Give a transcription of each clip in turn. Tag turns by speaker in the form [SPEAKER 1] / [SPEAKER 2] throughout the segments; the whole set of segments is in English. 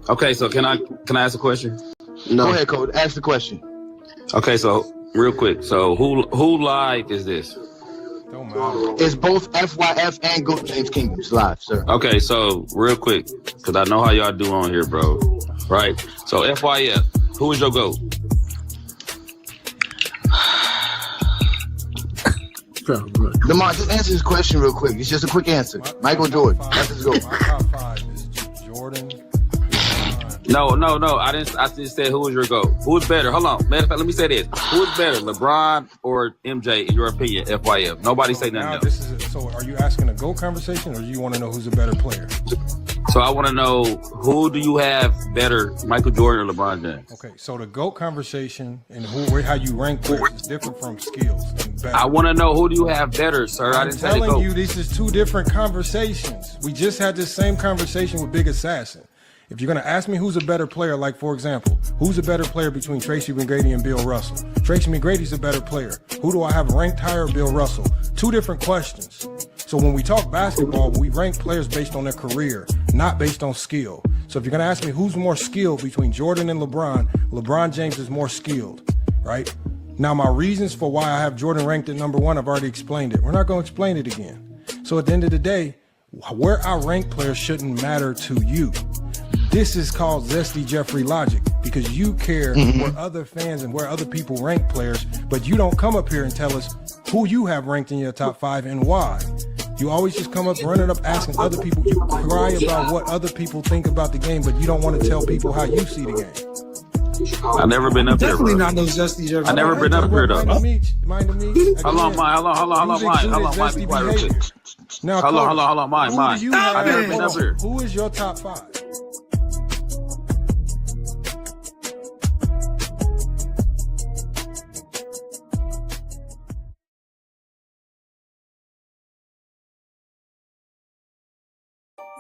[SPEAKER 1] Okay, so can I ask a question?
[SPEAKER 2] No. Go ahead, Code. Ask the question.
[SPEAKER 1] Okay, so real quick. So who live is this?
[SPEAKER 3] Don't matter.
[SPEAKER 2] It's both FYF and GOAT James Kingdoms live, sir.
[SPEAKER 1] Okay, so real quick, because I know how y'all do on here, bro. Right? So FYF, who is your GOAT?
[SPEAKER 2] Lamar, just answer this question real quick. It's just a quick answer. Michael Jordan. That's his GOAT.
[SPEAKER 3] My top 5 is Jordan.
[SPEAKER 1] No. I just said who is your GOAT. Who is better? Hold on. Matter of fact, let me say this. Who is better, LeBron or MJ, in your opinion, FYF? Nobody say nothing else.
[SPEAKER 3] So are you asking a GOAT conversation, or do you want to know who's a better player?
[SPEAKER 1] So I want to know, who do you have better, Michael Jordan or LeBron James?
[SPEAKER 3] Okay, so the GOAT conversation and how you rank players is different from skills and better.
[SPEAKER 1] I want to know, who do you have better, sir?
[SPEAKER 3] I'm telling you, this is 2 different conversations. We just had this same conversation with Big Assassin. If you're going to ask me who's a better player, like, for example, who's a better player between Tracy McGrady and Bill Russell? Tracy McGrady's a better player. Who do I have ranked higher, Bill Russell? 2 different questions. So when we talk basketball, we rank players based on their career, not based on skill. So if you're going to ask me who's more skilled between Jordan and LeBron, LeBron James is more skilled, right? Now, my reasons for why I have Jordan ranked at number 1, I've already explained it. We're not going to explain it again. So at the end of the day, where I rank players shouldn't matter to you. This is called Zesty Jeffrey logic, because you care where other fans and where other people rank players, but you don't come up here and tell us who you have ranked in your top 5 and why. You always just come up running up asking other people. You cry about what other people think about the game, but you don't want to tell people how you see the game.
[SPEAKER 1] I've never been up there,
[SPEAKER 4] Definitely
[SPEAKER 1] bro.
[SPEAKER 4] not no Zesty Jeffrey.
[SPEAKER 1] I've never been up here, though.
[SPEAKER 3] Mind of me.
[SPEAKER 1] Hold on, mine. Be quiet real quick.
[SPEAKER 3] Now,
[SPEAKER 1] hold on, mine.
[SPEAKER 3] I've
[SPEAKER 1] never been up here.
[SPEAKER 3] Who is your top 5?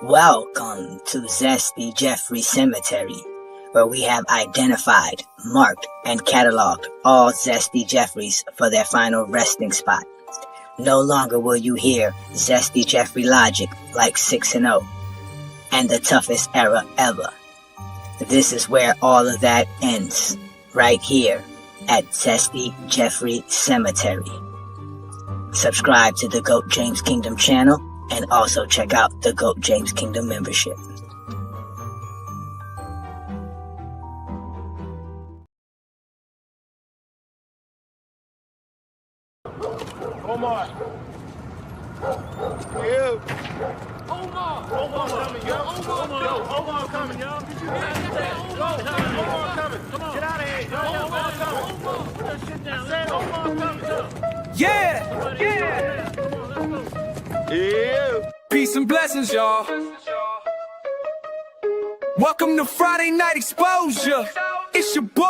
[SPEAKER 5] Welcome to Zesty Jeffrey Cemetery, where we have identified, marked, and cataloged all Zesty Jeffreys for their final resting spot. No longer will you hear Zesty Jeffrey logic like 6-0 and the toughest era ever. This is where all of that ends, right here at Zesty Jeffrey Cemetery. Subscribe to the GOAT James Kingdom channel, and also check out the GOAT James Kingdom membership.
[SPEAKER 6] Omar. You. Omar coming, yo. Omar coming, yo. Did you hear that? Omar coming. Come on. Get out of here. Omar coming. Put that shit down. I said Omar coming.
[SPEAKER 7] Yeah.
[SPEAKER 6] Come on, let's go.
[SPEAKER 7] Yeah. Peace and blessings, y'all. Welcome to Friday Night Exposure. It's your boy,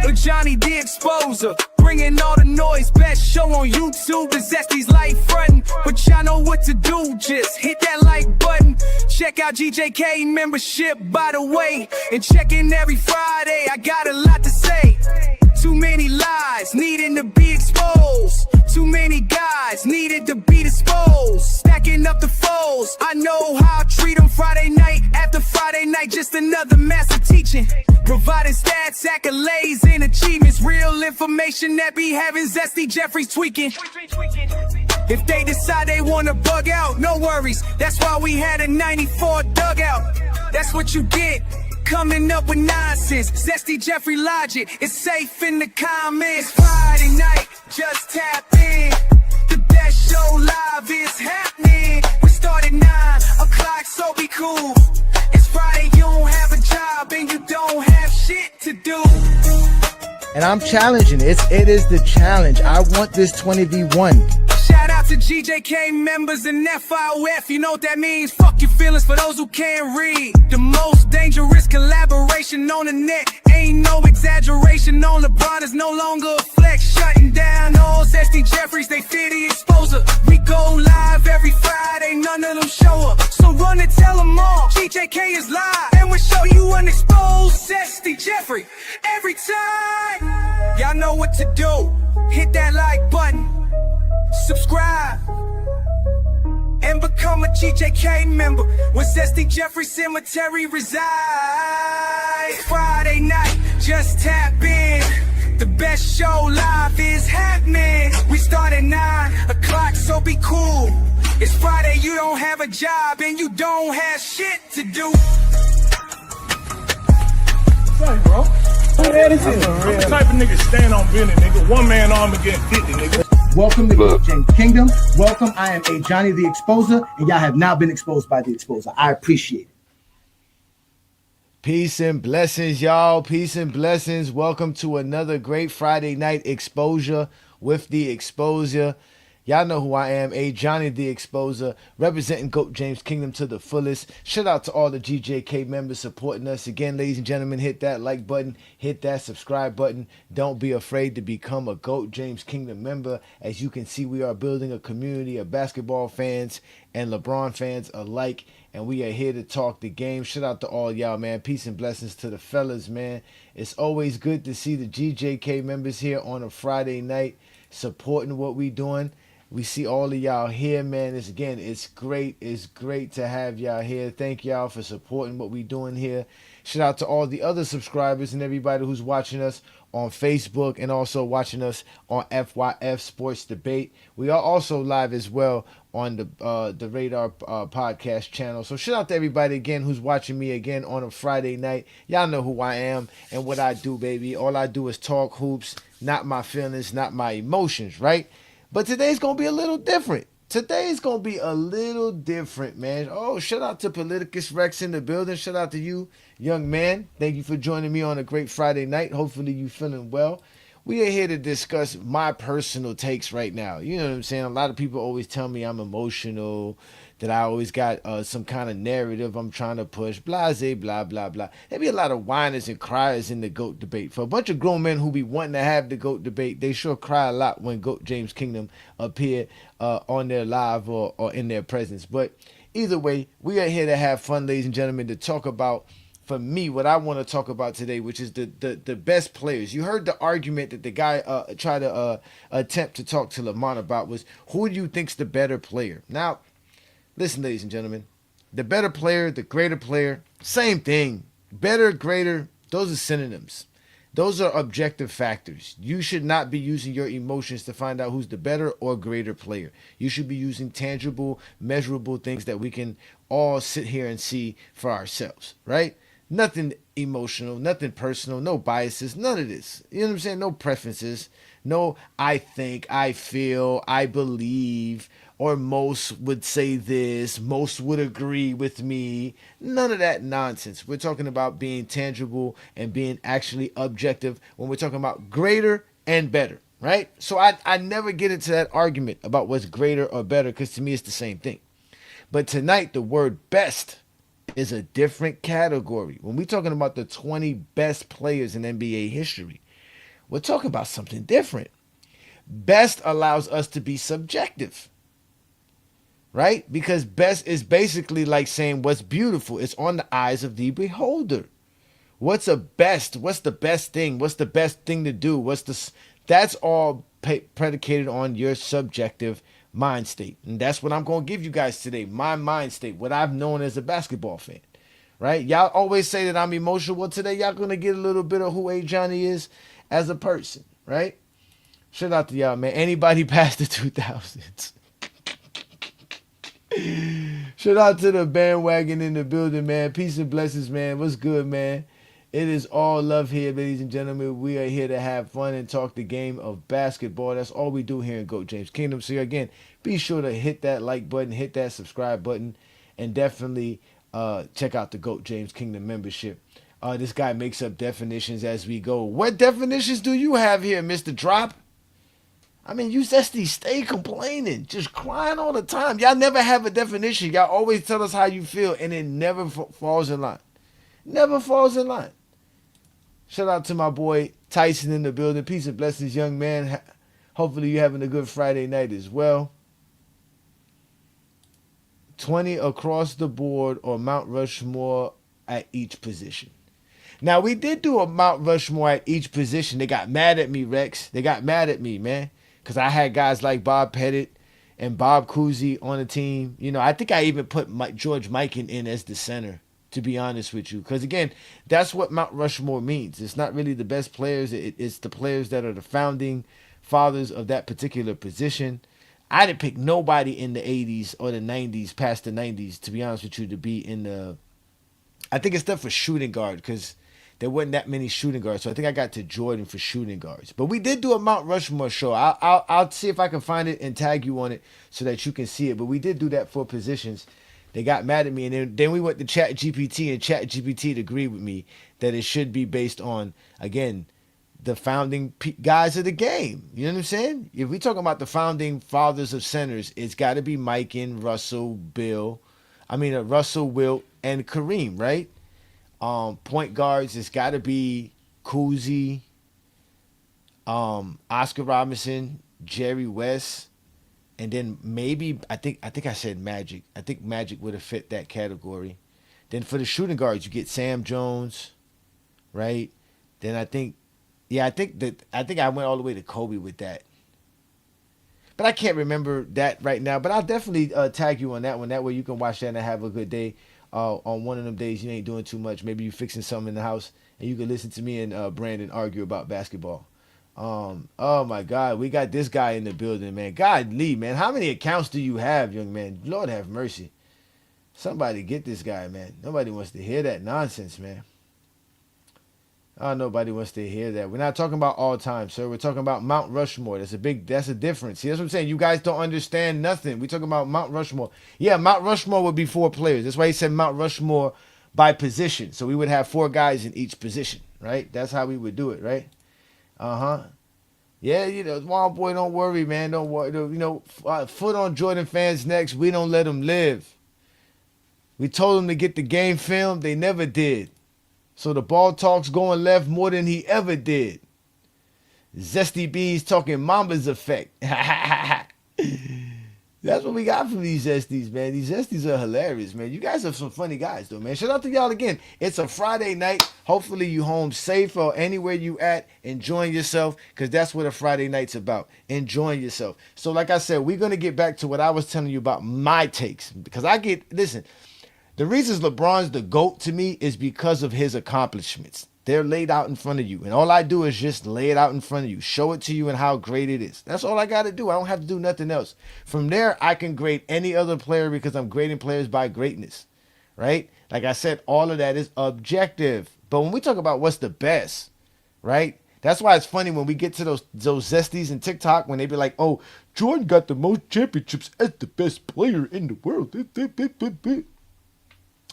[SPEAKER 7] Ajani the Exposer. Bringing all the noise, best show on YouTube. The Zesty's life frontin', but y'all know what to do. Just hit that like button. Check out GJK membership, by the way. And check in every Friday, I got a lot to say. Too many lies needing to be exposed. Too many guys needed to be disposed. Stacking up the foes, I know how I treat them. Friday night after Friday night, just another master teaching. Providing stats, accolades, and achievements. Real information that be having Zesty Jeffrey's tweaking. If they decide they wanna bug out, no worries. That's why we had a 94 dugout. That's what you get, coming up with nonsense. Zesty Jeffrey logic, it's safe in the comments. Friday night, just tap in. The best show live is happening. We start at 9 o'clock, so be cool. It's Friday, you don't have a job and you don't have shit to do.
[SPEAKER 4] And I'm challenging it. It is the challenge. I want this 20v1.
[SPEAKER 7] Shout out to GJK members and FIOF, you know what that means? Fuck your feelings for those who can't read. The most dangerous collaboration on the net. Ain't no exaggeration on LeBron is no longer a flex. Shutting down all Zesty Jeffreys, they fear the exposure. We go live every Friday, none of them show up. So run and tell them all, GJK is live. And we'll show you an exposed Zesty Jeffrey every time. Y'all know what to do. Hit that like button. Subscribe and become a GJK member where Zesty Jeffrey Cemetery resides. Friday night, just tap in. The best show live is happening. We start at 9 o'clock, so be cool. It's Friday, you don't have a job and you don't have shit to do.
[SPEAKER 6] Hey, bro. Who the hell is this? I'm the type of nigga stand on business, nigga. One man arm against 50, nigga.
[SPEAKER 4] Welcome to GOAT James Kingdom. Welcome. I am Ajani the Exposer, and y'all have now been exposed by the Exposer. I appreciate it. Peace and blessings, y'all. Peace and blessings. Welcome to another great Friday night exposure with the Exposure. Y'all know who I am, Ajani the Exposer, representing GOAT James Kingdom to the fullest. Shout out to all the GJK members supporting us. Again, ladies and gentlemen, hit that like button, hit that subscribe button. Don't be afraid to become a GOAT James Kingdom member. As you can see, we are building a community of basketball fans and LeBron fans alike, and we are here to talk the game. Shout out to all y'all, man. Peace and blessings to the fellas, man. It's always good to see the GJK members here on a Friday night supporting what we doing. We see all of y'all here, man. It's great. It's great to have y'all here. Thank y'all for supporting what we doing here. Shout out to all the other subscribers and everybody who's watching us on Facebook and also watching us on FYF Sports Debate. We are also live as well on the Radar podcast channel. So shout out to everybody again who's watching me again on a Friday night. Y'all know who I am and what I do, baby. All I do is talk hoops, not my feelings, not my emotions, right? But today's going to be a little different. Today's going to be a little different, man. Oh, shout out to Politicus Rex in the building. Shout out to you, young man. Thank you for joining me on a great Friday night. Hopefully you feeling well. We are here to discuss my personal takes right now. You know what I'm saying? A lot of people always tell me I'm emotional, that I always got some kind of narrative I'm trying to push, blase, blah, blah, blah. There be a lot of whiners and criers in the GOAT debate. For a bunch of grown men who be wanting to have the GOAT debate, they sure cry a lot when GOAT James Kingdom appear on their live or in their presence. But either way, we are here to have fun, ladies and gentlemen, to talk about, for me, what I want to talk about today, which is the best players. You heard the argument that the guy tried to attempt to talk to Lamont about was, who do you think's the better player? Now, listen, ladies and gentlemen, the better player, the greater player, same thing. Better, greater, those are synonyms. Those are objective factors. You should not be using your emotions to find out who's the better or greater player. You should be using tangible, measurable things that we can all sit here and see for ourselves, right? Nothing emotional, nothing personal, no biases, none of this. You know what I'm saying? No preferences, no I think, I feel, I believe, or most would say this, most would agree with me. None of that nonsense. We're talking about being tangible and being actually objective when we're talking about greater and better, right? So I never get into that argument about what's greater or better, because to me it's the same thing. But tonight the word best is a different category. When we're talking about the 20 best players in NBA history, we're talking about something different. Best allows us to be subjective, right? Because best is basically like saying what's beautiful. It's on the eyes of the beholder. What's a best? What's the best thing? What's the best thing to do? That's all predicated on your subjective mind state. And that's what I'm going to give you guys today. My mind state, what I've known as a basketball fan, right? Y'all always say that I'm emotional. Well, today y'all going to get a little bit of who Ajani is as a person, right? Shout out to y'all, man. Anybody past the 2000s. Shout out to the bandwagon in the building, man. Peace and blessings, man. What's good, man? It is all love here, ladies and gentlemen. We are here to have fun and talk the game of basketball. That's all we do here in GOAT James Kingdom. So again, be sure to hit that like button, hit that subscribe button, and definitely check out the GOAT James Kingdom membership. This guy makes up definitions as we go. What definitions do you have here, Mr. Drop? I mean, you zesty stay complaining, just crying all the time. Y'all never have a definition. Y'all always tell us how you feel, and it never falls in line. Never falls in line. Shout out to my boy Tyson in the building. Peace and blessings, young man. Hopefully you're having a good Friday night as well. 20 across the board or Mount Rushmore at each position. Now, we did do a Mount Rushmore at each position. They got mad at me, Rex. They got mad at me, man. Because I had guys like Bob Pettit and Bob Cousy on the team. You know, I think I even put George Mikan in as the center. to be honest with you. Because, again, that's what Mount Rushmore means. It's not really the best players. It's the players that are the founding fathers of that particular position. I didn't pick nobody in the 80s or the 90s, past the 90s, to be honest with you, to be in the... I think it's stuff for shooting guard because there wasn't that many shooting guards. So I think I got to Jordan for shooting guards. But we did do a Mount Rushmore show. I'll see if I can find it and tag you on it so that you can see it. But we did do that for positions. They got mad at me, and then we went to ChatGPT, and ChatGPT agreed with me that it should be based on, again, the founding guys of the game. You know what I'm saying? If we talking about the founding fathers of centers, it's got to be Mike and Russell, Russell, Wilt, and Kareem, right? Point guards, it's got to be Cousy, Oscar Robinson, Jerry West. And then maybe, I think I said Magic. I think Magic would have fit that category. Then for the shooting guards, you get Sam Jones, right? Then I think I went all the way to Kobe with that. But I can't remember that right now. But I'll definitely tag you on that one. That way you can watch that and have a good day. On one of them days you ain't doing too much. Maybe you fixing something in the house and you can listen to me and Brandon argue about basketball. Oh my God, we got this guy in the building, man. God, Lee, man, how many accounts do you have, young man? Lord have mercy. Somebody get this guy, man. Nobody wants to hear that nonsense, man. Oh, nobody wants to hear that. We're not talking about all time, sir. We're talking about Mount Rushmore. That's a difference. See, that's what I'm saying. You guys don't understand nothing. We're talking about Mount Rushmore. Yeah, Mount Rushmore would be 4 players. That's why he said Mount Rushmore by position. So we would have 4 guys in each position, right? That's how we would do it, right? Yeah, Wild Boy, don't worry, man. Don't worry. Foot on Jordan fans' necks. We don't let them live. We told them to get the game filmed. They never did. So the ball talks going left more than he ever did. Zesty B's talking Mamba's effect. That's what we got from these Zesties, man. These Zesties are hilarious, man. You guys are some funny guys, though, man. Shout out to y'all again. It's a Friday night. Hopefully you home safe or anywhere you at, enjoying yourself, because that's what a Friday night's about, enjoying yourself. So like I said, we're going to get back to what I was telling you about my takes, because listen, the reasons LeBron's the GOAT to me is because of his accomplishments. They're laid out in front of you. And all I do is just lay it out in front of you. Show it to you and how great it is. That's all I got to do. I don't have to do nothing else. From there, I can grade any other player because I'm grading players by greatness. Right? Like I said, all of that is objective. But when we talk about what's the best, right? That's why it's funny when we get to those Zesties and TikTok when they be like, oh, Jordan got the most championships as the best player in the world.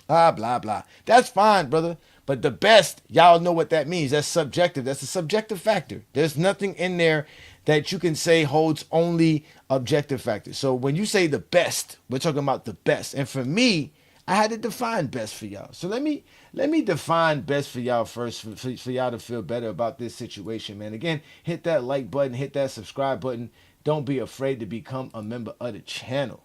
[SPEAKER 4] Blah, blah. That's fine, brother. But the best, y'all know what that means. That's subjective. That's a subjective factor. There's nothing in there that you can say holds only objective factors. So when you say the best, we're talking about the best. And for me, I had to define best for y'all. So let me define best for y'all first, for y'all to feel better about this situation, man. Again, hit that like button, hit that subscribe button. Don't be afraid to become a member of the channel.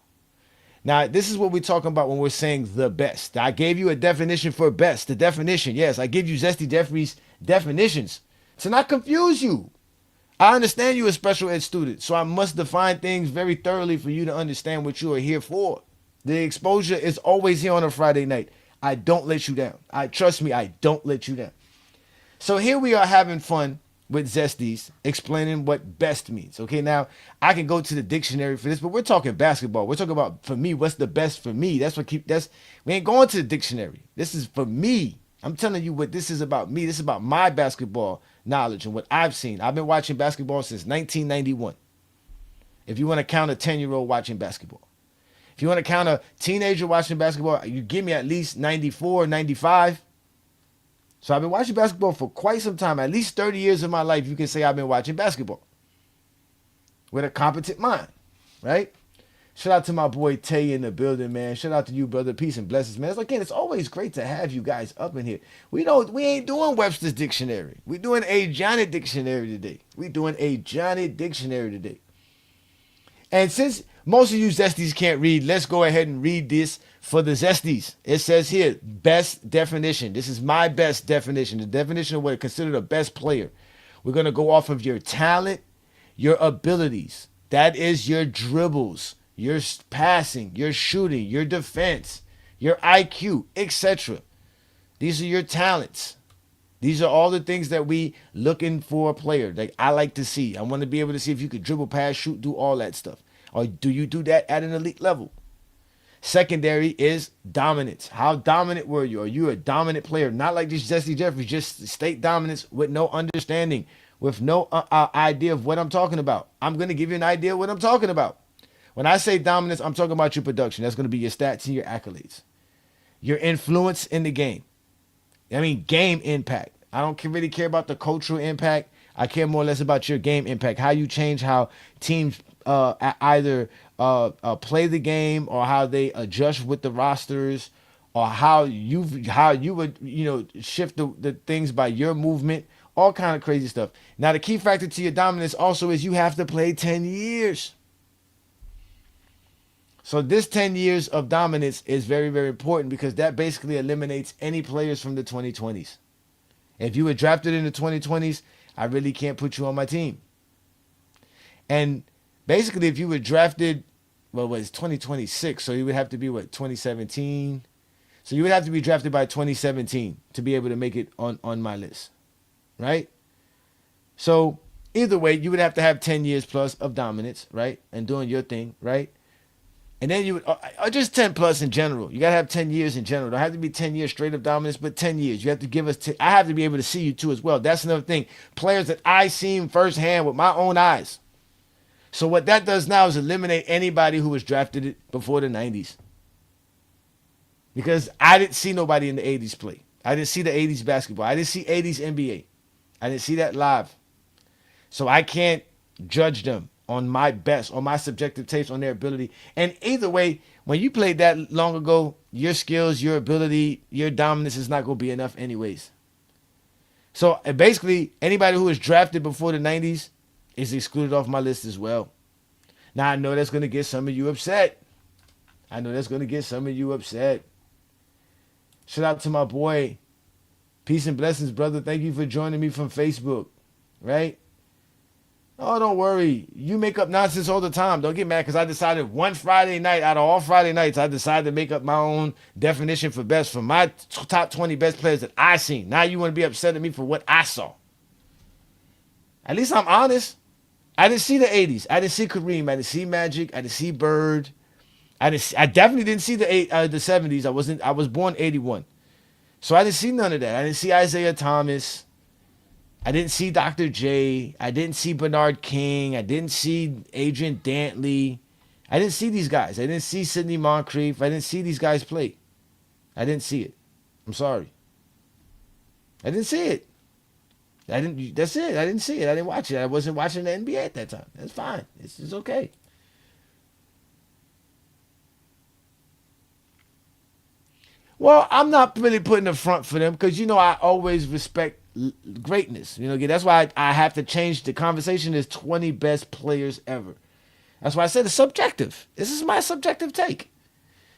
[SPEAKER 4] Now, this is what we're talking about when we're saying the best. I gave you a definition for best. The definition, yes, I give you Zesty Jeffries definitions to not confuse you. I understand you're a special ed student, so I must define things very thoroughly for you to understand what you are here for. The exposure is always here on a Friday night. I don't let you down. Trust me, I don't let you down. So here we are having fun with Zesties, explaining what best means. Okay, now I can go to the dictionary for this, but we're talking basketball. We're talking about, for me, what's the best for me. We ain't going to the dictionary. This is for me. I'm telling you what this is about me. This is about my basketball knowledge and what I've seen. I've been watching basketball since 1991. If you want to count a 10-year-old watching basketball. If you want to count a teenager watching basketball, you give me at least 94, 95. So I've been watching basketball for quite some time. At least 30 years of my life, you can say I've been watching basketball. With a competent mind, right? Shout out to my boy Tay in the building, man. Shout out to you, brother. Peace and blessings, man. Again, it's always great to have you guys up in here. We ain't doing Webster's Dictionary. We're doing Ajani Dictionary today. And since most of you Zesties can't read, let's go ahead and read this for the Zesties. It says here, best definition. This is my best definition. The definition of what is considered a best player. We're going to go off of your talent, your abilities. That is your dribbles, your passing, your shooting, your defense, your IQ, etc. These are your talents. These are all the things that we looking for a player. Like I like to see. I want to be able to see if you could dribble, pass, shoot, do all that stuff. Or do you do that at an elite level? Secondary is dominance. How dominant were you? Are you a dominant player? Not like this Zesty Jeffries, just state dominance with no understanding, with no idea of what I'm talking about. I'm going to give you an idea of what I'm talking about. When I say dominance, I'm talking about your production. That's going to be your stats and your accolades. Your influence in the game. I mean, game impact. I don't really care about the cultural impact. I care more or less about your game impact. How you change how teams either play the game or how they adjust with the rosters or how you would shift the things by your movement. All kind of crazy stuff. Now, the key factor to your dominance also is you have to play 10 years. So this 10 years of dominance is very, very important because that basically eliminates any players from the 2020s. If you were drafted in the 2020s, I really can't put you on my team. And basically, if you were drafted, well, it's 2026, so you would have to be, 2017? So you would have to be drafted by 2017 to be able to make it on my list, right? So either way, you would have to have 10 years plus of dominance, right? And doing your thing, right? And then you would, or just 10 plus in general. You got to have 10 years in general. Don't have to be 10 years straight of dominance, but 10 years. You have to give us, I have to be able to see you too as well. That's another thing. Players that I seen firsthand with my own eyes. So what that does now is eliminate anybody who was drafted before the 90s. Because I didn't see nobody in the 80s play. I didn't see the 80s basketball. I didn't see 80s NBA. I didn't see that live. So I can't judge them on my best, on my subjective tapes, on their ability. And either way, when you played that long ago, your skills, your ability, your dominance is not going to be enough anyways. So basically, anybody who was drafted before the 90s is excluded off my list as well. Now, I know that's going to get some of you upset. Shout out to my boy. Peace and blessings, brother. Thank you for joining me from Facebook, right? Oh, don't worry. You make up nonsense all the time. Don't get mad because I decided one Friday night out of all Friday nights, I decided to make up my own definition for best for my top 20 best players that I seen. Now you want to be upset at me for what I saw. At least I'm honest. I didn't see the 80s. I didn't see Kareem. I didn't see Magic. I didn't see Bird. I definitely didn't see the 70s. I was born 81. So I didn't see none of that. I didn't see Isaiah Thomas. I didn't see Dr. J. I didn't see Bernard King. I didn't see Adrian Dantley. I didn't see these guys. I didn't see Sidney Moncrief. I didn't see these guys play. I didn't see it. I'm sorry. I didn't see it. That's it. I didn't see it. I didn't watch it. I wasn't watching the NBA at that time. That's fine. It's okay. Well, I'm not really putting a front for them because, I always respect greatness. That's why I have to change the conversation is 20 best players ever. That's why I said it's subjective. This is my subjective take.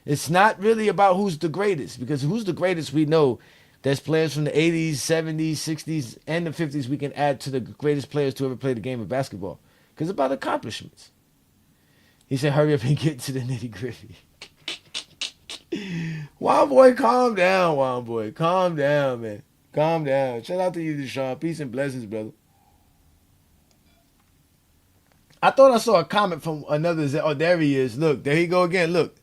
[SPEAKER 4] It's not really about who's the greatest because who's the greatest we know. There's players from the 80s, 70s, 60s, and the 50s we can add to the greatest players to ever play the game of basketball because it's about accomplishments. He said, hurry up and get to the nitty gritty. Wild boy, calm down, Wild boy. Calm down, man. Calm down. Shout out to you, Deshaun. Peace and blessings, brother. I thought I saw a comment from another. Oh, there he is. Look, there he go again. Look,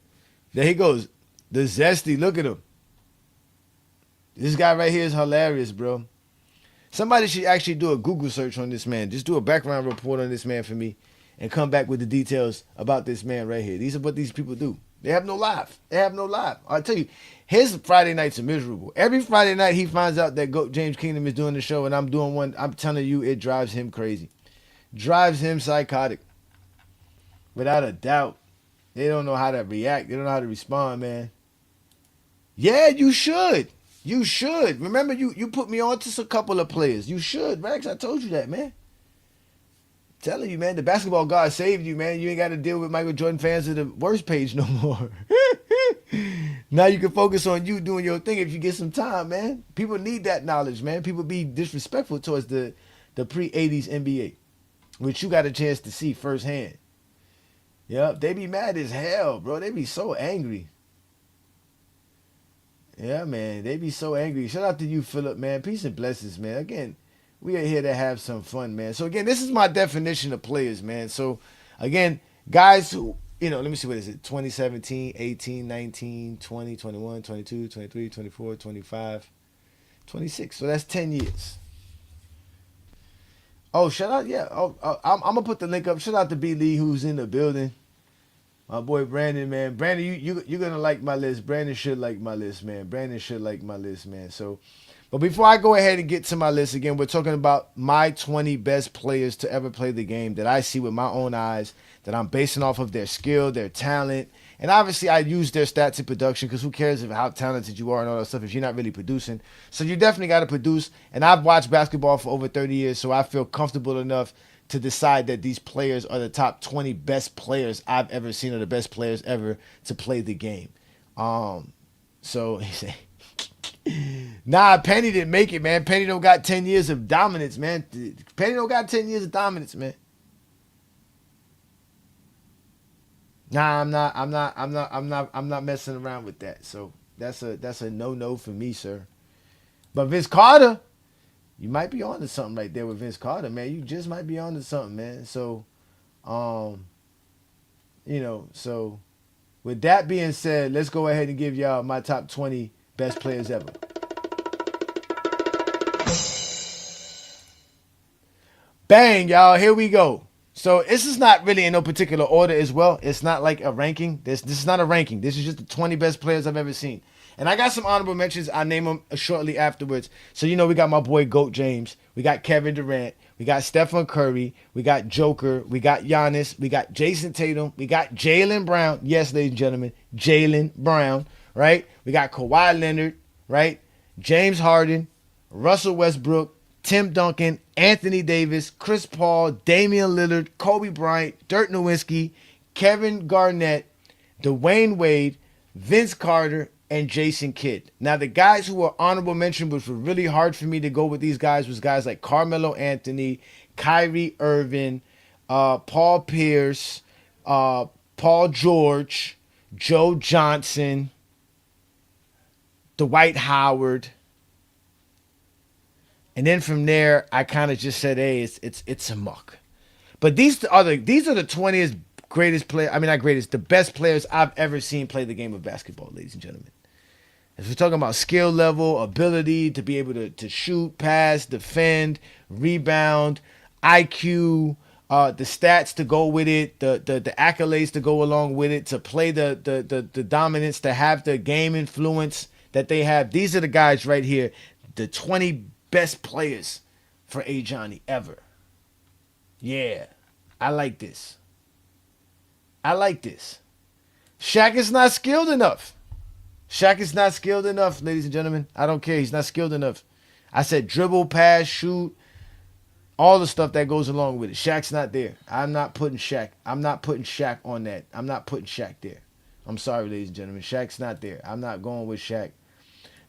[SPEAKER 4] there he goes. The Zesty. Look at him. This guy right here is hilarious, bro. Somebody should actually do a Google search on this man. Just do a background report on this man for me and come back with the details about this man right here. These are what these people do. They have no life. I'll tell you, his Friday nights are miserable. Every Friday night he finds out that James Kingdom is doing the show and I'm doing one. I'm telling you, it drives him crazy. Drives him psychotic. Without a doubt. They don't know how to react. They don't know how to respond, man. Yeah, you should. You should. Remember, you put me on to a couple of players. You should, Rex. I told you that, man. Telling you, man, the basketball god saved you, man. You ain't got to deal with Michael Jordan fans at the worst page no more. Now you can focus on you doing your thing if you get some time, man. People need that knowledge, man. People be disrespectful towards the pre-80s NBA, which you got a chance to see firsthand. Yep, they be mad as hell, bro. They be so angry. Yeah, man. They be so angry. Shout out to you, Philip, man. Peace and blessings, man. Again, we are here to have some fun, man. So, again, this is my definition of players, man. So, again, guys who, let me see, what is it? 2017, 18, 19, 20, 21, 22, 23, 24, 25, 26. So, that's 10 years. Oh, shout out, yeah. I'm going to put the link up. Shout out to B. Lee, who's in the building. My boy Brandon, man. Brandon, you're gonna like my list. Brandon should like my list, man. Brandon should like my list, man. So, but before I go ahead and get to my list again, we're talking about my 20 best players to ever play the game that I see with my own eyes, that I'm basing off of their skill, their talent, and obviously I use their stats in production because who cares if how talented you are and all that stuff if you're not really producing. So you definitely got to produce. And I've watched basketball for over 30 years, so I feel comfortable enough to decide that these players are the top 20 best players I've ever seen, or the best players ever to play the game. So he said, nah, Penny didn't make it, man. Penny don't got 10 years of dominance, man. Penny don't got 10 years of dominance, man. Nah, I'm not messing around with that. So that's a no for me, sir. But Vince Carter, you might be on to something right there with Vince Carter, man. You just might be on to something, man. So, so with that being said, let's go ahead and give y'all my top 20 best players ever. Bang, y'all. Here we go. So this is not really in no particular order as well. It's not like a ranking. This is not a ranking. This is just the 20 best players I've ever seen. And I got some honorable mentions. I'll name them shortly afterwards. So, we got my boy GOAT James. We got Kevin Durant. We got Stephen Curry. We got Joker. We got Giannis. We got Jason Tatum. We got Jaylen Brown. Yes, ladies and gentlemen, Jaylen Brown, right? We got Kawhi Leonard, right? James Harden, Russell Westbrook, Tim Duncan, Anthony Davis, Chris Paul, Damian Lillard, Kobe Bryant, Dirk Nowitzki, Kevin Garnett, Dwayne Wade, Vince Carter, and Jason Kidd. Now, the guys who were honorable mention, which were really hard for me to go with these guys, was guys like Carmelo Anthony, Kyrie Irving, Paul Pierce, Paul George, Joe Johnson, Dwight Howard. And then from there, I kind of just said, hey, it's a muck. But these are the 20th greatest player. I mean, not greatest, the best players I've ever seen play the game of basketball, ladies and gentlemen. If we're talking about skill level, ability to be able to shoot, pass, defend, rebound, IQ, the stats to go with it, the accolades to go along with it, to play the dominance, to have the game influence that they have. These are the guys right here, the 20 best players for Ajani ever. Yeah, I like this. Shaq is not skilled enough. Ladies and gentlemen. I don't care. He's not skilled enough. I said dribble, pass, shoot, all the stuff that goes along with it. Shaq's not there. I'm not putting Shaq on that. I'm not putting Shaq there. I'm sorry, ladies and gentlemen. Shaq's not there. I'm not going with Shaq.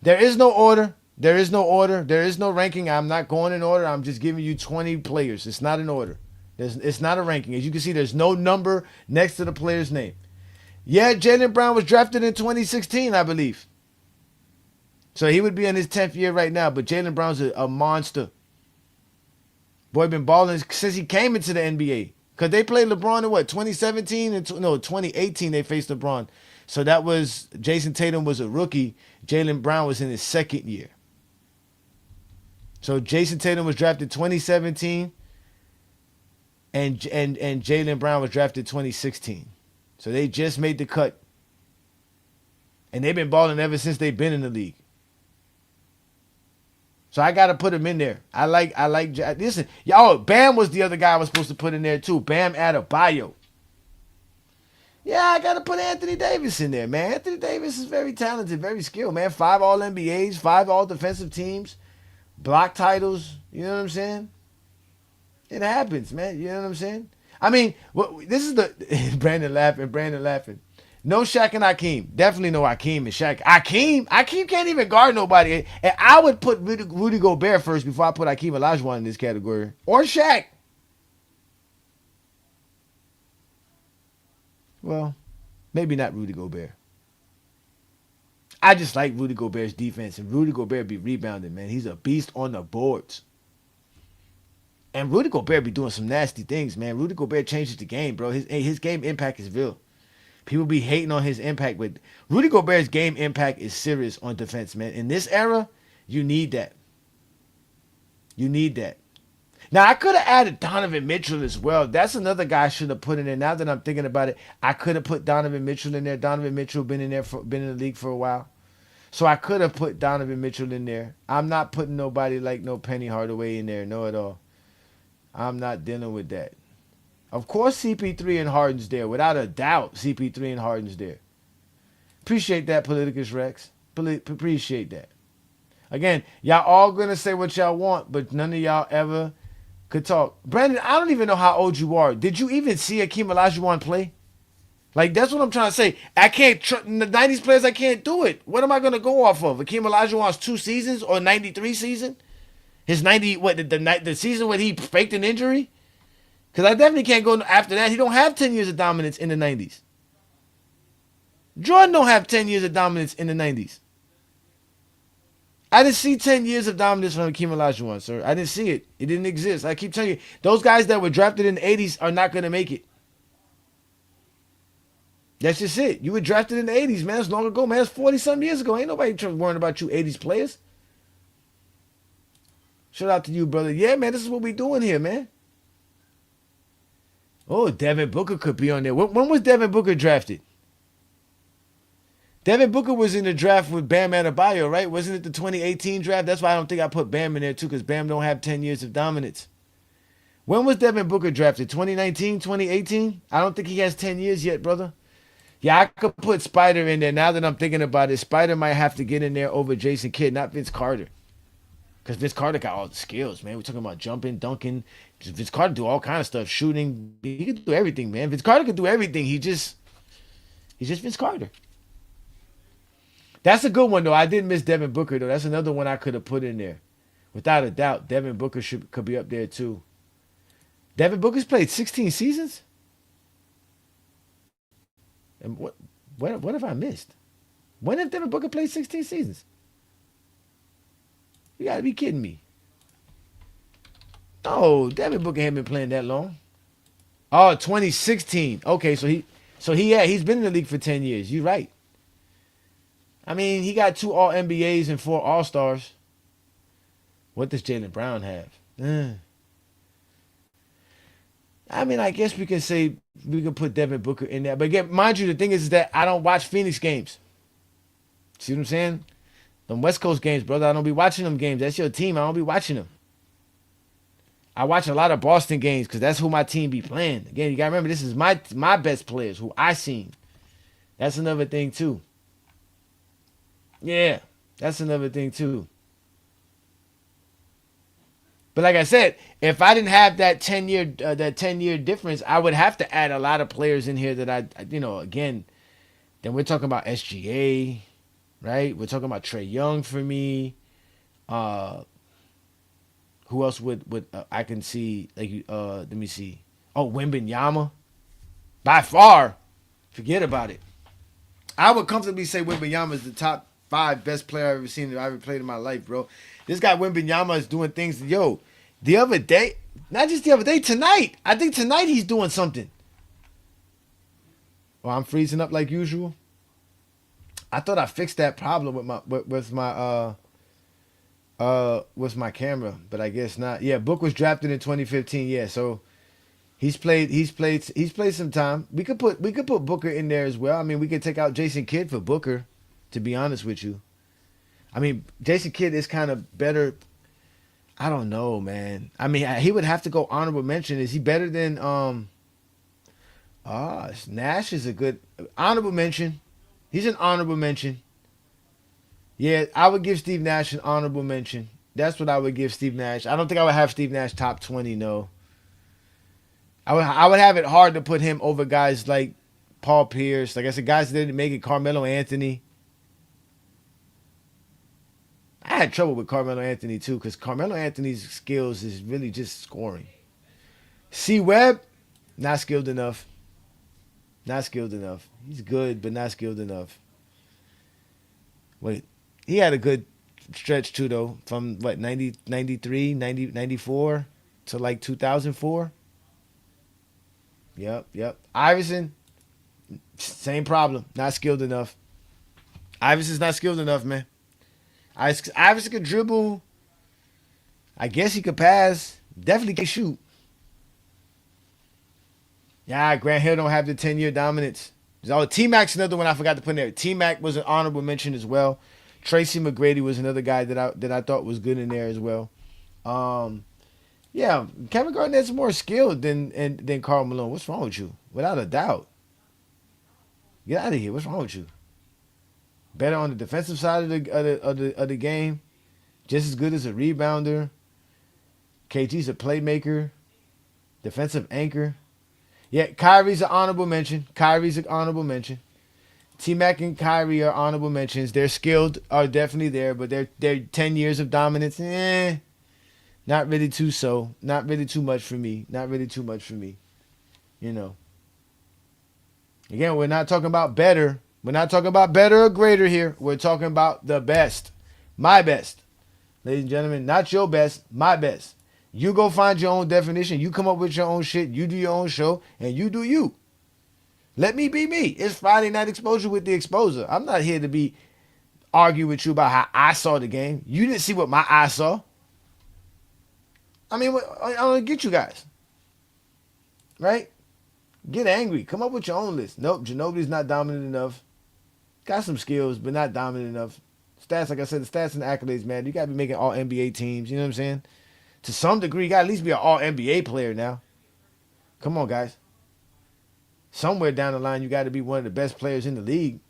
[SPEAKER 4] There is no order. There is no ranking. I'm not going in order. I'm just giving you 20 players. It's not an order. It's not a ranking. As you can see, there's no number next to the player's name. Yeah, Jaylen Brown was drafted in 2016, I believe. So he would be in his 10th year right now, but Jaylen Brown's a monster. Boy, been balling since he came into the NBA. Because they played LeBron in 2017? 2018 they faced LeBron. So that was, Jason Tatum was a rookie. Jaylen Brown was in his second year. So Jason Tatum was drafted 2017, and Jaylen Brown was drafted 2016. So they just made the cut. And they've been balling ever since they've been in the league. So I got to put him in there. I like, listen, y'all, Bam was the other guy I was supposed to put in there too. Bam Adebayo. Yeah, I got to put Anthony Davis in there, man. Anthony Davis is very talented, very skilled, man. 5 All-NBAs, 5 All-Defensive teams, block titles. You know what I'm saying? It happens, man. You know what I'm saying? I mean, this is the Brandon laughing. No Shaq and Hakeem. Definitely no Hakeem and Shaq. Hakeem can't even guard nobody. And I would put Rudy Gobert first before I put Hakeem Olajuwon in this category. Or Shaq. Well, maybe not Rudy Gobert. I just like Rudy Gobert's defense, and Rudy Gobert be rebounding, man. He's a beast on the boards. And Rudy Gobert be doing some nasty things, man. Rudy Gobert changes the game, bro. His game impact is real. People be hating on his impact, but Rudy Gobert's game impact is serious on defense, man. In this era, you need that. You need that. Now, I could have added Donovan Mitchell as well. That's another guy I should have put in there. Now that I'm thinking about it, I could have put Donovan Mitchell in there. Donovan Mitchell been in the league for a while. So I could have put Donovan Mitchell in there. I'm not putting nobody like no Penny Hardaway in there, no at all. I'm not dealing with that. Of course, CP3 and Harden's there. Without a doubt, CP3 and Harden's there. Appreciate that, Politicus Rex. Appreciate that. Again, y'all all going to say what y'all want, but none of y'all ever could talk. Brandon, I don't even know how old you are. Did you even see Akeem Olajuwon play? Like, that's what I'm trying to say. I can't, the 90s players, I can't do it. What am I going to go off of? Akeem Olajuwon's 2 seasons or 93 season? His 90, the season when he faked an injury? Because I definitely can't go after that. He don't have 10 years of dominance in the 90s. Jordan don't have 10 years of dominance in the 90s. I didn't see 10 years of dominance from Akeem Olajuwon, sir. I didn't see it. It didn't exist. I keep telling you, those guys that were drafted in the 80s are not going to make it. That's just it. You were drafted in the 80s, man. It's long ago, man. It's 40-something years ago. Ain't nobody worrying about you 80s players. Shout out to you, brother. Yeah, man, this is what we doing here, man. Oh, Devin Booker could be on there. When was Devin Booker drafted? Devin Booker was in the draft with Bam Adebayo, right? Wasn't it the 2018 draft? That's why I don't think I put Bam in there, too, because Bam don't have 10 years of dominance. When was Devin Booker drafted? 2019, 2018? I don't think he has 10 years yet, brother. Yeah, I could put Spider in there. Now that I'm thinking about it, Spider might have to get in there over Jason Kidd, not Vince Carter. Because Vince Carter got all the skills, man. We're talking about jumping, dunking. Vince Carter do all kind of stuff, shooting. He can do everything, man. Vince Carter can do everything. He's just Vince Carter. That's a good one, though. I did miss Devin Booker, though. That's another one I could have put in there. Without a doubt, Devin Booker could be up there, too. Devin Booker's played 16 seasons? And what have I missed? When have Devin Booker played 16 seasons? You gotta be kidding me. No, Devin Booker ain't been playing that long. Oh, 2016. Okay, he's been in the league for 10 years. You're right. I mean, he got 2 All-NBAs and 4 All-Stars. What does Jaylen Brown have? I mean, I guess we can say we can put Devin Booker in there. But again, mind you, the thing is that I don't watch Phoenix games. See what I'm saying? Them West Coast games, brother. I don't be watching them games. That's your team. I don't be watching them. I watch a lot of Boston games because that's who my team be playing. Again, you got to remember, this is my best players who I seen. That's another thing, too. Yeah, that's another thing, too. But like I said, if I didn't have that 10-year difference, I would have to add a lot of players in here that again, then we're talking about SGA, right? We're talking about Trae Young for me. Who else would I can see? Like, let me see. Oh, Wembanyama. By far, forget about it. I would comfortably say Wembanyama is the top 5 best player I've ever seen that I've ever played in my life, bro. This guy Wembanyama is doing things. Yo, the other day, not just the other day, tonight. I think tonight he's doing something. Well, I'm freezing up like usual. I thought I fixed that problem with my camera, but I guess not. Yeah, Book was drafted in 2015. Yeah, so he's played some time. We could put Booker in there as well. I mean, we could take out Jason Kidd for Booker, to be honest with you. I mean, Jason Kidd is kind of better. I don't know, man. I mean, he would have to go honorable mention. Is he better than Nash is a good honorable mention. He's an honorable mention. Yeah, I would give Steve Nash an honorable mention. That's what I would give Steve Nash. I don't think I would have Steve Nash top 20, no. I would have it hard to put him over guys like Paul Pierce. Like I said, guys that didn't make it, Carmelo Anthony. I had trouble with Carmelo Anthony, too, because Carmelo Anthony's skills is really just scoring. C. Webb, not skilled enough. Not skilled enough. He's good, but not skilled enough. Wait, he had a good stretch too, though, from what, 90, 93, 90, 94 to like 2004. Yep. Iverson, same problem. Not skilled enough. Iverson's not skilled enough, man. Iverson could dribble. I guess he could pass. Definitely can shoot. Yeah, Grant Hill don't have the 10-year dominance. T-Mac's another one I forgot to put in there. T-Mac was an honorable mention as well. Tracy McGrady was another guy that I thought was good in there as well. Yeah, Kevin Garnett's more skilled than Karl Malone. What's wrong with you? Without a doubt. Get out of here. What's wrong with you? Better on the defensive side of the game. Just as good as a rebounder. KG's a playmaker. Defensive anchor. Yeah, Kyrie's an honorable mention. T-Mac and Kyrie are honorable mentions. They're skilled, are definitely there, but they're 10 years of dominance. Not really too so. Not really too much for me. You know. Again, we're not talking about better. We're not talking about better or greater here. We're talking about the best. My best. Ladies and gentlemen, not your best, my best. You go find your own definition. You come up with your own shit. You do your own show, and you do you. Let me be me. It's Friday Night Exposure with the Exposer. I'm not here to be argue with you about how I saw the game. You didn't see what my eye saw. I mean, I don't get you guys. Right? Get angry. Come up with your own list. Nope, Ginobili's not dominant enough. Got some skills, but not dominant enough. Stats, like I said, the stats and the accolades, man. You got to be making all NBA teams. You know what I'm saying? To some degree, you got to at least be an all NBA player now. Come on, guys. Somewhere down the line, you got to be one of the best players in the league.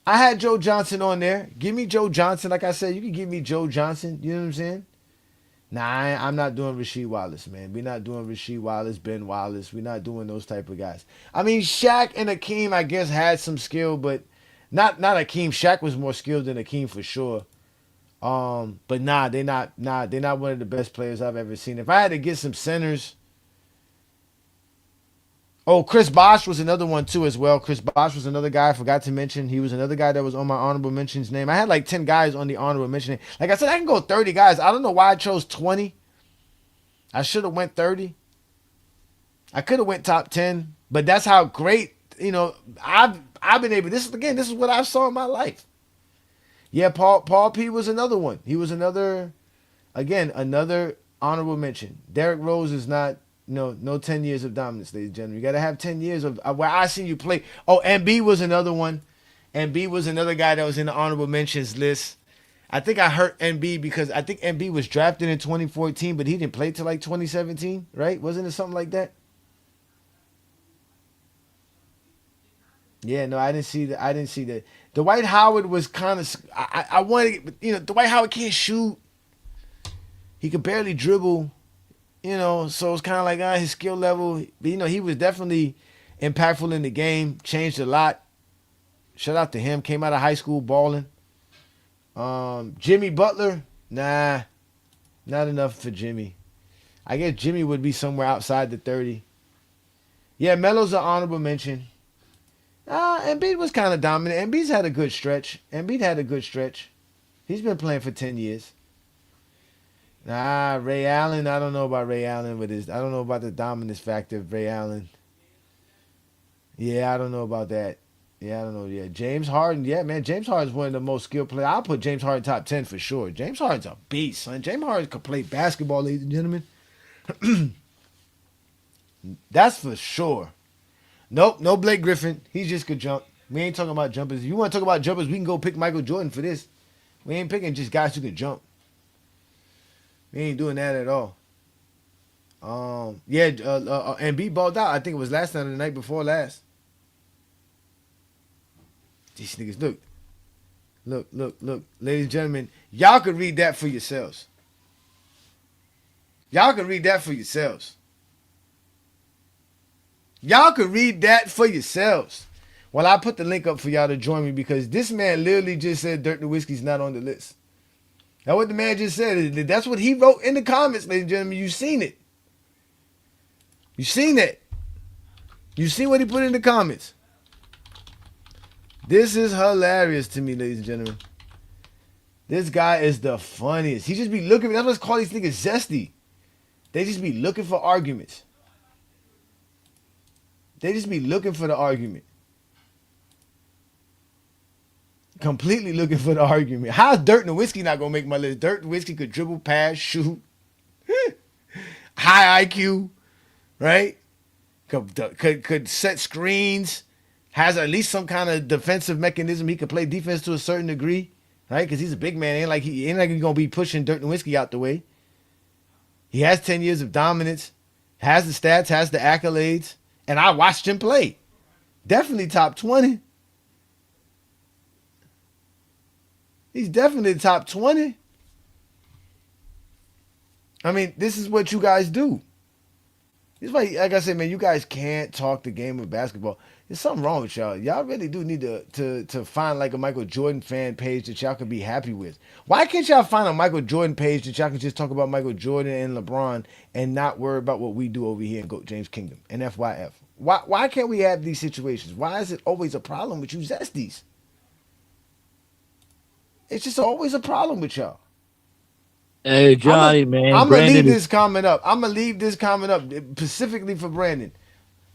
[SPEAKER 4] I had Joe Johnson on there. Give me Joe Johnson. Like I said, you can give me Joe Johnson. You know what I'm saying? Nah, I'm not doing Rasheed Wallace, man. We're not doing Rasheed Wallace, Ben Wallace. We're not doing those type of guys. I mean, Shaq and Akeem, I guess, had some skill, but not Akeem. Shaq was more skilled than Akeem for sure. But they're not one of the best players I've ever seen. If I had to get some centers, Chris Bosh was another one too as well. Chris Bosh was another guy I forgot to mention. He was another guy that was on my honorable mentions name. I had like 10 guys on the honorable mention. Like I said, I can go 30 guys. I don't know why I chose 20. I should have went 30. I could have went top 10, but that's how great, I've been able. This is what I saw in my life. Yeah, Paul P was another one. He was another honorable mention. Derrick Rose is not. No 10 years of dominance, ladies and gentlemen. You got to have 10 years of where I seen you play. MB was another one. MB was another guy that was in the honorable mentions list. I think I hurt MB because I think MB was drafted in 2014, but he didn't play till like 2017, right? Wasn't it something like that? Yeah, no, I didn't see that. Dwight Howard was kind of. I wanted, Dwight Howard can't shoot. He could barely dribble. So it's kind of like his skill level. But, he was definitely impactful in the game. Changed a lot. Shout out to him. Came out of high school balling. Jimmy Butler, nah, not enough for Jimmy. I guess Jimmy would be somewhere outside the 30. Yeah, Melo's an honorable mention. Embiid was kind of dominant. Embiid's had a good stretch. He's been playing for 10 years. Ray Allen, I don't know about Ray Allen with his. I don't know about the dominance factor of Ray Allen. Yeah, I don't know about that. Yeah, I don't know. Yeah, James Harden. Yeah, man, James Harden's one of the most skilled players. I'll put James Harden top 10 for sure. James Harden's a beast, son. James Harden could play basketball, ladies and gentlemen. That's for sure. Nope, no Blake Griffin. He just could jump. We ain't talking about jumpers. If you want to talk about jumpers, we can go pick Michael Jordan for this. We ain't picking just guys who can jump. We ain't doing that at all. Embiid balled out. I think it was last night or the night before last. These niggas, look. Ladies and gentlemen, y'all can read that for yourselves. Y'all can read that for yourselves. Well, I put the link up for y'all to join me because this man literally just said Dirk Nowitzki's not on the list. That's what the man just said. That's what he wrote in the comments, ladies and gentlemen. You seen it. You seen it. You seen what he put in the comments. This is hilarious to me, ladies and gentlemen. This guy is the funniest. He just be looking. That's what's called these niggas zesty. They just be looking for arguments. They just be looking for the argument. Completely looking for the argument. How's Dirk Nowitzki not gonna make my list? Dirk Nowitzki could dribble, pass, shoot, high IQ, right? Could set screens. Has at least some kind of defensive mechanism. He could play defense to a certain degree, right? Because he's a big man. Ain't like he's gonna be pushing Dirk Nowitzki out the way. He has 10 years of dominance, has the stats, has the accolades, and I watched him play. Definitely top 20. He's definitely top 20. I mean, this is what you guys do. This is why, like I said, man, you guys can't talk the game of basketball. There's something wrong with y'all. Y'all really do need to find like a Michael Jordan fan page that y'all can be happy with. Why can't y'all find a Michael Jordan page that y'all can just talk about Michael Jordan and LeBron and not worry about what we do over here in Goat James Kingdom and FYF? Why can't we have these situations? Why is it always a problem with you zesties? It's just always a problem with y'all.
[SPEAKER 8] Hey, Johnny, man.
[SPEAKER 4] I'm
[SPEAKER 8] Brandon
[SPEAKER 4] gonna leave this comment up. I'm gonna leave this comment up specifically for Brandon.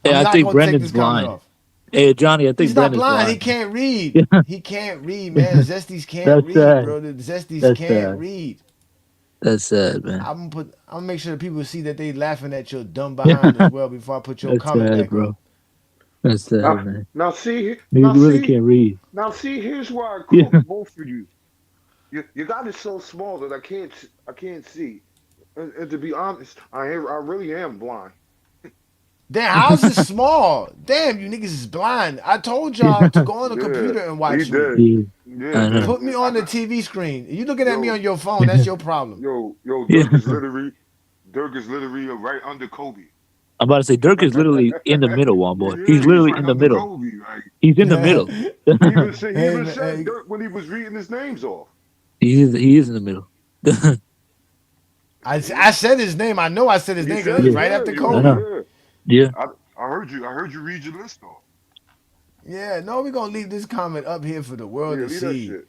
[SPEAKER 8] Hey,
[SPEAKER 4] I'm
[SPEAKER 8] I
[SPEAKER 4] not
[SPEAKER 8] think
[SPEAKER 4] gonna
[SPEAKER 8] Brandon's
[SPEAKER 4] take this comment
[SPEAKER 8] blind.
[SPEAKER 4] off.
[SPEAKER 8] Hey, Johnny, I think
[SPEAKER 4] He's not
[SPEAKER 8] Brandon's
[SPEAKER 4] blind.
[SPEAKER 8] blind.
[SPEAKER 4] He can't read. He can't read, man. Zesties can't
[SPEAKER 8] That's
[SPEAKER 4] read,
[SPEAKER 8] sad.
[SPEAKER 4] bro. The Zesties
[SPEAKER 8] That's
[SPEAKER 4] can't
[SPEAKER 8] sad.
[SPEAKER 4] read.
[SPEAKER 8] That's sad, man.
[SPEAKER 4] I'm gonna make sure that people see that they laughing at your dumb behind as well before I put your
[SPEAKER 8] That's
[SPEAKER 4] comment
[SPEAKER 8] sad,
[SPEAKER 4] back
[SPEAKER 8] bro.
[SPEAKER 4] up.
[SPEAKER 8] That's sad, man.
[SPEAKER 6] Now see,
[SPEAKER 8] Niggas really can't read.
[SPEAKER 6] now see. Here's why I
[SPEAKER 8] Yeah.
[SPEAKER 6] quote both of you. You got it so small that I can't see. And to be honest, I really am blind.
[SPEAKER 4] Damn, how's it small? Damn, you niggas is blind. I told y'all to go on the
[SPEAKER 6] Yeah,
[SPEAKER 4] computer and
[SPEAKER 6] he
[SPEAKER 4] watch me.
[SPEAKER 6] did.
[SPEAKER 8] Yeah.
[SPEAKER 6] Yeah,
[SPEAKER 8] I know.
[SPEAKER 4] Put me on the TV screen. You looking at me
[SPEAKER 6] Yo,
[SPEAKER 4] on your phone? That's your problem.
[SPEAKER 6] yo,
[SPEAKER 8] Yeah.
[SPEAKER 6] Dirk is literally right under Kobe.
[SPEAKER 8] I'm about to say Dirk is literally in the middle, one boy.
[SPEAKER 6] Yeah,
[SPEAKER 8] He's literally
[SPEAKER 6] right
[SPEAKER 8] in the
[SPEAKER 6] under
[SPEAKER 8] middle.
[SPEAKER 6] Kobe. Like,
[SPEAKER 8] He's in the middle.
[SPEAKER 6] he even said
[SPEAKER 4] Hey.
[SPEAKER 6] Dirk when he was reading his names off.
[SPEAKER 8] He is in the middle.
[SPEAKER 4] I said his name. I know I said his name because it was right after
[SPEAKER 8] I
[SPEAKER 4] Kobe.
[SPEAKER 8] know. Yeah.
[SPEAKER 6] I heard you read your list off.
[SPEAKER 4] Yeah, no, we're gonna leave this comment up here for the world
[SPEAKER 6] Yeah,
[SPEAKER 4] to
[SPEAKER 6] leave that
[SPEAKER 4] see.
[SPEAKER 6] shit.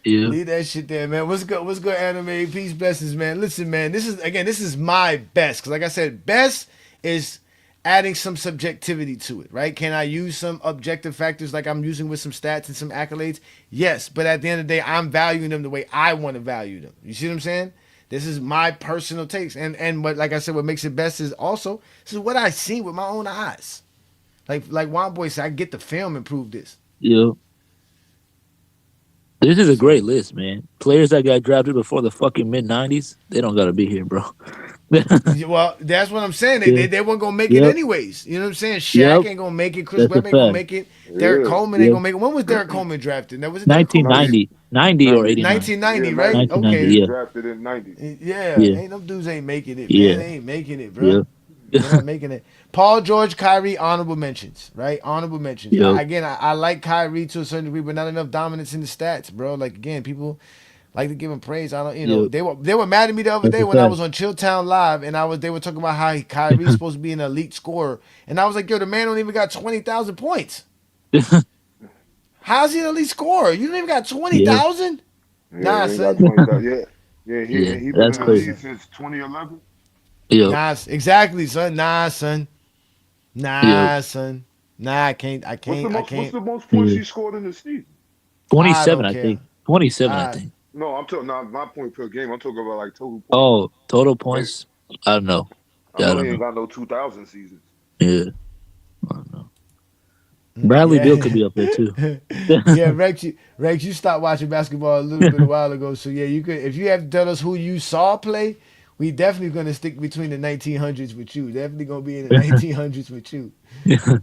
[SPEAKER 8] Yeah.
[SPEAKER 4] Leave that shit there, man. What's good? What's good, anime? Peace, blessings, man. Listen, man. This is my best because, like I said, best is adding some subjectivity to it, right? Can I use some objective factors like I'm using with some stats and some accolades? Yes, but at the end of the day, I'm valuing them the way I want to value them. You see what I'm saying? This is my personal takes, and what, like I said, what makes it best is also this is what I seen with my own eyes. Like Juan Boy said, I get the film and prove this.
[SPEAKER 8] Yeah. This is a great list, man. Players that got drafted before the fucking mid-90s, they don't got to be here, bro.
[SPEAKER 4] Well, that's what I'm saying. They weren't gonna make it
[SPEAKER 8] Yep.
[SPEAKER 4] anyways. You know what I'm saying? Shaq
[SPEAKER 8] Yep.
[SPEAKER 4] ain't gonna make it. Chris
[SPEAKER 8] That's a
[SPEAKER 4] Webber ain't gonna
[SPEAKER 8] fact.
[SPEAKER 4] make it. Derek Coleman ain't
[SPEAKER 8] Yep.
[SPEAKER 4] gonna make it. When was Derek Coleman drafted? Now was it Derek Coleman?
[SPEAKER 8] 1990. 90 or 89.
[SPEAKER 4] 1990,
[SPEAKER 6] Yeah,
[SPEAKER 4] right?
[SPEAKER 8] 1990,
[SPEAKER 4] Okay.
[SPEAKER 8] yeah.
[SPEAKER 6] Drafted in 90.
[SPEAKER 4] Yeah.
[SPEAKER 8] Yeah.
[SPEAKER 4] Ain't them dudes ain't making it,
[SPEAKER 8] Yeah.
[SPEAKER 4] man. They ain't making it, bro.
[SPEAKER 8] Yeah.
[SPEAKER 4] They're not making it. Paul George, Kyrie, honorable mentions, right? Honorable mentions.
[SPEAKER 8] Yep.
[SPEAKER 4] Again, I like Kyrie to a certain degree, but not enough dominance in the stats, bro. Like again, people like to give him praise. I don't,
[SPEAKER 8] Yep.
[SPEAKER 4] they were mad at me the other
[SPEAKER 8] That's
[SPEAKER 4] day
[SPEAKER 8] a
[SPEAKER 4] when I
[SPEAKER 8] fact.
[SPEAKER 4] was on Chilltown Live, and they were talking about how Kyrie's supposed to be an elite scorer, and I was like, yo, the man don't even got 20,000 points. How's he an elite scorer? You don't even got 20,000?
[SPEAKER 6] Yeah,
[SPEAKER 4] Nah,
[SPEAKER 6] he ain't
[SPEAKER 4] son.
[SPEAKER 6] got 20,000. Yeah,
[SPEAKER 8] Yeah,
[SPEAKER 6] he been
[SPEAKER 8] that's
[SPEAKER 6] in the
[SPEAKER 8] crazy.
[SPEAKER 6] league since 2011.
[SPEAKER 8] Yo.
[SPEAKER 4] Nah, exactly, son. Nah, son. Nah, son. Nah, I can't.
[SPEAKER 6] What's the most points he scored in the season?
[SPEAKER 8] 27,
[SPEAKER 4] I
[SPEAKER 8] I
[SPEAKER 4] don't
[SPEAKER 8] think. 27, I
[SPEAKER 4] I-
[SPEAKER 8] think.
[SPEAKER 6] No, I'm talking not point per game. I'm talking about like total points.
[SPEAKER 8] Oh, total points? I don't know.
[SPEAKER 6] I
[SPEAKER 8] Yeah, I
[SPEAKER 6] know
[SPEAKER 8] don't
[SPEAKER 6] he ain't
[SPEAKER 8] know.
[SPEAKER 6] got no 2,000 seasons.
[SPEAKER 8] Yeah. I don't know. Bradley
[SPEAKER 4] Yeah.
[SPEAKER 8] Beal could be up there too.
[SPEAKER 4] Yeah, Rex, you stopped watching basketball a little bit a while ago. So yeah, you could, if you have to tell us who you saw play, we definitely gonna stick between the 1900s with you. Definitely gonna be in the 1900s with you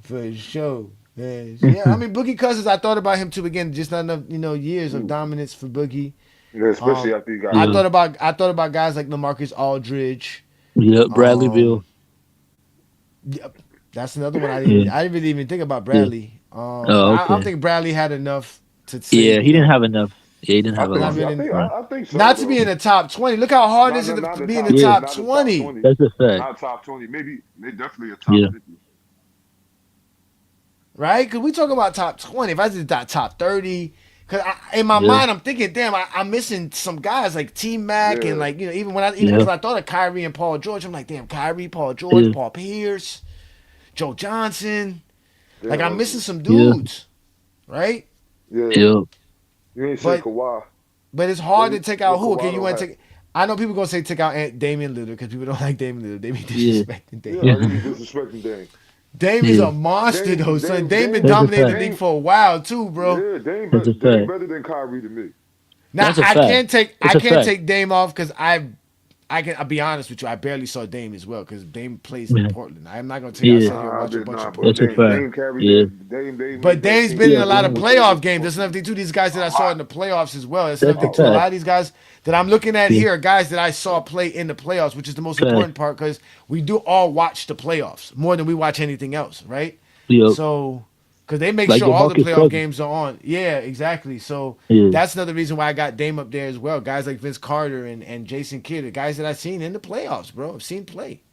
[SPEAKER 4] for sure. Yeah, I mean Boogie Cousins. I thought about him too. Again, just not enough, years of dominance for Boogie.
[SPEAKER 6] Yeah, especially after he got.
[SPEAKER 4] I
[SPEAKER 8] Yeah.
[SPEAKER 4] thought about guys like LaMarcus Aldridge.
[SPEAKER 8] Yep, Bradley
[SPEAKER 4] Um,
[SPEAKER 8] Beal.
[SPEAKER 4] Yep, that's another one I didn't.
[SPEAKER 8] Yeah.
[SPEAKER 4] I didn't really even think about Bradley.
[SPEAKER 8] Oh,
[SPEAKER 4] I don't
[SPEAKER 8] okay.
[SPEAKER 4] think Bradley had enough to say.
[SPEAKER 8] Yeah, he didn't have enough. Yeah, he didn't
[SPEAKER 6] I
[SPEAKER 8] have a
[SPEAKER 6] think,
[SPEAKER 8] lot.
[SPEAKER 4] Not
[SPEAKER 6] I
[SPEAKER 4] really-
[SPEAKER 6] think,
[SPEAKER 8] Right.
[SPEAKER 6] I think so.
[SPEAKER 4] Not to be in the top 20. Look how hard it is
[SPEAKER 6] Not
[SPEAKER 4] to
[SPEAKER 6] the
[SPEAKER 4] be in
[SPEAKER 6] top-
[SPEAKER 4] the
[SPEAKER 8] yeah,
[SPEAKER 4] top
[SPEAKER 6] not the top
[SPEAKER 4] 20.
[SPEAKER 8] That's a fact.
[SPEAKER 6] Not top 20. Maybe they definitely a top
[SPEAKER 8] Yeah.
[SPEAKER 6] 50.
[SPEAKER 4] right? Because we talking about top 20. If I did that top 30, because in my mind I'm thinking, damn, I'm missing some guys like T Mac and like even when because I thought of Kyrie and Paul George, I'm like, damn, Kyrie, Paul George, Paul Pierce, Joe Johnson, like I'm missing some dudes, right?
[SPEAKER 9] Yeah. You ain't say Kawhi.
[SPEAKER 4] But it's hard to take out who. Okay, you want to take? I know people gonna say take out Damian Lillard because people don't like Damian Lillard. They be disrespecting Damian.
[SPEAKER 9] Yeah, they be disrespecting Dame.
[SPEAKER 4] Dame is a monster though, son. Dame been dominating the league for a while too, bro.
[SPEAKER 9] Yeah, Dame better than Kyrie to me.
[SPEAKER 4] Now I can't take Dame off because I'll be honest with you. I barely saw Dame as well because Dame plays in Portland. I'm not gonna take out here and watch a bunch of Portland. But Dame's been in a lot of playoff games. That's another thing too. These guys that I saw in the playoffs as well. That's another thing too. A lot of these guys that I'm looking at here are guys that I saw play in the playoffs, which is the most important part because we do all watch the playoffs more than we watch anything else, right? So. Because they make sure all the playoff games are on. Yeah, exactly. So that's another reason why I got Dame up there as well. Guys like Vince Carter and Jason Kidd, the guys that I've seen in the playoffs, bro. I've seen play.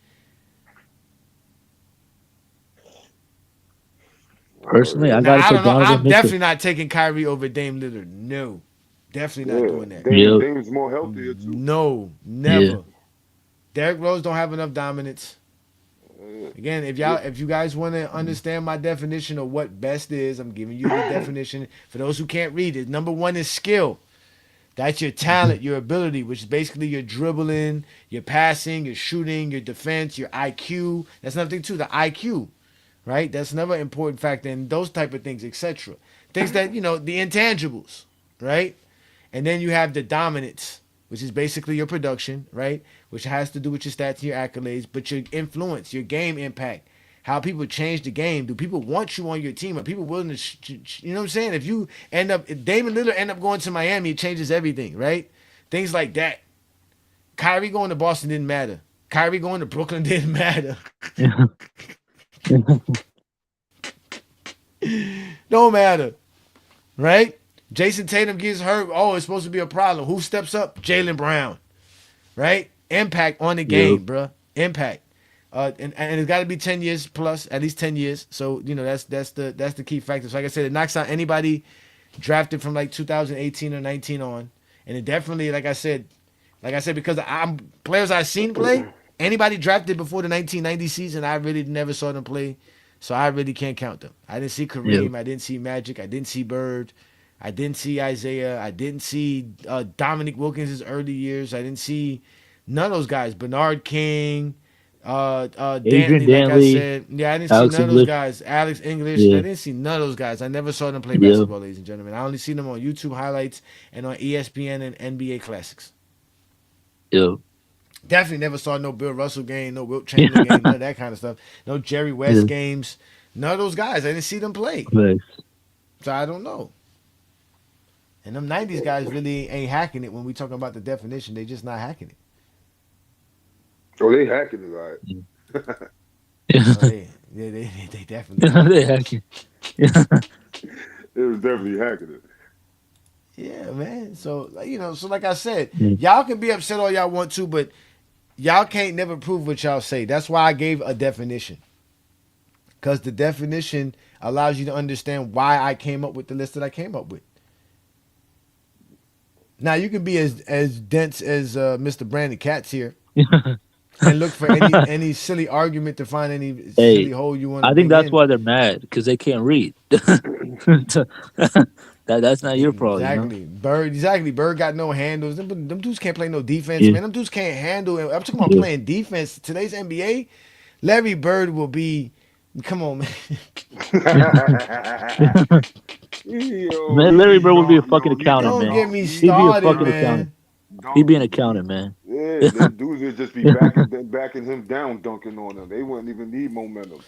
[SPEAKER 8] Personally, I
[SPEAKER 4] don't know. I'm definitely not taking Kyrie over Dame Lillard. No. Definitely not doing that.
[SPEAKER 9] Dame's more healthier, too.
[SPEAKER 4] No, never. Yeah. Derrick Rose don't have enough dominance. Again, if you guys want to understand my definition of what best is, I'm giving you the definition. For those who can't read it, number one is skill. That's your talent, your ability, which is basically your dribbling, your passing, your shooting, your defense, your IQ. That's another thing too, the IQ, right? That's another important factor in those type of things, etc. Things that, the intangibles, right? And then you have the dominance, which is basically your production, right? Which has to do with your stats and your accolades, but your influence, your game impact, how people change the game. Do people want you on your team? Are people willing to, you know what I'm saying? If Damian Lillard end up going to Miami, it changes everything, right? Things like that. Kyrie going to Boston didn't matter. Kyrie going to Brooklyn didn't matter. Don't matter, right? Jason Tatum gets hurt. Oh, it's supposed to be a problem. Who steps up? Jaylen Brown, right? Impact on the game, bro. Impact, and it's got to be 10 years plus, at least 10 years. So that's the key factor. So like I said, it knocks out anybody drafted from like 2018 or 19 on, and it definitely, like I said, because I'm players I've seen play. Anybody drafted before the 1990 season, I really never saw them play, so I really can't count them. I didn't see Kareem. I didn't see Magic. I didn't see Bird. I didn't see Isaiah. I didn't see Dominic Wilkins' early years. I didn't see none of those guys. Bernard King, Dantley, like I said. Yeah, I didn't see none of those guys. Alex English. I didn't see none of those guys. I never saw them play basketball, ladies and gentlemen. I only seen them on YouTube highlights and on ESPN and NBA classics. Definitely never saw no Bill Russell game, no Wilt Chamberlain game, none of that kind of stuff. No Jerry West games. None of those guys. I didn't see them play. So I don't know. And them 90s guys really ain't hacking it when we talking about the definition. They just not hacking it.
[SPEAKER 9] Oh, they hacking it, all right.
[SPEAKER 4] They definitely
[SPEAKER 8] they hacking.
[SPEAKER 9] It was definitely hacking it.
[SPEAKER 4] Yeah, man. So, so like I said, y'all can be upset all y'all want to, but y'all can't never prove what y'all say. That's why I gave a definition. Because the definition allows you to understand why I came up with the list that I came up with. Now, you can be as dense as Mr. Brandon Katz here and look for any silly argument to find any silly hole you want to
[SPEAKER 8] I think that's why they're mad, because they can't read. That's not your problem.
[SPEAKER 4] Exactly. Bird got no handles. Them dudes can't play no defense, man. Them dudes can't handle it. I'm talking about playing defense. Today's NBA, Larry Bird will be... Come on, man.
[SPEAKER 8] Man, Larry Bird would be a fucking accountant, man.
[SPEAKER 4] Don't get me started,
[SPEAKER 8] He'd be a fucking
[SPEAKER 4] man.
[SPEAKER 8] accountant. He'd be an accountant, man.
[SPEAKER 9] Yeah, the dudes would just be backing him down, dunking on him. They wouldn't even need momentum.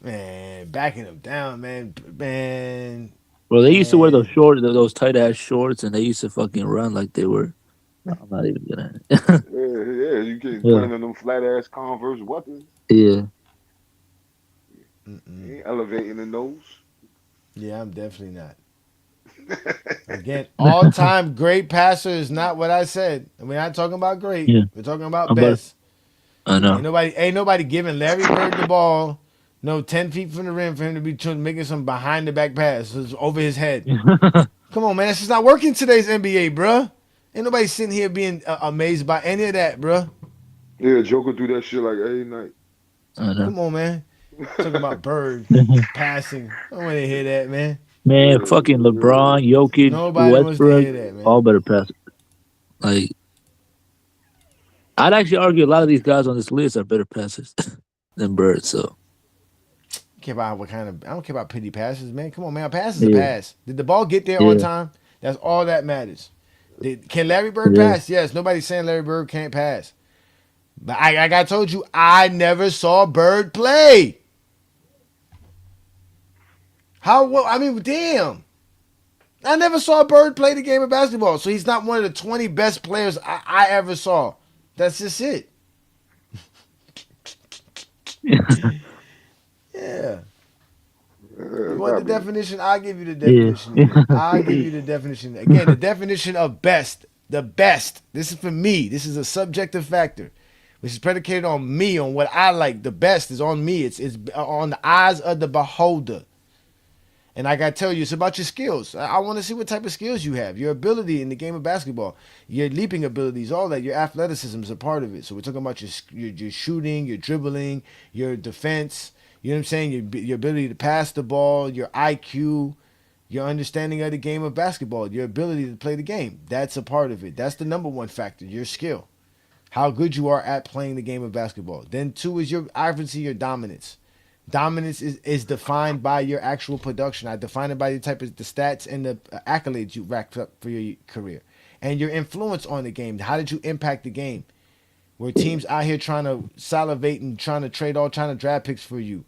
[SPEAKER 4] Man, backing him down, man.
[SPEAKER 8] Well, they used to wear those tight ass shorts, and they used to fucking run like they were. I'm not even gonna.
[SPEAKER 9] yeah, you get playing in them flat ass Converse weapons.
[SPEAKER 8] Yeah.
[SPEAKER 9] Elevating the nose.
[SPEAKER 4] Yeah, I'm definitely not. Again, all-time great passer is not what I said. We're not talking about great. We're talking about best.
[SPEAKER 8] I know.
[SPEAKER 4] Ain't nobody giving Larry Bird the ball No, 10 feet from the rim for him to be making some behind the back pass over his head. Come on, man. That's just not working today's NBA, bruh. Ain't nobody sitting here being amazed by any of that, bruh.
[SPEAKER 9] Yeah, Joker do that shit like every night.
[SPEAKER 8] I know.
[SPEAKER 4] Come on, man. Talking about Bird passing. I don't want to hear that, man.
[SPEAKER 8] Man, fucking LeBron, Jokic,
[SPEAKER 4] Nobody wants to
[SPEAKER 8] Westbrook,
[SPEAKER 4] hear that, man.
[SPEAKER 8] all better pass. Like, I'd actually argue a lot of these guys on this list are better passers than Bird. So,
[SPEAKER 4] Care about what kind of? I don't care about pity passes, man. Come on, man. A pass is a
[SPEAKER 8] yeah,
[SPEAKER 4] pass. Did the ball get there
[SPEAKER 8] yeah,
[SPEAKER 4] on time? That's all that matters. Can Larry Bird
[SPEAKER 8] yeah.
[SPEAKER 4] pass? Yes. Nobody's saying Larry Bird can't pass. But like I told you, I never saw Bird play. How? Well, I mean, damn. I never saw Bird play the game of basketball, so he's not one of the 20 best players I ever saw. That's just it. Yeah. You want the definition? I'll give you the definition.
[SPEAKER 8] Yeah.
[SPEAKER 4] I'll give you the definition. Again, the definition of best. The best. This is for me. This is a subjective factor, which is predicated on me, on what I like. The best is on me. It's on the eyes of the beholder. And I got to tell you, it's about your skills. I want to see what type of skills you have. Your ability in the game of basketball, your leaping abilities, all that. Your athleticism is a part of it. So we're talking about your shooting, your dribbling, your defense. You know what I'm saying? Your ability to pass the ball, your IQ, your understanding of the game of basketball, your ability to play the game. That's a part of it. That's the number one factor, your skill. How good you are at playing the game of basketball. Then two is your, obviously, your dominance. Dominance is defined by your actual production. I define it by the type of the stats and the accolades you racked up for your career. And your influence on the game. How did you impact the game? Where teams out here trying to salivate and trying to trade all trying to draft picks for you,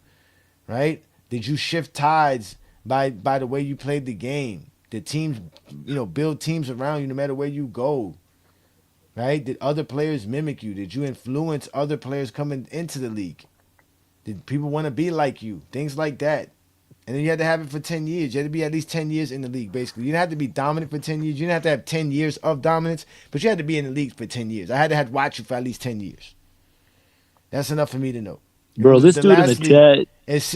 [SPEAKER 4] right? Did you shift tides by the way you played the game? Did teams, build teams around you no matter where you go, right? Did other players mimic you? Did you influence other players coming into the league? Did people want to be like you? Things like that. And then you had to have it for 10 years. You had to be at least 10 years in the league, basically. You didn't have to be dominant for 10 years. You didn't have to have 10 years of dominance, but you had to be in the league for 10 years. I had to have watched you for at least 10 years. That's enough for me to know.
[SPEAKER 8] Bro, this dude in the chat,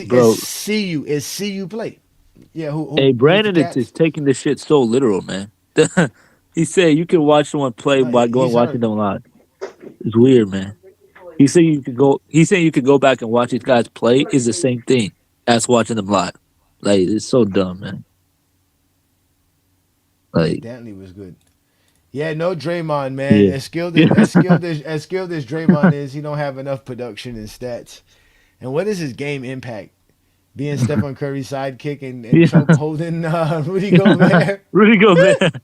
[SPEAKER 8] bro,
[SPEAKER 4] is see you play. Yeah,
[SPEAKER 8] hey, Brandon is taking this shit so literal, man. He said you can watch someone play by going watching them live. It's weird, man. He said you could go. He's saying you could go back and watch these guys play is the same thing as watching them live. Like, it's so dumb, man. Like,
[SPEAKER 4] Dantley was good. Yeah, no Draymond, man.
[SPEAKER 8] Yeah.
[SPEAKER 4] As skilled as Draymond is, he don't have enough production and stats. And what is his game impact? Being Stephen Curry's sidekick and choke holding Rudy Gobert.
[SPEAKER 8] Rudy Gobert.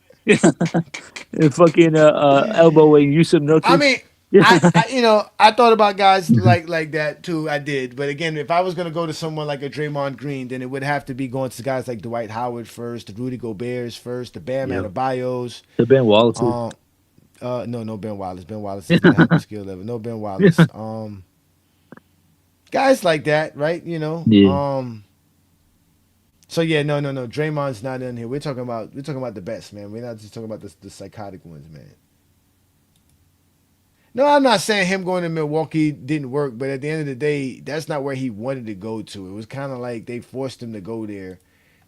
[SPEAKER 8] And fucking elbowing Yusuf Nurkic.
[SPEAKER 4] I mean, I thought about guys like that too. I did, but again, if I was gonna go to someone like a Draymond Green, then it would have to be going to guys like Dwight Howard first, the Rudy Gobert's first, the Bam Adebayos,
[SPEAKER 8] the Ben Wallace.
[SPEAKER 4] No Ben Wallace. Ben Wallace doesn't have the skill level. No Ben Wallace. Guys like that, right?
[SPEAKER 8] Yeah.
[SPEAKER 4] So yeah, no. Draymond's not in here. We're talking about the best, man. We're not just talking about the psychotic ones, man. No, I'm not saying him going to Milwaukee didn't work, but at the end of the day, that's not where he wanted to go to. It was kind of like they forced him to go there.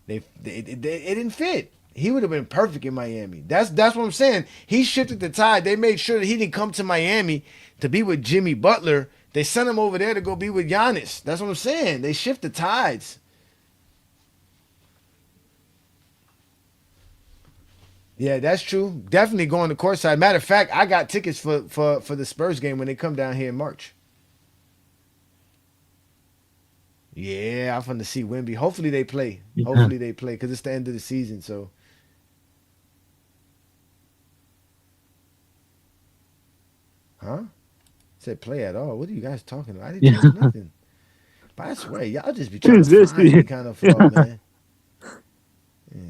[SPEAKER 4] It didn't fit. He would have been perfect in Miami. That's what I'm saying. He shifted the tide. They made sure that he didn't come to Miami to be with Jimmy Butler. They sent him over there to go be with Giannis. That's what I'm saying. They shift the tides. Yeah, that's true. Definitely going to courtside. Matter of fact, I got tickets for the Spurs game when they come down here in March. Yeah, I'm going to see Wemby. Hopefully they play. Hopefully they play because it's the end of the season. So, huh? Said play at all. What are you guys talking about? I didn't tell you nothing. But I swear, y'all just be trying to find any kind of flaw, man. Yeah.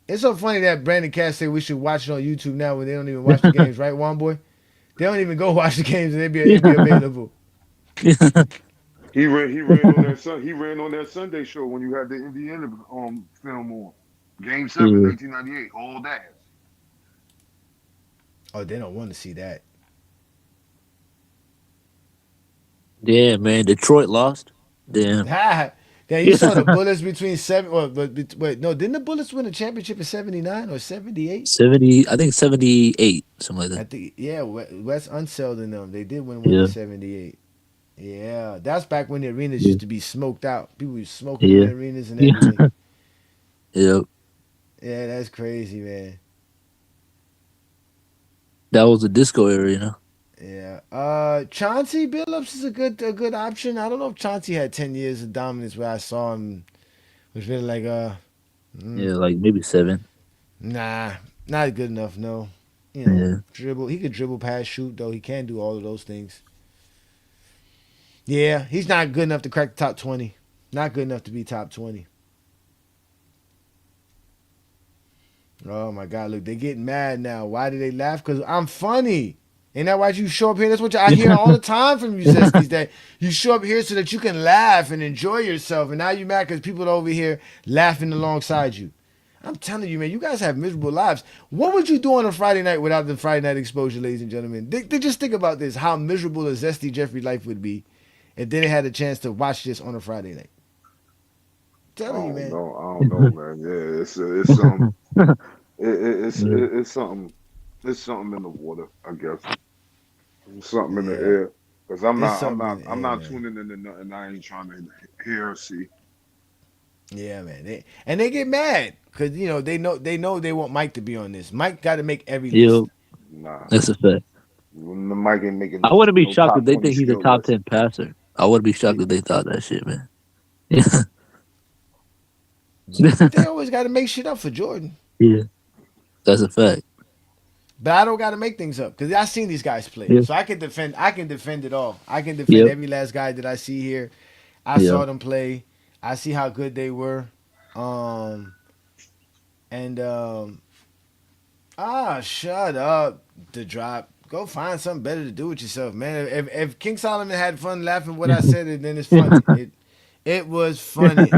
[SPEAKER 4] It's so funny that Brandon Cass said we should watch it on YouTube now when they don't even watch the games, right, Juan Boy? They don't even go watch the games and they be available.
[SPEAKER 9] He ran on that Sunday show when you had the Indiana film on. Game 7, 1998, all that.
[SPEAKER 4] Oh, they don't want to see that.
[SPEAKER 8] Yeah, man. Detroit lost. Damn.
[SPEAKER 4] Yeah, you saw the Bullets between seven. Wait, no, didn't the Bullets win the championship in '79 or '78?
[SPEAKER 8] 70, I think 78, something like
[SPEAKER 4] I
[SPEAKER 8] that.
[SPEAKER 4] think yeah, Wes Unseld and them. They did win one in
[SPEAKER 8] Yeah.
[SPEAKER 4] '78. Yeah, that's back when the arenas
[SPEAKER 8] Yeah.
[SPEAKER 4] used to be smoked out. People were smoking in
[SPEAKER 8] Yeah.
[SPEAKER 4] the arenas and
[SPEAKER 8] Yeah.
[SPEAKER 4] everything.
[SPEAKER 8] Yep.
[SPEAKER 4] Yeah, that's crazy, man.
[SPEAKER 8] That was the disco era, you know?
[SPEAKER 4] Yeah. Chauncey Billups is a good option. I don't know if Chauncey had 10 years of dominance where I saw him was really like
[SPEAKER 8] Yeah, like maybe 7.
[SPEAKER 4] nah, not good enough, no.
[SPEAKER 8] Yeah.
[SPEAKER 4] Dribble. He could dribble, pass, shoot, though. He can do all of those things. Yeah, he's not good enough to crack the top 20. Not good enough to be top 20. Oh my God! Look, they getting mad now. Why do they laugh? Because I'm funny. Ain't that why you show up here? That's what I hear all the time from you, Zesties, that you show up here so that you can laugh and enjoy yourself. And now you mad because people are over here laughing alongside you. I'm telling you, man, you guys have miserable lives. What would you do on a Friday night without the Friday night exposure, ladies and gentlemen? They just think about this, how miserable a Zesty Jeffrey life would be if they had a chance to watch this on a Friday night. I'm telling you, man.
[SPEAKER 9] I don't know, man. Yeah, it's
[SPEAKER 8] Yeah.
[SPEAKER 9] it's something in the water, I guess. Something in the
[SPEAKER 4] Yeah.
[SPEAKER 9] air. Because I'm
[SPEAKER 4] It's
[SPEAKER 9] not I'm
[SPEAKER 4] something in
[SPEAKER 9] not
[SPEAKER 4] the
[SPEAKER 9] I'm
[SPEAKER 4] air,
[SPEAKER 9] not
[SPEAKER 4] man.
[SPEAKER 9] tuning into nothing I ain't trying to hear or see.
[SPEAKER 4] Yeah, man. They get mad because they know they want Mike to be on this. Mike got to make every
[SPEAKER 8] Yep.
[SPEAKER 4] list.
[SPEAKER 9] Nah.
[SPEAKER 8] That's a fact.
[SPEAKER 9] The Mike ain't making
[SPEAKER 8] I wouldn't be
[SPEAKER 9] no
[SPEAKER 8] shocked if
[SPEAKER 9] top
[SPEAKER 8] they
[SPEAKER 9] 20
[SPEAKER 8] think he's a
[SPEAKER 9] skill
[SPEAKER 8] top
[SPEAKER 9] list.
[SPEAKER 8] 10 passer. I wouldn't be shocked
[SPEAKER 4] He-
[SPEAKER 8] if they thought that shit, man.
[SPEAKER 4] They always got to make shit up for Jordan.
[SPEAKER 8] Yeah. That's a fact.
[SPEAKER 4] But I don't got to make things up because I seen these guys play,
[SPEAKER 8] Yeah.
[SPEAKER 4] so I can defend. I can defend it all. I can defend
[SPEAKER 8] Yep.
[SPEAKER 4] every last guy that I see here. I
[SPEAKER 8] Yep.
[SPEAKER 4] saw them play. I see how good they were. And shut up, the drop. Go find something better to do with yourself, man. If King Solomon had fun laughing what I said, then it's funny. It was funny.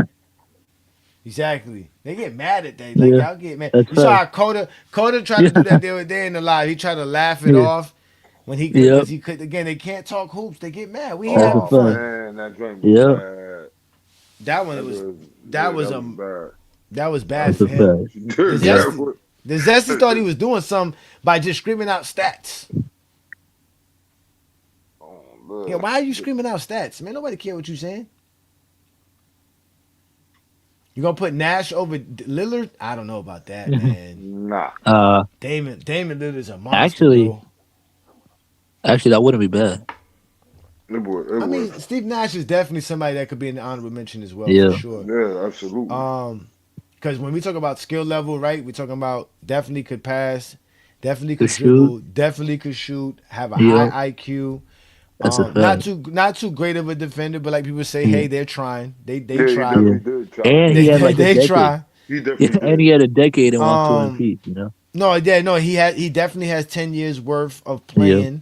[SPEAKER 4] Exactly. They get mad at that. Like
[SPEAKER 8] Yeah.
[SPEAKER 4] y'all get mad.
[SPEAKER 8] That's
[SPEAKER 4] You saw
[SPEAKER 8] fact.
[SPEAKER 4] how Coda tried to
[SPEAKER 8] Yeah.
[SPEAKER 4] do that the other day in the live. He tried to laugh it
[SPEAKER 8] Yeah.
[SPEAKER 4] off when he could
[SPEAKER 8] Yep.
[SPEAKER 4] because he could again. They can't talk hoops. They get mad. We ain't
[SPEAKER 8] That's a
[SPEAKER 4] having
[SPEAKER 9] Oh
[SPEAKER 8] fact.
[SPEAKER 4] fun.
[SPEAKER 9] man, that joint was
[SPEAKER 8] Yep.
[SPEAKER 9] bad.
[SPEAKER 4] That one
[SPEAKER 9] That
[SPEAKER 4] was
[SPEAKER 9] was
[SPEAKER 4] that
[SPEAKER 9] yeah,
[SPEAKER 4] was
[SPEAKER 9] that was bad.
[SPEAKER 4] that was
[SPEAKER 9] That
[SPEAKER 4] bad
[SPEAKER 8] That's
[SPEAKER 9] was
[SPEAKER 4] for
[SPEAKER 8] a
[SPEAKER 4] him.
[SPEAKER 8] fact.
[SPEAKER 4] The
[SPEAKER 9] that
[SPEAKER 4] Zesty,
[SPEAKER 9] was,
[SPEAKER 4] the Zesty thought he was doing something by just screaming out stats.
[SPEAKER 9] oh,
[SPEAKER 4] Yeah,
[SPEAKER 9] look.
[SPEAKER 4] why are you screaming out stats? Man, nobody care what you saying. You gonna put Nash over Lillard? I don't know about that, man.
[SPEAKER 9] Nah.
[SPEAKER 4] Damon Lillard's a monster,
[SPEAKER 8] Actually,
[SPEAKER 4] bro.
[SPEAKER 8] that wouldn't be bad.
[SPEAKER 9] It
[SPEAKER 4] I
[SPEAKER 9] was.
[SPEAKER 4] mean, Steve Nash is definitely somebody that could be in the honorable mention as well, for
[SPEAKER 8] Yeah.
[SPEAKER 4] sure.
[SPEAKER 9] Yeah, absolutely.
[SPEAKER 4] Because when we talk about skill level, right, we're talking about definitely could pass, definitely
[SPEAKER 8] The
[SPEAKER 4] could
[SPEAKER 8] shoot.
[SPEAKER 4] dribble, definitely could shoot, have a
[SPEAKER 8] Yep.
[SPEAKER 4] high IQ.
[SPEAKER 8] That's a
[SPEAKER 4] Not
[SPEAKER 8] fact.
[SPEAKER 4] too great of a defender, but like people say,
[SPEAKER 8] Yeah.
[SPEAKER 4] hey, they're trying. They
[SPEAKER 9] Yeah, he
[SPEAKER 4] try.
[SPEAKER 8] Yeah.
[SPEAKER 9] definitely did try.
[SPEAKER 8] And he had like a
[SPEAKER 4] They
[SPEAKER 8] decade.
[SPEAKER 4] try.
[SPEAKER 9] He
[SPEAKER 8] Yeah.
[SPEAKER 9] definitely
[SPEAKER 8] And
[SPEAKER 9] did.
[SPEAKER 8] he had a decade and won 2
[SPEAKER 4] Um,
[SPEAKER 8] MVPs, you know?
[SPEAKER 4] no, he definitely has 10 years worth of
[SPEAKER 8] Yeah.
[SPEAKER 4] playing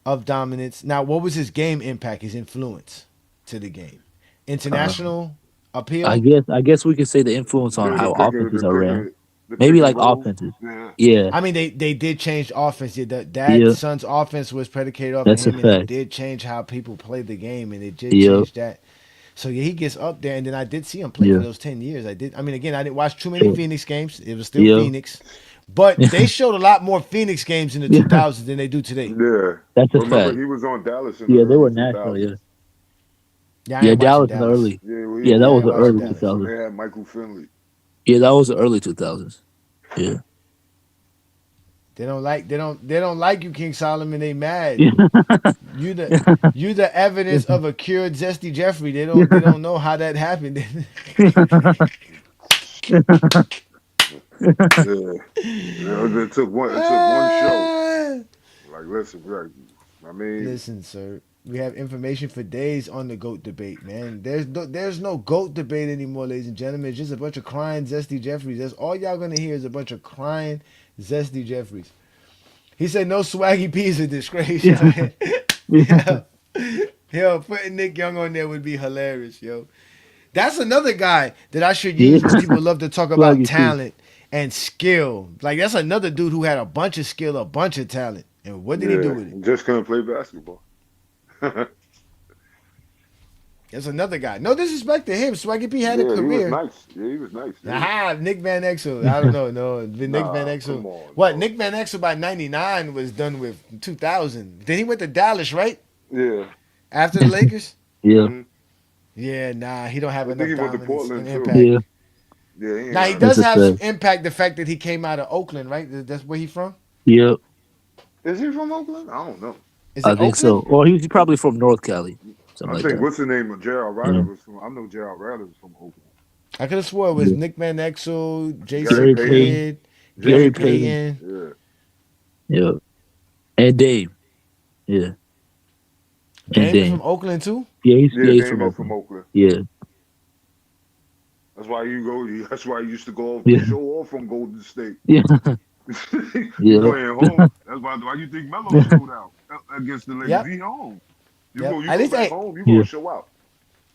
[SPEAKER 4] of dominance. Now, what was his game impact, his influence to the game? International appeal?
[SPEAKER 8] I guess we could say the influence on how offenses are ran.
[SPEAKER 9] The
[SPEAKER 8] Maybe
[SPEAKER 9] pick and
[SPEAKER 8] like
[SPEAKER 9] rolls.
[SPEAKER 8] offenses.
[SPEAKER 9] Yeah.
[SPEAKER 8] Yeah.
[SPEAKER 4] I mean, they did change offense. Yeah, that
[SPEAKER 8] Yeah.
[SPEAKER 4] Suns offense was predicated off of
[SPEAKER 8] That's a
[SPEAKER 4] him, and it
[SPEAKER 8] fact.
[SPEAKER 4] did change how people played the game, and it did
[SPEAKER 8] Yep.
[SPEAKER 4] change that. So yeah, he gets up there, and then I did see him play
[SPEAKER 8] Yeah.
[SPEAKER 4] for those 10 years. I did. I mean, again, I didn't watch too many
[SPEAKER 8] Sure.
[SPEAKER 4] Phoenix games. It was still
[SPEAKER 8] Yeah.
[SPEAKER 4] Phoenix, but they showed a lot more Phoenix games in the
[SPEAKER 8] Yeah.
[SPEAKER 4] 2000s than they do today.
[SPEAKER 9] Yeah.
[SPEAKER 8] That's a
[SPEAKER 9] Remember,
[SPEAKER 8] fact.
[SPEAKER 9] he was on Dallas in the
[SPEAKER 8] Yeah, they were
[SPEAKER 9] early
[SPEAKER 8] national,
[SPEAKER 9] 2000s.
[SPEAKER 8] yeah.
[SPEAKER 4] Yeah, I
[SPEAKER 8] Yeah,
[SPEAKER 4] ain't watching
[SPEAKER 8] Dallas in the
[SPEAKER 4] Dallas.
[SPEAKER 8] early.
[SPEAKER 9] Yeah, well, he
[SPEAKER 8] Yeah,
[SPEAKER 9] was
[SPEAKER 8] that
[SPEAKER 4] Yeah, I
[SPEAKER 8] was
[SPEAKER 4] ain't
[SPEAKER 8] the
[SPEAKER 9] on
[SPEAKER 4] watching
[SPEAKER 8] early
[SPEAKER 9] Dallas
[SPEAKER 4] Dallas.
[SPEAKER 9] when
[SPEAKER 8] 2000s.
[SPEAKER 9] they had Michael Finley.
[SPEAKER 8] Yeah, that was the early 2000s. Yeah.
[SPEAKER 4] They don't like you, King Solomon. They mad.
[SPEAKER 8] Yeah.
[SPEAKER 4] You the evidence of a cured Zesty Jeffrey. They don't know how that happened.
[SPEAKER 9] Yeah. It took one show. Like, listen, like, I mean,
[SPEAKER 4] Listen, sir. We have information for days on the GOAT debate, man. There's no GOAT debate anymore, ladies and gentlemen. It's just a bunch of crying Zesty Jeffries. That's all y'all gonna hear is a bunch of crying Zesty Jeffries. He said no Swaggy P is a disgrace.
[SPEAKER 8] Yeah.
[SPEAKER 4] Yeah. Yo, putting Nick Young on there would be hilarious, yo. That's another guy that I should use when people love to talk about
[SPEAKER 8] Swaggy P.
[SPEAKER 4] talent and skill. Like that's another dude who had a bunch of skill, a bunch of talent. And what did he do with it?
[SPEAKER 9] Just couldn't play basketball.
[SPEAKER 4] That's another guy. No disrespect to him. Swaggy P had a
[SPEAKER 9] Yeah, he was
[SPEAKER 4] career.
[SPEAKER 9] nice. Yeah, he was nice. Yeah.
[SPEAKER 4] Aha, Nick Van Exel. I don't know. No, Nick Van
[SPEAKER 9] Nah,
[SPEAKER 4] Exel.
[SPEAKER 9] come on.
[SPEAKER 4] What?
[SPEAKER 9] No.
[SPEAKER 4] Nick Van Exel by '99 was done with 2000. Then he went to Dallas, right?
[SPEAKER 9] Yeah.
[SPEAKER 4] After the Lakers.
[SPEAKER 8] Yeah,
[SPEAKER 9] Mhm.
[SPEAKER 4] Yeah, nah, he don't have
[SPEAKER 9] I think he
[SPEAKER 4] enough
[SPEAKER 9] went to
[SPEAKER 4] dominance and
[SPEAKER 9] Portland too.
[SPEAKER 4] impact.
[SPEAKER 8] yeah.
[SPEAKER 9] Yeah, he ain't
[SPEAKER 4] Now he
[SPEAKER 9] got
[SPEAKER 4] does
[SPEAKER 8] That's a
[SPEAKER 4] have some
[SPEAKER 8] fact.
[SPEAKER 4] impact. The fact that he came out of Oakland, right? That's where he from.
[SPEAKER 8] Yep,
[SPEAKER 9] Is he from Oakland? I don't know.
[SPEAKER 4] Is
[SPEAKER 8] I
[SPEAKER 4] it
[SPEAKER 8] think
[SPEAKER 4] Oakland?
[SPEAKER 8] so. Or he's probably from North Cali, something
[SPEAKER 9] I
[SPEAKER 8] like
[SPEAKER 9] think
[SPEAKER 8] that.
[SPEAKER 9] what's the name of Gerald Ryder
[SPEAKER 8] Yeah,
[SPEAKER 9] was from. I know Gerald Ryder was from Oakland.
[SPEAKER 4] I could have swore it was
[SPEAKER 8] yeah.
[SPEAKER 4] Nick Van Exel, Jason
[SPEAKER 9] Gary
[SPEAKER 8] Gary
[SPEAKER 9] Payton.
[SPEAKER 8] Payton,
[SPEAKER 4] Kidd,
[SPEAKER 8] Gary
[SPEAKER 4] Gary
[SPEAKER 9] Jason Payton.
[SPEAKER 8] Payton.
[SPEAKER 4] Payton.
[SPEAKER 9] Yeah.
[SPEAKER 8] Yeah, and Dame. Yeah, and
[SPEAKER 4] Dame is from
[SPEAKER 8] Dame.
[SPEAKER 4] Oakland too.
[SPEAKER 8] Yeah,
[SPEAKER 9] Yeah,
[SPEAKER 8] he's
[SPEAKER 9] Dame
[SPEAKER 8] from
[SPEAKER 9] is from
[SPEAKER 8] Oakland.
[SPEAKER 9] Oakland.
[SPEAKER 8] Yeah,
[SPEAKER 9] That's why you go. That's why you used to go off the
[SPEAKER 8] yeah,
[SPEAKER 9] show off from Golden State.
[SPEAKER 8] yeah,
[SPEAKER 9] You
[SPEAKER 8] yeah,
[SPEAKER 9] playing home. That's why you think Melo showed out against the Lakers.
[SPEAKER 4] Yep.
[SPEAKER 9] He home. You
[SPEAKER 4] Yep.
[SPEAKER 9] go. You
[SPEAKER 4] At
[SPEAKER 9] go
[SPEAKER 4] least,
[SPEAKER 9] back
[SPEAKER 4] hey,
[SPEAKER 9] home. You
[SPEAKER 8] yeah.
[SPEAKER 9] gonna show out.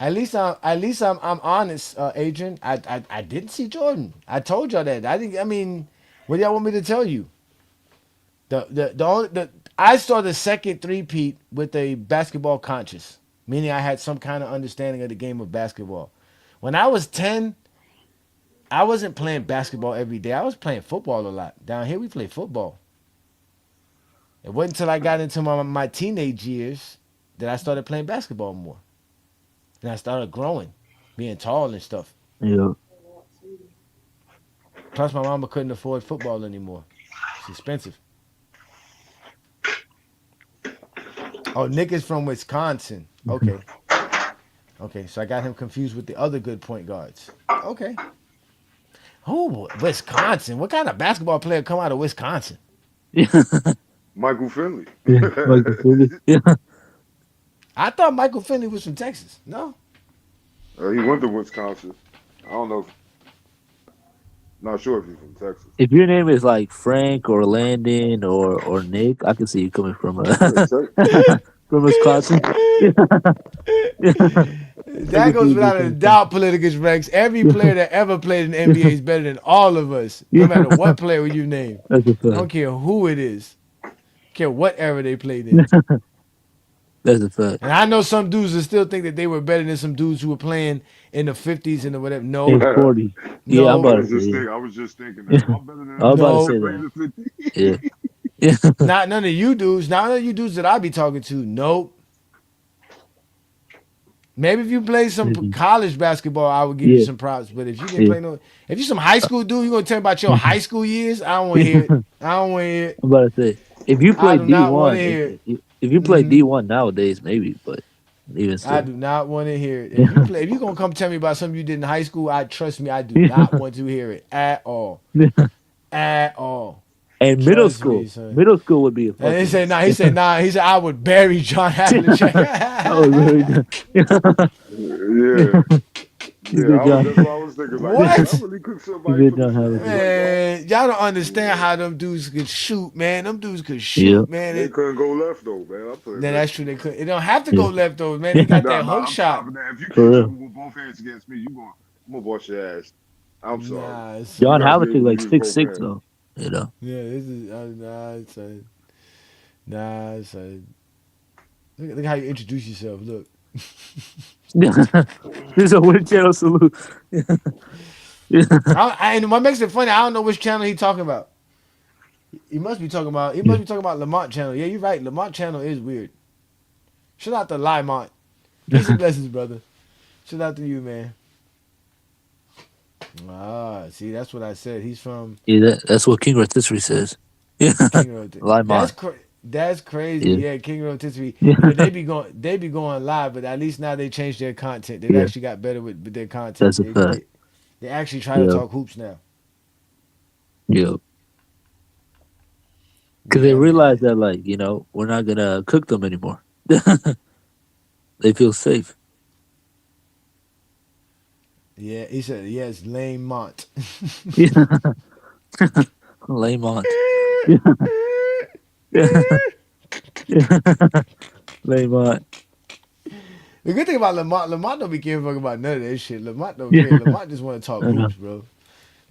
[SPEAKER 4] I'm honest, Adrian. I didn't see Jordan. I told y'all that. I didn't. I mean, what do y'all want me to tell you? I saw the second three-peat with a basketball conscious, meaning I had some kind of understanding of the game of basketball. When I was 10, I wasn't playing basketball every day. I was playing football a lot. Down here, we play football. It wasn't until I got into my teenage years that I started playing basketball more. And I started growing, being tall and stuff.
[SPEAKER 8] Yeah.
[SPEAKER 4] Plus, my mama couldn't afford football anymore. It's expensive. Oh, Nick is from Wisconsin. Okay. Okay, so I got him confused with the other good point guards. Okay. Who? Wisconsin? What kind of basketball player come out of Wisconsin?
[SPEAKER 8] Yeah.
[SPEAKER 9] Michael Finley.
[SPEAKER 8] Yeah. Michael Finley. Yeah.
[SPEAKER 4] I thought Michael Finley was from Texas. No?
[SPEAKER 9] He went to Wisconsin. I don't know. Not sure if he's from Texas.
[SPEAKER 8] If your name is like Frank or Landon or Nick, I can see you coming from
[SPEAKER 9] Yeah,
[SPEAKER 8] from Wisconsin.
[SPEAKER 4] That goes without a doubt, Politicus Rex. Every player that ever played in the NBA is better than all of us, no matter what player you name.
[SPEAKER 8] That's a
[SPEAKER 4] I don't
[SPEAKER 8] fact.
[SPEAKER 4] care who it is. I don't care what era they played in.
[SPEAKER 8] That's a fact.
[SPEAKER 4] And I know some dudes that still think that they were better than some dudes who were playing in the 50s and the whatever.
[SPEAKER 8] In
[SPEAKER 4] No,
[SPEAKER 8] 40. Yeah,
[SPEAKER 4] no,
[SPEAKER 8] I'm about to say.
[SPEAKER 9] I was just thinking that. I'm better than
[SPEAKER 8] I was about to
[SPEAKER 4] No.
[SPEAKER 8] say that. Yeah. Yeah.
[SPEAKER 4] not none of you dudes. Not none of you dudes that I be talking to. Nope. Maybe if you play some college basketball, I would give you
[SPEAKER 8] Yeah.
[SPEAKER 4] some props. But if you didn't
[SPEAKER 8] Yeah.
[SPEAKER 4] play no, if you some high school dude, you gonna tell me about your high school years? I don't want to hear it. I don't want to hear it.
[SPEAKER 8] I'm about to say, if you play
[SPEAKER 4] I do not wanna
[SPEAKER 8] D1,
[SPEAKER 4] hear it.
[SPEAKER 8] if you play
[SPEAKER 4] Mhm.
[SPEAKER 8] D1 nowadays, maybe, but even
[SPEAKER 4] I
[SPEAKER 8] still.
[SPEAKER 4] do not want to hear it. If you gonna come tell me about something you did in high school, trust me, I do not want to hear it at all. At all.
[SPEAKER 8] And middle
[SPEAKER 4] Trust
[SPEAKER 8] school.
[SPEAKER 4] me, son.
[SPEAKER 8] Middle school would be a
[SPEAKER 4] And he
[SPEAKER 8] fucking.
[SPEAKER 4] said, nah, he said, I would bury John Havlicek.
[SPEAKER 8] Oh, really?
[SPEAKER 9] Yeah.
[SPEAKER 8] You
[SPEAKER 9] Yeah,
[SPEAKER 8] good, John?
[SPEAKER 9] that's what I was thinking. Like,
[SPEAKER 4] What?
[SPEAKER 9] I really cook somebody
[SPEAKER 8] You
[SPEAKER 9] for
[SPEAKER 8] good, John
[SPEAKER 9] the
[SPEAKER 8] Havlicek?
[SPEAKER 4] Man, y'all don't understand how them dudes could shoot, man. Them dudes could shoot,
[SPEAKER 8] Yeah.
[SPEAKER 4] man.
[SPEAKER 9] They couldn't go left though, man. I put
[SPEAKER 4] Then that's true. They could. It don't have to go
[SPEAKER 8] Yeah.
[SPEAKER 4] left though, man. They got
[SPEAKER 9] Nah,
[SPEAKER 4] that
[SPEAKER 9] nah,
[SPEAKER 4] hook shot.
[SPEAKER 9] if you
[SPEAKER 8] For
[SPEAKER 9] can't
[SPEAKER 8] real.
[SPEAKER 9] shoot with both hands against me, I'm gonna bust your ass. I'm sorry.
[SPEAKER 4] Nah, it's,
[SPEAKER 8] John
[SPEAKER 9] You gotta be
[SPEAKER 8] Havlicek
[SPEAKER 9] able to
[SPEAKER 8] like
[SPEAKER 9] use
[SPEAKER 8] 6'6"
[SPEAKER 9] both hands.
[SPEAKER 8] though. You know.
[SPEAKER 4] yeah, this is nah, it's look how you introduce yourself. Look,
[SPEAKER 8] This is a Wind Channel salute.
[SPEAKER 4] and what makes it funny, I don't know which channel he talking about. He must be talking about Lamont channel. Yeah, you're right. Lamont channel is weird. Shout out to Lamont. Peace and blessings, brother. Shout out to you, man. Ah, see, that's what I said. He's from
[SPEAKER 8] Yeah, that's what King Rotisserie says. Yeah.
[SPEAKER 4] King Rotisserie.
[SPEAKER 8] Lamont.
[SPEAKER 4] That's crazy.
[SPEAKER 8] Yeah.
[SPEAKER 4] Yeah, King Rotisserie.
[SPEAKER 8] Yeah.
[SPEAKER 4] You know, they be going live, but at least now they changed their content. They've
[SPEAKER 8] Yeah.
[SPEAKER 4] actually got better with their content.
[SPEAKER 8] That's a fact.
[SPEAKER 4] They actually try to
[SPEAKER 8] Yeah.
[SPEAKER 4] talk hoops now.
[SPEAKER 8] Yeah. Because they realize that, like, you know, we're not gonna cook them anymore. They feel safe.
[SPEAKER 4] Yeah, he said yes, Lamont.
[SPEAKER 8] Yeah. Lamont. Lamont.
[SPEAKER 4] The good thing about Lamont don't be giving a fuck about none of that shit. Lamont don't care. Lamont just want to talk
[SPEAKER 8] I know.
[SPEAKER 4] hoops, bro.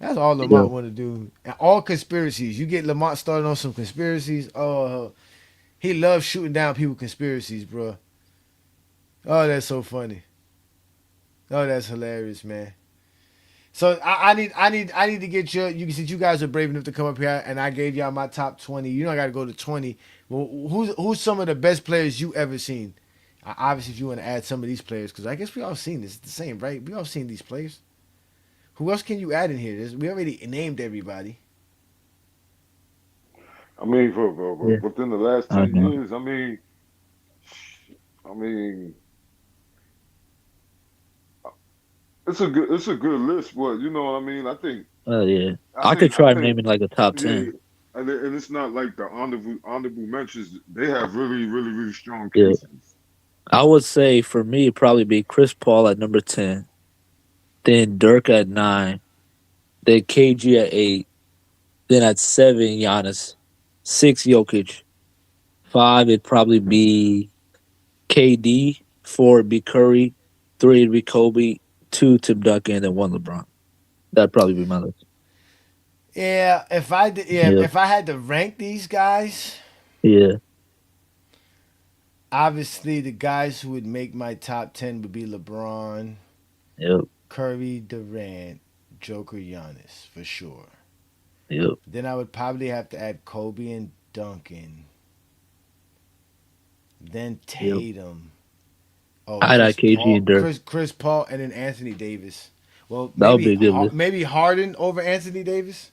[SPEAKER 4] That's all Lamont
[SPEAKER 8] Yeah.
[SPEAKER 4] want to do. And all conspiracies. You get Lamont started on some conspiracies. Oh, he loves shooting down people conspiracies, bro. Oh, that's so funny. Oh, that's hilarious, man. So I need to get you since you guys are brave enough to come up here and I gave y'all my top 20. You know I got to go to 20. Well, who's some of the best players you ever seen? Obviously, if you want to add some of these players, because I guess we all seen this. It's the same, right? We all seen these players. Who else can you add in here? We already named everybody.
[SPEAKER 9] I mean,
[SPEAKER 8] Yeah.
[SPEAKER 9] within the last
[SPEAKER 8] I
[SPEAKER 9] 10
[SPEAKER 8] know.
[SPEAKER 9] years, I mean, it's a good list, but you know what I mean.
[SPEAKER 8] Oh yeah. I could
[SPEAKER 9] I
[SPEAKER 8] try
[SPEAKER 9] think,
[SPEAKER 8] naming like a top
[SPEAKER 9] yeah,
[SPEAKER 8] 10.
[SPEAKER 9] and it's not like the honorable mentions. They have really strong
[SPEAKER 8] Yeah.
[SPEAKER 9] cases.
[SPEAKER 8] I would say for me it'd probably be Chris Paul at number 10, then Dirk at 9, then KG at 8, then at 7 Giannis, 6 Jokic, 5 it'd probably be KD, 4 it'd be Curry, 3 it'd be Kobe, 2 Tim Duncan, and then 1 LeBron. That'd probably be my list.
[SPEAKER 4] Yeah,
[SPEAKER 8] Yeah.
[SPEAKER 4] if I had to rank these guys,
[SPEAKER 8] Yeah.
[SPEAKER 4] obviously the guys who would make my top 10 would be LeBron,
[SPEAKER 8] Yep.
[SPEAKER 4] Curry, Durant, Joker, Giannis for sure.
[SPEAKER 8] Yep.
[SPEAKER 4] Then I would probably have to add Kobe and Duncan. Then
[SPEAKER 8] Yep.
[SPEAKER 4] Tatum. Oh,
[SPEAKER 8] I'd add KG and Dirk.
[SPEAKER 4] Chris Paul, and then Anthony Davis. Well,
[SPEAKER 8] That would be a good list.
[SPEAKER 4] maybe Harden over Anthony Davis.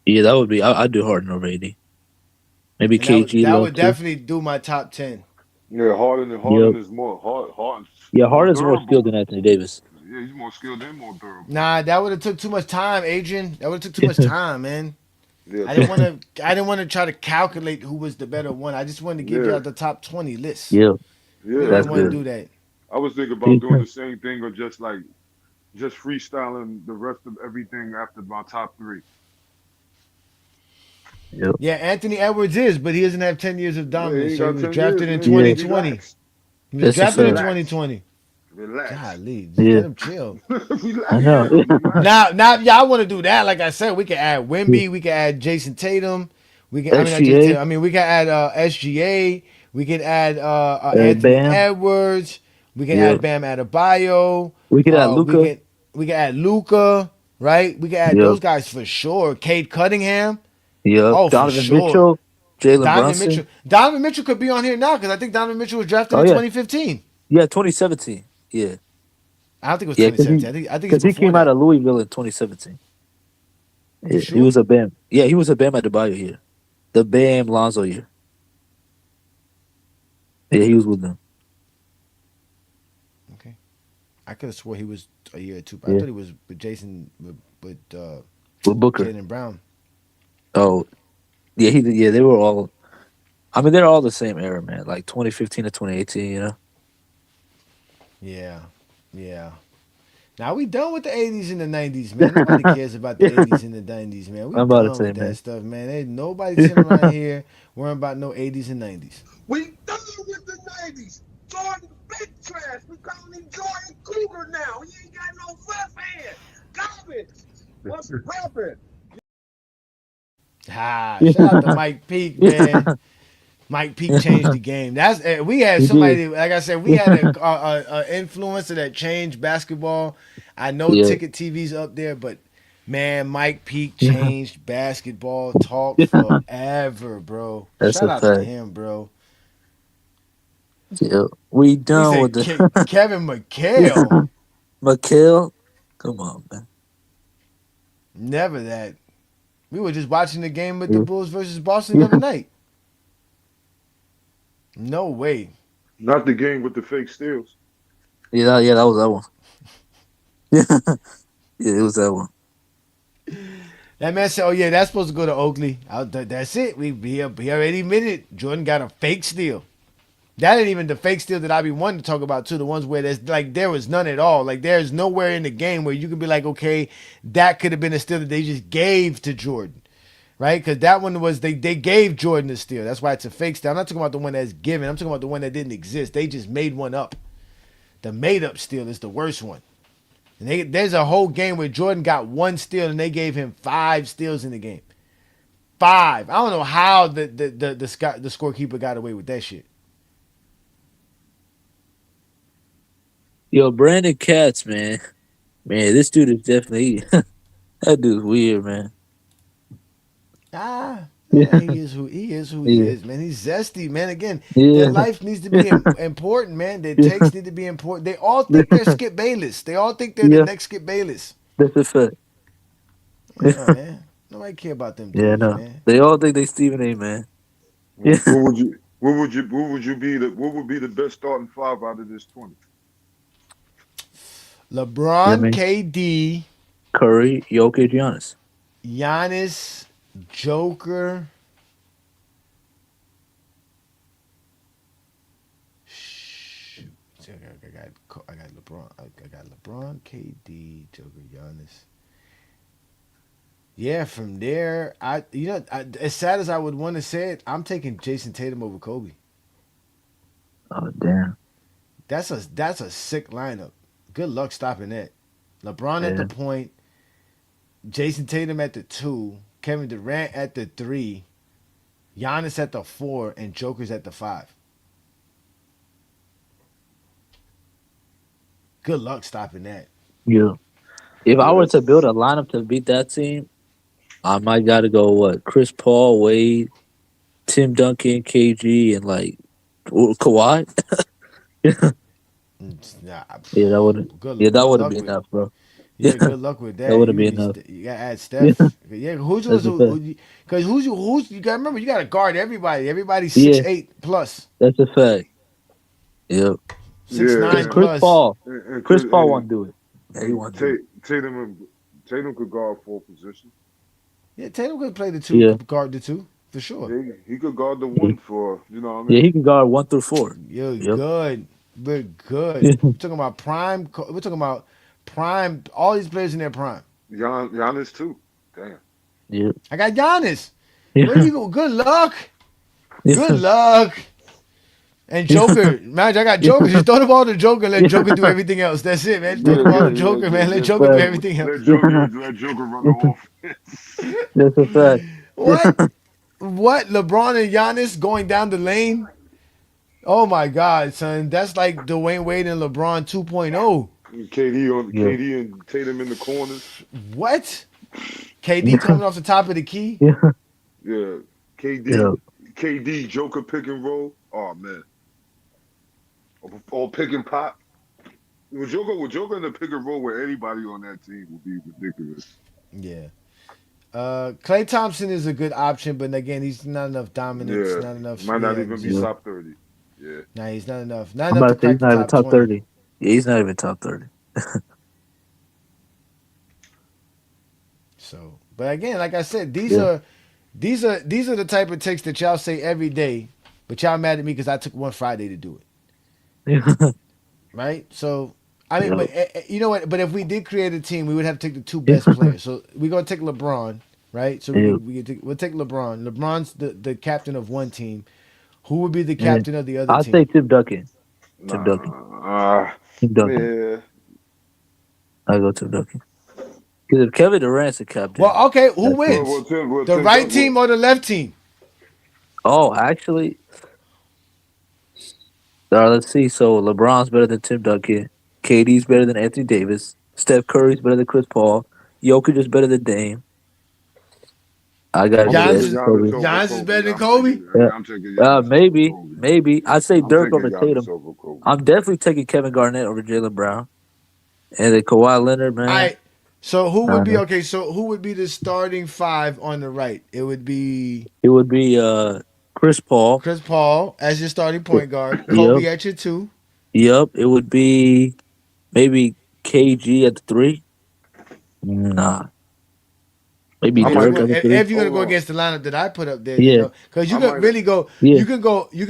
[SPEAKER 8] Yeah, that would be. I'd do Harden over AD. Maybe
[SPEAKER 4] And
[SPEAKER 8] KG
[SPEAKER 4] that
[SPEAKER 8] low
[SPEAKER 4] would
[SPEAKER 8] too.
[SPEAKER 4] definitely do my top 10.
[SPEAKER 9] Yeah,
[SPEAKER 8] Yep.
[SPEAKER 9] Harden is Harden's
[SPEAKER 8] Yeah,
[SPEAKER 9] more
[SPEAKER 8] Harden's more skilled
[SPEAKER 9] durable.
[SPEAKER 8] than Anthony Davis.
[SPEAKER 9] Yeah, he's more skilled and more durable.
[SPEAKER 4] Nah, that would have took too much time, Adrian. That would have took too much time, man.
[SPEAKER 9] Yeah,
[SPEAKER 4] I didn't want to try to calculate who was the better one. I just wanted to give
[SPEAKER 9] yeah,
[SPEAKER 4] y'all the top 20 list.
[SPEAKER 8] Yeah,
[SPEAKER 4] Really
[SPEAKER 9] yeah.
[SPEAKER 8] that's
[SPEAKER 4] didn't want to
[SPEAKER 8] good.
[SPEAKER 4] do that.
[SPEAKER 9] I was thinking about doing the same thing or just freestyling the rest of everything after my top three.
[SPEAKER 8] Yep.
[SPEAKER 4] Yeah, Anthony Edwards is, but he doesn't have 10 years of
[SPEAKER 9] Yeah, he
[SPEAKER 4] dominance.
[SPEAKER 9] ain't
[SPEAKER 4] So he
[SPEAKER 9] got
[SPEAKER 4] was
[SPEAKER 9] 10 years,
[SPEAKER 4] drafted in
[SPEAKER 9] man.
[SPEAKER 8] Yeah.
[SPEAKER 4] 2020.
[SPEAKER 9] Relax.
[SPEAKER 4] He was
[SPEAKER 8] That's a
[SPEAKER 4] drafted in
[SPEAKER 8] fact.
[SPEAKER 9] Relax.
[SPEAKER 4] 2020.
[SPEAKER 9] Relax.
[SPEAKER 4] Golly, just
[SPEAKER 8] Yeah,
[SPEAKER 4] let him chill.
[SPEAKER 8] I
[SPEAKER 9] Relax.
[SPEAKER 8] know.
[SPEAKER 9] Relax.
[SPEAKER 4] Now, yeah, I want to do that. Like I said, we can add Wimby, we can add Jason Tatum, not Jason
[SPEAKER 8] SGA,
[SPEAKER 4] Tatum. I mean, we can add SGA, we can add Anthony
[SPEAKER 8] Bam.
[SPEAKER 4] Edwards, we can
[SPEAKER 8] Yep.
[SPEAKER 4] add Bam Adebayo,
[SPEAKER 8] We could add
[SPEAKER 4] uh, we
[SPEAKER 8] Luca.
[SPEAKER 4] can we can add Luca, right? We can add
[SPEAKER 8] Yep.
[SPEAKER 4] those guys for sure. Cade Cunningham,
[SPEAKER 8] Yep.
[SPEAKER 4] oh for
[SPEAKER 8] Donovan
[SPEAKER 4] sure.
[SPEAKER 8] Mitchell, Jalen Brunson.
[SPEAKER 4] Donovan Mitchell could be on here now because I think Donovan Mitchell was drafted
[SPEAKER 8] Oh
[SPEAKER 4] in
[SPEAKER 8] yeah,
[SPEAKER 4] 2015.
[SPEAKER 8] yeah. 2017. Yeah,
[SPEAKER 4] I don't think it was
[SPEAKER 8] yeah.
[SPEAKER 4] 2017. I think it's
[SPEAKER 8] He
[SPEAKER 4] before
[SPEAKER 8] came out
[SPEAKER 4] that.
[SPEAKER 8] of Louisville in 2017.
[SPEAKER 4] You
[SPEAKER 8] Yeah, he
[SPEAKER 4] sure?
[SPEAKER 8] was a Bam. Yeah, he was a Bam at Adebayo year. The Bam Lonzo year. Yeah, he was with them.
[SPEAKER 4] Okay. I could have swore he was a year or two, but I
[SPEAKER 8] Yeah,
[SPEAKER 4] thought he was with Jason with
[SPEAKER 8] with Booker.
[SPEAKER 4] Jalen Brown.
[SPEAKER 8] Oh, yeah. He. Yeah, they were all. I mean, they're all the same era, man. Like 2015 to 2018. You know.
[SPEAKER 4] Yeah, yeah. Now we done with the 80s and the 90s, man. Nobody cares about the 80s and the 90s, man. We
[SPEAKER 8] I'm about to
[SPEAKER 4] done
[SPEAKER 8] say,
[SPEAKER 4] with that
[SPEAKER 8] man.
[SPEAKER 4] stuff, man. Ain't nobody sitting around here worrying about no 80s and 90s.
[SPEAKER 6] We done with the 90s. Jordan big trash. We calling him Jordan Cougar now. He ain't got no left hand. Garbage. What's rapping?
[SPEAKER 4] Shout out to Mike Peake, man. Mike Peake changed the game. We had
[SPEAKER 8] He did.
[SPEAKER 4] somebody, like I said, we had a influencer that changed basketball. I know
[SPEAKER 8] Yeah.
[SPEAKER 4] Ticket TV's up there, but man, Mike Peake changed basketball talk forever, bro.
[SPEAKER 8] That's
[SPEAKER 4] Shout
[SPEAKER 8] a
[SPEAKER 4] outs to
[SPEAKER 8] fact.
[SPEAKER 4] him, bro.
[SPEAKER 8] Yeah. We
[SPEAKER 4] He
[SPEAKER 8] done with
[SPEAKER 4] said
[SPEAKER 8] the
[SPEAKER 4] Kevin McHale.
[SPEAKER 8] McHale. Come on, man.
[SPEAKER 4] Never that. We were just watching the game with the
[SPEAKER 8] Yeah.
[SPEAKER 4] Bulls versus Boston the other night. No way.
[SPEAKER 9] Not the game with the fake steals.
[SPEAKER 8] Yeah, that was that one. Yeah, yeah, it was that one.
[SPEAKER 4] That man said, "Oh yeah, that's supposed to go to Oakley." That's it. He already admitted Jordan got a fake steal. That ain't even the fake steal that I be wanting to talk about too. The ones where there was none at all. Like there's nowhere in the game where you can be like, okay, that could have been a steal that they just gave to Jordan, right? Because that one was they gave Jordan a steal. That's why it's a fake steal. I'm not talking about the one that's given. I'm talking about the one that didn't exist. They just made one up. The made up steal is the worst one. And there's a whole game where Jordan got one steal and they gave him 5 steals in the game. 5. I don't know how the scorekeeper got away with that shit.
[SPEAKER 8] Yo, Brandon Katz, man. Man, this dude is definitely that dude's weird, man.
[SPEAKER 4] Yeah, he is who he
[SPEAKER 8] Yeah.
[SPEAKER 4] is, man. He's zesty, man. Again, their
[SPEAKER 8] Yeah.
[SPEAKER 4] life needs to be important, man. Their takes need to be important. They all think they're Skip Bayless. They all think they're the
[SPEAKER 8] Yeah.
[SPEAKER 4] next Skip Bayless.
[SPEAKER 8] That's a fact.
[SPEAKER 4] Yeah, man. Nobody care about them
[SPEAKER 8] Yeah,
[SPEAKER 4] dudes,
[SPEAKER 8] no.
[SPEAKER 4] man.
[SPEAKER 8] They all think they Stephen A, man. Yeah.
[SPEAKER 9] What would be the best starting five out of this 20?
[SPEAKER 4] LeBron,
[SPEAKER 8] man.
[SPEAKER 4] KD,
[SPEAKER 8] Curry, Jokic, Giannis.
[SPEAKER 4] Giannis, Joker. I got LeBron. I got LeBron, KD, Joker, Giannis. Yeah, from there, as sad as I would want to say it, I'm taking Jason Tatum over Kobe.
[SPEAKER 8] Oh damn.
[SPEAKER 4] That's a sick lineup. Good luck stopping that. LeBron at the point, Jason Tatum at the 2, Kevin Durant at the 3, Giannis at the 4, and Joker's at the 5. Good luck stopping that.
[SPEAKER 8] Yeah. If I were to build a lineup to beat that team, I might gotta go Chris Paul, Wade, Tim Duncan, KG, and Kawhi.
[SPEAKER 4] Nah,
[SPEAKER 8] Yeah, that wouldn't.
[SPEAKER 4] good,
[SPEAKER 8] Yeah, that
[SPEAKER 4] good
[SPEAKER 8] wouldn't
[SPEAKER 4] luck
[SPEAKER 8] be
[SPEAKER 4] with,
[SPEAKER 8] enough, bro.
[SPEAKER 4] Yeah, good luck with that.
[SPEAKER 8] That wouldn't be enough.
[SPEAKER 4] You gotta add Steph. Yeah,
[SPEAKER 8] That's a fact.
[SPEAKER 4] because who's you gotta remember you gotta guard everybody. Everybody's
[SPEAKER 8] Yeah.
[SPEAKER 4] 6'8" plus.
[SPEAKER 8] That's a fact. Yep.
[SPEAKER 4] 6'9"
[SPEAKER 8] Chris
[SPEAKER 4] plus.
[SPEAKER 8] Paul.
[SPEAKER 9] And
[SPEAKER 8] Chris Paul won't do it. Yeah, he won't do it.
[SPEAKER 9] Tatum could guard 4 positions.
[SPEAKER 4] Yeah, Tatum could play the 2,
[SPEAKER 8] Yeah.
[SPEAKER 4] guard the 2 for sure.
[SPEAKER 9] He could guard the 1 for, you know what I mean?
[SPEAKER 8] Yeah, he can guard 1 through 4.
[SPEAKER 4] Yo,
[SPEAKER 8] Yep.
[SPEAKER 4] good. We're good. We're talking about prime. We're talking about prime. All these players in their prime.
[SPEAKER 9] Giannis too. Damn.
[SPEAKER 8] Yeah.
[SPEAKER 4] I got Giannis.
[SPEAKER 8] Yeah.
[SPEAKER 4] Where you go? Good luck.
[SPEAKER 8] Yeah.
[SPEAKER 4] Good luck. And Joker, man, I got Joker. Just throw the ball to Joker. Let Joker do everything else. That's it, man. Just throw the ball to Joker, man. Let Joker do everything else.
[SPEAKER 9] Let Joker run the offense.
[SPEAKER 8] That's a fact.
[SPEAKER 4] What? What? LeBron and Giannis going down the lane? Oh my God, son. That's like Dwayne Wade and LeBron 2.0.
[SPEAKER 9] KD and Tatum in the corners.
[SPEAKER 4] What? KD coming off the top of the key?
[SPEAKER 9] Yeah. KD, Joker pick and roll. Oh man. Or pick and pop. With Joker in the pick and roll with anybody on that team would be ridiculous.
[SPEAKER 4] Yeah. Klay Thompson is a good option, but again, he's not enough dominance.
[SPEAKER 9] Yeah.
[SPEAKER 4] Not enough.
[SPEAKER 9] Might not even be top 30. Yeah.
[SPEAKER 4] Nah, he's not enough.
[SPEAKER 8] I'm
[SPEAKER 4] Not
[SPEAKER 8] about
[SPEAKER 4] enough
[SPEAKER 8] to
[SPEAKER 4] to
[SPEAKER 8] say he's
[SPEAKER 4] crack
[SPEAKER 8] not
[SPEAKER 4] the
[SPEAKER 8] even
[SPEAKER 4] top
[SPEAKER 8] top
[SPEAKER 4] 20.
[SPEAKER 8] 30. Yeah, he's not even top 30.
[SPEAKER 4] So, but again, like I said, these are the type of takes that y'all say every day, but y'all mad at me because I took one Friday to do it. Right? So, I mean, but you know what? But if we did create a team, we would have to take the 2 best players. So we're gonna take LeBron, right? So we'll take LeBron. LeBron's the captain of one team. Who would be the captain of the other
[SPEAKER 8] I'll
[SPEAKER 4] team?
[SPEAKER 8] say Tim Duncan. Tim Duncan.
[SPEAKER 9] Yeah.
[SPEAKER 8] I go Tim Duncan. Because if Kevin Durant's the captain.
[SPEAKER 4] Well, okay, who wins? The right team or the left team?
[SPEAKER 8] Oh, actually. All right, let's see. So LeBron's better than Tim Duncan. KD's better than Anthony Davis. Steph Curry's better than Chris Paul. Jokic is better than Dame. I got
[SPEAKER 4] Giannis is better than Kobe?
[SPEAKER 8] Yeah. Maybe. I'd say Dirk over Tatum. I'm definitely taking Kevin Garnett over Jaylen Brown. And then Kawhi Leonard, man.
[SPEAKER 4] All right. So who would be okay? So who would be the starting 5 on the right? It would be
[SPEAKER 8] Chris Paul.
[SPEAKER 4] Chris Paul as your starting point guard. Kobe at your 2.
[SPEAKER 8] Yep. It would be maybe KG at the 3. Nah. Maybe Dirk at the 3.
[SPEAKER 4] If you're gonna go against the lineup that I put up there, you know, because you could really go. Yeah. You can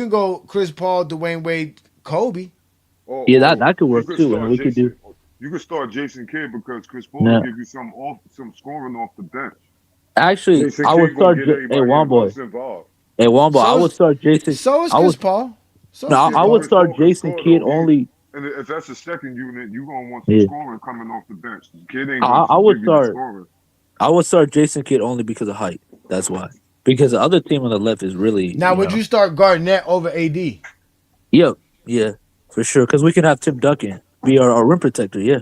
[SPEAKER 4] go Chris Paul, Dwayne Wade, Kobe.
[SPEAKER 8] That could work too. And we could do.
[SPEAKER 9] You could start Jason Kidd because Chris Paul will give you some scoring off the bench.
[SPEAKER 8] Actually, I would start Womboy. I would start Jason.
[SPEAKER 4] So is Chris Paul.
[SPEAKER 8] I would start Jason Kidd only.
[SPEAKER 9] And if that's the second unit, you're gonna want some scoring coming off the bench. Kidd ain't
[SPEAKER 8] I would start Jason Kidd only because of height. That's why. Because the other team on the left is really.
[SPEAKER 4] Now, would you start Garnett over AD?
[SPEAKER 8] Yep. Yeah, for sure. Because we can have Tim Duncan. be our rim protector. Yeah,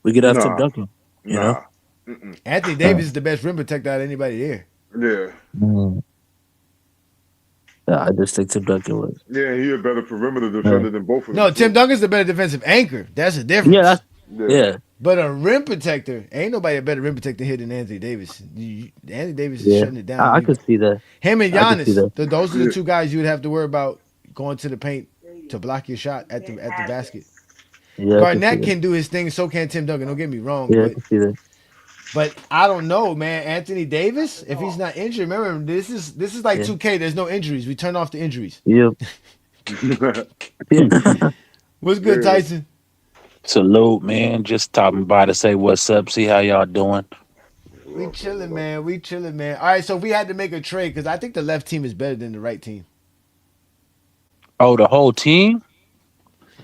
[SPEAKER 8] we could have Tim
[SPEAKER 9] Nah,
[SPEAKER 8] Duncan. You know.
[SPEAKER 9] nah. Mm-mm.
[SPEAKER 4] Anthony Davis is the best rim protector out of anybody there.
[SPEAKER 9] Yeah.
[SPEAKER 8] Mm. Yeah, I just think Tim Duncan was.
[SPEAKER 9] Yeah, he a better perimeter defender than both of them.
[SPEAKER 4] No, Tim
[SPEAKER 9] too.
[SPEAKER 4] Duncan's the better defensive anchor. That's the difference.
[SPEAKER 8] Yeah, yeah.
[SPEAKER 4] But a rim protector, ain't nobody a better rim protector here than Anthony Davis. Anthony Davis is shutting it down.
[SPEAKER 8] I could see that.
[SPEAKER 4] Him and
[SPEAKER 8] I could see
[SPEAKER 4] Giannis,
[SPEAKER 8] that.
[SPEAKER 4] those are the two guys you would have to worry about going to the paint to block your shot at the basket.
[SPEAKER 8] Yeah,
[SPEAKER 4] Garnett can do his thing, so can Tim Duncan. Don't get me wrong.
[SPEAKER 8] Yeah, I can see that.
[SPEAKER 4] But I don't know, man. Anthony Davis, if he's not injured, remember this is like 2K. There's no injuries. We turn off the injuries.
[SPEAKER 8] Yep.
[SPEAKER 4] What's good, Tyson?
[SPEAKER 1] Salute, man. Just stopping by to say what's up. See how y'all doing.
[SPEAKER 4] We chilling, man. We chilling, man. All right, so if we had to make a trade, because I think the left team is better than the right team.
[SPEAKER 1] Oh, the whole team?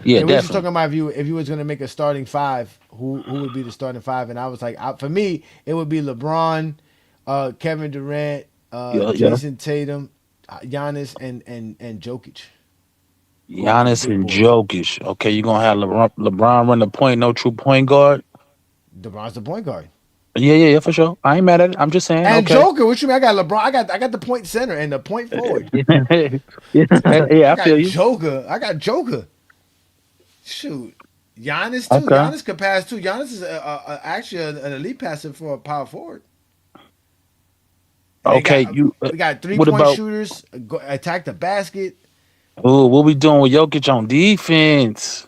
[SPEAKER 1] Yeah,
[SPEAKER 4] we were just
[SPEAKER 1] definitely.
[SPEAKER 4] talking about if you was gonna make a starting five, who would be the starting five? And I was like, for me, it would be LeBron, Kevin Durant, Jason Tatum, Giannis, and Jokic.
[SPEAKER 1] Giannis and Jokic. Okay, you're going to have LeBron run the point, no true point guard?
[SPEAKER 4] LeBron's the point guard.
[SPEAKER 1] Yeah, for sure. I ain't mad at it. I'm just saying.
[SPEAKER 4] And
[SPEAKER 1] okay.
[SPEAKER 4] Joker, what you mean? I got LeBron. I got the point center and the point forward.
[SPEAKER 1] I feel you.
[SPEAKER 4] Joker. I got Joker. Shoot. Giannis, too. Okay. Giannis could pass, too. Giannis is actually an elite passer for a power forward. And
[SPEAKER 1] okay.
[SPEAKER 4] we got 3-point shooters, attack the basket.
[SPEAKER 1] Oh, what we doing with Jokic on defense?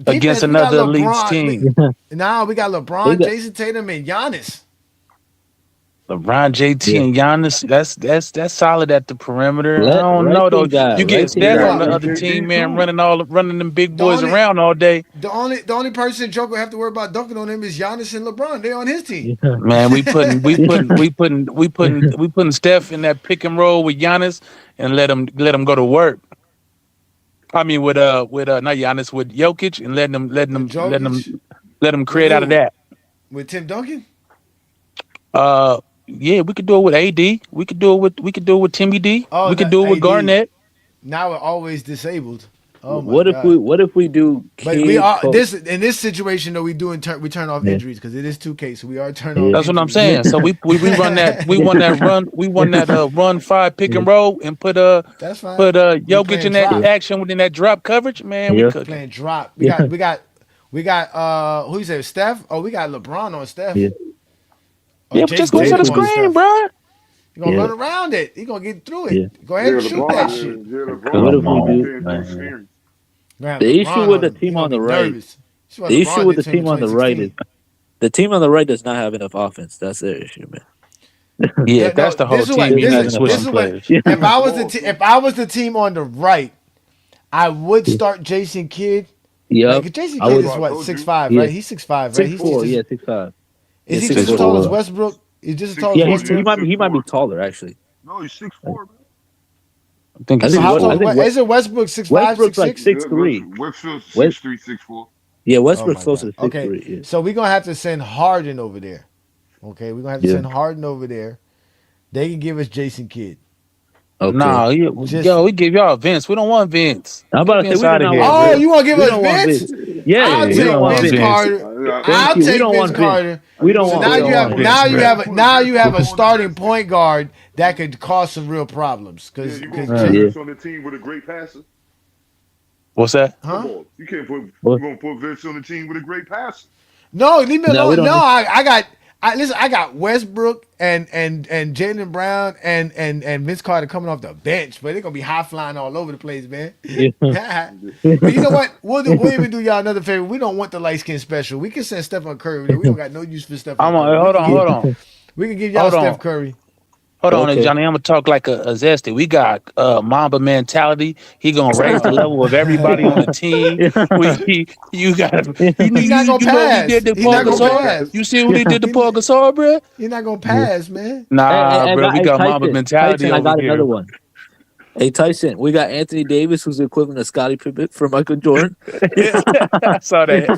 [SPEAKER 1] Against another elite team.
[SPEAKER 4] Now we got LeBron, Jason Tatum, and Giannis.
[SPEAKER 1] LeBron, JT, and Giannis. That's solid at the perimeter. I don't know though. You get Steph on the other team, man, running them big boys around all day.
[SPEAKER 4] The only person Joker have to worry about dunking on him is Giannis and LeBron. They on his team.
[SPEAKER 1] Man, we putting Steph in that pick and roll with Giannis and let him go to work. I mean, with not Giannis, with Jokic, and let them create out of that.
[SPEAKER 4] With Tim Duncan.
[SPEAKER 1] Yeah, we could do it with AD. We could do it with Timmy D. We could do it with Garnett.
[SPEAKER 4] Now we're always disabled. Oh my
[SPEAKER 8] God. What if we do?
[SPEAKER 4] But we are in this situation though. We turn off injuries because it is 2K, so we are turning off.
[SPEAKER 1] That's what I'm saying. So we run that run 5 pick and roll and put Jokic in that action within that drop coverage. Man, we could
[SPEAKER 4] playing drop. We got who you say Steph? Oh, we got LeBron on Steph.
[SPEAKER 1] Yeah, just go to the screen, bro.
[SPEAKER 4] You're going to run around it. You're going to get through it. Yeah. Go ahead and shoot that shit.
[SPEAKER 8] What if we do? The issue with the team on the right, the team on the right does not have enough offense. That's their issue, man.
[SPEAKER 1] Yeah, that's the whole team.
[SPEAKER 4] If I was the team on the right, I would start Jason Kidd.
[SPEAKER 8] Yeah,
[SPEAKER 4] like, Jason Kidd is what 6'5", right? He's 6'5", right?
[SPEAKER 8] 6'4", yeah, 6'5".
[SPEAKER 4] Is he just as tall as Westbrook? He's just as tall as Westbrook?
[SPEAKER 8] He might be taller, actually.
[SPEAKER 9] No, he's 6'4".
[SPEAKER 1] I think
[SPEAKER 4] is it Westbrook 6'5",
[SPEAKER 8] Westbrook's
[SPEAKER 4] 6'6"?
[SPEAKER 8] Like 6'3".
[SPEAKER 9] Westbrook's 6'3", 6'4".
[SPEAKER 8] Yeah, Westbrook's closer to 6'3".
[SPEAKER 4] Okay,
[SPEAKER 8] yeah.
[SPEAKER 4] So we're gonna have to send Harden over there. Okay, we're gonna have to send Harden over there. They can give us Jason Kidd.
[SPEAKER 8] Okay.
[SPEAKER 1] Nah, we give y'all Vince. We don't want Vince.
[SPEAKER 8] I'm about to say
[SPEAKER 1] out of here.
[SPEAKER 4] Oh, you want to give us Vince?
[SPEAKER 8] Yeah,
[SPEAKER 4] I'll take Vince Carter. I'll take Vince Carter.
[SPEAKER 8] We don't want.
[SPEAKER 4] Now you have a starting point guard that could cause some real problems. Because
[SPEAKER 9] you put on the team with a great passer.
[SPEAKER 1] What's that?
[SPEAKER 4] Huh?
[SPEAKER 9] You can't put. You're gonna put Vince on the team with a great passer.
[SPEAKER 4] No, leave me alone. No, I got Westbrook and Jaylen Brown and Vince Carter coming off the bench, but they're gonna be high flying all over the place, man. Yeah. But you know what? We'll even do y'all another favor. We don't want the light skin special. We can send Stephen Curry. We don't got no use for Stephen Curry.
[SPEAKER 1] Hold on.
[SPEAKER 4] We can give y'all Steph Curry.
[SPEAKER 1] Hold on, Johnny. I'm gonna talk like a zesty. We got Mamba mentality. He gonna raise the level of everybody on the team. He's
[SPEAKER 4] not gonna pass. He's not gonna pass.
[SPEAKER 1] You see what he did to Paul Gasol, bro?
[SPEAKER 4] He's not gonna pass, man.
[SPEAKER 1] Nah, bro. We got Mamba mentality.
[SPEAKER 8] Tyson, I got
[SPEAKER 1] here.
[SPEAKER 8] Another one. Hey Tyson, we got Anthony Davis, who's the equivalent of Scottie Pippen for Michael Jordan.
[SPEAKER 1] I saw that.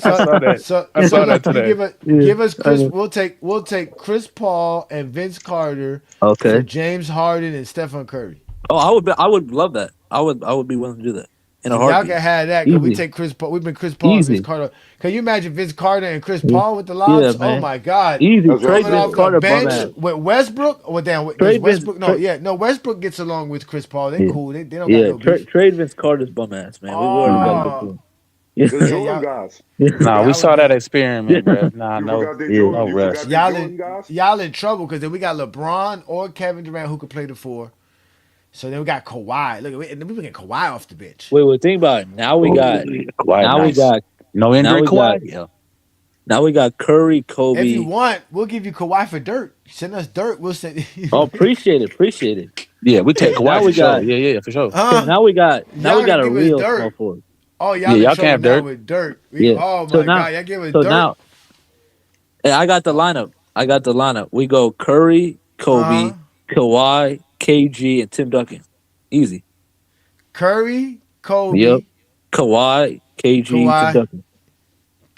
[SPEAKER 1] I saw that today.
[SPEAKER 4] Give us Chris. We'll take Chris Paul and Vince Carter.
[SPEAKER 8] Okay.
[SPEAKER 4] For James Harden and Stephen Curry.
[SPEAKER 8] Oh, I would love that. I would be willing to do that. in a
[SPEAKER 4] Y'all
[SPEAKER 8] heartbeat.
[SPEAKER 4] can have that because we
[SPEAKER 8] Easy.
[SPEAKER 4] take Chris Paul. We've been Chris Paul and Vince
[SPEAKER 8] Easy.
[SPEAKER 4] Carter. Can you imagine Vince Carter and Chris
[SPEAKER 8] Yeah.
[SPEAKER 4] Paul with the lobs?
[SPEAKER 8] Yeah,
[SPEAKER 4] Oh
[SPEAKER 8] man.
[SPEAKER 4] my God!
[SPEAKER 8] Easy.
[SPEAKER 9] That's
[SPEAKER 8] Trade
[SPEAKER 4] Coming
[SPEAKER 8] Vince
[SPEAKER 4] off the
[SPEAKER 8] Carter, bum
[SPEAKER 4] bench
[SPEAKER 8] ass.
[SPEAKER 4] with Westbrook. Well, damn, does
[SPEAKER 8] Trade Vince.
[SPEAKER 4] Westbrook? No, Westbrook gets along with Chris Paul. They
[SPEAKER 8] Yeah.
[SPEAKER 4] cool. They don't got
[SPEAKER 8] Yeah.
[SPEAKER 4] no beef.
[SPEAKER 8] Trade Vince Carter's bum ass, man. We worried about it
[SPEAKER 4] Oh,
[SPEAKER 8] before.
[SPEAKER 9] The
[SPEAKER 8] Yeah.
[SPEAKER 4] yeah,
[SPEAKER 9] Jordan
[SPEAKER 4] y'all.
[SPEAKER 9] guys.
[SPEAKER 10] Nah,
[SPEAKER 4] Yeah,
[SPEAKER 10] we
[SPEAKER 4] I
[SPEAKER 10] saw
[SPEAKER 4] would
[SPEAKER 10] that
[SPEAKER 4] be.
[SPEAKER 10] experiment, bro. Nah,
[SPEAKER 9] You
[SPEAKER 10] no,
[SPEAKER 9] forgot they
[SPEAKER 8] Yeah.
[SPEAKER 9] Jordan.
[SPEAKER 10] no
[SPEAKER 9] You
[SPEAKER 10] rest.
[SPEAKER 9] forgot they
[SPEAKER 4] Y'all
[SPEAKER 9] Jordan
[SPEAKER 4] in
[SPEAKER 9] guys.
[SPEAKER 4] y'all in trouble because then we got LeBron or Kevin Durant who could play the 4. So then we got Kawhi. Look, and then we get Kawhi off the bench.
[SPEAKER 8] Wait. Think about it. Now we got.
[SPEAKER 10] Kawhi,
[SPEAKER 8] Now we
[SPEAKER 10] nice.
[SPEAKER 8] got.
[SPEAKER 10] No
[SPEAKER 8] Now
[SPEAKER 10] injury,
[SPEAKER 8] we got.
[SPEAKER 10] Kawhi. Yeah.
[SPEAKER 8] Now we got Curry,
[SPEAKER 4] If you
[SPEAKER 8] Kobe.
[SPEAKER 4] want, we'll give you Kawhi for dirt. Send us dirt. We'll send.
[SPEAKER 8] Oh, appreciate it.
[SPEAKER 10] Yeah, we take
[SPEAKER 8] Now
[SPEAKER 10] Kawhi
[SPEAKER 8] we
[SPEAKER 10] for sure.
[SPEAKER 8] got.
[SPEAKER 10] Yeah, for sure.
[SPEAKER 8] Now we got. Now
[SPEAKER 4] Y'all
[SPEAKER 8] we got
[SPEAKER 4] can
[SPEAKER 8] a
[SPEAKER 4] give us
[SPEAKER 8] real
[SPEAKER 4] dirt.
[SPEAKER 8] small forward.
[SPEAKER 4] Oh,
[SPEAKER 10] Yeah,
[SPEAKER 4] y'all in
[SPEAKER 10] y'all can
[SPEAKER 4] trouble
[SPEAKER 10] have
[SPEAKER 4] now
[SPEAKER 10] dirt.
[SPEAKER 4] with dirt.
[SPEAKER 8] Yeah.
[SPEAKER 4] Oh
[SPEAKER 8] So
[SPEAKER 4] my
[SPEAKER 8] now.
[SPEAKER 4] God, y'all give us
[SPEAKER 8] So
[SPEAKER 4] dirt.
[SPEAKER 8] now. Hey, I got the lineup. We go Curry, Kobe, Kawhi, KG, and Tim Duncan. Easy.
[SPEAKER 4] Curry, Kobe,
[SPEAKER 8] Yep. Kawhi, KG, Tim
[SPEAKER 4] Kawhi,
[SPEAKER 8] Duncan.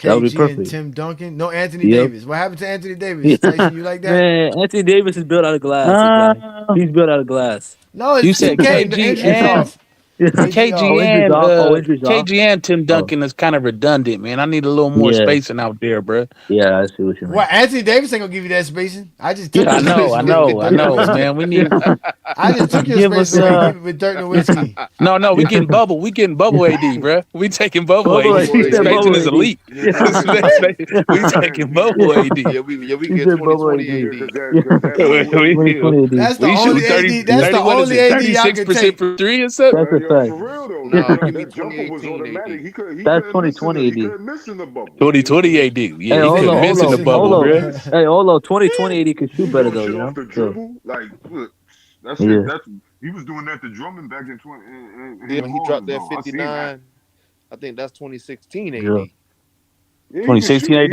[SPEAKER 8] That would be
[SPEAKER 4] KG, and
[SPEAKER 8] perfect.
[SPEAKER 4] Tim Duncan. No Anthony
[SPEAKER 8] Yep.
[SPEAKER 4] Davis. What happened to Anthony Davis? Tyson, you like that?
[SPEAKER 8] Man, Anthony Davis is built out of glass. Johnny. He's built out of glass.
[SPEAKER 4] No,
[SPEAKER 10] You
[SPEAKER 4] it's
[SPEAKER 10] said
[SPEAKER 4] 2K. The
[SPEAKER 10] KG
[SPEAKER 4] injury's
[SPEAKER 10] and
[SPEAKER 4] off. KG off.
[SPEAKER 8] Injuries off.
[SPEAKER 10] KG and Tim
[SPEAKER 8] Oh.
[SPEAKER 10] Duncan is kind of redundant, man. I need a little more
[SPEAKER 8] Yeah.
[SPEAKER 10] spacing out there, bro.
[SPEAKER 8] Yeah, I see what you mean.
[SPEAKER 4] What, Anthony Davis ain't gonna give you that spacing. I just took
[SPEAKER 10] I
[SPEAKER 4] your
[SPEAKER 10] know,
[SPEAKER 4] spacing away with Dirk Nowitzki.
[SPEAKER 10] man. We need
[SPEAKER 4] I just took your
[SPEAKER 10] give
[SPEAKER 4] spacing
[SPEAKER 10] us,
[SPEAKER 4] away with Dirk Nowitzki.
[SPEAKER 10] no. We getting bubble. We getting bubble AD, bro. We taking bubble
[SPEAKER 8] Bubble
[SPEAKER 10] AD.
[SPEAKER 8] AD. He
[SPEAKER 10] The
[SPEAKER 8] said
[SPEAKER 10] spacing
[SPEAKER 8] bubble
[SPEAKER 10] is
[SPEAKER 8] AD.
[SPEAKER 10] elite. We taking bubble AD.
[SPEAKER 11] Yeah, we
[SPEAKER 8] He
[SPEAKER 11] get
[SPEAKER 8] said bubble
[SPEAKER 11] 2020
[SPEAKER 8] AD.
[SPEAKER 11] AD.
[SPEAKER 4] That's the
[SPEAKER 10] We
[SPEAKER 4] only
[SPEAKER 10] shoot 30,
[SPEAKER 4] AD. That's the
[SPEAKER 10] 30 what is
[SPEAKER 4] only
[SPEAKER 10] it,
[SPEAKER 4] AD y'all can
[SPEAKER 10] 36%
[SPEAKER 4] take.
[SPEAKER 10] for 3 or something?
[SPEAKER 8] That's a
[SPEAKER 9] Yo,
[SPEAKER 8] fact.
[SPEAKER 9] for real though,
[SPEAKER 11] Nah,
[SPEAKER 9] that,
[SPEAKER 11] give me
[SPEAKER 9] that jumper was
[SPEAKER 11] 2018
[SPEAKER 9] automatic.
[SPEAKER 11] AD.
[SPEAKER 9] He couldn't
[SPEAKER 8] That's
[SPEAKER 9] miss in the,
[SPEAKER 8] 2020
[SPEAKER 9] he
[SPEAKER 8] AD.
[SPEAKER 9] couldn't miss in the bubble.
[SPEAKER 10] 2020 AD. Yeah,
[SPEAKER 8] Hey,
[SPEAKER 10] he
[SPEAKER 8] hold
[SPEAKER 10] couldn't
[SPEAKER 8] on,
[SPEAKER 10] miss in the bubble, bro.
[SPEAKER 8] Hey, Olo, 2020 AD can
[SPEAKER 9] He
[SPEAKER 8] shoot
[SPEAKER 9] was
[SPEAKER 8] better
[SPEAKER 9] doing
[SPEAKER 8] though,
[SPEAKER 9] shit
[SPEAKER 8] you
[SPEAKER 9] off
[SPEAKER 8] know?
[SPEAKER 9] the
[SPEAKER 8] So,
[SPEAKER 9] dribble. Like, look, that's
[SPEAKER 8] yeah.
[SPEAKER 9] it. That's he was doing that to Drummond back in 20.
[SPEAKER 11] Yeah, when he dropped that
[SPEAKER 9] I seen that.
[SPEAKER 11] 59, I think that's 2016 AD.
[SPEAKER 8] Yeah.
[SPEAKER 9] Yeah, he could
[SPEAKER 10] 2016
[SPEAKER 9] shoot.
[SPEAKER 10] AD?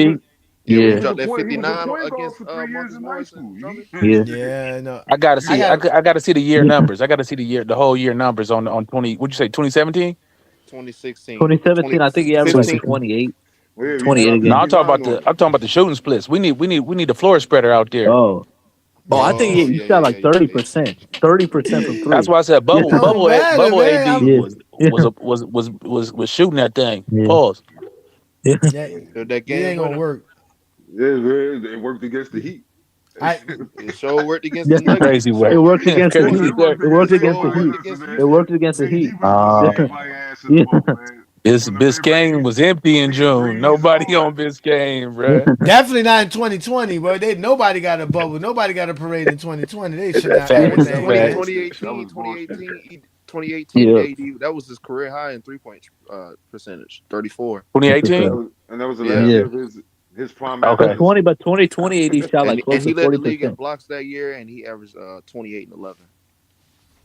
[SPEAKER 11] Yeah, when he
[SPEAKER 8] Yeah.
[SPEAKER 11] dropped that
[SPEAKER 9] He was a
[SPEAKER 11] 59
[SPEAKER 9] point guard
[SPEAKER 11] against
[SPEAKER 9] for 3 years
[SPEAKER 11] Marcus
[SPEAKER 9] in high
[SPEAKER 11] Morris
[SPEAKER 9] school.
[SPEAKER 11] and Drummond.
[SPEAKER 8] Yeah.
[SPEAKER 4] Yeah, no.
[SPEAKER 10] I gotta see. I
[SPEAKER 4] got
[SPEAKER 10] gotta see the year numbers. I gotta see the whole year numbers on 20. Would you say 2017?
[SPEAKER 11] 2016.
[SPEAKER 8] 2017, I think he averaged like
[SPEAKER 11] 15.
[SPEAKER 8] 28.
[SPEAKER 9] Yeah, he
[SPEAKER 8] 28
[SPEAKER 9] dropped
[SPEAKER 8] again.
[SPEAKER 10] No, I'm talking
[SPEAKER 9] 59
[SPEAKER 10] about
[SPEAKER 9] on
[SPEAKER 10] the. I'm talking about the shooting splits. We need the floor spreader out there.
[SPEAKER 8] Oh, I think
[SPEAKER 11] Oh,
[SPEAKER 8] he
[SPEAKER 11] yeah,
[SPEAKER 8] shot
[SPEAKER 11] yeah,
[SPEAKER 8] like
[SPEAKER 11] yeah, yeah,
[SPEAKER 8] 30%. 30% from
[SPEAKER 10] That's
[SPEAKER 8] three.
[SPEAKER 10] why I said bubble
[SPEAKER 8] Yeah.
[SPEAKER 10] bubble
[SPEAKER 4] Don't
[SPEAKER 10] bubble
[SPEAKER 4] matter,
[SPEAKER 10] AD
[SPEAKER 4] man.
[SPEAKER 8] Yeah.
[SPEAKER 10] was shooting that thing.
[SPEAKER 8] Yeah.
[SPEAKER 10] Pause.
[SPEAKER 8] Yeah.
[SPEAKER 11] That
[SPEAKER 4] It
[SPEAKER 11] game
[SPEAKER 4] ain't gonna
[SPEAKER 11] winner.
[SPEAKER 4] work.
[SPEAKER 9] Yeah, it worked against the Heat.
[SPEAKER 11] It sure worked against
[SPEAKER 8] Yeah.
[SPEAKER 11] the Nuggets.
[SPEAKER 10] Crazy work.
[SPEAKER 8] It worked against the
[SPEAKER 10] Crazy
[SPEAKER 8] Heat.
[SPEAKER 10] work.
[SPEAKER 8] It worked against the
[SPEAKER 11] It
[SPEAKER 8] Heat.
[SPEAKER 11] worked against
[SPEAKER 8] It worked against the Heat.
[SPEAKER 9] Everybody ass in the bubble, man.
[SPEAKER 10] Biscayne was empty in June. Nobody on Biscayne, bro.
[SPEAKER 4] Definitely not in 2020, bro. Nobody got a bubble. Nobody got a parade in 2020. They shut down
[SPEAKER 10] Facts,
[SPEAKER 4] everything, man.
[SPEAKER 11] 2018
[SPEAKER 8] Yeah.
[SPEAKER 11] AD, that was his career high in 3-point percentage, 34.
[SPEAKER 10] 2018.
[SPEAKER 9] And that was the
[SPEAKER 11] Yeah.
[SPEAKER 9] last
[SPEAKER 8] Yeah.
[SPEAKER 9] year of his prime.
[SPEAKER 10] Okay.
[SPEAKER 9] after
[SPEAKER 8] 2020 AD shot like
[SPEAKER 11] And
[SPEAKER 8] close
[SPEAKER 11] he
[SPEAKER 8] to
[SPEAKER 11] led the league in
[SPEAKER 8] 40%.
[SPEAKER 11] blocks that year, and he averaged 28 and 11.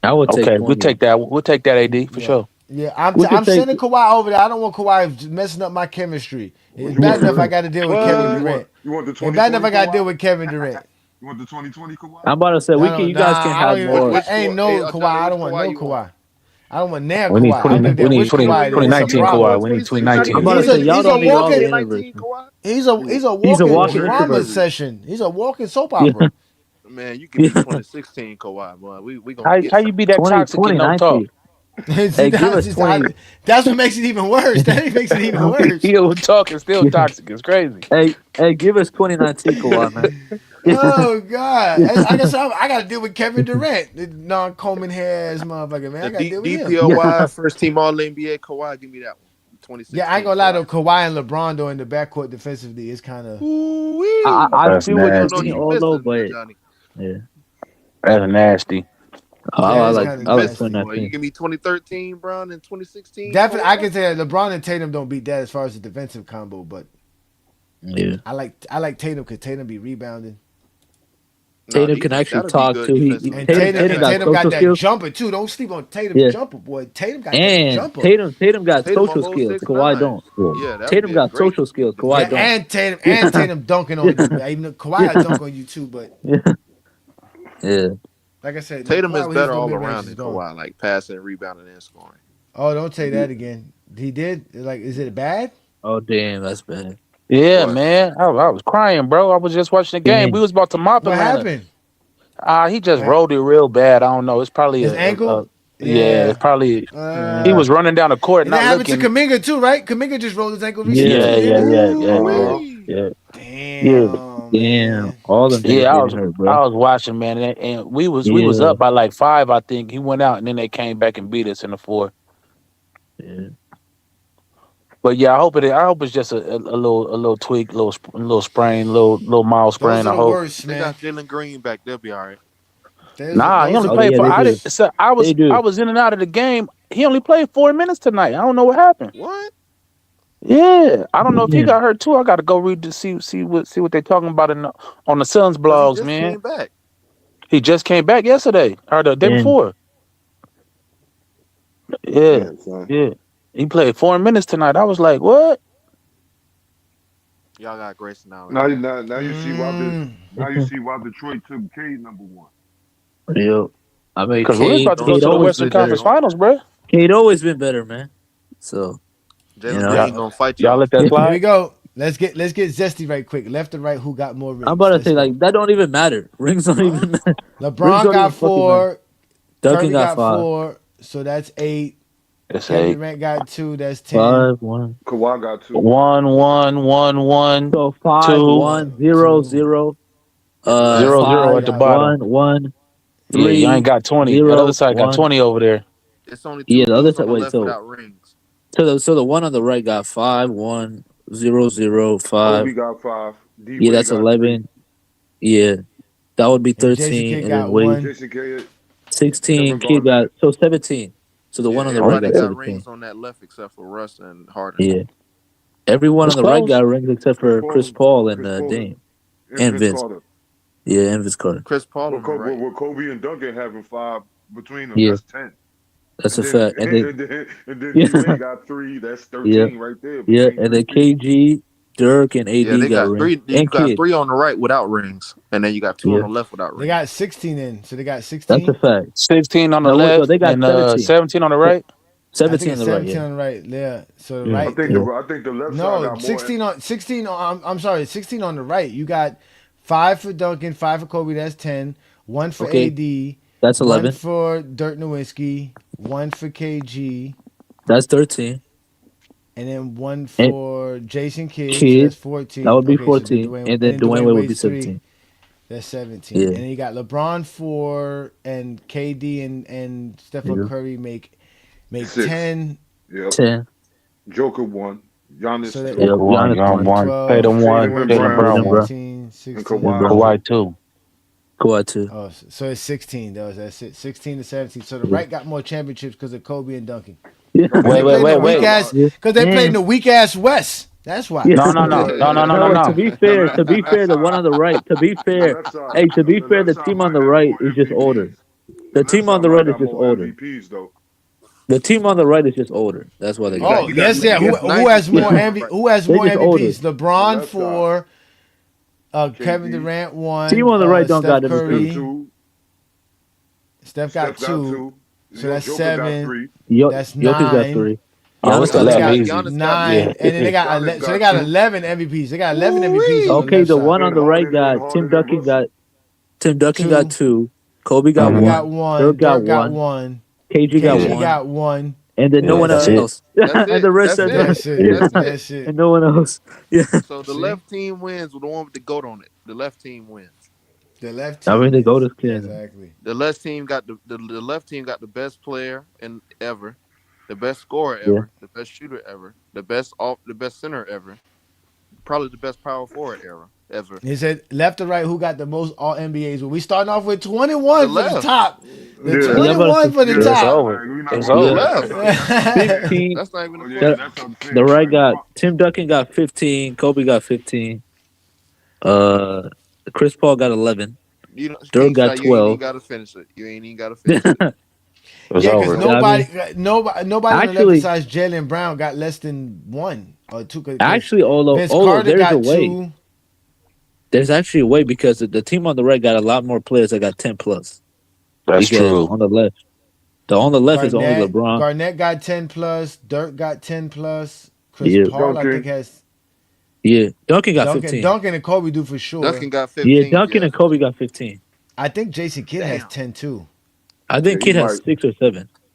[SPEAKER 8] I would take
[SPEAKER 10] Okay,
[SPEAKER 8] 20.
[SPEAKER 10] we'll take that. We'll take that AD for
[SPEAKER 4] Yeah.
[SPEAKER 10] sure.
[SPEAKER 4] Yeah, I'm
[SPEAKER 8] We could take-
[SPEAKER 4] sending Kawhi over there. I don't want Kawhi messing up my chemistry. It's
[SPEAKER 9] you
[SPEAKER 4] bad
[SPEAKER 9] want?
[SPEAKER 4] enough I got to deal with
[SPEAKER 11] What?
[SPEAKER 4] Kevin Durant.
[SPEAKER 9] You want the
[SPEAKER 4] It's
[SPEAKER 9] 2020
[SPEAKER 4] bad enough I got to deal
[SPEAKER 9] Kawhi?
[SPEAKER 4] with Kevin Durant.
[SPEAKER 9] You want the 2020 Kawhi?
[SPEAKER 8] I'm about to say you guys can have more.
[SPEAKER 11] Which
[SPEAKER 4] Ain't
[SPEAKER 11] Kawhi-
[SPEAKER 4] no
[SPEAKER 11] hey,
[SPEAKER 4] Kawhi.
[SPEAKER 11] Johnny,
[SPEAKER 4] I don't
[SPEAKER 11] which
[SPEAKER 4] want
[SPEAKER 11] Kawhi
[SPEAKER 4] no
[SPEAKER 11] you
[SPEAKER 4] Kawhi.
[SPEAKER 11] want?
[SPEAKER 4] I don't want now
[SPEAKER 10] We need
[SPEAKER 4] Kawhi. I
[SPEAKER 10] 20,
[SPEAKER 4] don't give a damn
[SPEAKER 10] we need
[SPEAKER 4] which
[SPEAKER 10] 20,
[SPEAKER 4] Kawhi it is. It's a
[SPEAKER 10] 2019
[SPEAKER 4] problem.
[SPEAKER 10] Kawhi. We need 2019.
[SPEAKER 8] I'm about to say y'all don't need all the
[SPEAKER 4] walking-
[SPEAKER 8] universe.
[SPEAKER 11] Kawhi?
[SPEAKER 4] He's a
[SPEAKER 8] He's a
[SPEAKER 4] walking
[SPEAKER 8] walking
[SPEAKER 4] drama
[SPEAKER 8] introvert.
[SPEAKER 4] session. He's a walking soap opera.
[SPEAKER 11] Man, you can be 2016 Kawhi, boy. We gonna
[SPEAKER 10] How
[SPEAKER 11] get
[SPEAKER 10] you be that
[SPEAKER 8] 20,
[SPEAKER 10] toxic and don't talk?
[SPEAKER 8] 2019. Hey, give us 20.
[SPEAKER 4] That's what makes it even worse. That makes it even worse.
[SPEAKER 10] He don't talk and still toxic. It's crazy.
[SPEAKER 8] Hey, give us 2019 Kawhi, man.
[SPEAKER 4] Oh God! I guess I got to deal with Kevin Durant, the non-combing hair ass motherfucker, man. I got to deal with him.
[SPEAKER 11] DPOY first team All NBA Kawhi. Give me that one. 2016.
[SPEAKER 4] Yeah, I ain't gonna lie though. Kawhi and LeBron though in the backcourt defensively, it's kind of.
[SPEAKER 8] I
[SPEAKER 10] That's
[SPEAKER 8] feel what you're
[SPEAKER 10] nasty.
[SPEAKER 8] saying, although, but
[SPEAKER 11] Johnny.
[SPEAKER 8] yeah.
[SPEAKER 10] That's nasty.
[SPEAKER 8] I
[SPEAKER 4] it's
[SPEAKER 8] like
[SPEAKER 4] kinda
[SPEAKER 8] 2019.
[SPEAKER 11] Boy, you give me 2013, Brown, and 2016.
[SPEAKER 4] Definitely, I
[SPEAKER 11] Kawhi?
[SPEAKER 4] can say that LeBron and Tatum don't beat that as far as the defensive combo, but
[SPEAKER 8] Yeah.
[SPEAKER 4] I like Tatum because Tatum be rebounding.
[SPEAKER 8] Tatum can actually talk too.
[SPEAKER 4] And
[SPEAKER 8] Tatum got
[SPEAKER 4] Tatum got
[SPEAKER 8] social
[SPEAKER 4] that
[SPEAKER 8] skills.
[SPEAKER 4] jumper too. Don't sleep on Tatum's
[SPEAKER 8] Yeah.
[SPEAKER 4] jumper, boy. Tatum got that
[SPEAKER 8] And
[SPEAKER 4] jumper.
[SPEAKER 8] Tatum got
[SPEAKER 11] Tatum
[SPEAKER 8] social
[SPEAKER 11] almost
[SPEAKER 8] skills.
[SPEAKER 11] 6'9".
[SPEAKER 8] Kawhi don't.
[SPEAKER 11] Yeah, that'd
[SPEAKER 8] Tatum
[SPEAKER 11] be
[SPEAKER 8] got
[SPEAKER 11] great.
[SPEAKER 8] social skills. Kawhi
[SPEAKER 4] Yeah,
[SPEAKER 8] don't.
[SPEAKER 4] and Tatum dunking on you. Even though Kawhi will dunk on you too, but
[SPEAKER 8] Yeah.
[SPEAKER 4] like I said,
[SPEAKER 11] Tatum
[SPEAKER 4] Kawhi
[SPEAKER 11] is
[SPEAKER 4] with
[SPEAKER 11] better
[SPEAKER 4] his
[SPEAKER 11] all
[SPEAKER 4] mid-range
[SPEAKER 11] around
[SPEAKER 4] is
[SPEAKER 11] than
[SPEAKER 4] gone.
[SPEAKER 11] Kawhi, like passing, rebounding, and scoring.
[SPEAKER 4] Oh, don't say that again. He did. Like, is it bad?
[SPEAKER 8] Oh damn, that's bad.
[SPEAKER 10] Yeah,
[SPEAKER 11] What?
[SPEAKER 10] man. I was crying, bro. I was just watching the game. We was about to mop
[SPEAKER 4] What
[SPEAKER 10] Atlanta.
[SPEAKER 4] happened?
[SPEAKER 10] He just rolled it real bad. I don't know. It's probably
[SPEAKER 4] His ankle?
[SPEAKER 10] Yeah, it's probably he was running down the court,
[SPEAKER 4] And that
[SPEAKER 10] not
[SPEAKER 4] happened to
[SPEAKER 10] looking.
[SPEAKER 4] Kaminga too, right? Kaminga just rolled his ankle recently.
[SPEAKER 8] Yeah.
[SPEAKER 4] Damn, man.
[SPEAKER 8] All them niggas
[SPEAKER 10] Yeah,
[SPEAKER 8] getting hurt,
[SPEAKER 10] I
[SPEAKER 8] bro.
[SPEAKER 10] was watching, man, and we was
[SPEAKER 8] Yeah.
[SPEAKER 10] up by like 5, I think. He went out, and then they came back and beat us in the fourth.
[SPEAKER 8] Yeah.
[SPEAKER 10] But yeah, I hope it's just a little tweak, little sprain, little mild sprain.
[SPEAKER 4] Those are
[SPEAKER 10] I
[SPEAKER 4] the
[SPEAKER 10] hope.
[SPEAKER 4] worst,
[SPEAKER 11] They
[SPEAKER 4] man.
[SPEAKER 11] got Jalen Green back. They'll be all right.
[SPEAKER 10] Nah, he only
[SPEAKER 8] Oh,
[SPEAKER 10] played
[SPEAKER 8] yeah,
[SPEAKER 10] for.
[SPEAKER 8] they
[SPEAKER 10] I
[SPEAKER 8] do.
[SPEAKER 10] didn't. So I was in and out of the game. He only played 4 minutes tonight. I don't know what happened.
[SPEAKER 11] What?
[SPEAKER 10] Yeah, I don't know if he
[SPEAKER 8] Yeah.
[SPEAKER 10] got hurt too. I got to go read to see what they're talking about on the Suns
[SPEAKER 11] 'Cause he
[SPEAKER 10] blogs,
[SPEAKER 11] just
[SPEAKER 10] man.
[SPEAKER 11] came back.
[SPEAKER 10] He just came back yesterday or the day
[SPEAKER 8] Damn.
[SPEAKER 10] before. Yeah,
[SPEAKER 9] Yeah, son.
[SPEAKER 10] yeah. He played 4 minutes tonight. I was like, what?
[SPEAKER 11] Y'all got Grayson now.
[SPEAKER 9] Now you see why Detroit took Cade number 1.
[SPEAKER 8] Yep. I mean,
[SPEAKER 10] Because we was about to go to the Western Conference Finals, bro.
[SPEAKER 8] Cade always been better, man. So
[SPEAKER 11] Jalen Green gonna fight
[SPEAKER 10] y'all
[SPEAKER 11] y'all.
[SPEAKER 10] let that
[SPEAKER 4] Here
[SPEAKER 10] slide.
[SPEAKER 4] we go. Let's get zesty right quick. Left and right, who got more rings?
[SPEAKER 8] I'm about to
[SPEAKER 4] Let's
[SPEAKER 8] say
[SPEAKER 4] go.
[SPEAKER 8] like that don't even matter. Rings don't even matter. Rings
[SPEAKER 4] LeBron
[SPEAKER 8] don't
[SPEAKER 4] got
[SPEAKER 8] even fucking
[SPEAKER 4] 4.
[SPEAKER 8] Duncan
[SPEAKER 4] Curry
[SPEAKER 8] got 5.
[SPEAKER 4] 4. So that's 8.
[SPEAKER 10] That's
[SPEAKER 4] Kevin
[SPEAKER 10] 8.
[SPEAKER 4] Durant got 2. That's 10.
[SPEAKER 8] 5, 1.
[SPEAKER 9] Kawhi got 2.
[SPEAKER 10] 1, 1, 1, 1.
[SPEAKER 8] So 5,
[SPEAKER 10] 2.
[SPEAKER 8] 1, 0,
[SPEAKER 4] 2.
[SPEAKER 8] 0.
[SPEAKER 10] 0, 0
[SPEAKER 8] 5,
[SPEAKER 10] at the bottom.
[SPEAKER 8] 1, 1,
[SPEAKER 10] Yeah,
[SPEAKER 8] 3.
[SPEAKER 10] you ain't got 20. That
[SPEAKER 8] 0,
[SPEAKER 10] other side got
[SPEAKER 8] 1.
[SPEAKER 10] 20 over there.
[SPEAKER 11] It's only 2
[SPEAKER 8] Yeah, the other
[SPEAKER 11] dudes
[SPEAKER 8] side.
[SPEAKER 11] on the
[SPEAKER 8] Wait,
[SPEAKER 11] left
[SPEAKER 8] so
[SPEAKER 11] without rings.
[SPEAKER 8] the one on the right got 5, 1, 0, 0, 5.
[SPEAKER 9] Kobe got 5. D
[SPEAKER 8] Yeah,
[SPEAKER 9] Wade
[SPEAKER 8] that's
[SPEAKER 9] got
[SPEAKER 8] 11. Yeah, that would be
[SPEAKER 4] And Jason
[SPEAKER 8] 13,
[SPEAKER 4] Kidd
[SPEAKER 8] and then
[SPEAKER 4] got
[SPEAKER 8] Wade
[SPEAKER 4] 1.
[SPEAKER 9] 3. Jason Kidd,
[SPEAKER 8] 16.
[SPEAKER 9] Kevin
[SPEAKER 8] Kid
[SPEAKER 9] Garnett.
[SPEAKER 8] got 17. So the one on the right
[SPEAKER 11] Everybody
[SPEAKER 8] got
[SPEAKER 11] got
[SPEAKER 8] 17.
[SPEAKER 11] rings on that left except for Russ and Harden.
[SPEAKER 8] Yeah, everyone
[SPEAKER 10] It's
[SPEAKER 8] on the right
[SPEAKER 10] close.
[SPEAKER 8] got rings except for Chris Paul and
[SPEAKER 9] Chris Paul,
[SPEAKER 8] Dame
[SPEAKER 9] and
[SPEAKER 8] and
[SPEAKER 9] Vince
[SPEAKER 8] Vince.
[SPEAKER 9] Carter.
[SPEAKER 8] Yeah, and Vince Carter.
[SPEAKER 11] Chris Paul on the right.
[SPEAKER 9] With Kobe and Duncan having 5 between them,
[SPEAKER 8] Yeah,
[SPEAKER 9] that's 10.
[SPEAKER 8] that's
[SPEAKER 9] And
[SPEAKER 8] a
[SPEAKER 9] then
[SPEAKER 8] fact. And then
[SPEAKER 9] and then
[SPEAKER 8] yeah,
[SPEAKER 9] D Wade got 3. That's 13
[SPEAKER 8] yeah,
[SPEAKER 9] right there
[SPEAKER 8] yeah,
[SPEAKER 9] between
[SPEAKER 8] and
[SPEAKER 9] 3
[SPEAKER 8] then
[SPEAKER 9] people.
[SPEAKER 8] KG, Dirk, and
[SPEAKER 11] Yeah,
[SPEAKER 8] AD
[SPEAKER 11] they
[SPEAKER 8] got
[SPEAKER 11] got
[SPEAKER 8] rings
[SPEAKER 11] 3. You
[SPEAKER 8] and
[SPEAKER 11] got
[SPEAKER 8] Kid.
[SPEAKER 11] 3 on the right without rings, and then you got 2 on
[SPEAKER 8] Yeah,
[SPEAKER 11] the left without
[SPEAKER 4] They
[SPEAKER 11] rings.
[SPEAKER 4] got 16 in. So they got
[SPEAKER 8] that's a
[SPEAKER 4] 16.
[SPEAKER 8] fact.
[SPEAKER 10] 16 on the
[SPEAKER 8] No, wait, no,
[SPEAKER 10] left
[SPEAKER 8] they got
[SPEAKER 10] and
[SPEAKER 8] 17.
[SPEAKER 10] 17 on the
[SPEAKER 8] Se-
[SPEAKER 10] right.
[SPEAKER 4] I think
[SPEAKER 8] 17 on
[SPEAKER 4] it's
[SPEAKER 8] the right.
[SPEAKER 4] 17
[SPEAKER 8] Yeah,
[SPEAKER 4] on the right. Yeah. So the
[SPEAKER 8] yeah,
[SPEAKER 9] I
[SPEAKER 4] right.
[SPEAKER 9] think
[SPEAKER 8] yeah.
[SPEAKER 9] the left side
[SPEAKER 4] No,
[SPEAKER 9] got more.
[SPEAKER 4] 16 on. I'm sorry, 16 on the right. You got 5 for Duncan, 5 for Kobe. That's 10. 1 for
[SPEAKER 8] Okay,
[SPEAKER 4] AD.
[SPEAKER 8] that's
[SPEAKER 4] 1
[SPEAKER 8] 11.
[SPEAKER 4] for Dirk Nowitzki. 1 for KG.
[SPEAKER 8] That's 13.
[SPEAKER 4] And then 1
[SPEAKER 8] And
[SPEAKER 4] for Jason Kidd. So
[SPEAKER 8] Kid,
[SPEAKER 4] that's
[SPEAKER 8] that
[SPEAKER 4] 14.
[SPEAKER 8] would be
[SPEAKER 4] Okay, so
[SPEAKER 8] 14,
[SPEAKER 4] Dwayne,
[SPEAKER 8] and then
[SPEAKER 4] and then
[SPEAKER 8] Dwayne
[SPEAKER 4] Dwayne
[SPEAKER 8] Wade would be
[SPEAKER 4] Wade's 3.
[SPEAKER 8] 17.
[SPEAKER 4] That's 17.
[SPEAKER 8] Yeah,
[SPEAKER 4] And then you got LeBron 4 and KD and Stephen
[SPEAKER 8] yeah.
[SPEAKER 4] Curry make
[SPEAKER 9] 6.
[SPEAKER 4] 10.
[SPEAKER 9] Yep.
[SPEAKER 8] 10.
[SPEAKER 9] Joker 1. Giannis
[SPEAKER 4] So that
[SPEAKER 9] 2.
[SPEAKER 8] Yep,
[SPEAKER 10] Joker 1,
[SPEAKER 8] Giannis
[SPEAKER 10] Young
[SPEAKER 8] 1.
[SPEAKER 10] 1,
[SPEAKER 4] 12,
[SPEAKER 10] Tatum 1,
[SPEAKER 9] Tatum and
[SPEAKER 10] Jalen
[SPEAKER 9] Brown
[SPEAKER 10] Brown
[SPEAKER 8] Tatum,
[SPEAKER 10] 1,
[SPEAKER 8] bro.
[SPEAKER 4] 17,
[SPEAKER 9] and
[SPEAKER 4] 16.
[SPEAKER 8] Tatum, bro.
[SPEAKER 10] Kawhi 2.
[SPEAKER 8] Kawhi 2.
[SPEAKER 4] Oh, so it's 16. That's it. 16 to 17. So the
[SPEAKER 8] Yeah.
[SPEAKER 4] right got more championships because of Kobe and Duncan.
[SPEAKER 8] Yeah.
[SPEAKER 9] Okay,
[SPEAKER 4] They played in the weak
[SPEAKER 10] Wait.
[SPEAKER 4] ass.
[SPEAKER 8] Yeah.
[SPEAKER 4] Because they played in
[SPEAKER 8] And
[SPEAKER 4] the weak ass West. That's why.
[SPEAKER 8] yeah.
[SPEAKER 10] No.
[SPEAKER 8] No, to be fair, the one on the right, to be
[SPEAKER 9] the
[SPEAKER 8] fair,
[SPEAKER 9] left side,
[SPEAKER 8] hey, to be
[SPEAKER 9] the
[SPEAKER 8] fair,
[SPEAKER 9] left
[SPEAKER 8] the
[SPEAKER 9] side
[SPEAKER 8] team on
[SPEAKER 9] might
[SPEAKER 8] the
[SPEAKER 9] have
[SPEAKER 8] right
[SPEAKER 9] more
[SPEAKER 8] is just older.
[SPEAKER 9] MVPs.
[SPEAKER 8] The
[SPEAKER 9] The left
[SPEAKER 8] team on
[SPEAKER 9] side
[SPEAKER 8] the
[SPEAKER 9] might
[SPEAKER 8] right is
[SPEAKER 9] got
[SPEAKER 8] just
[SPEAKER 9] more
[SPEAKER 8] older.
[SPEAKER 9] MVPs though.
[SPEAKER 8] The team on the right is just older. That's why they got
[SPEAKER 4] Oh,
[SPEAKER 8] it.
[SPEAKER 4] yes, yeah.
[SPEAKER 11] It's
[SPEAKER 4] Who has more
[SPEAKER 11] yeah.
[SPEAKER 4] Who has
[SPEAKER 8] They
[SPEAKER 4] more
[SPEAKER 8] just older.
[SPEAKER 4] MVPs?
[SPEAKER 9] The
[SPEAKER 4] LeBron
[SPEAKER 9] left side,
[SPEAKER 4] 4, Kevin
[SPEAKER 9] KD,
[SPEAKER 4] Durant 1,
[SPEAKER 8] Team on the right don't
[SPEAKER 4] Steph
[SPEAKER 8] got
[SPEAKER 9] Steph
[SPEAKER 4] Curry.
[SPEAKER 8] MVP.
[SPEAKER 9] 2,
[SPEAKER 4] Steph got
[SPEAKER 9] Steph got
[SPEAKER 4] 2.
[SPEAKER 9] 2.
[SPEAKER 4] So that's
[SPEAKER 9] Joker
[SPEAKER 4] 7.
[SPEAKER 9] got 3.
[SPEAKER 4] That's
[SPEAKER 8] Jokic got
[SPEAKER 4] 9.
[SPEAKER 8] 3.
[SPEAKER 10] Oh,
[SPEAKER 8] Giannis
[SPEAKER 10] it's
[SPEAKER 4] So
[SPEAKER 8] got
[SPEAKER 4] they
[SPEAKER 10] 11
[SPEAKER 4] got
[SPEAKER 8] 2.
[SPEAKER 10] easy.
[SPEAKER 4] 9,
[SPEAKER 10] Yeah.
[SPEAKER 4] and then they got
[SPEAKER 9] Giannis
[SPEAKER 4] so they
[SPEAKER 9] got
[SPEAKER 4] got
[SPEAKER 9] 2.
[SPEAKER 4] 11 MVPs. They got 11 MVPs on the
[SPEAKER 8] Okay,
[SPEAKER 4] left
[SPEAKER 8] the
[SPEAKER 4] side.
[SPEAKER 8] one on
[SPEAKER 9] Then
[SPEAKER 8] the right
[SPEAKER 9] Harden
[SPEAKER 8] got
[SPEAKER 9] and Russell.
[SPEAKER 8] Tim Duncan got
[SPEAKER 4] 2.
[SPEAKER 8] 2. Kobe got
[SPEAKER 4] Kobe got
[SPEAKER 8] 1.
[SPEAKER 4] 1.
[SPEAKER 8] Dirk got
[SPEAKER 4] Dirk got
[SPEAKER 8] 1.
[SPEAKER 4] 1.
[SPEAKER 8] KG got
[SPEAKER 4] KG
[SPEAKER 8] 1.
[SPEAKER 4] got 1.
[SPEAKER 8] And then no
[SPEAKER 10] Yeah,
[SPEAKER 8] one
[SPEAKER 10] that's it.
[SPEAKER 8] else.
[SPEAKER 11] That's
[SPEAKER 8] And the
[SPEAKER 11] it.
[SPEAKER 8] rest
[SPEAKER 11] That's
[SPEAKER 8] are
[SPEAKER 11] it.
[SPEAKER 4] That's it.
[SPEAKER 8] yeah.
[SPEAKER 11] That's it.
[SPEAKER 4] That's it.
[SPEAKER 8] And no one else. Yeah.
[SPEAKER 11] So the
[SPEAKER 4] See?
[SPEAKER 11] left team wins with the one with the goat on it. The left team wins.
[SPEAKER 4] The left
[SPEAKER 8] I
[SPEAKER 4] team.
[SPEAKER 8] mean, they go to
[SPEAKER 4] is-
[SPEAKER 8] skin.
[SPEAKER 4] Exactly.
[SPEAKER 11] The left team got the left team got the best player in ever, the best scorer
[SPEAKER 8] Yeah.
[SPEAKER 11] ever, the best shooter ever, the best center ever, probably the best power forward ever.
[SPEAKER 4] He said left or right, who got the most all NBAs? Well, we starting off with 21
[SPEAKER 11] The
[SPEAKER 4] for the
[SPEAKER 11] left.
[SPEAKER 4] top. The
[SPEAKER 9] Yeah.
[SPEAKER 4] 21 for the
[SPEAKER 9] Yeah,
[SPEAKER 10] It's
[SPEAKER 4] top.
[SPEAKER 10] over.
[SPEAKER 9] We're not
[SPEAKER 10] It's
[SPEAKER 9] gonna
[SPEAKER 10] over.
[SPEAKER 11] Left.
[SPEAKER 9] Yeah.
[SPEAKER 8] 15.
[SPEAKER 11] That's not even a
[SPEAKER 9] Oh, yeah,
[SPEAKER 11] question.
[SPEAKER 9] that's what I'm saying.
[SPEAKER 8] The right got Tim Duncan got 15. Kobe got 15. Chris Paul got 11.
[SPEAKER 11] You know,
[SPEAKER 8] Dirk got
[SPEAKER 11] You ain't
[SPEAKER 8] 12.
[SPEAKER 11] even gotta finish it. You ain't even gotta finish it.
[SPEAKER 10] It's
[SPEAKER 4] Yeah,
[SPEAKER 10] over.
[SPEAKER 4] because nobody on the left
[SPEAKER 8] Actually-
[SPEAKER 4] besides Jalen Brown got less than 1 or 2. 'Cause
[SPEAKER 8] Actually, although
[SPEAKER 4] Vince Carter
[SPEAKER 8] there's
[SPEAKER 4] got
[SPEAKER 8] a way.
[SPEAKER 4] 2.
[SPEAKER 8] There's actually a way because the team on the right got a lot more players that got 10 plus.
[SPEAKER 10] That's
[SPEAKER 8] Because
[SPEAKER 10] true.
[SPEAKER 8] on the left is only LeBron.
[SPEAKER 4] Garnett got 10 plus. Dirk got 10 plus. Chris
[SPEAKER 8] Yeah.
[SPEAKER 4] Paul,
[SPEAKER 9] Duncan.
[SPEAKER 4] I think, has
[SPEAKER 8] Yeah, Duncan got 15.
[SPEAKER 4] Duncan and Kobe do for sure.
[SPEAKER 11] Duncan got 15.
[SPEAKER 8] Yeah, Duncan and Kobe got 15.
[SPEAKER 4] I think Jason Kidd has
[SPEAKER 11] Damn.
[SPEAKER 4] 10 too.
[SPEAKER 8] I think
[SPEAKER 9] Yeah,
[SPEAKER 8] Kid
[SPEAKER 9] he
[SPEAKER 8] has
[SPEAKER 9] might.
[SPEAKER 8] 6 or 7.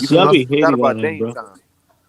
[SPEAKER 12] Yes,
[SPEAKER 8] You gotta
[SPEAKER 12] sir.
[SPEAKER 8] be
[SPEAKER 11] Forgot
[SPEAKER 8] hating
[SPEAKER 11] about
[SPEAKER 8] on him,
[SPEAKER 11] Dame
[SPEAKER 8] bro.
[SPEAKER 11] time.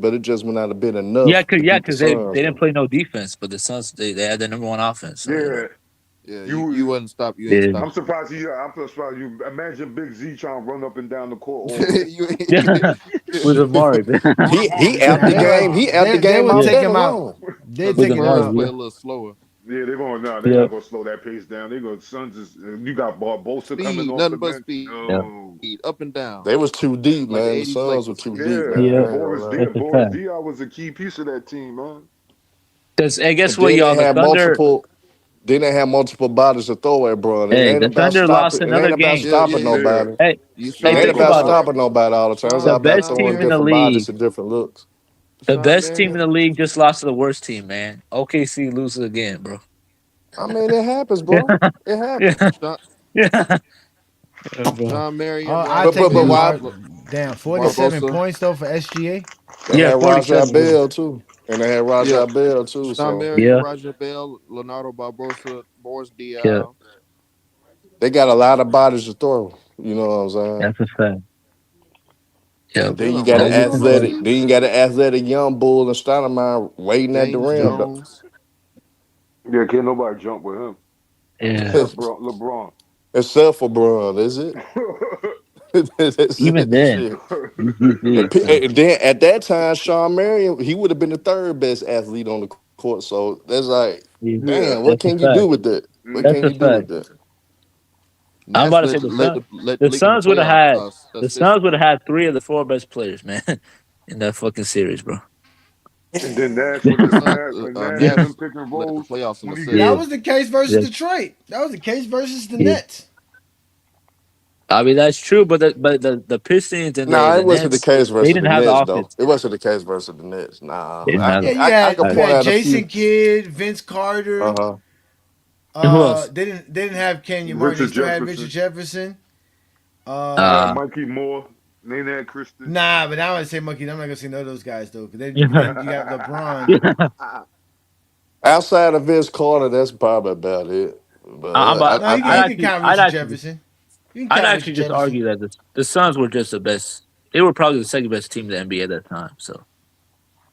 [SPEAKER 12] but it just would not have been enough
[SPEAKER 8] Yeah,
[SPEAKER 12] to beat the
[SPEAKER 8] because they
[SPEAKER 12] Suns.
[SPEAKER 8] didn't play no defense, but the Suns they had the #1 offense. So,
[SPEAKER 9] Yeah.
[SPEAKER 11] Yeah, you wouldn't stop. You ain't
[SPEAKER 8] Yeah.
[SPEAKER 9] I'm
[SPEAKER 11] stop.
[SPEAKER 9] surprised I'm surprised you imagine Big Z trying to run up and down the court. All
[SPEAKER 8] With Amari, man.
[SPEAKER 12] He out the game. He out the
[SPEAKER 4] They
[SPEAKER 12] game
[SPEAKER 4] would
[SPEAKER 12] off
[SPEAKER 4] take
[SPEAKER 12] that
[SPEAKER 4] him out.
[SPEAKER 12] alone.
[SPEAKER 4] They
[SPEAKER 8] With
[SPEAKER 4] take him
[SPEAKER 8] Amari,
[SPEAKER 4] out.
[SPEAKER 11] Play
[SPEAKER 8] yeah.
[SPEAKER 11] a little slower.
[SPEAKER 9] Yeah, they're going no,
[SPEAKER 8] Yeah.
[SPEAKER 9] not gonna slow that pace down. They go Suns is you got Barbosa coming
[SPEAKER 11] Speed,
[SPEAKER 9] off
[SPEAKER 11] nothing
[SPEAKER 9] the
[SPEAKER 11] but
[SPEAKER 9] bench.
[SPEAKER 11] speed.
[SPEAKER 9] No.
[SPEAKER 11] Speed, up and down.
[SPEAKER 12] They was too deep,
[SPEAKER 11] Like
[SPEAKER 12] man. The
[SPEAKER 11] 80s
[SPEAKER 12] Suns were
[SPEAKER 11] Lakers.
[SPEAKER 12] too deep,
[SPEAKER 9] Yeah,
[SPEAKER 12] man.
[SPEAKER 8] Yeah.
[SPEAKER 12] I ain't gonna lie.
[SPEAKER 8] That's a
[SPEAKER 9] Boris
[SPEAKER 8] fact.
[SPEAKER 9] Diaw was a key piece of that team, man.
[SPEAKER 8] And guess
[SPEAKER 12] And
[SPEAKER 8] what,
[SPEAKER 12] then
[SPEAKER 8] y'all?
[SPEAKER 12] they
[SPEAKER 8] The
[SPEAKER 12] had
[SPEAKER 8] Thunder.
[SPEAKER 12] Then they have multiple bodies to throw at, bro. And it
[SPEAKER 8] Hey,
[SPEAKER 12] ain't
[SPEAKER 8] the
[SPEAKER 12] about
[SPEAKER 8] Thunder lost
[SPEAKER 12] stopping. It ain't
[SPEAKER 8] another
[SPEAKER 12] about
[SPEAKER 8] game.
[SPEAKER 11] Yeah, yeah,
[SPEAKER 12] stopping
[SPEAKER 11] yeah.
[SPEAKER 9] Yeah.
[SPEAKER 12] nobody.
[SPEAKER 8] Hey,
[SPEAKER 11] You
[SPEAKER 12] It
[SPEAKER 8] hey,
[SPEAKER 11] Sean
[SPEAKER 12] ain't
[SPEAKER 8] think
[SPEAKER 12] about
[SPEAKER 8] about it.
[SPEAKER 11] Sean
[SPEAKER 12] stopping nobody all the time. It's all
[SPEAKER 8] The
[SPEAKER 11] Sean
[SPEAKER 12] about
[SPEAKER 8] best
[SPEAKER 11] Sean
[SPEAKER 8] team
[SPEAKER 12] throwing
[SPEAKER 8] in the
[SPEAKER 11] Marion
[SPEAKER 12] different bodies
[SPEAKER 8] league,
[SPEAKER 12] to different looks.
[SPEAKER 8] the
[SPEAKER 11] Sean
[SPEAKER 8] best team in
[SPEAKER 11] Marion
[SPEAKER 8] the league just lost to the worst team, man. OKC loses again, bro.
[SPEAKER 12] I mean, it happens,
[SPEAKER 8] Yeah,
[SPEAKER 12] bro. It
[SPEAKER 8] yeah,
[SPEAKER 12] happens.
[SPEAKER 11] Sean,
[SPEAKER 8] yeah, bro.
[SPEAKER 11] Sean
[SPEAKER 4] Oh,
[SPEAKER 11] Marion,
[SPEAKER 4] I
[SPEAKER 12] But
[SPEAKER 4] take
[SPEAKER 12] but
[SPEAKER 4] the
[SPEAKER 12] but why?
[SPEAKER 4] damn
[SPEAKER 12] But
[SPEAKER 4] 47
[SPEAKER 11] Barbosa.
[SPEAKER 4] points though for SGA.
[SPEAKER 12] they
[SPEAKER 8] Yeah,
[SPEAKER 12] had Rajah
[SPEAKER 8] 47 was.
[SPEAKER 12] Bell too, and they had
[SPEAKER 11] Yeah.
[SPEAKER 12] Rajah Bell too.
[SPEAKER 11] Sean
[SPEAKER 12] So
[SPEAKER 11] Marion,
[SPEAKER 8] Yeah,
[SPEAKER 11] Raja Bell, Leonardo Barbosa, Boris
[SPEAKER 8] yeah,
[SPEAKER 11] Diaw.
[SPEAKER 12] they got a lot of bodies to throw. You know what I'm saying?
[SPEAKER 8] that's a fact. Yeah,
[SPEAKER 12] And then you
[SPEAKER 11] Jalen
[SPEAKER 12] got an
[SPEAKER 8] that is
[SPEAKER 11] Rose,
[SPEAKER 8] a fact.
[SPEAKER 12] athletic. Then you got an athletic young bull and Stoudemire waiting at the
[SPEAKER 11] James
[SPEAKER 12] rim.
[SPEAKER 11] Jones.
[SPEAKER 9] Yeah, can't nobody jump with him
[SPEAKER 8] Yeah,
[SPEAKER 9] except LeBron.
[SPEAKER 12] Except for Bron, is it? That's
[SPEAKER 8] even
[SPEAKER 12] it.
[SPEAKER 8] then,
[SPEAKER 12] Shit.
[SPEAKER 8] UGC, so,
[SPEAKER 12] And then at that time, Sean Marion, he would have been the third best athlete on the court. So that's like,
[SPEAKER 8] yeah,
[SPEAKER 9] Yeah.
[SPEAKER 12] damn, what
[SPEAKER 8] that's a
[SPEAKER 12] can you do
[SPEAKER 8] fact.
[SPEAKER 12] with that? What
[SPEAKER 8] That's
[SPEAKER 12] can
[SPEAKER 8] a
[SPEAKER 12] you do
[SPEAKER 9] Mm-hmm.
[SPEAKER 12] with
[SPEAKER 8] fact.
[SPEAKER 12] that?
[SPEAKER 8] I'm
[SPEAKER 11] Nash
[SPEAKER 8] about to say the Suns.
[SPEAKER 11] led the
[SPEAKER 8] The
[SPEAKER 11] league in the
[SPEAKER 8] Suns would have
[SPEAKER 11] playoff
[SPEAKER 8] had the
[SPEAKER 11] assists.
[SPEAKER 8] Suns would have had three of the four best players, man, in that fucking series, bro.
[SPEAKER 9] And then Nash
[SPEAKER 11] The
[SPEAKER 9] with the
[SPEAKER 11] Suns,
[SPEAKER 9] Nash
[SPEAKER 8] Yeah,
[SPEAKER 9] and
[SPEAKER 11] Nash
[SPEAKER 9] them pick and
[SPEAKER 11] led the
[SPEAKER 9] rolls
[SPEAKER 11] playoffs in
[SPEAKER 9] when he
[SPEAKER 4] That
[SPEAKER 8] yeah,
[SPEAKER 11] assists.
[SPEAKER 4] was the case versus
[SPEAKER 8] yeah,
[SPEAKER 4] Detroit. That was the case versus the
[SPEAKER 8] yeah.
[SPEAKER 4] Nets.
[SPEAKER 8] I mean that's true, but the Pistons and
[SPEAKER 12] Nah,
[SPEAKER 8] the
[SPEAKER 12] it wasn't the
[SPEAKER 8] Nets,
[SPEAKER 12] case
[SPEAKER 8] they
[SPEAKER 12] versus the
[SPEAKER 8] didn't have the
[SPEAKER 12] Nets, though.
[SPEAKER 8] offense.
[SPEAKER 12] It wasn't the case versus the Nets. Nah,
[SPEAKER 8] They didn't have
[SPEAKER 4] Yeah,
[SPEAKER 8] the.
[SPEAKER 12] I could
[SPEAKER 4] you
[SPEAKER 12] point
[SPEAKER 4] had
[SPEAKER 12] out a
[SPEAKER 4] Jason
[SPEAKER 12] few.
[SPEAKER 4] Kidd, Vince
[SPEAKER 12] Uh
[SPEAKER 4] Carter.
[SPEAKER 12] huh.
[SPEAKER 8] And who else?
[SPEAKER 4] They didn't have Kenyon Martin. They
[SPEAKER 9] Richard
[SPEAKER 4] still had Richard
[SPEAKER 9] Jefferson.
[SPEAKER 4] Jefferson.
[SPEAKER 9] They had
[SPEAKER 8] Uh,
[SPEAKER 9] Mikey Moore, Nanette Christie.
[SPEAKER 4] Nah, but now I say Monkey. I'm not gonna say none of those guys though. Because
[SPEAKER 8] yeah,
[SPEAKER 4] then you got LeBron.
[SPEAKER 8] yeah.
[SPEAKER 12] Outside of Vince Carter, that's probably about it.
[SPEAKER 8] I'm
[SPEAKER 12] But
[SPEAKER 8] about.
[SPEAKER 4] No, you
[SPEAKER 8] I'd
[SPEAKER 4] can
[SPEAKER 8] actually,
[SPEAKER 4] count
[SPEAKER 8] I'd
[SPEAKER 4] Richard
[SPEAKER 8] actually, just,
[SPEAKER 4] Jefferson. You can
[SPEAKER 8] I'd
[SPEAKER 4] count
[SPEAKER 8] actually
[SPEAKER 4] Richard
[SPEAKER 8] just
[SPEAKER 4] Jefferson.
[SPEAKER 8] argue that the Suns were just the best. They were probably the second best team in the NBA at that time. So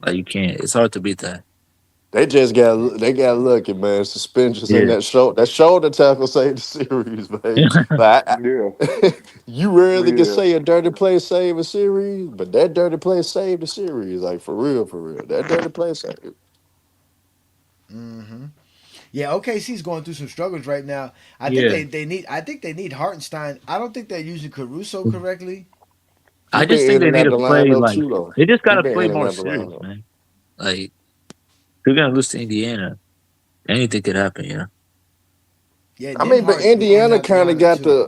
[SPEAKER 8] like you can't. It's hard to beat that.
[SPEAKER 12] they got lucky, man. Suspensions in
[SPEAKER 8] Yeah,
[SPEAKER 12] that shoulder tackle saved the series, man. Like,
[SPEAKER 9] Yeah,
[SPEAKER 12] you rarely can
[SPEAKER 9] yeah.
[SPEAKER 12] say a dirty play save a series, but that dirty play saved the series. Like for real, for real. That dirty play saved.
[SPEAKER 4] Hmm. Yeah, OKC's going through some struggles right now. I think
[SPEAKER 8] yeah.
[SPEAKER 4] they need Hartenstein. I don't think they're using Caruso correctly.
[SPEAKER 12] He
[SPEAKER 8] I just
[SPEAKER 12] been
[SPEAKER 8] think
[SPEAKER 12] in
[SPEAKER 8] they
[SPEAKER 12] and
[SPEAKER 8] need
[SPEAKER 12] out
[SPEAKER 8] to
[SPEAKER 12] the
[SPEAKER 8] play
[SPEAKER 12] lineup
[SPEAKER 8] like
[SPEAKER 12] too, though.
[SPEAKER 8] they just
[SPEAKER 12] He
[SPEAKER 8] gotta
[SPEAKER 12] been
[SPEAKER 8] play
[SPEAKER 12] in and
[SPEAKER 8] more
[SPEAKER 12] out the
[SPEAKER 8] serious,
[SPEAKER 12] lineup.
[SPEAKER 8] man. Like they're gonna lose to Indiana. Anything could happen, you know.
[SPEAKER 4] Yeah,
[SPEAKER 12] I
[SPEAKER 4] them
[SPEAKER 12] mean, but
[SPEAKER 4] Hart's been in and
[SPEAKER 12] Indiana
[SPEAKER 4] out the
[SPEAKER 12] kind of
[SPEAKER 4] lineup
[SPEAKER 12] got
[SPEAKER 4] too.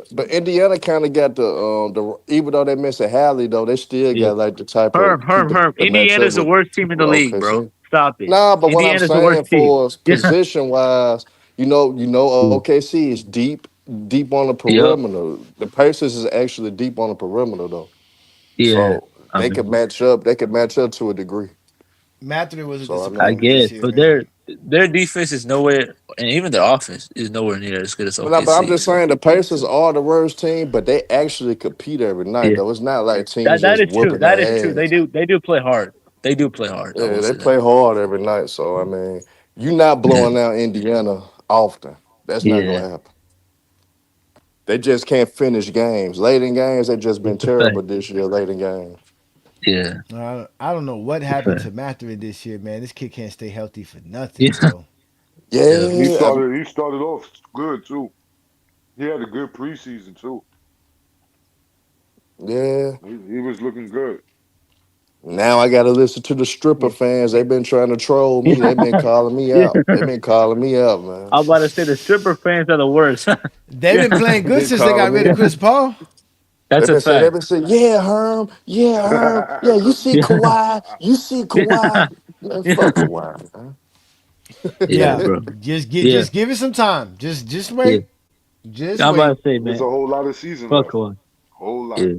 [SPEAKER 12] the even though they missing Hallie though, they still
[SPEAKER 8] Yeah.
[SPEAKER 12] got like the type of
[SPEAKER 8] Herm,
[SPEAKER 12] people
[SPEAKER 8] Herm.
[SPEAKER 12] that match up
[SPEAKER 8] Indiana's the worst team in the
[SPEAKER 12] with
[SPEAKER 8] league, bro.
[SPEAKER 12] OKC.
[SPEAKER 8] Stop it.
[SPEAKER 12] Nah, but what I'm
[SPEAKER 8] Indiana's the worst
[SPEAKER 12] saying
[SPEAKER 8] team.
[SPEAKER 12] for
[SPEAKER 8] Yeah.
[SPEAKER 12] position wise,
[SPEAKER 8] Yeah.
[SPEAKER 12] OKC is deep on the
[SPEAKER 8] Yep.
[SPEAKER 12] perimeter. The Pacers is actually deep on the perimeter though,
[SPEAKER 8] Yeah.
[SPEAKER 12] so
[SPEAKER 8] I
[SPEAKER 12] they could
[SPEAKER 8] mean,
[SPEAKER 12] match up. They could match up to a degree.
[SPEAKER 4] Mathurin was a
[SPEAKER 12] So I
[SPEAKER 8] I
[SPEAKER 12] mean.
[SPEAKER 4] disappointment this
[SPEAKER 8] guess,
[SPEAKER 4] year,
[SPEAKER 8] but
[SPEAKER 4] man.
[SPEAKER 8] their defense is nowhere, and even their offense is nowhere near as good as
[SPEAKER 12] But I'm
[SPEAKER 8] OKC.
[SPEAKER 12] just
[SPEAKER 8] So
[SPEAKER 12] saying the Pacers are the worst team, but they actually compete every night
[SPEAKER 8] yeah,
[SPEAKER 12] though. It's not like teams
[SPEAKER 8] that
[SPEAKER 12] just
[SPEAKER 8] is true.
[SPEAKER 12] whooping
[SPEAKER 8] That is true.
[SPEAKER 12] their ass.
[SPEAKER 8] They do play hard. They do play hard. I
[SPEAKER 12] Yeah,
[SPEAKER 8] will
[SPEAKER 12] they
[SPEAKER 8] say that.
[SPEAKER 12] play hard every night. So I mean, you're not
[SPEAKER 8] Yeah.
[SPEAKER 12] blowing out Indiana often. That's not
[SPEAKER 8] Yeah.
[SPEAKER 12] gonna happen. They just can't finish games. Late in games, they've just been
[SPEAKER 8] It's a fact.
[SPEAKER 12] terrible this year. Late in games.
[SPEAKER 8] Yeah.
[SPEAKER 4] I don't know what
[SPEAKER 8] It's a
[SPEAKER 4] happened
[SPEAKER 8] fact.
[SPEAKER 4] to Mathurin this year, man. This kid can't stay healthy for nothing,
[SPEAKER 8] Yeah.
[SPEAKER 4] bro.
[SPEAKER 8] Yeah.
[SPEAKER 9] He
[SPEAKER 12] Yeah,
[SPEAKER 9] started off good too. He had a good preseason too.
[SPEAKER 12] yeah.
[SPEAKER 9] He was looking good.
[SPEAKER 12] Now I gotta listen to the stripper
[SPEAKER 4] Yeah.
[SPEAKER 12] fans. They've been trying to troll me. They've been calling me
[SPEAKER 8] Yeah.
[SPEAKER 12] out. They've been calling me out, man.
[SPEAKER 8] I'm about to say the stripper fans are the worst.
[SPEAKER 4] They've
[SPEAKER 8] Yeah.
[SPEAKER 4] been playing
[SPEAKER 12] They've
[SPEAKER 4] good
[SPEAKER 12] been
[SPEAKER 4] since they got
[SPEAKER 12] calling
[SPEAKER 4] rid
[SPEAKER 12] me
[SPEAKER 4] of
[SPEAKER 12] out.
[SPEAKER 4] Chris Paul.
[SPEAKER 8] That's a
[SPEAKER 12] They've
[SPEAKER 8] fact.
[SPEAKER 12] been saying, yeah, Herm, yeah, Herm, yeah, you see
[SPEAKER 8] Yeah.
[SPEAKER 12] Kawhi, you see
[SPEAKER 8] Yeah.
[SPEAKER 12] Kawhi. Man, fuck
[SPEAKER 8] Yeah.
[SPEAKER 12] Kawhi, man.
[SPEAKER 8] Yeah,
[SPEAKER 4] Yeah,
[SPEAKER 8] bro. Yeah.
[SPEAKER 4] just give it some time. Just
[SPEAKER 8] Yeah.
[SPEAKER 4] wait. Just
[SPEAKER 8] I'm about
[SPEAKER 4] wait.
[SPEAKER 8] to say,
[SPEAKER 9] It's a
[SPEAKER 8] man.
[SPEAKER 9] whole lot of season
[SPEAKER 8] Fuck
[SPEAKER 9] left.
[SPEAKER 8] on.
[SPEAKER 9] Whole lot.
[SPEAKER 8] Yeah.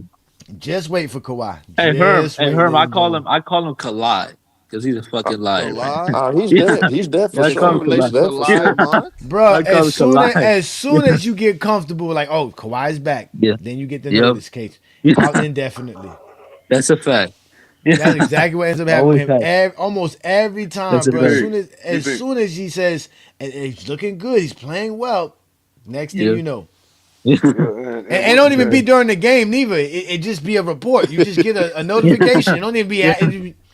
[SPEAKER 4] Just wait for Kawhi.
[SPEAKER 8] Hey Herm.
[SPEAKER 4] Just
[SPEAKER 8] Hey
[SPEAKER 4] wait,
[SPEAKER 8] Herm.
[SPEAKER 4] little bro.
[SPEAKER 8] I call him Kalai because he's a
[SPEAKER 12] Uh,
[SPEAKER 8] fucking liar, man.
[SPEAKER 11] Kalai.
[SPEAKER 12] he's
[SPEAKER 8] Yeah.
[SPEAKER 12] dead. He's dead for
[SPEAKER 8] Yeah. I
[SPEAKER 11] Is he
[SPEAKER 8] call him
[SPEAKER 11] in
[SPEAKER 12] sure. He's
[SPEAKER 8] Kalai.
[SPEAKER 11] relation to
[SPEAKER 12] dead for
[SPEAKER 8] Yeah.
[SPEAKER 11] Elijah
[SPEAKER 12] sure.
[SPEAKER 11] Musk?
[SPEAKER 4] Bro,
[SPEAKER 8] I call him Kalai.
[SPEAKER 4] as soon
[SPEAKER 8] Yeah.
[SPEAKER 4] as you get comfortable, like, oh, Kawhi's back,
[SPEAKER 8] Yeah.
[SPEAKER 4] then you get the
[SPEAKER 8] Yep.
[SPEAKER 4] notice, Kate.
[SPEAKER 8] Yeah.
[SPEAKER 4] Out indefinitely.
[SPEAKER 8] That's a fact.
[SPEAKER 4] That's
[SPEAKER 8] Yeah.
[SPEAKER 4] exactly what ends up happening with
[SPEAKER 8] Always
[SPEAKER 4] him.
[SPEAKER 8] has.
[SPEAKER 4] Almost every
[SPEAKER 8] That's
[SPEAKER 4] time,
[SPEAKER 8] a
[SPEAKER 4] bro. As
[SPEAKER 8] fact.
[SPEAKER 4] soon as
[SPEAKER 9] You
[SPEAKER 4] as
[SPEAKER 9] think
[SPEAKER 4] soon as he says and he's looking good, he's playing well. Next thing
[SPEAKER 8] Yeah.
[SPEAKER 4] you know,
[SPEAKER 8] Yeah.
[SPEAKER 9] yeah, and
[SPEAKER 4] and
[SPEAKER 9] what's
[SPEAKER 4] don't
[SPEAKER 9] his
[SPEAKER 4] even be
[SPEAKER 9] name?
[SPEAKER 4] during the game neither. It just be a report. You just get a notification. It don't even be.
[SPEAKER 8] Yeah.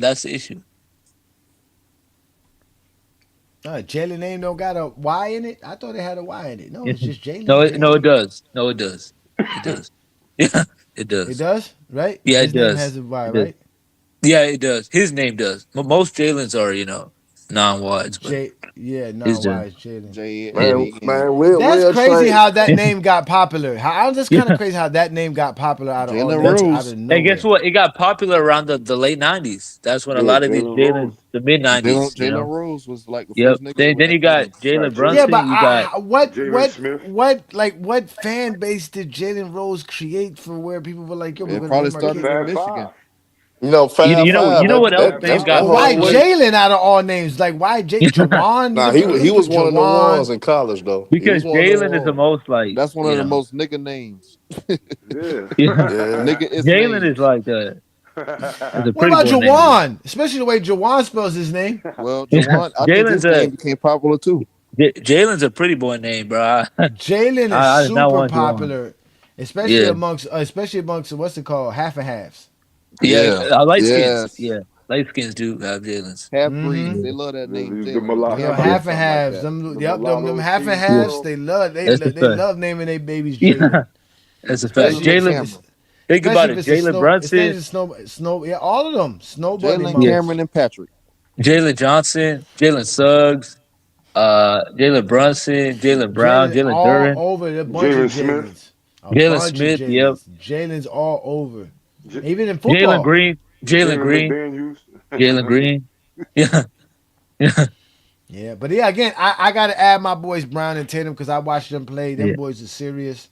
[SPEAKER 8] That's the issue.
[SPEAKER 4] Jalen name don't got a Y in it. I thought it had a Y in it. No, it's just Jalen.
[SPEAKER 8] No,
[SPEAKER 4] Jalen.
[SPEAKER 8] it does. No, it does. It does. Yeah. It
[SPEAKER 4] It
[SPEAKER 8] does.
[SPEAKER 4] does, right?
[SPEAKER 8] Yeah,
[SPEAKER 4] His
[SPEAKER 8] it
[SPEAKER 4] name
[SPEAKER 8] does.
[SPEAKER 4] has a Y,
[SPEAKER 8] It does.
[SPEAKER 4] right?
[SPEAKER 8] Yeah, it does. His name does. Most Jalen's are, non-wides, but
[SPEAKER 4] No,
[SPEAKER 8] his
[SPEAKER 4] why
[SPEAKER 8] does.
[SPEAKER 4] is Jalen?
[SPEAKER 12] Man,
[SPEAKER 11] J-A-L-E-N.
[SPEAKER 12] man,
[SPEAKER 4] That's
[SPEAKER 12] we'll
[SPEAKER 4] crazy
[SPEAKER 12] trade.
[SPEAKER 4] how that name got popular. That's kind of crazy how that name got popular out of all
[SPEAKER 11] Jalen
[SPEAKER 4] names,
[SPEAKER 8] That's
[SPEAKER 4] out
[SPEAKER 11] Rose.
[SPEAKER 4] of
[SPEAKER 8] Hey, guess
[SPEAKER 4] nowhere.
[SPEAKER 8] what? It got popular around the late '90s. That's when a
[SPEAKER 9] Yeah,
[SPEAKER 8] lot of these
[SPEAKER 9] Jalen Rose.
[SPEAKER 8] the mid
[SPEAKER 11] Jalen
[SPEAKER 8] '90s.
[SPEAKER 11] Jalen Rose was like the
[SPEAKER 8] Yep.
[SPEAKER 11] first nigga
[SPEAKER 8] Then
[SPEAKER 11] with
[SPEAKER 8] then
[SPEAKER 11] that
[SPEAKER 8] you got
[SPEAKER 11] name.
[SPEAKER 8] Jalen
[SPEAKER 9] Fat Joe.
[SPEAKER 4] Yeah, but
[SPEAKER 8] Brunson. You got
[SPEAKER 9] Jalen Smith.
[SPEAKER 4] what fan base did Jalen Rose create for where people were like, yo, we're
[SPEAKER 11] It
[SPEAKER 4] gonna
[SPEAKER 11] probably
[SPEAKER 4] name our
[SPEAKER 9] The
[SPEAKER 11] started
[SPEAKER 4] kid?
[SPEAKER 11] in
[SPEAKER 9] Fab
[SPEAKER 11] Michigan.
[SPEAKER 9] Five.
[SPEAKER 12] Fab
[SPEAKER 8] you
[SPEAKER 12] Five.
[SPEAKER 8] know what else
[SPEAKER 9] Fab
[SPEAKER 8] name
[SPEAKER 12] That's
[SPEAKER 9] Five
[SPEAKER 8] got
[SPEAKER 4] But
[SPEAKER 9] was
[SPEAKER 4] why
[SPEAKER 12] probably.
[SPEAKER 8] popular?
[SPEAKER 4] Jalen out of all names? Like why Jawan?
[SPEAKER 12] Nah,
[SPEAKER 4] You
[SPEAKER 12] he
[SPEAKER 4] can
[SPEAKER 12] was
[SPEAKER 4] put
[SPEAKER 12] one of them
[SPEAKER 4] Jawan.
[SPEAKER 12] ones in college though. He was
[SPEAKER 8] Because
[SPEAKER 12] one of them
[SPEAKER 8] Jalen is the
[SPEAKER 12] ones.
[SPEAKER 8] most like
[SPEAKER 11] That's one of the most nigga names.
[SPEAKER 9] Yeah.
[SPEAKER 8] yeah.
[SPEAKER 12] Yeah.
[SPEAKER 11] Nigga is
[SPEAKER 8] Jalen is
[SPEAKER 11] names.
[SPEAKER 8] like that's a
[SPEAKER 4] What
[SPEAKER 8] pretty
[SPEAKER 4] about
[SPEAKER 8] boy name.
[SPEAKER 4] Jawan? Especially the way Jawan spells his name.
[SPEAKER 11] Well,
[SPEAKER 8] Yeah.
[SPEAKER 11] Jawan, I think
[SPEAKER 8] Jalen's
[SPEAKER 11] his
[SPEAKER 8] a
[SPEAKER 11] name became popular too.
[SPEAKER 8] Jalen's a pretty boy name, bro.
[SPEAKER 4] Jalen is
[SPEAKER 8] I did not
[SPEAKER 4] super
[SPEAKER 8] want Juwan.
[SPEAKER 4] popular,
[SPEAKER 8] Yeah,
[SPEAKER 4] especially amongst what's it called, half and halves.
[SPEAKER 8] yeah.
[SPEAKER 11] Yeah.
[SPEAKER 8] Light skins.
[SPEAKER 11] Yes.
[SPEAKER 8] Yeah, light skins do have Jalen's.
[SPEAKER 11] Half
[SPEAKER 4] Mm-hmm.
[SPEAKER 11] breeds.
[SPEAKER 8] Yeah,
[SPEAKER 11] They love that name,
[SPEAKER 9] The
[SPEAKER 11] Jalen. The
[SPEAKER 4] Yo,
[SPEAKER 11] Cameron
[SPEAKER 8] yeah.
[SPEAKER 11] or
[SPEAKER 4] half and
[SPEAKER 11] something like
[SPEAKER 4] halves.
[SPEAKER 11] that.
[SPEAKER 4] Them
[SPEAKER 9] mulatto
[SPEAKER 4] half and
[SPEAKER 9] Teen
[SPEAKER 8] Yeah.
[SPEAKER 4] halves.
[SPEAKER 9] World.
[SPEAKER 8] That's a
[SPEAKER 4] They
[SPEAKER 8] fact.
[SPEAKER 4] love naming their babies
[SPEAKER 8] Yeah,
[SPEAKER 4] Jalen,
[SPEAKER 8] that's a fact.
[SPEAKER 11] Jalen
[SPEAKER 4] especially if
[SPEAKER 8] Jalen,
[SPEAKER 4] it's
[SPEAKER 11] Cameron.
[SPEAKER 8] think
[SPEAKER 4] especially
[SPEAKER 8] about
[SPEAKER 4] if
[SPEAKER 8] it.
[SPEAKER 4] it's a
[SPEAKER 8] Jalen
[SPEAKER 4] snow. Especially
[SPEAKER 8] Brunson.
[SPEAKER 4] if snow. Yeah, all of them. Snow bunny
[SPEAKER 11] Jalen
[SPEAKER 8] Yeah,
[SPEAKER 11] Cameron
[SPEAKER 4] moms.
[SPEAKER 11] and Patrick.
[SPEAKER 8] Jalen Johnson, Jalen Suggs, Jalen Brunson, Jalen Brown,
[SPEAKER 4] Jalen
[SPEAKER 8] Jalen
[SPEAKER 4] all
[SPEAKER 8] Duran,
[SPEAKER 4] over a bunch of
[SPEAKER 9] Jalen Smith.
[SPEAKER 4] Jalen's. A
[SPEAKER 8] Jalen
[SPEAKER 4] bunch of
[SPEAKER 8] Smith. Yep,
[SPEAKER 4] Jalen's. Jalen's all over.
[SPEAKER 9] J-
[SPEAKER 4] Even in
[SPEAKER 8] Jalen
[SPEAKER 4] football.
[SPEAKER 8] Green, Jalen
[SPEAKER 9] Jalen
[SPEAKER 8] Green,
[SPEAKER 9] McDaniels.
[SPEAKER 8] Jalen Green. Yeah, yeah,
[SPEAKER 4] Yeah, but yeah, again, I got to add my boys Brown and Tatum because I watched them play. Them
[SPEAKER 8] yeah.
[SPEAKER 4] boys are serious.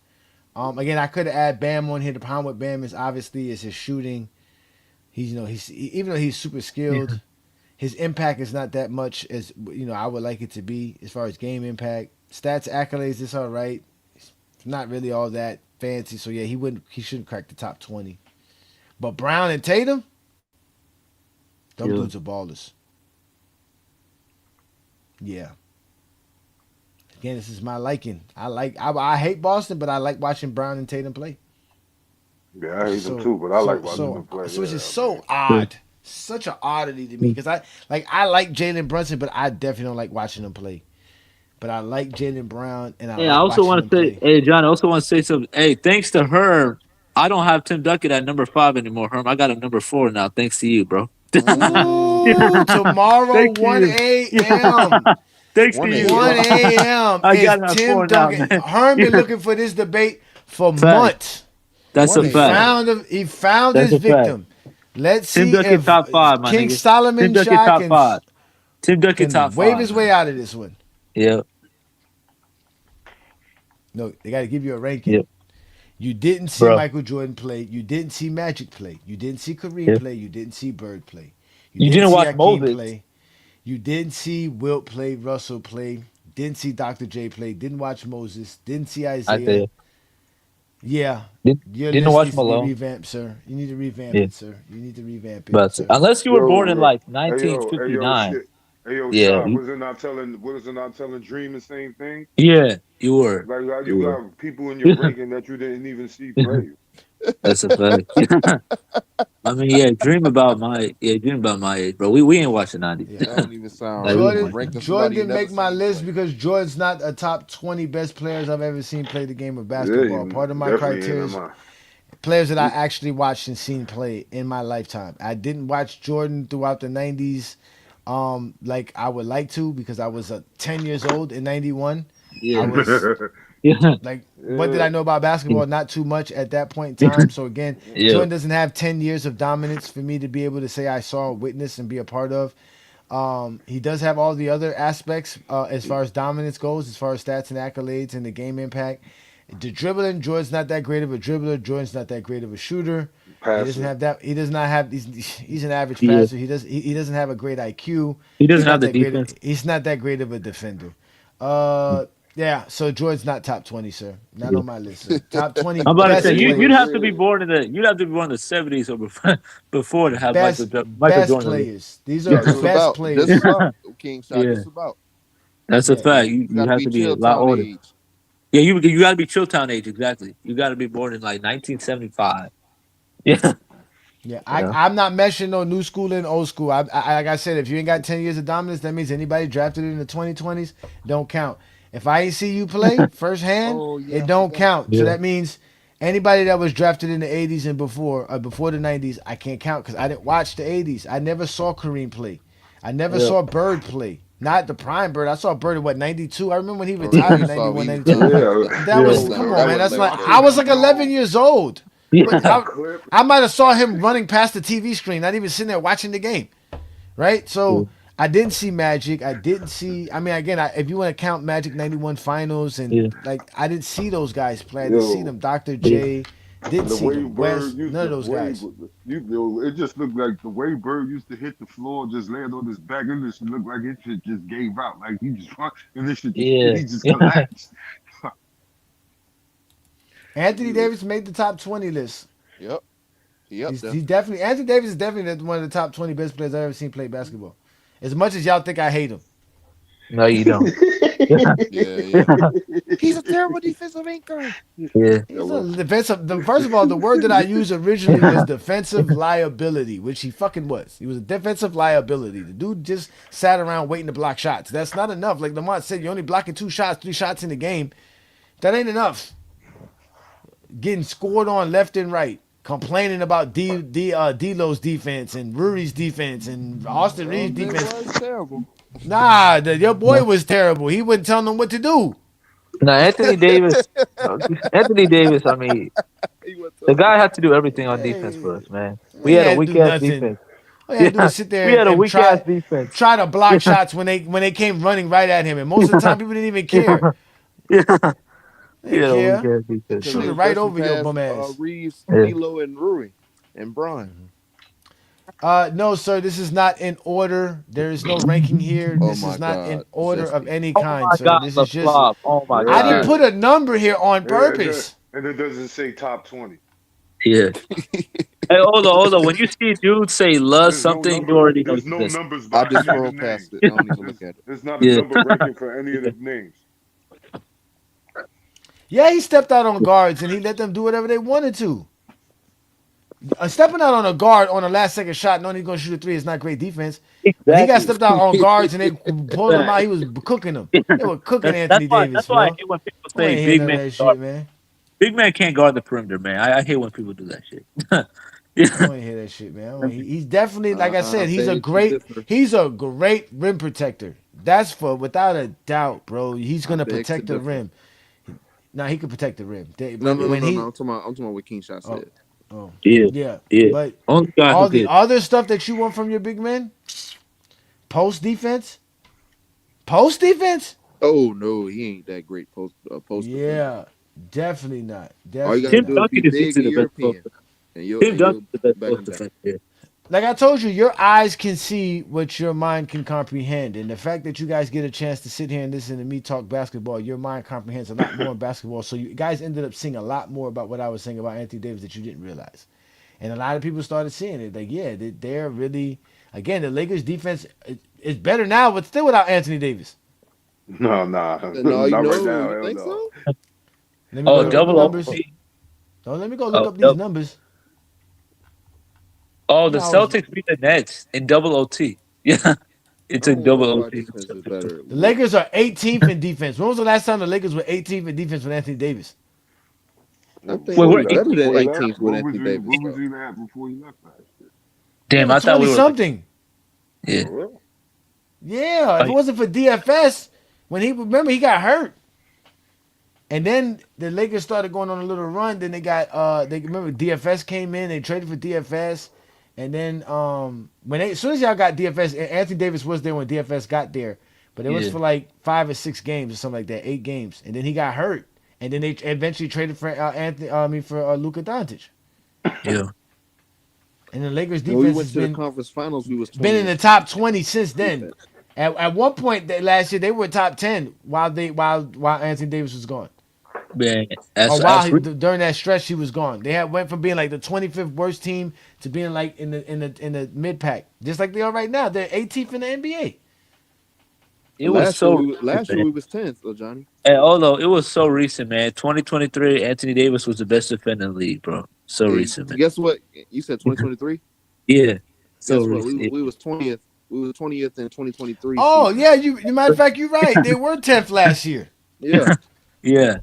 [SPEAKER 4] Again, I could have added Bam on here. The problem with Bam is obviously is his shooting. Even though he's super skilled, his impact is not that much as I would like it to be as far as game impact. Stats accolades, it's all right. It's not really all that fancy. So yeah, he shouldn't crack the top 20. But Brown and Tatum, them
[SPEAKER 8] Yeah.
[SPEAKER 4] dudes are ballers. Yeah. Again, this is my liking. I hate Boston, but I like watching Brown and Tatum play.
[SPEAKER 9] Yeah, I hate them too, but I like watching them play.
[SPEAKER 4] Which
[SPEAKER 9] Yeah,
[SPEAKER 4] is so
[SPEAKER 9] man.
[SPEAKER 4] odd, such an oddity to me because I like Jalen Brunson, but I definitely don't like watching him play. But I like Jalen Brown, and I
[SPEAKER 8] Hey, I
[SPEAKER 4] like
[SPEAKER 8] also
[SPEAKER 4] watching
[SPEAKER 8] want
[SPEAKER 4] him
[SPEAKER 8] to say,
[SPEAKER 4] play.
[SPEAKER 8] hey, John, I also want to say something. Hey, thanks to Herm, I don't have Tim Duckett at number 5 anymore. Herm, I got him number 4 now. Thanks to you, bro.
[SPEAKER 4] Ooh, tomorrow
[SPEAKER 8] Thank
[SPEAKER 4] 1
[SPEAKER 8] you.
[SPEAKER 4] a.m.
[SPEAKER 8] Thanks to
[SPEAKER 11] 1
[SPEAKER 8] you,
[SPEAKER 4] 1
[SPEAKER 8] bro.
[SPEAKER 4] a.m.
[SPEAKER 8] I
[SPEAKER 4] is
[SPEAKER 8] got him at
[SPEAKER 4] Tim
[SPEAKER 8] 4 now,
[SPEAKER 4] Duncan.
[SPEAKER 8] man.
[SPEAKER 4] Herm been
[SPEAKER 8] Yeah.
[SPEAKER 4] looking for this debate for
[SPEAKER 8] Fact.
[SPEAKER 4] months.
[SPEAKER 8] That's a
[SPEAKER 11] One
[SPEAKER 4] He
[SPEAKER 8] fact.
[SPEAKER 11] a.m.
[SPEAKER 4] found him. He found
[SPEAKER 8] That's
[SPEAKER 4] his
[SPEAKER 8] a fact.
[SPEAKER 4] victim. Let's
[SPEAKER 8] Tim
[SPEAKER 4] see
[SPEAKER 8] Duckett
[SPEAKER 4] if
[SPEAKER 8] top 5, my
[SPEAKER 4] King
[SPEAKER 8] nigga. Tim
[SPEAKER 4] Solomon
[SPEAKER 8] Duckett
[SPEAKER 4] Shah
[SPEAKER 8] top 5. Tim Duckett
[SPEAKER 4] can
[SPEAKER 8] top
[SPEAKER 4] wave
[SPEAKER 8] 5.
[SPEAKER 4] his way out of this one.
[SPEAKER 8] Yeah.
[SPEAKER 4] No, they got to give you a ranking.
[SPEAKER 8] Yep.
[SPEAKER 4] You didn't see
[SPEAKER 8] Bro.
[SPEAKER 4] Michael Jordan play. You didn't see Magic play. You didn't see Kareem
[SPEAKER 8] Yep.
[SPEAKER 4] play. You didn't see Bird play.
[SPEAKER 8] You didn't
[SPEAKER 4] see
[SPEAKER 8] watch
[SPEAKER 4] Hakeem
[SPEAKER 8] Moses.
[SPEAKER 4] play. You didn't see Wilt play, Russell play. Didn't see Dr. J play. Didn't watch Moses. Didn't see Isaiah. Yeah. Your
[SPEAKER 8] Didn't
[SPEAKER 4] list
[SPEAKER 8] watch
[SPEAKER 4] needs to be
[SPEAKER 8] Malone.
[SPEAKER 4] revamped, sir. You need to revamp
[SPEAKER 8] Yeah.
[SPEAKER 4] it, sir. You need to revamp it,
[SPEAKER 8] But
[SPEAKER 4] sir.
[SPEAKER 8] unless you were born in like
[SPEAKER 9] Hey yo,
[SPEAKER 8] 1959.
[SPEAKER 9] shit. Hey yo,
[SPEAKER 8] Yeah.
[SPEAKER 9] Shy, was it not telling Dream the same thing?
[SPEAKER 8] Yeah, you were.
[SPEAKER 9] Like how
[SPEAKER 8] You
[SPEAKER 9] you
[SPEAKER 8] were.
[SPEAKER 9] got people in your ranking that you didn't even see play.
[SPEAKER 8] That's a fact. I mean, dream about my age, bro. We ain't watch the 90s.
[SPEAKER 4] Yeah.
[SPEAKER 11] That don't even sound
[SPEAKER 8] Like,
[SPEAKER 11] right.
[SPEAKER 8] we
[SPEAKER 11] You
[SPEAKER 8] ain't watch
[SPEAKER 11] ranking
[SPEAKER 8] that.
[SPEAKER 4] Jordan
[SPEAKER 11] somebody you
[SPEAKER 4] didn't
[SPEAKER 11] never
[SPEAKER 4] make my
[SPEAKER 11] seen
[SPEAKER 4] list
[SPEAKER 11] play.
[SPEAKER 4] because Jordan's not a top 20 best players I've ever seen play the game of
[SPEAKER 9] Yeah,
[SPEAKER 4] basketball.
[SPEAKER 9] you
[SPEAKER 4] Part of my
[SPEAKER 9] definitely ain't
[SPEAKER 4] criteria
[SPEAKER 9] in
[SPEAKER 4] is
[SPEAKER 9] mine.
[SPEAKER 4] players that I actually watched and seen play in my lifetime. I didn't watch Jordan throughout the 90s like I would like to because I was 10 years old in 91.
[SPEAKER 8] Yeah.
[SPEAKER 4] I was
[SPEAKER 8] Yeah.
[SPEAKER 4] like, what did
[SPEAKER 9] Yeah.
[SPEAKER 4] I know about basketball? Not too much at that point in time. So again,
[SPEAKER 8] Yeah.
[SPEAKER 4] Jordan doesn't have 10 years of dominance for me to be able to say I saw, witness, and be a part of. He does have all the other aspects as far as dominance goes, as far as stats and accolades and the game impact. The dribbling, Jordan's not that great of a dribbler. Jordan's not that great of a shooter. He doesn't
[SPEAKER 9] Passive.
[SPEAKER 4] have that. He does not have. He's an average
[SPEAKER 8] Yeah.
[SPEAKER 4] passer. He doesn't have a great IQ.
[SPEAKER 8] He doesn't
[SPEAKER 4] He's not
[SPEAKER 8] have the
[SPEAKER 4] that great.
[SPEAKER 8] defense.
[SPEAKER 4] He's not that great of a defender. Yeah. So Jordan's not top 20, sir. Not on my list. Sir. Top 20
[SPEAKER 8] I'm about to
[SPEAKER 4] best
[SPEAKER 8] say
[SPEAKER 9] you
[SPEAKER 8] you'd
[SPEAKER 4] players.
[SPEAKER 8] have to be born in the 70s or before to have Michael
[SPEAKER 4] Best
[SPEAKER 8] Jordan.
[SPEAKER 4] players. These
[SPEAKER 9] Yeah,
[SPEAKER 4] are the
[SPEAKER 11] Just
[SPEAKER 4] best
[SPEAKER 11] about.
[SPEAKER 4] players.
[SPEAKER 11] Just about. King shot.
[SPEAKER 8] Yeah.
[SPEAKER 11] Just about.
[SPEAKER 8] That's a
[SPEAKER 4] Yeah.
[SPEAKER 8] fact. You
[SPEAKER 11] You gotta
[SPEAKER 8] have
[SPEAKER 11] be
[SPEAKER 8] to be a
[SPEAKER 11] chill
[SPEAKER 8] lot
[SPEAKER 11] town
[SPEAKER 8] older.
[SPEAKER 11] age.
[SPEAKER 8] Yeah, you got to be Chilltown age exactly. You got to be born in like 1975. Yeah.
[SPEAKER 4] Yeah,
[SPEAKER 8] Yeah.
[SPEAKER 4] I'm not meshing no new school and old school. Like I said, if you ain't got 10 years of dominance, that means anybody drafted in the 2020s don't count. If I ain't see you play firsthand,
[SPEAKER 11] Oh, yeah,
[SPEAKER 4] it
[SPEAKER 11] I
[SPEAKER 4] don't
[SPEAKER 11] forgot.
[SPEAKER 4] count. So
[SPEAKER 8] Yeah.
[SPEAKER 4] that means Anybody that was drafted in the 80s and before the 90s, I can't count because I didn't watch the 80s. I never saw Kareem play. I never saw Bird play. Not the prime Bird. I saw Bird at what, 92? I remember when he retired in 91, 92. That was, come on, man. That's like, I was like 11 years old. But I might have saw him running past the TV screen, not even sitting there watching the game. Right? So I didn't see Magic. I didn't see. I mean, again, if you want to count Magic '91 Finals and like, I didn't see those guys play. I didn't see them. Dr. J, didn't see them. West, none of those guys.
[SPEAKER 9] It just looked like the way Bird used to hit the floor, just land on his back, and this looked like it just gave out. Like he just and this shit he just collapsed.
[SPEAKER 4] Anthony Davis made the top 20 list.
[SPEAKER 11] Yep.
[SPEAKER 4] He's definitely Anthony Davis is definitely one of the top 20 best players I've ever seen play basketball. As much as y'all think I hate him.
[SPEAKER 8] No, you don't.
[SPEAKER 11] He's a terrible defensive anchor.
[SPEAKER 8] Yeah.
[SPEAKER 4] He's a defensive. First of all, the word that I used originally was defensive liability, which he fucking was. He was a defensive liability. The dude just sat around waiting to block shots. That's not enough. Like Lamont said, you're only blocking 2 shots, 3 shots in the game. That ain't enough. Getting scored on left and right. Complaining about D'Lo's defense and Ruri's defense and Austin Reeves' defense.
[SPEAKER 11] Was terrible.
[SPEAKER 4] Nah, your boy was terrible. He wasn't telling them what to do.
[SPEAKER 8] No, Anthony Davis. Anthony Davis. I mean, the guy had to do everything on defense for us, man. We had a weak ass defense.
[SPEAKER 4] All you had to do is sit there.
[SPEAKER 8] We had a weak ass defense.
[SPEAKER 4] Try to block shots when they came running right at him, and most of the time people didn't even care. Shoot it right over your bum ass.
[SPEAKER 11] Reeves, D'Lo, and Rui, and Brian.
[SPEAKER 4] No, sir. This is not in order. There is no ranking here. This is not in order of any kind, sir. This is just.
[SPEAKER 8] Oh my God!
[SPEAKER 4] I didn't put a number here on purpose.
[SPEAKER 9] And it doesn't say top 20.
[SPEAKER 8] Yeah. Hey, hold on. When you see dudes say "love something," you already know.
[SPEAKER 9] There's no numbers.
[SPEAKER 11] I just scroll past it. I don't even look at it.
[SPEAKER 9] There's not a number ranking for any of the names.
[SPEAKER 4] Yeah, he stepped out on guards and he let them do whatever they wanted to. Stepping out on a guard on a last second shot, knowing he's going to shoot a 3 is not great defense. Exactly. He got stepped out on guards and they pulled him out. He was cooking them. They were cooking Anthony Davis.
[SPEAKER 8] That's why I hate when people say big man.
[SPEAKER 4] Shit, man.
[SPEAKER 8] Big man can't guard the perimeter, man. I hate when people do that shit.
[SPEAKER 4] I don't hear that shit, man. He's definitely, like I said, he's a great rim protector. That's for without a doubt, bro. He's gonna protect the rim. Nah, he can protect the rim.
[SPEAKER 11] No. I'm talking about what King Shot said.
[SPEAKER 4] Oh.
[SPEAKER 8] Yeah.
[SPEAKER 4] But all the other stuff that you want from your big men, post defense.
[SPEAKER 11] Oh no, he ain't that great post.
[SPEAKER 4] Yeah, definitely not.
[SPEAKER 11] All you gotta do is be big and European.
[SPEAKER 8] Tim Duncan's the best post defense.
[SPEAKER 4] Like I told you, your eyes can see what your mind can comprehend. And the fact that you guys get a chance to sit here and listen to me talk basketball, your mind comprehends a lot more in basketball. So you guys ended up seeing a lot more about what I was saying about Anthony Davis that you didn't realize. And a lot of people started seeing it. Like, yeah, they're really, again, the Lakers defense is better now, but still without Anthony Davis.
[SPEAKER 9] No, not right now.
[SPEAKER 11] You think so?
[SPEAKER 4] Let me go look
[SPEAKER 8] double
[SPEAKER 4] up numbers. Let me go look up these numbers.
[SPEAKER 8] Oh, the Celtics beat the Nets in double OT. Yeah, it's a double OT.
[SPEAKER 4] The Lakers are 18th in defense. When was the last time the Lakers were 18th in defense with Anthony Davis?
[SPEAKER 11] I think we're better than 18th with Anthony Davis.
[SPEAKER 9] What was he at before he left last year?
[SPEAKER 8] Damn, I thought we were
[SPEAKER 4] something.
[SPEAKER 8] Yeah.
[SPEAKER 4] Yeah, if it wasn't for DFS, he got hurt. And then the Lakers started going on a little run. Then they got remember DFS came in. They traded for DFS. And then as soon as y'all got DFS, Anthony Davis was there when DFS got there, but it was for like 5 or 6 games or something like that, 8 games, and then he got hurt, and then they eventually traded for Luka Doncic.
[SPEAKER 8] Yeah.
[SPEAKER 4] And the Lakers defense
[SPEAKER 11] went to the conference finals. We was 20th.
[SPEAKER 4] Been in the top 20 since then. At one point last year they were top 10 while Anthony Davis was gone.
[SPEAKER 8] Man,
[SPEAKER 4] during that stretch he was gone. They went from being like the 25th worst team to being like in the mid pack, just like they are right now. They're 18th in the NBA.
[SPEAKER 11] Last year we was 10th, Johnny.
[SPEAKER 8] And although it was so recent, man. 2023, Anthony Davis was the best defender in the league, bro. So recent, man.
[SPEAKER 11] Guess what? You said 2023.
[SPEAKER 8] Yeah.
[SPEAKER 11] So we was 20th. We were 20th in 2023.
[SPEAKER 4] Oh yeah, you matter of fact, you're right. They were 10th last year.
[SPEAKER 11] Yeah.
[SPEAKER 8] Yeah.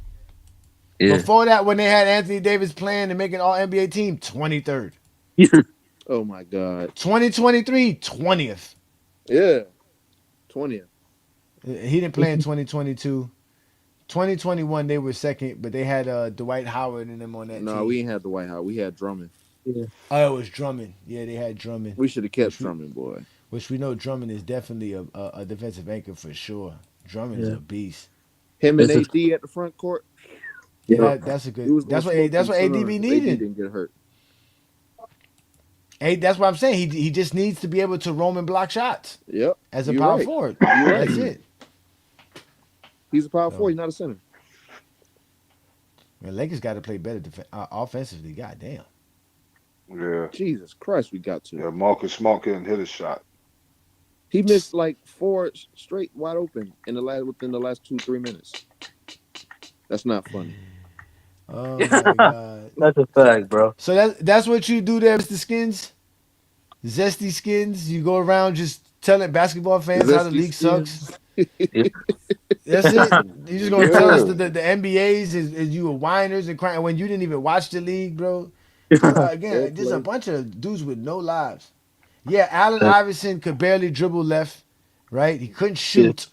[SPEAKER 8] Yeah.
[SPEAKER 4] Before that, when they had Anthony Davis playing and making all NBA team, 23rd.
[SPEAKER 11] Oh my God.
[SPEAKER 4] 2023, 20th.
[SPEAKER 11] Yeah. 20th.
[SPEAKER 4] He didn't play in 2022. 2021, they were second, but they had Dwight Howard and them on that
[SPEAKER 11] No,
[SPEAKER 4] team.
[SPEAKER 11] we ain't had the White House. We had Drummond.
[SPEAKER 8] Yeah.
[SPEAKER 4] Oh, it was Drummond. Yeah, they had Drummond.
[SPEAKER 11] We should have kept Drummond, boy.
[SPEAKER 4] Which we know Drummond is definitely a defensive anchor for sure. Drummond is
[SPEAKER 8] Yeah.
[SPEAKER 4] a beast.
[SPEAKER 11] Him and
[SPEAKER 8] This is-
[SPEAKER 11] AD at the front court.
[SPEAKER 4] Yeah, that's a
[SPEAKER 11] He
[SPEAKER 4] good.
[SPEAKER 11] was gonna
[SPEAKER 4] That's what
[SPEAKER 11] smoke
[SPEAKER 4] that's
[SPEAKER 11] them
[SPEAKER 4] what AD
[SPEAKER 11] Suns
[SPEAKER 4] be
[SPEAKER 11] if
[SPEAKER 4] needing.
[SPEAKER 11] AD didn't get hurt.
[SPEAKER 4] Hey, that's what I'm saying. He just needs to be able to roam and block shots
[SPEAKER 11] Yep.
[SPEAKER 4] as a
[SPEAKER 11] You're
[SPEAKER 4] power
[SPEAKER 11] right.
[SPEAKER 4] forward.
[SPEAKER 11] You're right.
[SPEAKER 4] That's it.
[SPEAKER 11] He's a power forward. He's not a center.
[SPEAKER 4] The Lakers got to play better offensively. God damn.
[SPEAKER 9] Yeah.
[SPEAKER 11] Jesus Christ, we got to.
[SPEAKER 9] Yeah, Marcus Smart couldn't hit a shot.
[SPEAKER 11] He missed like 4 straight wide open within the last 2-3 minutes. That's not funny.
[SPEAKER 4] Oh my god.
[SPEAKER 8] That's a fact, bro.
[SPEAKER 4] So that's what you do there, Mr. Skins? Zesty Skins? You go around just telling basketball fans how the
[SPEAKER 11] Zesty
[SPEAKER 4] league
[SPEAKER 11] Skins.
[SPEAKER 4] sucks? That's it? You just gonna tell us that the NBAs is you were whiners and crying when you didn't even watch the league, bro? Again, there's a bunch of dudes with no lives. Yeah, Allen Iverson could barely dribble left, right? He couldn't shoot,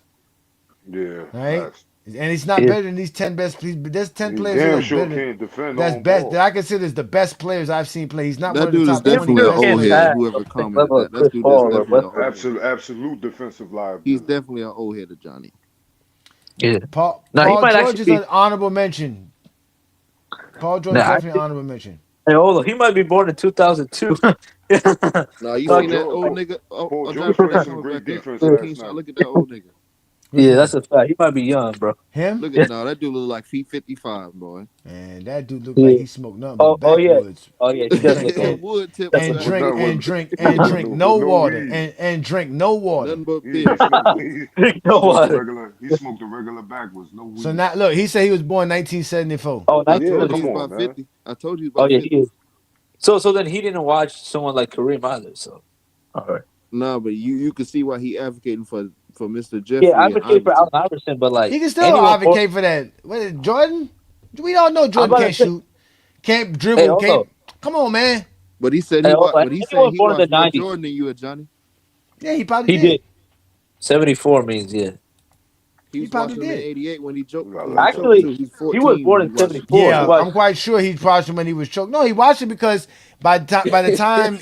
[SPEAKER 9] Yeah.
[SPEAKER 4] right?
[SPEAKER 9] Facts.
[SPEAKER 4] And he's not better than these 10 best. But there's 10
[SPEAKER 9] He
[SPEAKER 4] players
[SPEAKER 9] damn
[SPEAKER 4] that's
[SPEAKER 9] sure
[SPEAKER 4] better.
[SPEAKER 9] can't defend
[SPEAKER 4] That's
[SPEAKER 9] on
[SPEAKER 4] best
[SPEAKER 9] ball.
[SPEAKER 4] that I consider as the best players I've seen play. He's not
[SPEAKER 11] That
[SPEAKER 4] one of the
[SPEAKER 11] dude is
[SPEAKER 4] top 20
[SPEAKER 11] definitely an
[SPEAKER 4] best
[SPEAKER 11] old
[SPEAKER 4] players.
[SPEAKER 11] head. Whoever commented that dude is definitely an old head.
[SPEAKER 9] Absolute defensive liability.
[SPEAKER 11] He's definitely an old head of Johnny.
[SPEAKER 8] Yeah.
[SPEAKER 4] Paul
[SPEAKER 8] No, he might
[SPEAKER 4] George
[SPEAKER 8] actually
[SPEAKER 4] is
[SPEAKER 8] be-
[SPEAKER 4] an honorable mention. Paul George is definitely an honorable mention.
[SPEAKER 8] Hey, hold on. He might be born in 2002.
[SPEAKER 11] No, you
[SPEAKER 8] Paul
[SPEAKER 11] seen that
[SPEAKER 9] George-
[SPEAKER 11] old nigga?
[SPEAKER 9] Paul
[SPEAKER 11] Johnny
[SPEAKER 9] George
[SPEAKER 11] put
[SPEAKER 9] played
[SPEAKER 11] that
[SPEAKER 9] some
[SPEAKER 11] camera
[SPEAKER 9] great
[SPEAKER 11] back up.
[SPEAKER 9] defense
[SPEAKER 11] Look,
[SPEAKER 9] last
[SPEAKER 11] King,
[SPEAKER 9] night.
[SPEAKER 11] look at that old nigga.
[SPEAKER 8] Yeah, that's a fact. He might be young, bro.
[SPEAKER 4] Him?
[SPEAKER 11] Look at no, that dude look like feet 55, boy.
[SPEAKER 4] And that dude looked like he smoked nothing but
[SPEAKER 8] Oh yeah.
[SPEAKER 4] backwoods.
[SPEAKER 8] Oh yeah. He does look
[SPEAKER 11] Some
[SPEAKER 8] old.
[SPEAKER 11] wood tip.
[SPEAKER 4] And
[SPEAKER 9] With
[SPEAKER 4] drink
[SPEAKER 9] no-
[SPEAKER 4] and
[SPEAKER 9] with-
[SPEAKER 4] drink and
[SPEAKER 9] with
[SPEAKER 4] drink
[SPEAKER 9] no-
[SPEAKER 4] no
[SPEAKER 9] with no
[SPEAKER 4] water
[SPEAKER 9] weed.
[SPEAKER 4] and drink no water.
[SPEAKER 11] Nothing but
[SPEAKER 9] He
[SPEAKER 11] beer.
[SPEAKER 9] smoked
[SPEAKER 8] water.
[SPEAKER 9] the regular backwards. No weed.
[SPEAKER 4] So now look, he said he was born 1974.
[SPEAKER 8] Oh,
[SPEAKER 11] I
[SPEAKER 8] 19.
[SPEAKER 11] told
[SPEAKER 9] come
[SPEAKER 11] you he's
[SPEAKER 9] on,
[SPEAKER 11] about
[SPEAKER 9] man.
[SPEAKER 11] 50. I told you he's
[SPEAKER 8] Oh
[SPEAKER 11] about
[SPEAKER 8] yeah,
[SPEAKER 11] 50.
[SPEAKER 8] he is. So then he didn't watch someone like Kareem either. So, all right.
[SPEAKER 11] No, but you can see why he advocating for Mr. Jeffrey.
[SPEAKER 8] Yeah, I
[SPEAKER 11] and
[SPEAKER 8] advocate for
[SPEAKER 11] Iverson.
[SPEAKER 8] Allen Iverson, but like
[SPEAKER 4] He can still
[SPEAKER 8] anyone
[SPEAKER 4] advocate for that. What is Jordan? We all know Jordan
[SPEAKER 8] about to
[SPEAKER 4] can't
[SPEAKER 8] say-
[SPEAKER 4] shoot, can't
[SPEAKER 8] Hey,
[SPEAKER 4] dribble,
[SPEAKER 8] hold
[SPEAKER 4] can't.
[SPEAKER 8] on.
[SPEAKER 4] Come on, man.
[SPEAKER 11] But he said
[SPEAKER 8] Hey,
[SPEAKER 11] he
[SPEAKER 8] hold on.
[SPEAKER 11] but he said
[SPEAKER 8] Anyone
[SPEAKER 11] he
[SPEAKER 8] born in
[SPEAKER 11] watched
[SPEAKER 8] the
[SPEAKER 11] more
[SPEAKER 8] 90s.
[SPEAKER 11] Jordan than you at Johnny.
[SPEAKER 4] Yeah, he probably
[SPEAKER 8] He did. 74 means yeah.
[SPEAKER 11] He was
[SPEAKER 4] probably
[SPEAKER 11] watching him in
[SPEAKER 4] did.
[SPEAKER 11] '88 when he joked.
[SPEAKER 8] Actually,
[SPEAKER 11] He's 14.
[SPEAKER 8] he was born in
[SPEAKER 11] when he watched it.
[SPEAKER 8] 74.
[SPEAKER 4] Yeah,
[SPEAKER 8] He watched-
[SPEAKER 4] I'm quite sure he watched him when he was choked. No, he watched it because by the time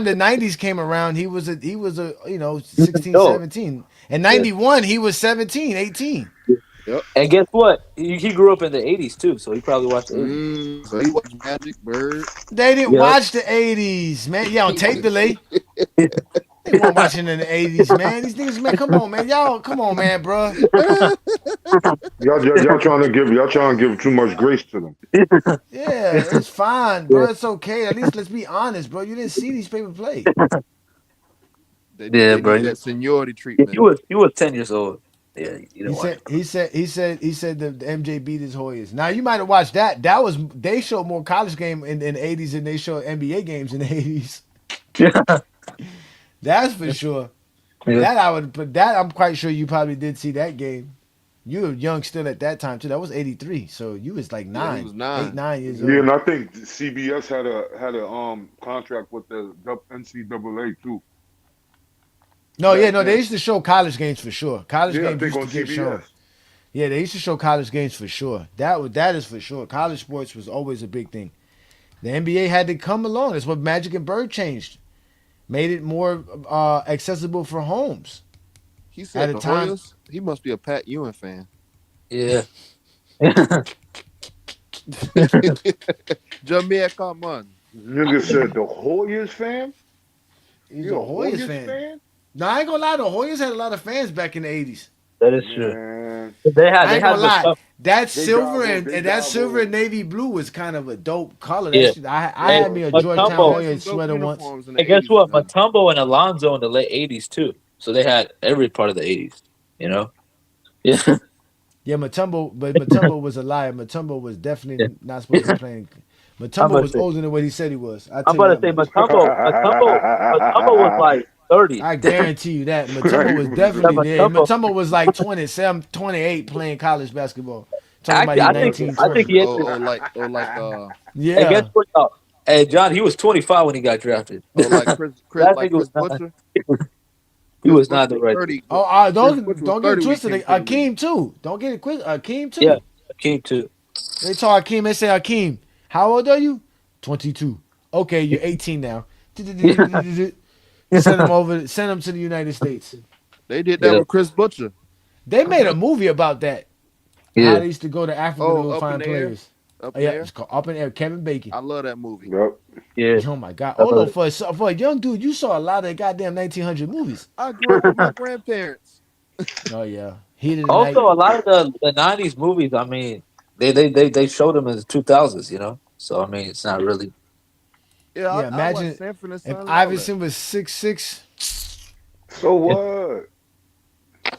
[SPEAKER 4] the 90s came around, he was a 16,
[SPEAKER 8] No.
[SPEAKER 4] 17. In 91, he was 17, 18.
[SPEAKER 8] And guess what? He grew up in the 80s too, so he probably watched the 80s.
[SPEAKER 11] So he watched Magic, Bird.
[SPEAKER 4] They didn't
[SPEAKER 8] Yeah.
[SPEAKER 4] watch the 80s, man. Yeah, on tape delay. They weren't watching in the 80s, man. These niggas, man, come on, man. Y'all, come on, man, bro.
[SPEAKER 9] Y'all trying to give too much grace to them.
[SPEAKER 4] Yeah, it's fine, bro. It's okay. At least let's be honest, bro. You didn't see these people play.
[SPEAKER 11] They
[SPEAKER 8] bro.
[SPEAKER 11] need that seniority treatment.
[SPEAKER 8] He was 10 years old. Yeah, you know what?
[SPEAKER 4] He said the MJ beat his Hoyas. Now you might have watched that. They showed more college game in the 80s than they showed NBA games in the 80s. That's for sure.
[SPEAKER 8] Yeah.
[SPEAKER 4] That I'm quite sure you probably did see that game. You were young still at that time too. That was '83, so you was like
[SPEAKER 11] Yeah, he was 9.
[SPEAKER 4] 9 years old.
[SPEAKER 9] Yeah, and I think CBS had a contract with the NCAA too.
[SPEAKER 4] No, they used to show college games for sure. College
[SPEAKER 9] Yeah, I
[SPEAKER 4] games
[SPEAKER 9] think
[SPEAKER 4] used
[SPEAKER 9] on
[SPEAKER 4] to get
[SPEAKER 9] CBS.
[SPEAKER 4] shown. Yeah, they used to show college games for sure. That is for sure. College sports was always a big thing. The NBA had to come along. That's what Magic and Bird changed. Made it more accessible for homes.
[SPEAKER 11] He said
[SPEAKER 4] At a
[SPEAKER 11] the
[SPEAKER 4] time-
[SPEAKER 11] Hoyas. He must be a Pat Ewing fan.
[SPEAKER 8] Yeah.
[SPEAKER 11] Jameer, come on.
[SPEAKER 9] Nigga said the Hoyas fan.
[SPEAKER 4] He's
[SPEAKER 9] You
[SPEAKER 4] a Hoyas fan. No, I ain't gonna lie. The Hoyas had a lot of fans back in the '80s.
[SPEAKER 8] That is true.
[SPEAKER 9] Man.
[SPEAKER 8] They
[SPEAKER 4] I
[SPEAKER 8] had
[SPEAKER 4] ain't gonna lie. That
[SPEAKER 9] They
[SPEAKER 4] silver
[SPEAKER 9] got- they
[SPEAKER 4] and that
[SPEAKER 9] got
[SPEAKER 4] silver
[SPEAKER 9] one.
[SPEAKER 4] and navy blue was kind of a dope color.
[SPEAKER 8] Yeah.
[SPEAKER 4] That shit, I had me a
[SPEAKER 8] But
[SPEAKER 4] Georgetown
[SPEAKER 8] Tumbo-
[SPEAKER 4] Hoya sweater once.
[SPEAKER 8] And guess what? Matumbo and Alonzo in the late 80s too. So they had every part of the 80s, you know? Yeah.
[SPEAKER 4] Yeah, Matumbo was a liar. Matumbo was definitely not supposed to be playing. Matumbo was older than what he said he was.
[SPEAKER 8] I'm about to say Matumbo was like 30.
[SPEAKER 4] I guarantee you that. Matumbo was definitely there. Matumbo was like 27, 28 playing college basketball. Talking about
[SPEAKER 8] Actually,
[SPEAKER 4] he
[SPEAKER 8] I think
[SPEAKER 4] 1920.
[SPEAKER 8] he entered. Hey, guess
[SPEAKER 4] Yeah.
[SPEAKER 8] what? Hey, John, he was 25 when he got drafted.
[SPEAKER 11] like
[SPEAKER 8] That
[SPEAKER 11] Chris
[SPEAKER 8] nigga was not.
[SPEAKER 11] Butcher.
[SPEAKER 8] He
[SPEAKER 11] Chris
[SPEAKER 8] was
[SPEAKER 11] Butcher
[SPEAKER 8] not the
[SPEAKER 11] was
[SPEAKER 8] right.
[SPEAKER 11] 30.
[SPEAKER 4] Oh,
[SPEAKER 11] Chris Butcher was
[SPEAKER 4] don't get
[SPEAKER 11] 30
[SPEAKER 4] it
[SPEAKER 11] when he
[SPEAKER 4] twisted.
[SPEAKER 11] came to the league.
[SPEAKER 4] Akeem too. Don't get it twisted. Akeem
[SPEAKER 8] Yeah,
[SPEAKER 4] too.
[SPEAKER 8] Akeem too.
[SPEAKER 4] They told Akeem. They say Akeem, how old are you? 22. Okay, you're 18 now. Send him over. Send him to the United States.
[SPEAKER 11] They did that
[SPEAKER 8] Yeah,
[SPEAKER 11] with Chris Butcher.
[SPEAKER 4] They made a movie about that. How
[SPEAKER 8] yeah.
[SPEAKER 4] they used to go to Africa to
[SPEAKER 11] Oh,
[SPEAKER 4] go
[SPEAKER 11] Up in
[SPEAKER 4] find
[SPEAKER 11] the Air.
[SPEAKER 4] players.
[SPEAKER 11] Up
[SPEAKER 4] Oh
[SPEAKER 11] in the
[SPEAKER 4] yeah,
[SPEAKER 11] Air.
[SPEAKER 4] it's called Up in the Air. Kevin Bacon.
[SPEAKER 11] I love that movie.
[SPEAKER 9] Yep.
[SPEAKER 8] Yeah.
[SPEAKER 4] Oh my God.
[SPEAKER 8] I
[SPEAKER 4] Oh no,
[SPEAKER 8] love
[SPEAKER 4] for a young dude, you saw a lot of goddamn 1900 movies.
[SPEAKER 11] I grew up with my grandparents.
[SPEAKER 4] Oh yeah, Heat of the Night.
[SPEAKER 8] Also, a lot of the '90s movies. I mean, they showed them as 2000s. You know, so I mean, it's not really.
[SPEAKER 11] Yeah,
[SPEAKER 4] Yeah,
[SPEAKER 11] I watched
[SPEAKER 4] imagine
[SPEAKER 11] Sanford and
[SPEAKER 4] if
[SPEAKER 11] Son and all that.
[SPEAKER 4] Iverson was 6'6".
[SPEAKER 9] So what?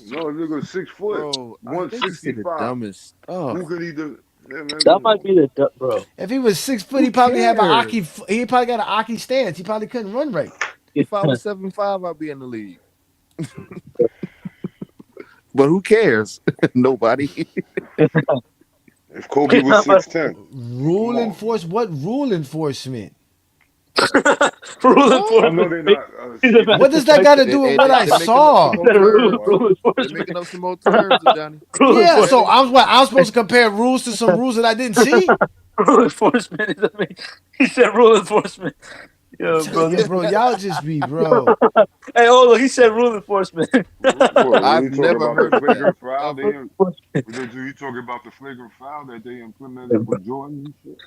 [SPEAKER 9] No, nigga, 6 foot,
[SPEAKER 11] Bro, they just say the
[SPEAKER 9] 165.
[SPEAKER 11] dumbest stuff.
[SPEAKER 9] Who could he do? Yeah, man,
[SPEAKER 8] That
[SPEAKER 9] come
[SPEAKER 8] might
[SPEAKER 9] on.
[SPEAKER 8] be the bro.
[SPEAKER 4] If he was 6 foot, he
[SPEAKER 11] Who
[SPEAKER 4] probably have a
[SPEAKER 11] cares?
[SPEAKER 4] Aki. He probably got an Aki stance. He probably couldn't run right.
[SPEAKER 11] If I was 7'5", I'd be in the league. But who cares? Nobody.
[SPEAKER 9] If Kobe was 6'10",
[SPEAKER 4] Rule
[SPEAKER 9] come on.
[SPEAKER 4] enforcement. What rule enforcement?
[SPEAKER 8] Rule
[SPEAKER 9] I know they're not.
[SPEAKER 8] enforcement.
[SPEAKER 4] What does that got to do with what I saw?
[SPEAKER 11] They're making up some more terms, Johnny.
[SPEAKER 4] Yeah, so I'm supposed to compare rules to some rules that I didn't see.
[SPEAKER 8] Rule enforcement is amazing. He said rule enforcement. Yo,
[SPEAKER 4] Yeah, bro, y'all just be bro.
[SPEAKER 8] Hey, hold on. He said rule enforcement.
[SPEAKER 11] I've never heard of
[SPEAKER 9] flagrant
[SPEAKER 11] that.
[SPEAKER 9] foul. You talking about the flagrant foul that they implemented for Jordan and shit?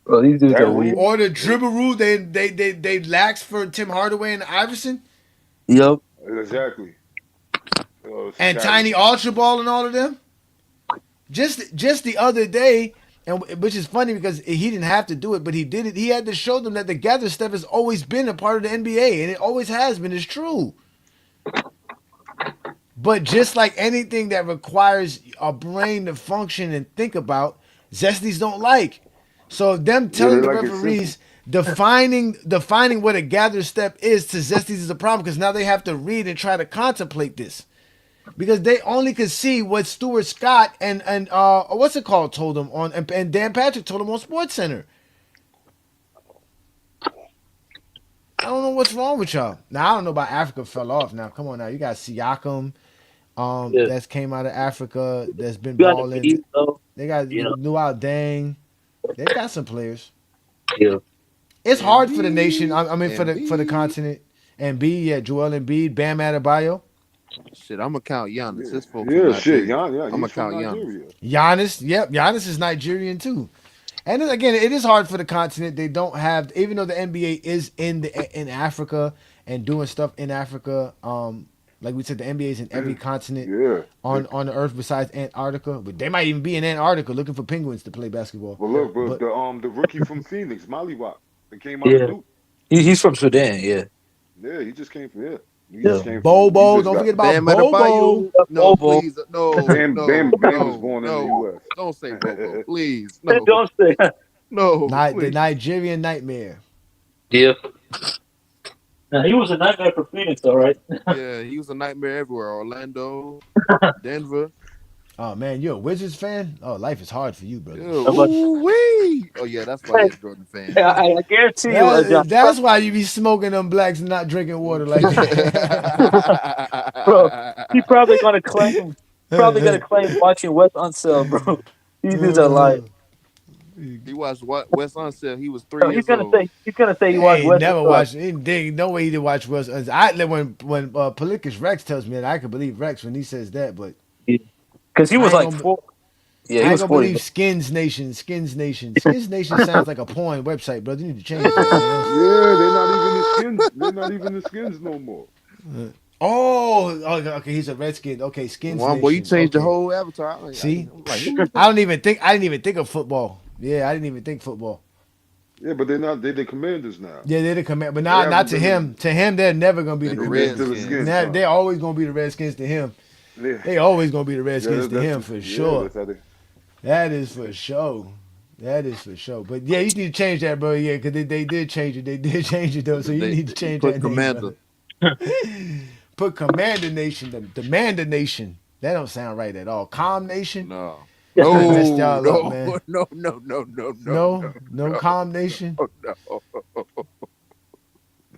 [SPEAKER 8] Bro, these dudes
[SPEAKER 9] That
[SPEAKER 8] are weird.
[SPEAKER 4] Or the dribble rule they laxed for Tim Hardaway and Iverson
[SPEAKER 8] Yep.
[SPEAKER 9] Exactly.
[SPEAKER 4] and Tiny Ultra Ball and all of them. Just the other day, and which is funny because he didn't have to do it, but he did it. He had to show them that the gather step has always been a part of the NBA, and it always has been. It's true. But just like anything that requires a brain to function and think about, Zesties don't like. So them telling the referees defining what a gather step is to Zesties is a problem because now they have to read and try to contemplate this. Because they only could see what Stuart Scott and what's it called told them on and Dan Patrick told them on Sports Center. I don't know what's wrong with y'all. Now I don't know about Africa fell off. Now come on now, you got Siakam, that's came out of Africa that's been balling. They got Luau Dang. They got some players.
[SPEAKER 8] Yeah.
[SPEAKER 4] It's hard for the nation. I mean for the continent. Embiid, yeah, Joel Embiid, Bam Adebayo.
[SPEAKER 11] Shit, I'm gonna count Giannis. His folks
[SPEAKER 9] Yeah,
[SPEAKER 11] from
[SPEAKER 9] shit,
[SPEAKER 11] Nigeria.
[SPEAKER 9] I'm
[SPEAKER 11] gonna count Giannis.
[SPEAKER 4] Giannis, yep, Giannis is Nigerian too. And then, again, it is hard for the continent. They don't have, even though the NBA is in Africa and doing stuff in Africa. Like we said, the NBA is in every continent on the earth besides Antarctica. But they might even be in Antarctica looking for penguins to play basketball.
[SPEAKER 9] Well, look, but the rookie from Phoenix, Mollywock, that came out of Duke.
[SPEAKER 8] He's from Sudan. Yeah.
[SPEAKER 9] Yeah, he just came from here.
[SPEAKER 4] Bobo, don't forget about Bobo.
[SPEAKER 11] No, please, no,
[SPEAKER 9] Bam
[SPEAKER 11] no,
[SPEAKER 9] was born in the U.S.
[SPEAKER 11] Don't say Bobo, please. No,
[SPEAKER 8] don't say that.
[SPEAKER 11] No,
[SPEAKER 4] the Nigerian Nightmare.
[SPEAKER 8] Yeah. Now, he was a nightmare for Phoenix, though, right?
[SPEAKER 11] Yeah, he was a nightmare everywhere. Orlando, Denver.
[SPEAKER 4] Oh man, you're a Wizards fan? Oh, life is hard for you, brother.
[SPEAKER 11] Ooh-wee. Oh yeah, that's why you're a Jordan fan.
[SPEAKER 8] I guarantee you,
[SPEAKER 4] that's why you be smoking them blacks and not drinking water like that.
[SPEAKER 8] Bro, he probably gonna claim watching Wes Unseld, bro. These dudes are lying.
[SPEAKER 11] He watched Wes Unseld. He was 3 years old.
[SPEAKER 8] He's gonna say he watched Wes.
[SPEAKER 4] Never watched. No way he did watch Wes. When Palicus Rex tells me that, I can believe Rex when he says that, but
[SPEAKER 8] because he was like 4. Yeah,
[SPEAKER 4] I
[SPEAKER 8] was
[SPEAKER 4] don't
[SPEAKER 8] 40.
[SPEAKER 4] believe Skins Nation. Skins Nation sounds like a porn website, bro. You need to change that.
[SPEAKER 9] Yeah, they're not even the Skins. They're not even the Skins no more.
[SPEAKER 4] Okay, he's a Redskin. Okay, Skins Nation.
[SPEAKER 11] Boy, you changed the whole avatar.
[SPEAKER 4] See, I didn't even think of football. Yeah, I didn't even think football.
[SPEAKER 9] Yeah, but they're not. They're the Commanders now.
[SPEAKER 4] Yeah, they're the command, but not to him. To him, they're never gonna be the
[SPEAKER 9] Redskins.
[SPEAKER 4] They're always gonna be the Redskins to him.
[SPEAKER 9] Yeah.
[SPEAKER 4] They always gonna be the Redskins to him for sure. That is for sure. But yeah, you need to change that, bro. Yeah, because they did change it. They did change it though, so you need to change that.
[SPEAKER 11] Commander.
[SPEAKER 4] Put Commander Nation, the Demander Nation. That don't sound right at all. Calm Nation.
[SPEAKER 11] No.
[SPEAKER 4] They done messed
[SPEAKER 11] No,
[SPEAKER 4] y'all up,
[SPEAKER 11] no,
[SPEAKER 4] man.
[SPEAKER 11] no, no, no, no,
[SPEAKER 4] No, calm nation.
[SPEAKER 11] no.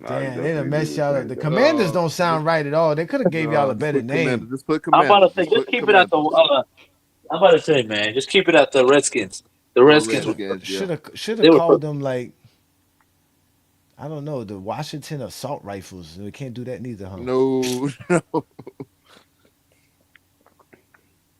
[SPEAKER 9] Nah, he
[SPEAKER 4] Damn, they done
[SPEAKER 9] definitely
[SPEAKER 4] messed
[SPEAKER 9] did
[SPEAKER 4] y'all up.
[SPEAKER 9] change
[SPEAKER 4] The
[SPEAKER 9] that.
[SPEAKER 4] Commanders don't sound right at all. They could have gave y'all a
[SPEAKER 11] Just
[SPEAKER 4] better
[SPEAKER 11] put commander.
[SPEAKER 4] name.
[SPEAKER 11] Just put
[SPEAKER 8] I'm about
[SPEAKER 11] commander.
[SPEAKER 8] to say,
[SPEAKER 11] Just
[SPEAKER 8] just
[SPEAKER 11] put
[SPEAKER 8] keep it at the.
[SPEAKER 11] commanders.
[SPEAKER 8] I'm about to say, man, just keep it at the Redskins. The
[SPEAKER 11] Or
[SPEAKER 8] Redskins were
[SPEAKER 11] Redskins, yeah.
[SPEAKER 4] Should
[SPEAKER 8] they
[SPEAKER 4] have
[SPEAKER 8] were
[SPEAKER 4] called them like, I don't know, the Washington Assault Rifles. We can't do that neither, huh?
[SPEAKER 11] No, no.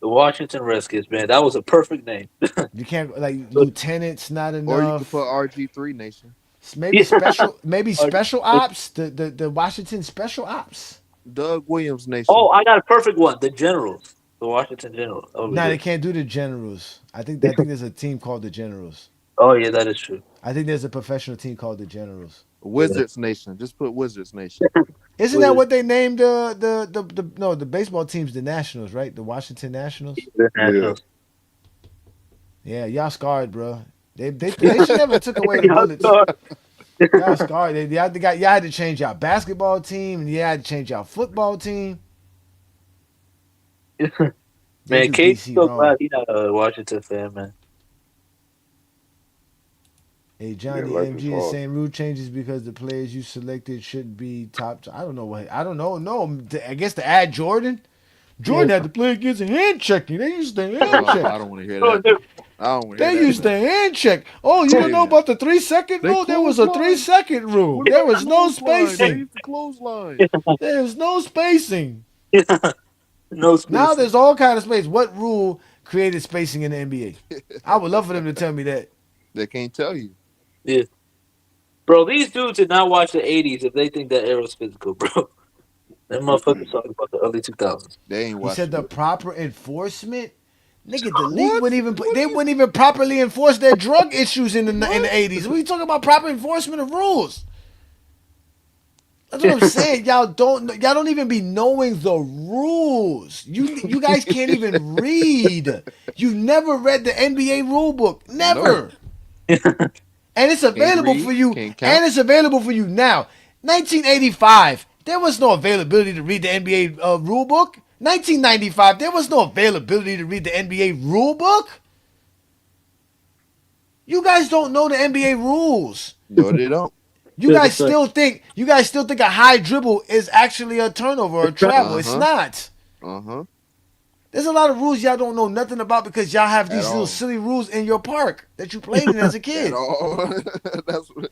[SPEAKER 8] the Washington Redskins, man. That was a perfect name.
[SPEAKER 4] You can't like lieutenants, not
[SPEAKER 11] Or you could put
[SPEAKER 4] enough.
[SPEAKER 11] RG3 Nation.
[SPEAKER 4] Maybe
[SPEAKER 8] Uh,
[SPEAKER 4] special ops. The Washington Special Ops.
[SPEAKER 11] Doug Williams Nation.
[SPEAKER 8] oh, I got a perfect one. The Generals, the Washington Generals. That would be
[SPEAKER 4] Nah, they
[SPEAKER 8] good.
[SPEAKER 4] can't do the Generals. I think there's a team called the Generals.
[SPEAKER 8] Oh yeah, that is true.
[SPEAKER 4] I think there's a professional team called the Generals.
[SPEAKER 8] Yeah.
[SPEAKER 11] Wizards Nation. Just put Wizards Nation.
[SPEAKER 4] Isn't that
[SPEAKER 8] With
[SPEAKER 4] what they named the baseball teams, the Nationals, right? The Washington Nationals.
[SPEAKER 8] the
[SPEAKER 9] Yeah.
[SPEAKER 8] Nationals.
[SPEAKER 4] Yeah, y'all scarred, bro. They should never took away the
[SPEAKER 8] Yeah,
[SPEAKER 4] bullets.
[SPEAKER 8] so-
[SPEAKER 4] Y'all scarred. Y'all had to change y'all basketball team, and y'all had to change y'all football team. They
[SPEAKER 8] man,
[SPEAKER 4] do
[SPEAKER 8] Kate's
[SPEAKER 4] DC
[SPEAKER 8] so
[SPEAKER 4] wrong.
[SPEAKER 8] glad he's not a Washington fan, man.
[SPEAKER 4] Hey,
[SPEAKER 9] Yeah,
[SPEAKER 4] Johnny
[SPEAKER 9] life is
[SPEAKER 4] MG is
[SPEAKER 9] hard.
[SPEAKER 4] saying rule changes because the players you selected should be top. I don't know what. I don't know. No, I guess to add Jordan. Jordan had to play against a hand checking. They used to hand check.
[SPEAKER 11] I don't want to hear
[SPEAKER 8] Oh,
[SPEAKER 11] that.
[SPEAKER 8] they're-
[SPEAKER 11] I don't want to
[SPEAKER 4] They
[SPEAKER 11] hear that.
[SPEAKER 4] used to hand check. Oh, you don't know about the 3-second
[SPEAKER 11] They
[SPEAKER 4] rule? There was a
[SPEAKER 11] clothesline.
[SPEAKER 4] 3-second rule.
[SPEAKER 11] What
[SPEAKER 4] There
[SPEAKER 11] about
[SPEAKER 4] was no
[SPEAKER 11] clothesline? They
[SPEAKER 4] spacing.
[SPEAKER 11] used to clothesline.
[SPEAKER 4] There's no spacing.
[SPEAKER 8] no space.
[SPEAKER 4] Now there's all kind of space. What rule created spacing in the NBA? I would love for them to tell me that.
[SPEAKER 11] They can't tell you.
[SPEAKER 8] Yeah, bro. These dudes did not watch the '80s if they think that era was physical, bro. Them motherfuckers talking about the early 2000s.
[SPEAKER 11] They ain't
[SPEAKER 4] He said
[SPEAKER 11] watching
[SPEAKER 4] the
[SPEAKER 11] it.
[SPEAKER 4] proper enforcement. Nigga, the league
[SPEAKER 11] What?
[SPEAKER 4] wouldn't even
[SPEAKER 11] What
[SPEAKER 4] they
[SPEAKER 11] are you-
[SPEAKER 4] wouldn't even properly enforce their drug issues in the
[SPEAKER 11] What?
[SPEAKER 4] 80s. What are you talking about proper enforcement of rules? That's what I'm saying. Y'all don't even be knowing the rules. You guys can't even read. You've never read the NBA rule book. Never. And it's available
[SPEAKER 11] read,
[SPEAKER 4] for you.
[SPEAKER 11] can't count.
[SPEAKER 4] And it's available for you now. 1985, there was no availability to read the NBA rule book. 1995, there was no availability to read the NBA rule book. You guys don't know the NBA rules.
[SPEAKER 11] No, they don't.
[SPEAKER 4] You guys still think a high dribble is actually a turnover or a travel. It's not.
[SPEAKER 11] Uh-huh.
[SPEAKER 4] There's a lot of rules y'all don't know nothing about because y'all have these
[SPEAKER 11] At
[SPEAKER 4] little
[SPEAKER 11] all.
[SPEAKER 4] silly rules in your park that you played in as a kid.
[SPEAKER 11] At all. That's what.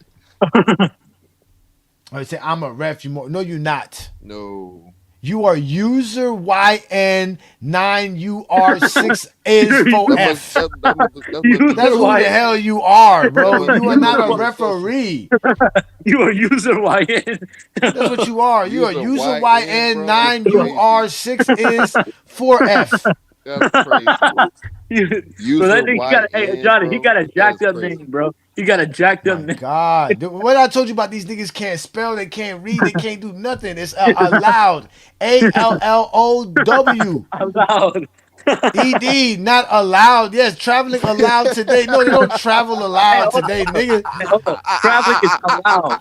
[SPEAKER 4] Or you say, I'm a ref. No, you're not.
[SPEAKER 11] No.
[SPEAKER 4] You are user YN9UR6 is 4F. That's who the hell you are, bro. You are not a referee.
[SPEAKER 8] You are user YN.
[SPEAKER 4] That's what you are. You are user
[SPEAKER 11] YN,
[SPEAKER 4] YN9UR6 is 4F.
[SPEAKER 11] That's crazy.
[SPEAKER 8] So that nigga got hey Johnny, he got a jacked up name, bro. He got a jacked up name.
[SPEAKER 4] God, what I told you about these niggas can't spell, they can't read, they can't do nothing. It's allowed. ALLOW.
[SPEAKER 8] Allowed.
[SPEAKER 4] ED, not allowed. Yes, traveling allowed today. No, they don't travel allowed today, nigga.
[SPEAKER 8] Traveling is allowed.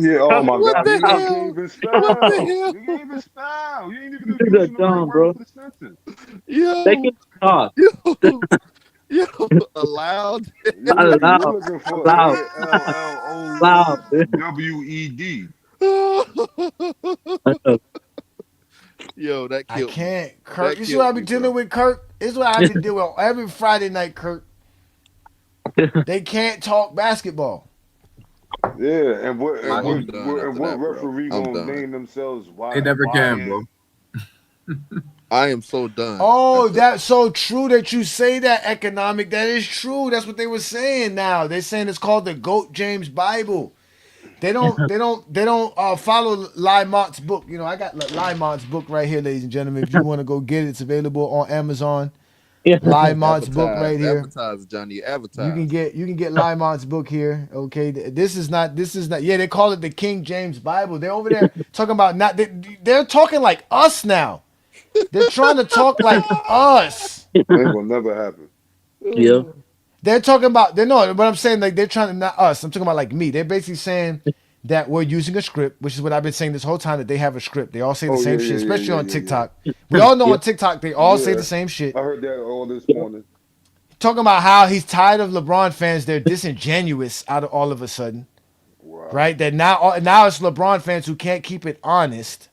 [SPEAKER 9] Yeah, oh my
[SPEAKER 11] What
[SPEAKER 9] God.
[SPEAKER 11] the
[SPEAKER 9] You
[SPEAKER 11] hell?
[SPEAKER 9] can't even spell.
[SPEAKER 11] What the hell?
[SPEAKER 9] You can't even spell. You ain't even
[SPEAKER 8] This is
[SPEAKER 9] using the
[SPEAKER 8] dumb,
[SPEAKER 9] right
[SPEAKER 8] bro.
[SPEAKER 9] word for the sentence.
[SPEAKER 11] Yo.
[SPEAKER 8] They can talk.
[SPEAKER 11] Yo. Allowed.
[SPEAKER 9] You
[SPEAKER 8] Allowed.
[SPEAKER 9] looking for
[SPEAKER 8] Allowed.
[SPEAKER 9] ALLOWED.
[SPEAKER 11] Yo, that
[SPEAKER 4] I
[SPEAKER 11] killed me.
[SPEAKER 4] can't, Kirk.
[SPEAKER 11] That
[SPEAKER 4] You see what I
[SPEAKER 11] killed
[SPEAKER 4] be
[SPEAKER 11] me,
[SPEAKER 4] dealing
[SPEAKER 11] bro.
[SPEAKER 4] with, Kirk? This is what I be dealing with every Friday night, Kirk. They can't talk basketball.
[SPEAKER 9] Yeah, and what
[SPEAKER 11] I'm done after that, bro.
[SPEAKER 9] referee
[SPEAKER 11] I'm
[SPEAKER 9] gonna
[SPEAKER 11] done.
[SPEAKER 9] name themselves? Why?
[SPEAKER 13] They never can,
[SPEAKER 9] YN?
[SPEAKER 13] bro.
[SPEAKER 11] I am so done.
[SPEAKER 4] Oh, that's so true that you say that, economic. That is true. That's what they were saying now. They're saying it's called the Goat James Bible. They don't follow Lymont's book. You know, I got Lymont's book right here, ladies and gentlemen. If you want to go get it, it's available on Amazon. Lymont's book right here.
[SPEAKER 11] Advertise, Johnny. Advertise.
[SPEAKER 4] You can get Lymont's book here. Okay, this is not. Yeah, they call it the King James Bible. They're over there talking about they're talking like us now. They're trying to talk like us.
[SPEAKER 9] Ain't gonna never happen.
[SPEAKER 8] Yeah.
[SPEAKER 4] They're talking about what I'm saying, like they're trying to not us. I'm talking about like me. They're basically saying that we're using a script, which is what I've been saying this whole time, that they have a script. They all say the
[SPEAKER 9] Oh
[SPEAKER 4] same
[SPEAKER 9] yeah,
[SPEAKER 4] shit,
[SPEAKER 9] yeah, yeah,
[SPEAKER 4] especially
[SPEAKER 9] yeah,
[SPEAKER 4] on
[SPEAKER 9] yeah,
[SPEAKER 4] TikTok. We all know
[SPEAKER 8] Yep.
[SPEAKER 4] on TikTok they all say
[SPEAKER 9] yeah.
[SPEAKER 4] the same shit.
[SPEAKER 9] I heard that all this morning.
[SPEAKER 4] Talking about how he's tired of LeBron fans. They're disingenuous out of all of a sudden,
[SPEAKER 9] Wow.
[SPEAKER 4] right? That now it's LeBron fans who can't keep it honest,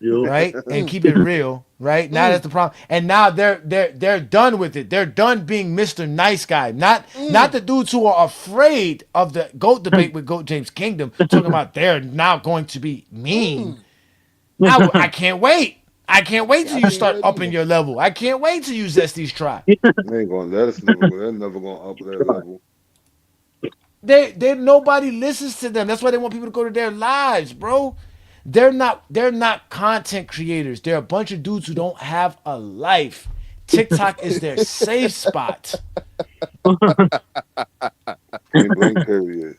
[SPEAKER 8] Yep.
[SPEAKER 4] right, and keep it real, right? Now that's the problem, and now they're done with it. They're done being Mr. Nice Guy, not the dudes who are afraid of the GOAT debate with GOAT James Kingdom. Talking about they're now going to be mean. I can't wait. I can't wait till
[SPEAKER 11] I
[SPEAKER 4] you
[SPEAKER 11] can't
[SPEAKER 4] start
[SPEAKER 11] wait
[SPEAKER 4] upping
[SPEAKER 11] either.
[SPEAKER 4] your level. I can't wait till you Zesties try.
[SPEAKER 9] They ain't gonna let us never go. They're never gonna up that level.
[SPEAKER 4] They nobody listens to them. That's why they want people to go to their lives, bro. They're not content creators. They're a bunch of dudes who don't have a life. TikTok is their safe spot.
[SPEAKER 9] Point blank period.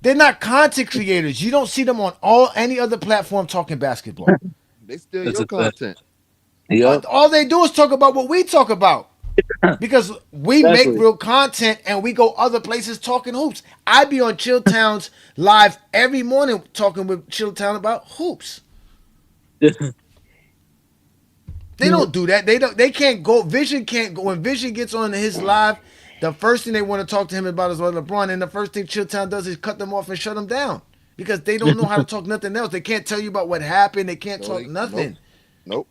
[SPEAKER 4] They're not content creators. You don't see them on any other platform talking basketball.
[SPEAKER 11] They steal
[SPEAKER 8] That's
[SPEAKER 11] your
[SPEAKER 8] a fact.
[SPEAKER 11] content.
[SPEAKER 8] Yep.
[SPEAKER 4] All they do is talk about what we talk about. Because we make
[SPEAKER 8] Exactly.
[SPEAKER 4] real content and we go other places talking hoops. I be on Chilltown's live every morning talking with Chilltown about hoops. They don't do that. They can't go. Vision can't go. When Vision gets on his live, the first thing they want to talk to him about is LeBron, and the first thing Chilltown does is cut them off and shut them down because they don't know how to talk nothing else. They can't tell you about what happened. They can't
[SPEAKER 11] No,
[SPEAKER 4] talk nothing.
[SPEAKER 11] Nope.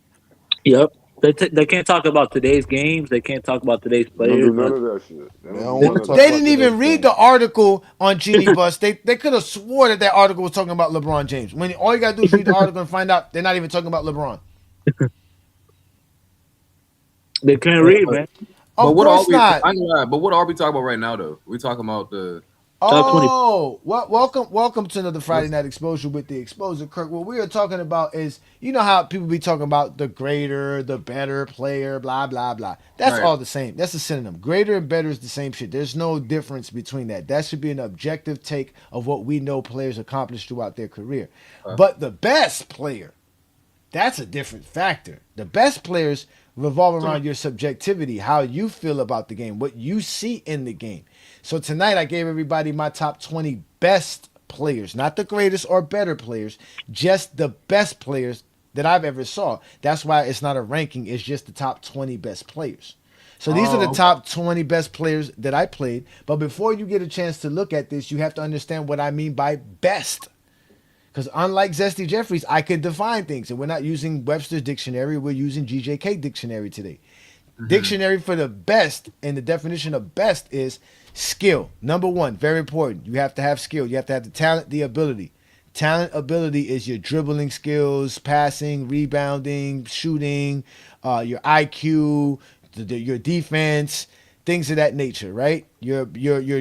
[SPEAKER 8] Yep. They can't talk about today's games. They can't talk about today's
[SPEAKER 9] They don't
[SPEAKER 8] players.
[SPEAKER 9] do none
[SPEAKER 8] But
[SPEAKER 9] of that shit. They
[SPEAKER 11] They
[SPEAKER 9] don't
[SPEAKER 11] don't
[SPEAKER 9] do
[SPEAKER 11] want
[SPEAKER 9] none
[SPEAKER 11] to
[SPEAKER 9] of
[SPEAKER 11] talk
[SPEAKER 4] They
[SPEAKER 9] that.
[SPEAKER 11] about
[SPEAKER 4] didn't
[SPEAKER 11] today's
[SPEAKER 4] even read
[SPEAKER 11] game.
[SPEAKER 4] the article on Genie Bus. They could have swore that article was talking about LeBron James. When all you gotta do is read the article and find out they're not even talking about LeBron.
[SPEAKER 8] they can't read, man.
[SPEAKER 1] But
[SPEAKER 4] Of
[SPEAKER 1] what are
[SPEAKER 4] course
[SPEAKER 1] we?
[SPEAKER 4] not.
[SPEAKER 1] I ain't gonna lie, but what are we talking about right now, though? We talking about the
[SPEAKER 8] Top 20.
[SPEAKER 4] Oh, welcome to another Friday Night Exposure with the Exposer, Kirk. What we are talking about is, you know how people be talking about the greater, the better player, blah blah blah. That's
[SPEAKER 1] right.
[SPEAKER 4] all the same. That's a synonym. Greater and better is the same shit. There's no difference between that. That should be an objective take of what we know players accomplish throughout their career. But the best player, that's a different factor. The best players revolve around your subjectivity, how you feel about the game, what you see in the game. So tonight I gave everybody my top 20 best players, not the greatest or better players, just the best players that I've ever saw. That's why it's not a ranking, it's just the top 20 best players. So these are the top 20 best players that I played. But before you get a chance to look at this, you have to understand what I mean by best. Because unlike Zesty Jeffries, I can define things. And we're not using Webster's dictionary. We're using GJK dictionary today. Dictionary for the best, and the definition of best is skill. Number one, very important. You have to have skill. You have to have the talent, the ability. Talent, ability is your dribbling skills, passing, rebounding, shooting, your IQ, your defense, things of that nature, right? Your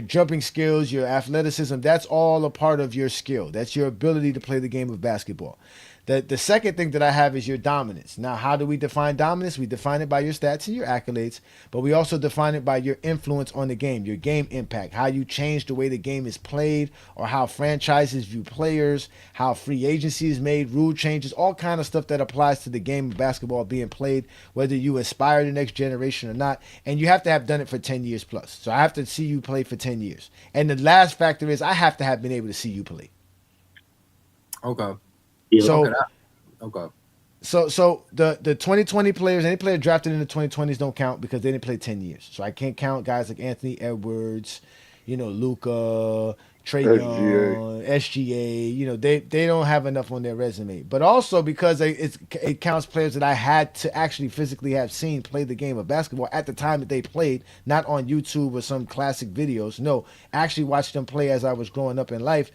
[SPEAKER 4] jumping skills, your athleticism, that's all a part of your skill. That's your ability to play the game of basketball. The second thing that I have is your dominance. Now, how do we define dominance? We define it by your stats and your accolades, but we also define it by your influence on the game, your game impact, how you change the way the game is played, or how franchises view players, how free agency is made, rule changes, all kind of stuff that applies to the game of basketball being played, whether you aspire to the next generation or not. And you have to have done it for 10 years plus. So I have to see you play for 10 years. And the last factor is I have to have been able to see you play.
[SPEAKER 1] okay.
[SPEAKER 4] So
[SPEAKER 1] Okay.
[SPEAKER 4] So the 2020 players, any player drafted in the 2020s don't count because they didn't play 10 years. So I can't count guys like Anthony Edwards, Luca, Trey Young, SGA. They don't have enough on their resume. But also because it counts players that I had to actually physically have seen play the game of basketball at the time that they played, not on YouTube or some classic videos. No, actually watched them play as I was growing up in life.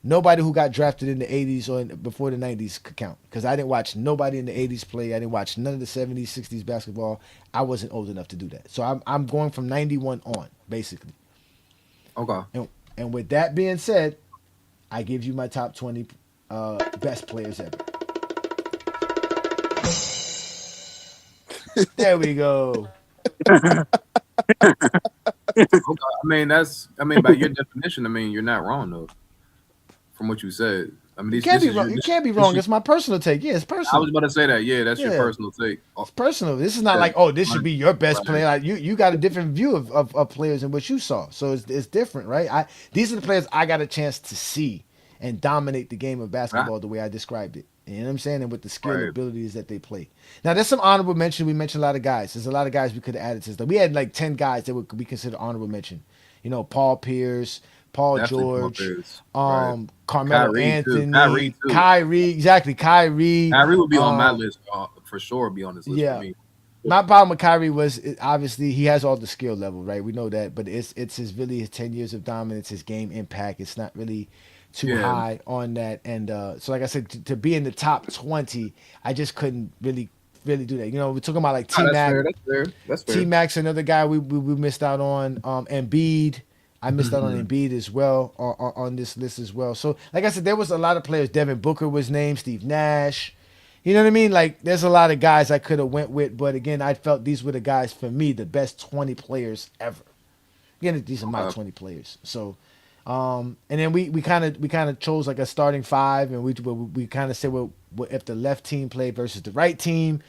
[SPEAKER 4] Nobody who got drafted in the 80s or before the 90s could count because I didn't watch nobody in the 80s play. I didn't watch none of the 70s, 60s basketball. I wasn't old enough to do that. So I'm going from 91 on, basically.
[SPEAKER 1] Okay.
[SPEAKER 4] And with that being said, I give you my top 20 best players ever. There we go.
[SPEAKER 1] Okay. By your definition, you're not wrong though. From what you said,
[SPEAKER 4] You can't be wrong. You can't be wrong. It's my personal take. Yeah, it's
[SPEAKER 1] I
[SPEAKER 4] personal.
[SPEAKER 1] was about to say that. Yeah, that's your
[SPEAKER 4] Yeah.
[SPEAKER 1] personal take.
[SPEAKER 4] It's personal. This is not like, this should be your best player. Like, you got a different view of players and what you saw. So it's different, right? These are the players I got a chance to see. and dominate the game of basketball the way I described it. You know what I'm saying? And with the skill
[SPEAKER 1] Right.
[SPEAKER 4] abilities that they play. Now, there's some honorable mention. We mentioned a lot of guys. There's a lot of guys we could have added to this. We had like 10 guys that would be considered honorable mention. You know, Paul Pierce, Paul
[SPEAKER 1] Definitely Paul
[SPEAKER 4] George,
[SPEAKER 1] Pierce. Right.
[SPEAKER 4] Carmelo
[SPEAKER 1] Kyrie, too.
[SPEAKER 4] Anthony,
[SPEAKER 1] Kyrie, too.
[SPEAKER 4] Kyrie.
[SPEAKER 1] Kyrie would be on my list for sure. Be on this list
[SPEAKER 4] Yeah.
[SPEAKER 1] for me.
[SPEAKER 4] My problem with Kyrie was obviously he has all the skill level, right? We know that, but it's his 10 years of dominance, his game impact. It's not really too high on that, and so like I said, to be in the top 20, I just couldn't really do that. You know, we're talking about like T Mac.
[SPEAKER 1] That's fair.
[SPEAKER 4] T Mac's another guy we missed out on. Embiid. I missed out on Embiid as well on this list as well. So like I said, there was a lot of players. Devin Booker was named. Steve Nash. You know what I mean? Like, there's a lot of guys I could have went with, but again, I felt these were the guys for me, the best 20 players ever. Again, these are my 20 players. So, and then we kind of chose like a starting five, and we kind of said, well, if the left team played versus the right team,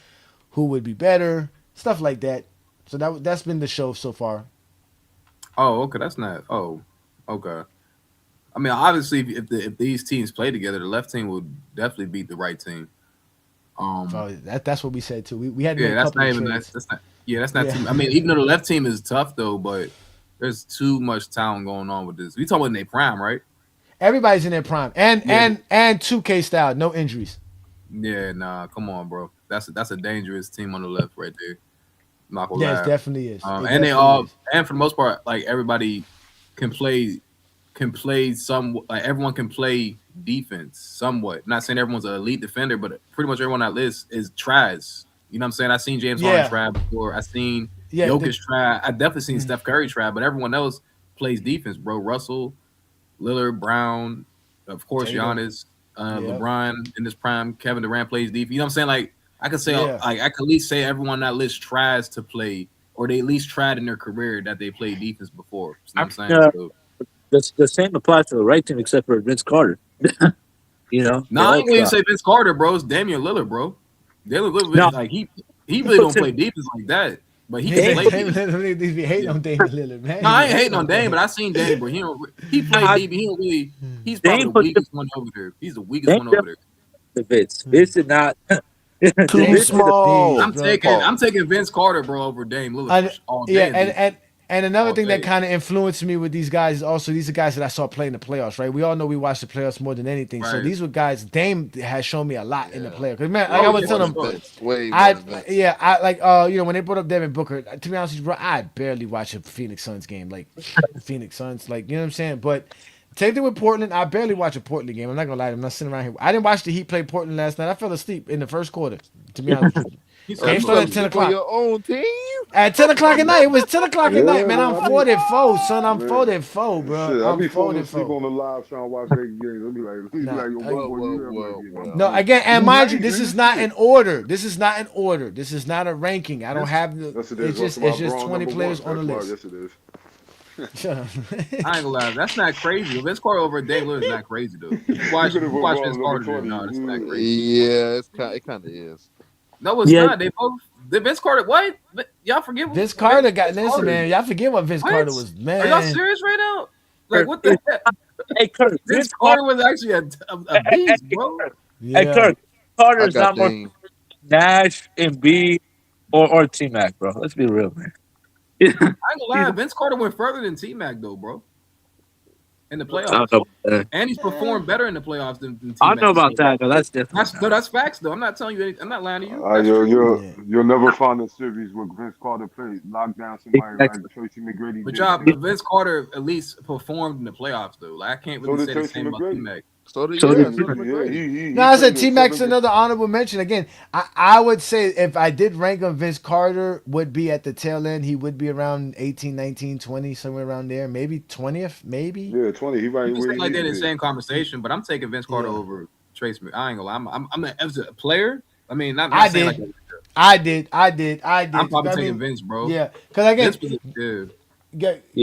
[SPEAKER 4] who would be better, stuff like that. So that's been the show so far.
[SPEAKER 1] Oh, okay. That's not. Oh, okay. I mean, obviously, if these teams play together, the left team would definitely beat the right team.
[SPEAKER 4] That's what we said too. We had
[SPEAKER 1] that's not even that's not. Yeah, that's not too. I mean, even though the left team is tough though, but there's too much talent going on with this. We talking about in their prime, right?
[SPEAKER 4] Everybody's in their prime, and 2K style, no injuries.
[SPEAKER 1] Yeah, nah, come on, bro. That's a dangerous team on the left right there. I'm not gonna lie.
[SPEAKER 4] It definitely is.
[SPEAKER 1] And they all, and for the most part, like everybody can play some, like everyone can play defense somewhat. Not saying everyone's an elite defender, but pretty much everyone on that list is trash. You know what I'm saying? I seen James Harden try before. I seen Jokic try. I definitely seen Steph Curry try, but everyone else plays defense, bro. Russell, Lillard, Brown, of course, Giannis, LeBron in his prime, Kevin Durant plays defense. You know what I'm saying? Like I could say, like I could at least say everyone on that list tries to play, or they at least tried in their career that they played defense before. You know what I'm saying? So,
[SPEAKER 8] the same applies to the right team except for Vince Carter. You know?
[SPEAKER 1] No, I ain't gonna say Vince Carter, bro. It's Damian Lillard, bro. Damian Lillard, like he really don't play defense like that. But he can play defense.
[SPEAKER 4] They be hating on Damian Lillard, man.
[SPEAKER 1] No, I ain't hating on Dame, but I seen Dame, bro. He played deep. He don't really. He's probably the weakest one over there. He's the weakest one over there.
[SPEAKER 8] The Vince is not
[SPEAKER 12] too small.
[SPEAKER 1] I'm taking Vince Carter, bro, over Dame Lillard all day.
[SPEAKER 4] And another thing that kind of influenced me with these guys is also these are guys that I saw play in the playoffs, right? We all know we watch the playoffs more than anything. Right. So these were guys. Dame has shown me a lot in the playoffs. Cause man, like I was telling them, when they brought up Devin Booker, to be honest with you, bro, I barely watch a Phoenix Suns game, like Phoenix Suns, like you know what I'm saying. But same thing with Portland. I barely watch a Portland game. I'm not gonna lie, I'm not sitting around here. I didn't watch the Heat play Portland last night. I fell asleep in the first quarter. To be honest with you. Game started at 10 o'clock.
[SPEAKER 11] Your own team?
[SPEAKER 4] At 10 o'clock at night. It was 10 o'clock at night, man. I'm 44, son. I'm 44, bro.
[SPEAKER 9] Shit,
[SPEAKER 4] I'm
[SPEAKER 9] be falling
[SPEAKER 4] 44.
[SPEAKER 9] asleep on the live trying to watch that game. I'll be like,
[SPEAKER 4] No, again, and mind you, this is not in order. This is not a ranking. I don't have the. It's just 20 players on the list.
[SPEAKER 9] Yes, it is.
[SPEAKER 4] Shut up.
[SPEAKER 1] I ain't gonna lie, that's not crazy. Vince Carter over Dame Lillard is not crazy though. Watch Vince Carter. No, that's not crazy.
[SPEAKER 11] Yeah, it kind of is.
[SPEAKER 1] No, it's not. They both. Vince Carter. What? Y'all forget?
[SPEAKER 4] Vince Carter got listen, man. Y'all forget what Vince Carter was, man.
[SPEAKER 1] Are y'all serious right now? Like what the heck?
[SPEAKER 8] Hey, Kurt.
[SPEAKER 1] Vince Carter was actually a beast, bro.
[SPEAKER 4] Yeah.
[SPEAKER 8] Hey, Kurt. Carter is not more Nash, Embiid, or T-Mac, bro. Let's be real, man.
[SPEAKER 1] I ain't gonna lie. Vince Carter went further than T-Mac though, bro. In the playoffs, and he's performed better in the playoffs than T-Mac.
[SPEAKER 8] I know about that, though. That's different.
[SPEAKER 1] That's facts, though. I'm not telling you anything. I'm not lying to you.
[SPEAKER 9] You'll never find a series where Vince Carter played lock down somebody like Tracy McGrady.
[SPEAKER 1] But Vince Carter at least performed in the playoffs, though. Like I can't really say the same about T-Mac.
[SPEAKER 4] I said T-Mac's another honorable mention. Again, I would say if I did rank him, Vince Carter would be at the tail end. He would be around 18, 19, 20, somewhere around there. Maybe 20th, maybe.
[SPEAKER 9] Yeah, 20. He right.
[SPEAKER 1] Just like that in the same conversation, but I'm taking Vince Carter over Trace. I ain't gonna lie. I'm as a player. I mean, not
[SPEAKER 4] I
[SPEAKER 1] saying
[SPEAKER 4] did.
[SPEAKER 1] like
[SPEAKER 4] I did.
[SPEAKER 1] I'm probably taking Vince, bro.
[SPEAKER 4] Yeah, because again,
[SPEAKER 1] Vince was good.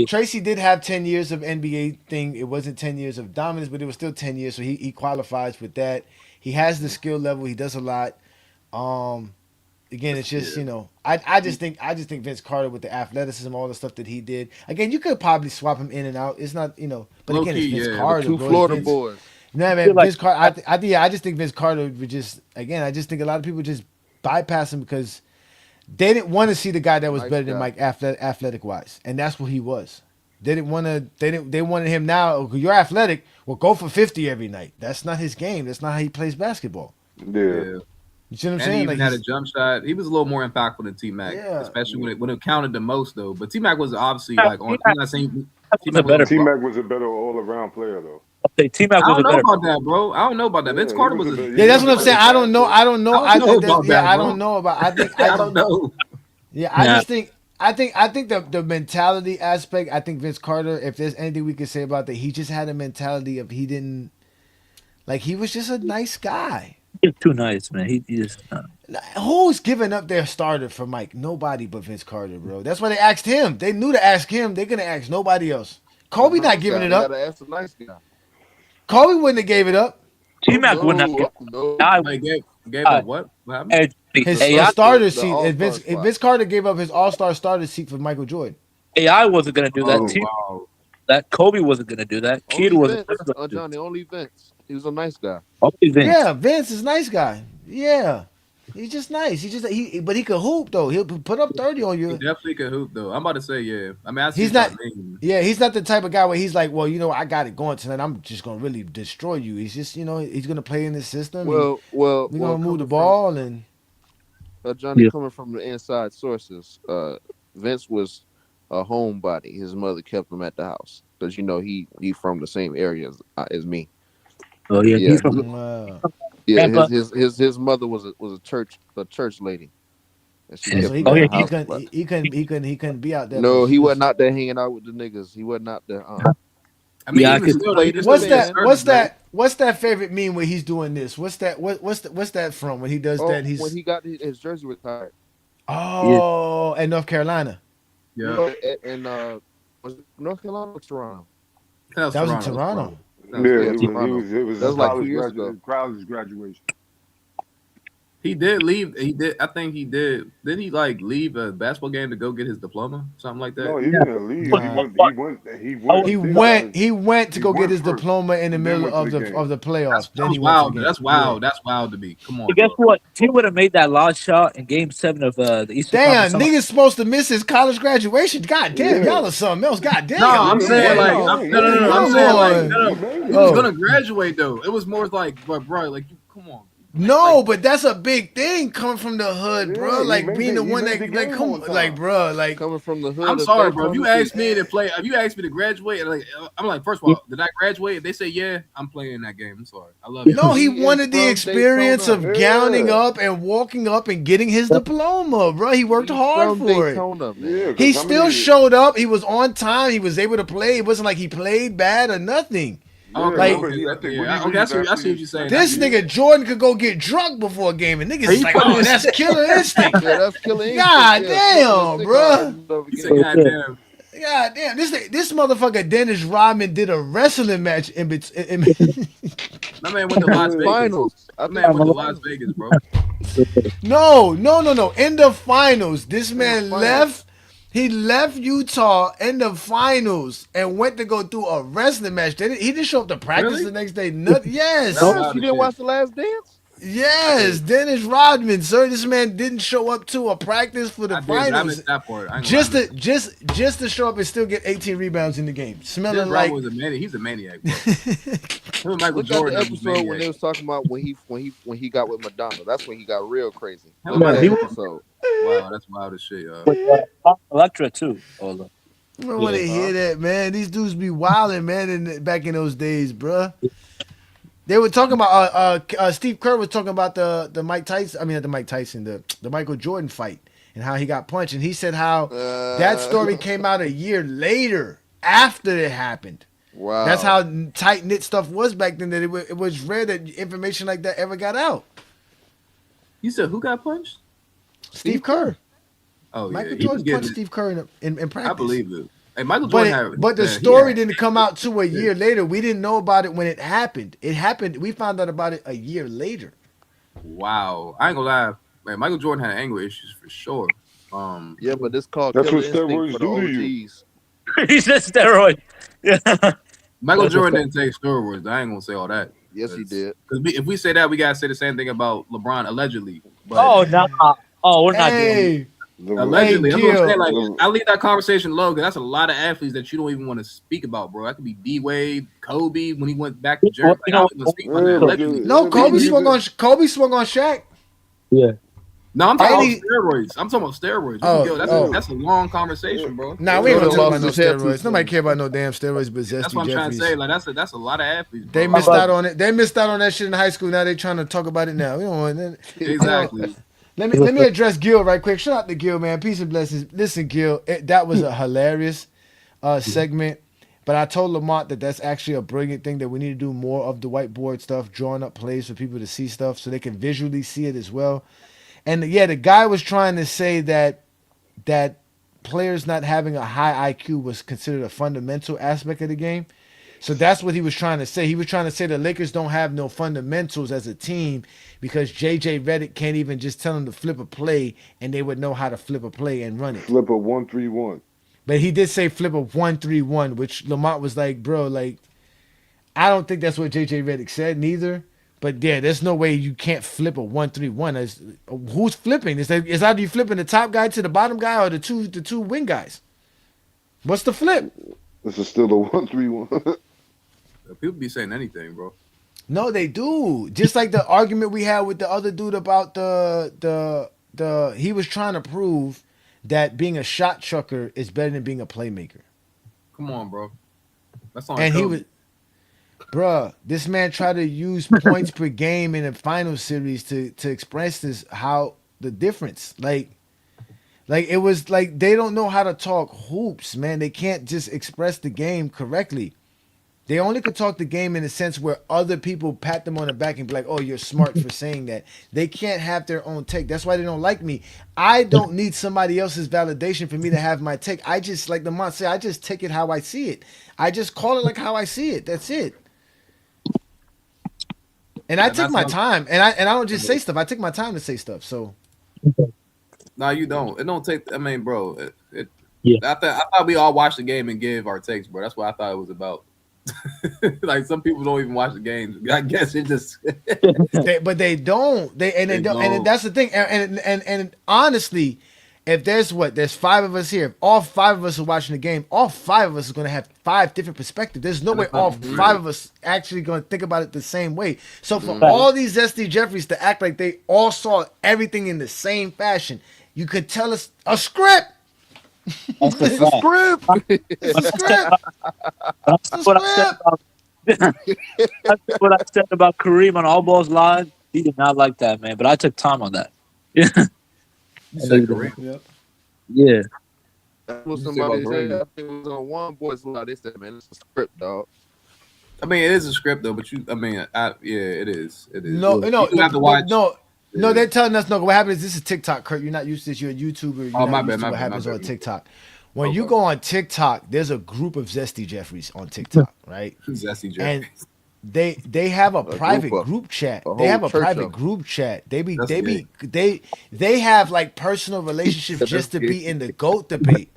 [SPEAKER 4] Tracy did have 10 years of NBA thing. It wasn't 10 years of dominance, but it was still 10 years. So he qualifies with that. He has the skill level. He does a lot. Again, it's just, I just think Vince Carter with the athleticism, all the stuff that he did. Again, you could probably swap him in and out. It's not, but again, it's Vince Carter.
[SPEAKER 11] Two Florida boys.
[SPEAKER 4] Nah, man, Vince Carter. I just think Vince Carter would just again. I just think a lot of people just bypass him because they didn't want to see the guy that was better than Mike athletic wise, and that's what he was. They didn't want to. They wanted him now. "Oh, you're athletic. Well, go for 50 every night." That's not his game. That's not how he plays basketball.
[SPEAKER 9] Yeah.
[SPEAKER 4] You see what I'm
[SPEAKER 1] And
[SPEAKER 4] saying?
[SPEAKER 1] he even
[SPEAKER 4] Like
[SPEAKER 1] had a jump shot. He was a little more impactful than T Mac, especially when it counted the most though. But T Mac was obviously like on. I'm not saying T Mac
[SPEAKER 9] was a better all around player though.
[SPEAKER 8] T Mac was
[SPEAKER 1] I don't
[SPEAKER 8] a
[SPEAKER 1] know
[SPEAKER 8] better.
[SPEAKER 1] about that, bro. I don't know about that. Vince Carter was a
[SPEAKER 4] Yeah, that's what I'm saying. I don't know. I don't know. I think
[SPEAKER 1] about that,
[SPEAKER 4] I
[SPEAKER 1] bro.
[SPEAKER 4] don't know about. I think
[SPEAKER 1] I don't know.
[SPEAKER 4] Yeah, I just think. I think the mentality aspect. I think Vince Carter. If there's anything we could say about that, he just had a mentality of he didn't like. He was just a nice guy.
[SPEAKER 8] He's too nice, man. He just.
[SPEAKER 4] Who's giving up their starter for Mike? Nobody but Vince Carter, bro. That's why they asked him. They knew to ask him. They're gonna ask nobody else. Kobe not giving it up.
[SPEAKER 11] Gotta ask the nice guy.
[SPEAKER 4] Kobe wouldn't have gave it up.
[SPEAKER 8] T Mac would not.
[SPEAKER 1] Gave up what? What happened?
[SPEAKER 4] His starter seat. If Vince Carter gave up his All-Star starter seat for Michael Jordan.
[SPEAKER 8] AI wasn't gonna do that.
[SPEAKER 1] Wow.
[SPEAKER 8] That Kobe wasn't gonna do that. Kid wasn't.
[SPEAKER 11] Johnny, only Vince. He was a nice guy.
[SPEAKER 8] Only Vince.
[SPEAKER 4] Yeah, Vince is a nice guy. Yeah. He's just nice. But he could hoop though. He'll put up 30 on you.
[SPEAKER 1] He definitely could hoop though. I'm about to say, yeah. I mean,
[SPEAKER 4] He's not. Yeah, he's not the type of guy where he's like, well, I got it going tonight. I'm just gonna really destroy you. He's just, he's gonna play in the system.
[SPEAKER 11] We're
[SPEAKER 4] gonna move the ball and.
[SPEAKER 11] Johnny, coming from the inside sources, Vince was a homebody. His mother kept him at the house because he from the same area as me.
[SPEAKER 8] Oh yeah, he's from.
[SPEAKER 11] His mother was a church lady.
[SPEAKER 4] He couldn't be out there.
[SPEAKER 11] No, he wasn't out there hanging out with the niggas. He wasn't out there.
[SPEAKER 1] I mean,
[SPEAKER 4] what's that favorite meme where he's doing this? What's that from when he does that?
[SPEAKER 11] When he got his jersey retired.
[SPEAKER 4] Oh, in North Carolina.
[SPEAKER 1] Yeah.
[SPEAKER 11] And was it North Carolina or Toronto?
[SPEAKER 4] That was in Toronto.
[SPEAKER 9] It was
[SPEAKER 11] that was like 2 years ago.
[SPEAKER 9] College graduation.
[SPEAKER 1] He did leave. He did. I think he did. Did he leave a basketball game to go get his diploma? Something like that.
[SPEAKER 9] No, he didn't leave.
[SPEAKER 4] He went to go get his diploma in the middle of the playoffs.
[SPEAKER 1] That's wild. That's wild. That's wild to me. Come on.
[SPEAKER 8] But guess what? He would have made that last shot in Game 7 of the Eastern
[SPEAKER 4] Conference.
[SPEAKER 8] Damn,
[SPEAKER 4] niggas supposed to miss his college graduation. God damn, y'all are something else. God damn.
[SPEAKER 1] No, I'm saying no. I'm saying he was gonna graduate though. It was more like, bro, come on.
[SPEAKER 4] No, but that's a big thing coming from the hood, bro. Like being the one that, bro,
[SPEAKER 11] coming from the hood.
[SPEAKER 1] I'm sorry, bro. If you ask me to graduate, I'm like, first of all, did I graduate? If they say yeah, I'm playing in that game. I'm sorry, I love it.
[SPEAKER 4] No, he wanted the experience of gowning up and walking up and getting his diploma, bro. He worked hard for it. He still showed up. He was on time. He was able to play. It wasn't like he played bad or nothing.
[SPEAKER 1] I see what you're saying.
[SPEAKER 4] This nigga Jordan could go get drunk before a game, and niggas is like, oh, that's killer instinct.
[SPEAKER 11] Yeah, that's killer instinct.
[SPEAKER 4] God damn, bro.
[SPEAKER 1] God
[SPEAKER 4] damn. This motherfucker Dennis Rodman did a wrestling match in between.
[SPEAKER 1] My man went to Las Vegas.
[SPEAKER 11] Finals.
[SPEAKER 1] Las Vegas, bro.
[SPEAKER 4] No. In the finals, this man left. He left Utah in the finals and went to go do a wrestling match. He didn't show up to practice the next day. Yes.
[SPEAKER 11] You didn't watch The Last Dance?
[SPEAKER 4] Yes, Dennis Rodman, sir. This man didn't show up to a practice for the finals. Just to show up and still get 18 rebounds in the game. Smelling like
[SPEAKER 1] he's a maniac. Bro.
[SPEAKER 11] Michael Jordan. The episode when they was talking about when he got with Madonna. That's when he got real crazy.
[SPEAKER 1] Wow, that's wild as shit, y'all.
[SPEAKER 8] Electra too.
[SPEAKER 4] I don't want to hear that, man. These dudes be wilding, man. Back in those days, bruh. They were talking about Steve Kerr was talking about the Mike Tyson. I mean, not the Mike Tyson, the Michael Jordan fight and how he got punched. And he said how that story came out a year later after it happened.
[SPEAKER 11] Wow,
[SPEAKER 4] that's how tight knit stuff was back then. That it was rare that information like that ever got out.
[SPEAKER 1] You said who got punched?
[SPEAKER 4] Steve Kerr.
[SPEAKER 1] Oh,
[SPEAKER 4] Michael Jordan punched Steve Kerr in practice.
[SPEAKER 1] I believe it. Hey, Michael Jordan
[SPEAKER 4] but the story didn't come out to a year later. We didn't know about it when it happened. It happened. We found out about it a year later.
[SPEAKER 1] Wow. I ain't gonna lie. Man, Michael Jordan had anger issues for sure.
[SPEAKER 11] Yeah, but this called
[SPEAKER 9] that's what steroids do to you.
[SPEAKER 8] He said steroid. Yeah.
[SPEAKER 1] Michael Jordan didn't take steroids. I ain't gonna say all that.
[SPEAKER 11] Yes, he did.
[SPEAKER 1] Because if we say that, we gotta say the same thing about LeBron allegedly. But
[SPEAKER 8] Oh no! Oh, we're not doing.
[SPEAKER 4] Hey,
[SPEAKER 1] allegedly,
[SPEAKER 4] Hey,
[SPEAKER 1] that's what I'm saying.
[SPEAKER 4] Gil.
[SPEAKER 1] Like, I leave that conversation low because that's a lot of athletes that you don't even want to speak about, bro. That could be D Wade, Kobe when he went back to Jersey. Like, I don't even speak about that allegedly.
[SPEAKER 4] No, Kobe swung on Shaq.
[SPEAKER 8] Yeah.
[SPEAKER 1] No, I'm talking
[SPEAKER 4] And
[SPEAKER 1] about
[SPEAKER 4] he-
[SPEAKER 1] steroids. I'm talking about steroids. That's a long conversation, bro.
[SPEAKER 4] Nah, we ain't gonna
[SPEAKER 11] Jordan
[SPEAKER 4] talk about
[SPEAKER 11] lost
[SPEAKER 4] no
[SPEAKER 11] his hair too
[SPEAKER 4] steroids. Nobody
[SPEAKER 11] soon.
[SPEAKER 4] care about no damn steroids, but
[SPEAKER 1] That's
[SPEAKER 4] Zesty
[SPEAKER 1] what I'm trying to
[SPEAKER 4] Jeffries.
[SPEAKER 1] say. Like, that's a lot of athletes. Bro.
[SPEAKER 4] They missed out on it. They missed out on that shit in high school. Now they trying to talk about it now. We don't want that.
[SPEAKER 1] Exactly.
[SPEAKER 4] Let me address Gil right quick. Shout out to Gil, man. Peace and blessings. Listen, Gil, that was a hilarious segment. But I told Lamont that that's actually a brilliant thing, that we need to do more of the whiteboard stuff, drawing up plays for people to see stuff so they can visually see it as well. And yeah, the guy was trying to say that players not having a high IQ was considered a fundamental aspect of the game. So that's what he was trying to say. He was trying to say the Lakers don't have no fundamentals as a team because JJ Redick can't even just tell them to flip a play and they would know how to flip a play and run it.
[SPEAKER 9] Flip a 1-3-1.
[SPEAKER 4] But he did say flip a 1-3-1, which Lamont was like, bro, like, I don't think that's what JJ Redick said neither. But yeah, there's no way you can't flip a 1-3-1. Who's flipping? Is either you flipping the top guy to the bottom guy or the two wing guys? What's the flip?
[SPEAKER 9] This is still a 1-3-1.
[SPEAKER 1] People be saying anything, bro.
[SPEAKER 4] No, they do. Just like the argument we had with the other dude about the he was trying to prove that being a shot chucker is better than being a playmaker.
[SPEAKER 1] Come on, bro. That's on.
[SPEAKER 4] And
[SPEAKER 1] Kobe.
[SPEAKER 4] he was, bruh, this man tried to use points per game in the final series to express this, how the difference. Like it was like they don't know how to talk hoops, man. They can't just express the game correctly. They only could talk the game in a sense where other people pat them on the back and be like, "Oh, you're smart for saying that." They can't have their own take. That's why they don't like me. I don't need somebody else's validation for me to have my take. I just, like the Mont said, I just take it how I see it. I just call it like how I see it. That's it. And I take my time, and I don't just say stuff. I take my time to say stuff. So,
[SPEAKER 1] no, you don't. It don't take. I mean, bro.
[SPEAKER 8] Yeah.
[SPEAKER 1] I thought we all watched the game and give our takes, bro. That's what I thought it was about. Like some people don't even watch the games. I guess it just.
[SPEAKER 4] but they don't. They don't. And that's the thing. And honestly, if there's 5 of us here, if all 5 of us are watching the game, all 5 of us are going to have 5 different perspectives. There's no way all 5 of us actually going to think about it the same way. So for all these Zesty Jeffries to act like they all saw everything in the same fashion, you could tell us a script.
[SPEAKER 8] That's the
[SPEAKER 4] It's a
[SPEAKER 8] fact.
[SPEAKER 4] script. It's a script. It's a
[SPEAKER 8] What I said
[SPEAKER 4] script.
[SPEAKER 8] that's what I said about Kareem on All Balls Live. He did not like that, man. But I took time on that. Yeah.
[SPEAKER 1] You said Kareem.
[SPEAKER 4] Yep.
[SPEAKER 8] Yeah.
[SPEAKER 11] That's what
[SPEAKER 1] You
[SPEAKER 11] somebody
[SPEAKER 1] said
[SPEAKER 11] said.
[SPEAKER 1] about
[SPEAKER 11] I think it was on One Boys Live. They said, "Man, it's a script, dog."
[SPEAKER 1] I mean, it is a script though, but it is. It is.
[SPEAKER 4] No,
[SPEAKER 1] You have to watch.
[SPEAKER 4] No, they're telling us no. What happens is this is TikTok, Kurt. You're not used to this. You're a YouTuber. You're
[SPEAKER 1] Oh,
[SPEAKER 4] not
[SPEAKER 1] my
[SPEAKER 4] used
[SPEAKER 1] bad,
[SPEAKER 4] to
[SPEAKER 1] my
[SPEAKER 4] what
[SPEAKER 1] bad,
[SPEAKER 4] happens
[SPEAKER 1] my
[SPEAKER 4] on
[SPEAKER 1] bad.
[SPEAKER 4] TikTok. When you go on TikTok, there's a group of Zesty Jeffries on TikTok, right?
[SPEAKER 1] Zesty
[SPEAKER 4] And
[SPEAKER 1] Jeffries.
[SPEAKER 4] they have a private
[SPEAKER 11] group of-
[SPEAKER 4] group chat.
[SPEAKER 11] a
[SPEAKER 4] They have
[SPEAKER 11] whole
[SPEAKER 4] a
[SPEAKER 11] church
[SPEAKER 4] private
[SPEAKER 11] of 'em.
[SPEAKER 4] group chat. They
[SPEAKER 1] That's
[SPEAKER 4] have like personal relationships just to
[SPEAKER 11] That's
[SPEAKER 4] be in the GOAT debate.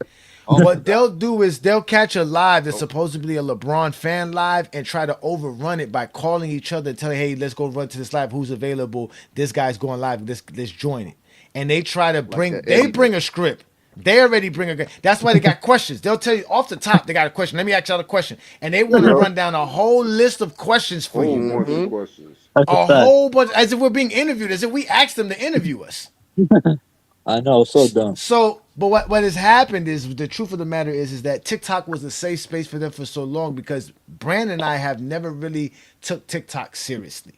[SPEAKER 4] What they'll do is they'll catch a live that's supposedly a LeBron fan live and try to overrun it by calling each other and telling, hey, let's go run to this live. Who's available? This guy's going live. Let's join it. And they try to bring a script. They already bring a. That's why they got questions. They'll tell you off the top they got a question. Let me ask y'all a question, and they want to run down a whole list of questions for
[SPEAKER 9] Whole
[SPEAKER 4] you.
[SPEAKER 9] bunch of questions.
[SPEAKER 8] That's
[SPEAKER 4] A
[SPEAKER 8] a fact.
[SPEAKER 4] whole bunch, as if we're being interviewed, as if we asked them to interview us.
[SPEAKER 8] I know, so dumb.
[SPEAKER 4] So, but what has happened is the truth of the matter is that TikTok was a safe space for them for so long because Brandon and I have never really took TikTok seriously,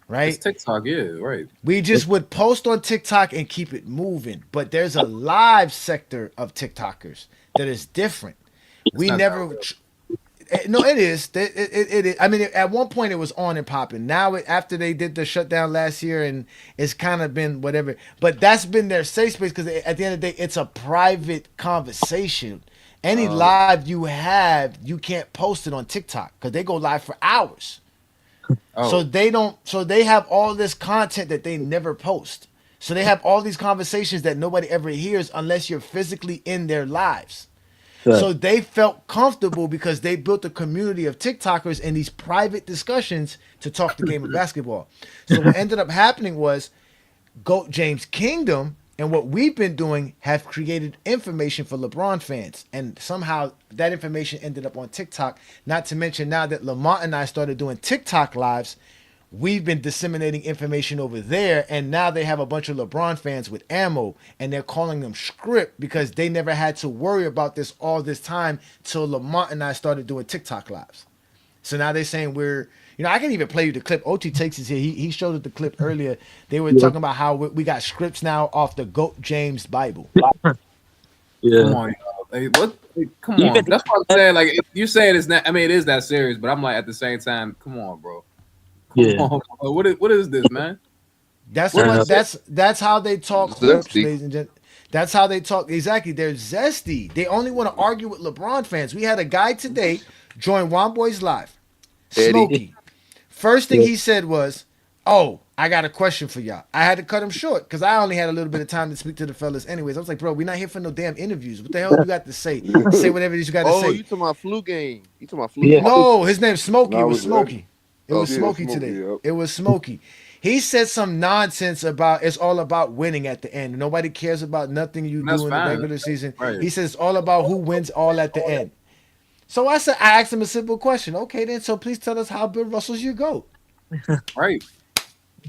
[SPEAKER 4] right?
[SPEAKER 1] It's TikTok, yeah, right.
[SPEAKER 4] We just would post on TikTok and keep it moving. But there's a live sector of TikTokers that is different. We
[SPEAKER 1] not
[SPEAKER 4] never.
[SPEAKER 1] that
[SPEAKER 4] No, it is. It is. I mean, at one point it was on and popping. Now, after they did the shutdown last year, and it's kind of been whatever. But that's been their safe space because at the end of the day, it's a private conversation. Any live you have, you can't post it on TikTok because they go live for hours.
[SPEAKER 1] Oh.
[SPEAKER 4] So they don't. So they have all this content that they never post. So they have all these conversations that nobody ever hears unless you're physically in their lives.
[SPEAKER 8] Right.
[SPEAKER 4] So they felt comfortable because they built a community of TikTokers in these private discussions to talk the game of basketball. So what ended up happening was GOAT James Kingdom and what we've been doing have created information for LeBron fans. And somehow that information ended up on TikTok. Not to mention now that Lamont and I started doing TikTok lives, we've been disseminating information over there. And now they have a bunch of LeBron fans with ammo and they're calling them script because they never had to worry about this all this time till Lamont and I started doing TikTok lives. So now they're saying I can even play you the clip. OT takes us here. He showed us the clip earlier. They were talking about how we got scripts now off the GOAT James Bible.
[SPEAKER 8] Yeah.
[SPEAKER 1] Come on, y'all. Hey, come on. That's what I'm saying. Like you're saying it's not. I mean, it is that serious, but I'm like at the same time, come on, bro. Come on, bro. What is this, man?
[SPEAKER 4] That's how they talk, ladies and gentlemen. That's how they talk. Exactly. They're zesty. They only want to argue with LeBron fans. We had a guy today join One Boys Live. Smokey. First thing he said was, "Oh, I got a question for y'all." I had to cut him short because I only had a little bit of time to speak to the fellas. Anyways, I was like, "Bro, we're not here for no damn interviews. What the hell you got to say? Say whatever it is you got to say."
[SPEAKER 11] Oh, you talking about flu game? You talking about flu game?
[SPEAKER 4] No, his name's Smokey.
[SPEAKER 9] No,
[SPEAKER 4] It was Smokey. It was
[SPEAKER 9] yeah,
[SPEAKER 4] Smokey
[SPEAKER 9] Smokey,
[SPEAKER 4] today.
[SPEAKER 9] yep.
[SPEAKER 4] It was Smokey. He said some nonsense about it's all about winning at the end. Nobody cares about nothing you do in the regular season.
[SPEAKER 1] Right.
[SPEAKER 4] He says it's all about who wins all at the end. So I asked him a simple question. Okay, then, so please tell us how Bill Russell's your GOAT.
[SPEAKER 1] Right.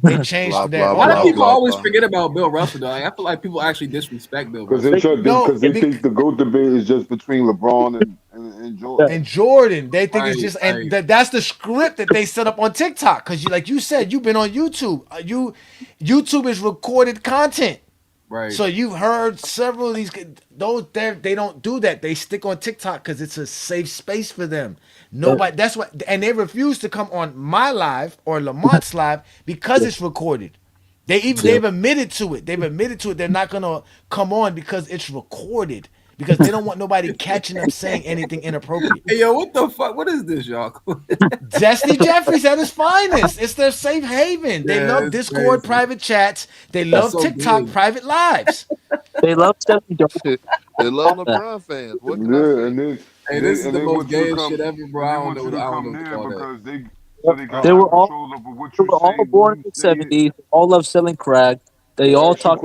[SPEAKER 4] They changed from that.
[SPEAKER 1] Why do people always forget about Bill Russell, though? Like, I feel like people actually disrespect Bill Russell.
[SPEAKER 9] Because they think the GOAT debate is just between LeBron and Jordan.
[SPEAKER 4] And Jordan, they think it's just and that's the script that they set up on TikTok. Because like you said, you've been on YouTube. YouTube is recorded content.
[SPEAKER 1] Right.
[SPEAKER 4] So you've heard several of these. They don't do that. They stick on TikTok because it's a safe space for them. Nobody. That's what. And they refuse to come on my live or Lamont's live because it's recorded. They've admitted to it. They're not gonna come on because it's recorded. Because they don't want nobody catching them saying anything inappropriate.
[SPEAKER 1] Hey, yo, what the fuck? What is this, y'all?
[SPEAKER 4] Zesty Jeffries at his finest. It's their safe haven. They love Discord private chats. They love TikTok private lives.
[SPEAKER 8] They love Stephanie
[SPEAKER 11] They love LeBron fans. What can I say?
[SPEAKER 1] This is the most gayest shit ever, bro. I don't know what to call that.
[SPEAKER 8] They were all born in the 70s. All love selling crack. They all talk.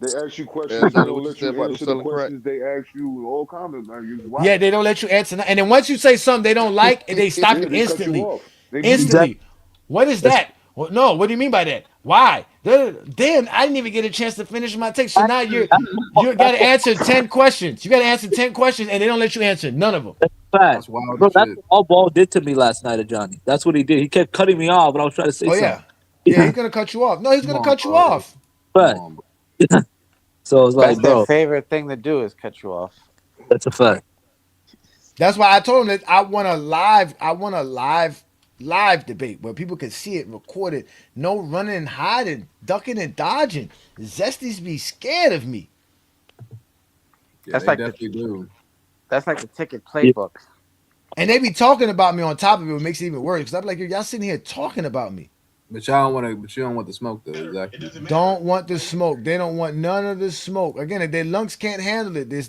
[SPEAKER 9] They ask you questions. They don't let you answer the questions. They ask you all kinds of like,
[SPEAKER 4] yeah, they don't let you answer. And then once you say something they don't like, they stop you instantly. Instantly. What is that? Well, no, what do you mean by that? Why? Then I didn't even get a chance to finish my text. So now you got to answer 10 questions. You got to answer 10 questions, and they don't let you answer none of them.
[SPEAKER 8] That's wild. Bro, that's what all Ball did to me last night, Ajani. That's what he did. He kept cutting me off, but I was trying to say something.
[SPEAKER 4] Yeah, he's gonna cut you off. No, he's gonna cut you off.
[SPEAKER 8] But so it's like,
[SPEAKER 13] that's
[SPEAKER 8] bro,
[SPEAKER 13] their favorite thing to do is cut you off.
[SPEAKER 8] That's a fact.
[SPEAKER 4] That's why I told him that I want a live debate where people can see it recorded. No running and hiding, ducking and dodging. Zesties be scared of me.
[SPEAKER 1] Yeah,
[SPEAKER 13] that's like that's like the ticket playbook.
[SPEAKER 4] And they be talking about me on top of it, what makes it even worse. Because I'm like, y'all sitting here talking about me.
[SPEAKER 1] But y'all don't want to. But you don't want the smoke, though. Exactly.
[SPEAKER 4] Don't want the smoke. They don't want none of the smoke. Again, if their lungs can't handle it, it's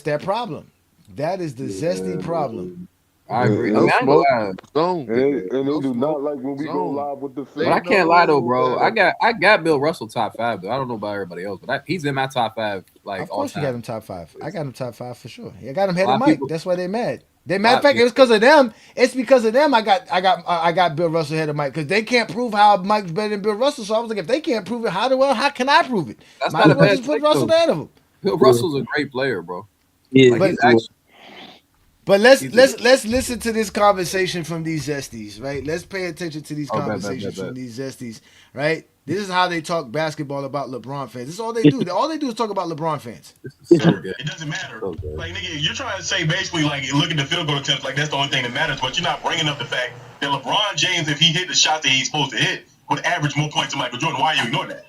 [SPEAKER 4] their problem. That is the zesty problem.
[SPEAKER 1] I agree.
[SPEAKER 11] No smoke.
[SPEAKER 9] And they do not like when we go live with the fans.
[SPEAKER 1] But I can't lie though, bro. I got Bill Russell top 5 though. I don't know about everybody else, but he's in my top 5. Like,
[SPEAKER 4] of course, you got him top 5. I got him top 5 for sure. I got him head of Mike.
[SPEAKER 1] People,
[SPEAKER 4] that's why they mad. Matter of fact, it was because of them. It's because of them. I got Bill Russell head of Mike because they can't prove how Mike's better than Bill Russell. So I was like, if they can't prove it, how can I prove it?
[SPEAKER 1] That's
[SPEAKER 4] Might
[SPEAKER 1] not
[SPEAKER 4] as well
[SPEAKER 1] a
[SPEAKER 4] just put Russell ahead of him.
[SPEAKER 1] Bill Russell's a great player, bro.
[SPEAKER 8] Yeah,
[SPEAKER 1] like,
[SPEAKER 4] but let's listen to this conversation from these zesties, right? Let's pay attention to these conversations from these zesties, right? This is how they talk basketball about LeBron fans. This is all they do. All they do is talk about LeBron fans.
[SPEAKER 1] This is so good.
[SPEAKER 6] It doesn't matter. So like, nigga, you're trying to say basically, like, look at the field goal attempts, like that's the only thing that matters, but you're not bringing up the fact that LeBron James, if he hit the shot that he's supposed to hit, would average more points than Michael Jordan. Why are you ignoring that?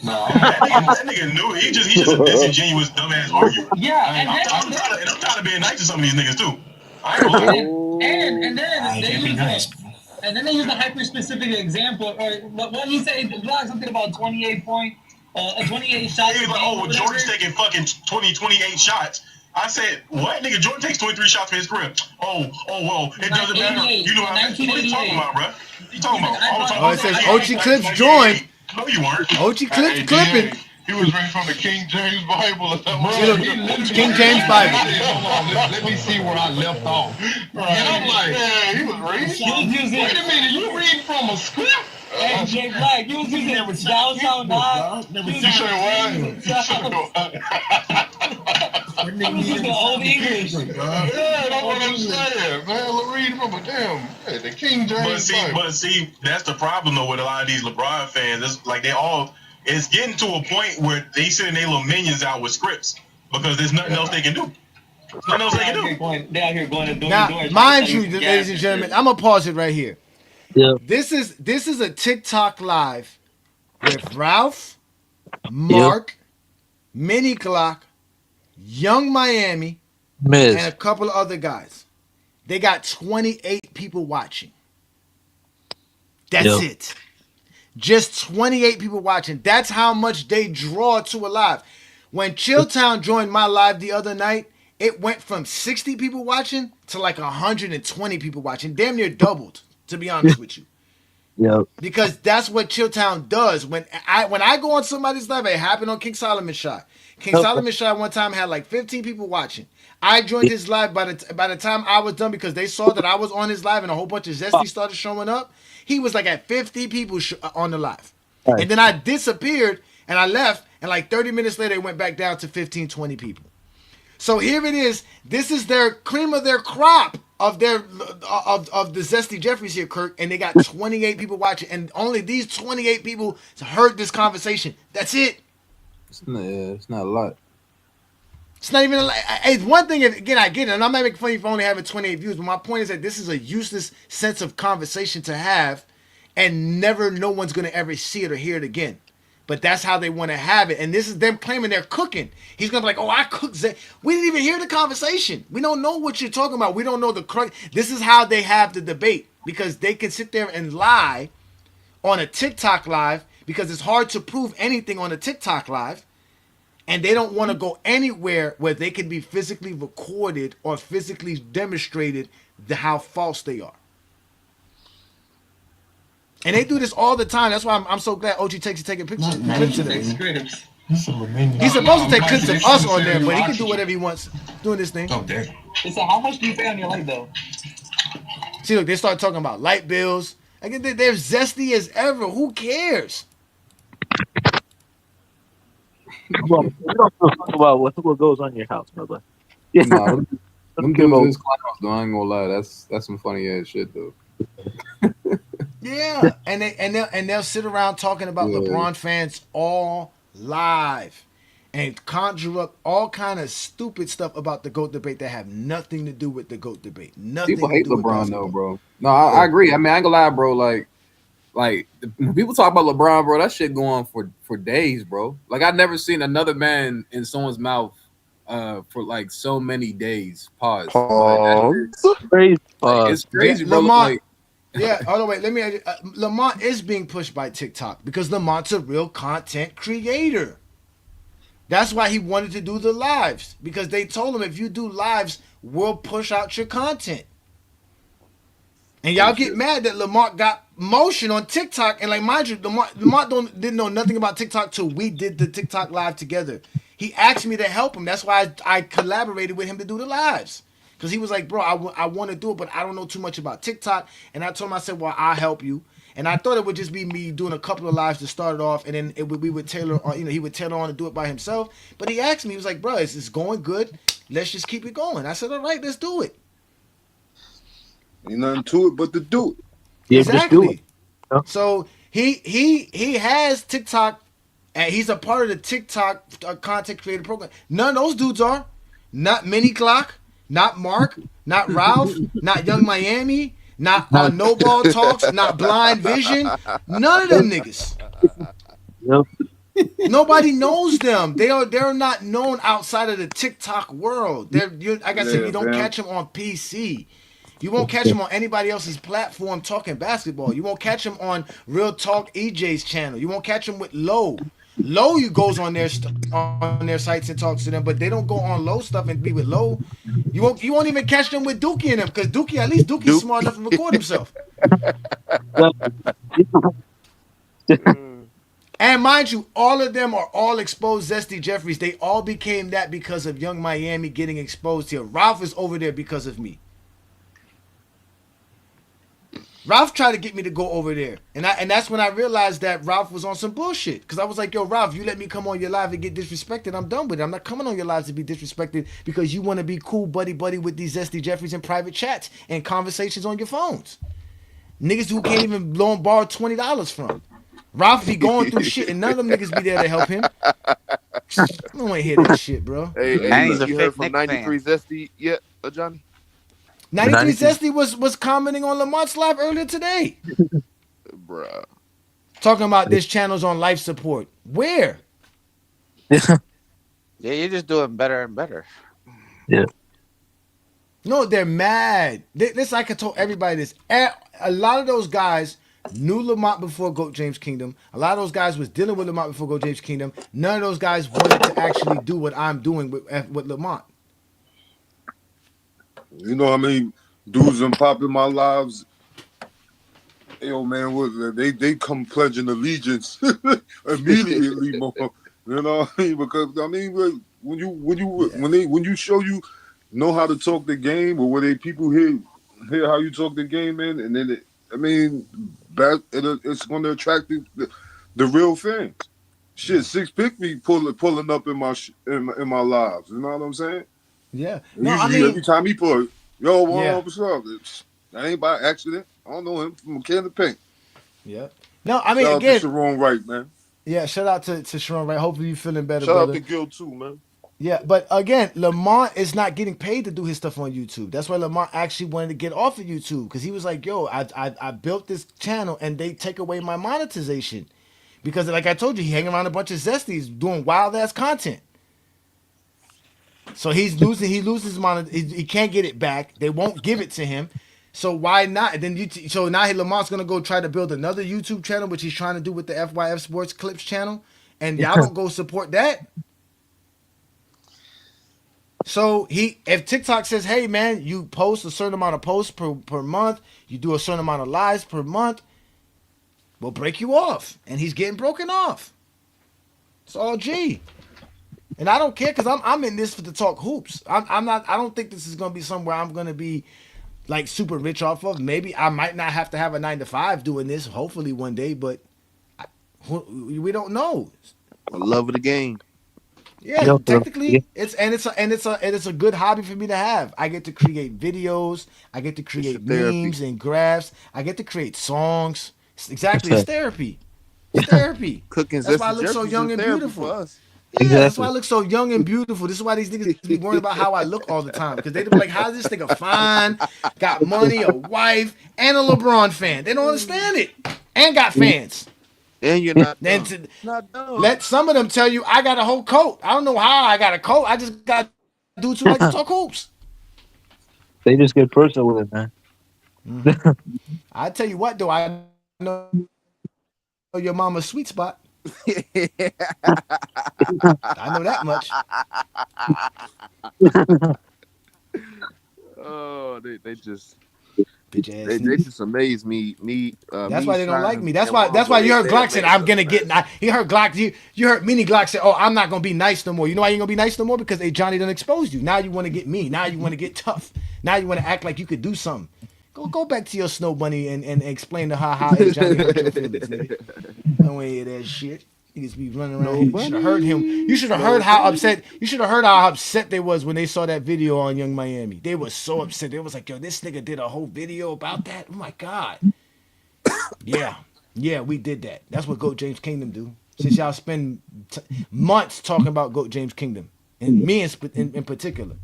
[SPEAKER 6] No, that nigga knew. He's just a disingenuous, dumbass arguer.
[SPEAKER 14] Yeah,
[SPEAKER 6] I'm trying to be nice to some of these niggas too.
[SPEAKER 14] And then they use the hyper specific example, or what you say, something about 28 point a 28 shots.
[SPEAKER 6] He was like, oh, well, Jordan's taking fucking 28 shots. I said, what? Nigga, Jordan takes 23 shots for his career. Oh, well, it doesn't matter. You know what I'm saying? What are you talking about, bro? You talking about?
[SPEAKER 4] Oh, it says Ochi Clips joined.
[SPEAKER 6] No, you weren't.
[SPEAKER 4] Ochi Clips clipping.
[SPEAKER 15] He was reading from the King James Bible.
[SPEAKER 4] King James Bible.
[SPEAKER 15] Let me see where I left off. Right. And I'm like, yeah, he was reading. Wait a minute, you reading from a script?
[SPEAKER 14] Hey, Jay Black, you was using downtown dog.
[SPEAKER 15] You say what? You
[SPEAKER 14] was using old English.
[SPEAKER 15] Yeah, that's what I'm saying, man. Look, reading from a damn the King James Bible.
[SPEAKER 6] But see, that's the problem though with a lot of these LeBron fans. It's like it's getting to a point where they sending their little minions out with scripts because there's nothing else they can do. Nothing else they can do.
[SPEAKER 14] They out here going to
[SPEAKER 4] now, mind you, ladies and gentlemen, I'm gonna pause it right here.
[SPEAKER 8] Yeah.
[SPEAKER 4] This is a TikTok live with Ralph, Mark, Mini Clock, Young Miami,
[SPEAKER 8] Miz,
[SPEAKER 4] and a couple of other guys. They got 28 people watching. That's it. Just 28 people watching. That's how much they draw to a live. When Chilltown joined my live the other night, it went from 60 people watching to like 120 people watching. Damn near doubled, to be honest with you.
[SPEAKER 8] Yeah.
[SPEAKER 4] Because that's what Chilltown does. When I go on somebody's live, it happened on King Solomon Shot. King Solomon Shot one time had like 15 people watching. I joined his live by the time I was done because they saw that I was on his live and a whole bunch of Zesty started showing up. He was like at 50 people on the live. Right. And then I disappeared and I left and like 30 minutes later it went back down to 15, 20 people. So here it is. This is their cream of their crop of the Zesty Jeffries here, Kirk, and they got 28 people watching, and only these 28 people heard this conversation. That's it.
[SPEAKER 1] It's not a lot.
[SPEAKER 4] It's not even a lot. It's one thing, again, I get it, and I'm not making fun of you for only having 28 views, but my point is that this is a useless sense of conversation to have, and no one's going to ever see it or hear it again. But that's how they want to have it. And this is them claiming they're cooking. He's going to be like, oh, I cooked. We didn't even hear the conversation. We don't know what you're talking about. We don't know the crux. This is how they have the debate. Because they can sit there and lie on a TikTok live. Because it's hard to prove anything on a TikTok live. And they don't want to go anywhere where they can be physically recorded or physically demonstrated how false they are. And they do this all the time. That's why I'm so glad OG takes you taking pictures. Clips of them. He's supposed to take clips of us on there, but he can do whatever he wants doing this thing.
[SPEAKER 14] So how much do you pay on your light though?
[SPEAKER 4] See, look, they start talking about light bills. Like they're zesty as ever. Who cares?
[SPEAKER 8] Well, we don't talk about what goes on in your house, brother. Yeah.
[SPEAKER 1] Nah, them dudes is clowns, though. I ain't gonna lie. That's some funny ass shit, though.
[SPEAKER 4] Yeah, and they'll sit around talking about LeBron fans all live and conjure up all kind of stupid stuff about the GOAT debate that have nothing to do with the GOAT debate. Nothing.
[SPEAKER 1] People hate LeBron though, bro. No, I agree. I mean, I ain't gonna lie, bro. Like when people talk about LeBron, bro, that shit go on for days, bro. Like I've never seen another man in someone's mouth for like so many days. Pause. It's crazy, bro.
[SPEAKER 4] Lamont, yeah, hold on, wait. Let me. Lamont is being pushed by TikTok because Lamont's a real content creator. That's why he wanted to do the lives because they told him if you do lives, we'll push out your content. And y'all get mad that Lamont got motion on TikTok, and like mind you, Lamont didn't know nothing about TikTok till we did the TikTok live together. He asked me to help him. That's why I collaborated with him to do the lives. Because he was like, bro, I want to do it, but I don't know too much about TikTok. And I told him, I said, well, I'll help you. And I thought it would just be me doing a couple of lives to start it off, and then we would tailor on, he would tailor on to do it by himself. But he asked me, he was like, bro, it's going good. Let's just keep it going. I said, all right, let's do it.
[SPEAKER 9] Ain't nothing to it but to do it.
[SPEAKER 4] Yeah, exactly. Just do it. So he has TikTok, and he's a part of the TikTok content creator program. None of those dudes are. Not Mini Clock. Not Mark, not Ralph, not Young Miami, not No Ball Talks, not Blind Vision. None of them niggas. Yep. Nobody knows them. They're not known outside of the TikTok world. Like I said, you don't catch them on PC. You won't catch them on anybody else's platform talking basketball. You won't catch them on Real Talk EJ's channel. You won't catch them with Low. Low you goes on their sites and talks to them, but they don't go on Low stuff and be with Low. You won't even catch them with Dookie and them because at least Dookie's smart enough to record himself. And mind you, all of them are all exposed Zesty Jeffries. They all became that because of Young Miami getting exposed here. Ralph is over there because of me. Ralph tried to get me to go over there. And that's when I realized that Ralph was on some bullshit. Because I was like, yo, Ralph, you let me come on your live and get disrespected, I'm done with it. I'm not coming on your lives to be disrespected because you want to be cool buddy-buddy with these Zesty Jeffries in private chats and conversations on your phones. Niggas who can't even borrow $20 from. Ralph be going through shit and none of them niggas be there to help him. I don't want to hear that shit, bro.
[SPEAKER 11] Hey, you heard from 93 Zesty yet, Johnny?
[SPEAKER 4] 93 Zesty was commenting on Lamont's live earlier today.
[SPEAKER 11] Bruh.
[SPEAKER 4] Talking about this channel's on life support. Where?
[SPEAKER 13] Yeah, you're just doing better and better.
[SPEAKER 8] Yeah.
[SPEAKER 4] No, they're mad. This I can tell everybody this. A lot of those guys knew Lamont before GOAT James Kingdom. A lot of those guys was dealing with Lamont before GOAT James Kingdom. None of those guys wanted to actually do what I'm doing with Lamont.
[SPEAKER 9] You know how many dudes and pop in my lives? Yo, man, they come pledging allegiance immediately, more. You know what I mean? Because I mean, when you show you know how to talk the game, or when people hear how you talk the game, man, and then it's going to attract the real fans. Shit, Six Pick me pulling up in my lives. You know what I'm saying?
[SPEAKER 4] Yeah.
[SPEAKER 9] No, every time he put, yo, what's up? That ain't by accident. I don't know him from a can of paint.
[SPEAKER 4] Yeah. No, I mean,
[SPEAKER 9] shout
[SPEAKER 4] again,
[SPEAKER 9] out to Sharon Wright, man.
[SPEAKER 4] Yeah, shout out to Sharon Wright. Hopefully you feeling better,
[SPEAKER 9] shout
[SPEAKER 4] brother.
[SPEAKER 9] Out to Gil too, man.
[SPEAKER 4] Yeah, but again, Lamont is not getting paid to do his stuff on YouTube. That's why Lamont actually wanted to get off of YouTube because he was like, yo, I built this channel and they take away my monetization. Because like I told you, he hang around a bunch of Zesties doing wild ass content. So he loses money. He can't get it back. They won't give it to him. So why not? Then so now Lamont's gonna go try to build another YouTube channel, which he's trying to do with the FYF Sports Clips channel, and y'all don't go support that. So if TikTok says, hey man, you post a certain amount of posts per month, you do a certain amount of lives per month, we'll break you off, and he's getting broken off. It's all G. And I don't care because I'm in this for to talk hoops. I'm not. I don't think this is gonna be somewhere I'm gonna be like super rich off of. Maybe I might not have to have a 9-to-5 doing this. Hopefully one day, but we don't know.
[SPEAKER 11] I love the game.
[SPEAKER 4] Yeah, technically it's a good hobby for me to have. I get to create videos. I get to create memes and graphs. I get to create songs. It's therapy. It's therapy. That's why I look so young and beautiful. Yeah, that's why I look so young and beautiful. This is why these niggas be worried about how I look all the time. Because they be like, how's this nigga fine, got money, a wife, and a LeBron fan? They don't understand it. And got fans.
[SPEAKER 11] And you're not
[SPEAKER 4] dumb. Let some of them tell you, I got a whole coat. I don't know how I got a coat. I just got dudes who like to talk hoops.
[SPEAKER 8] They just get personal with it, man.
[SPEAKER 4] I tell you what, though, I know your mama's sweet spot. I know that much.
[SPEAKER 11] Oh, they just they just amaze me.
[SPEAKER 4] That's why they don't like me. That's why you heard Glock said I'm gonna get. He heard Glock. You heard Meanie Glock say, "Oh, I'm not gonna be nice no more." You know why you ain't gonna be nice no more? Because Johnny done exposed you. Now you want to get me. Now you want to get tough. Now you want to act like you could do something. Go back to your Snow Bunny and explain to her how Johnny hurt your feelings, nigga. I don't want to hear that shit. He just be running around here. You should have heard him. You should have heard how upset. You should have heard how upset they was when they saw that video on Young Miami. They was so upset. They was like, yo, this nigga did a whole video about that. Oh my God. Yeah, we did that. That's what GOAT James Kingdom do. Since y'all spend months talking about GOAT James Kingdom. And me in particular.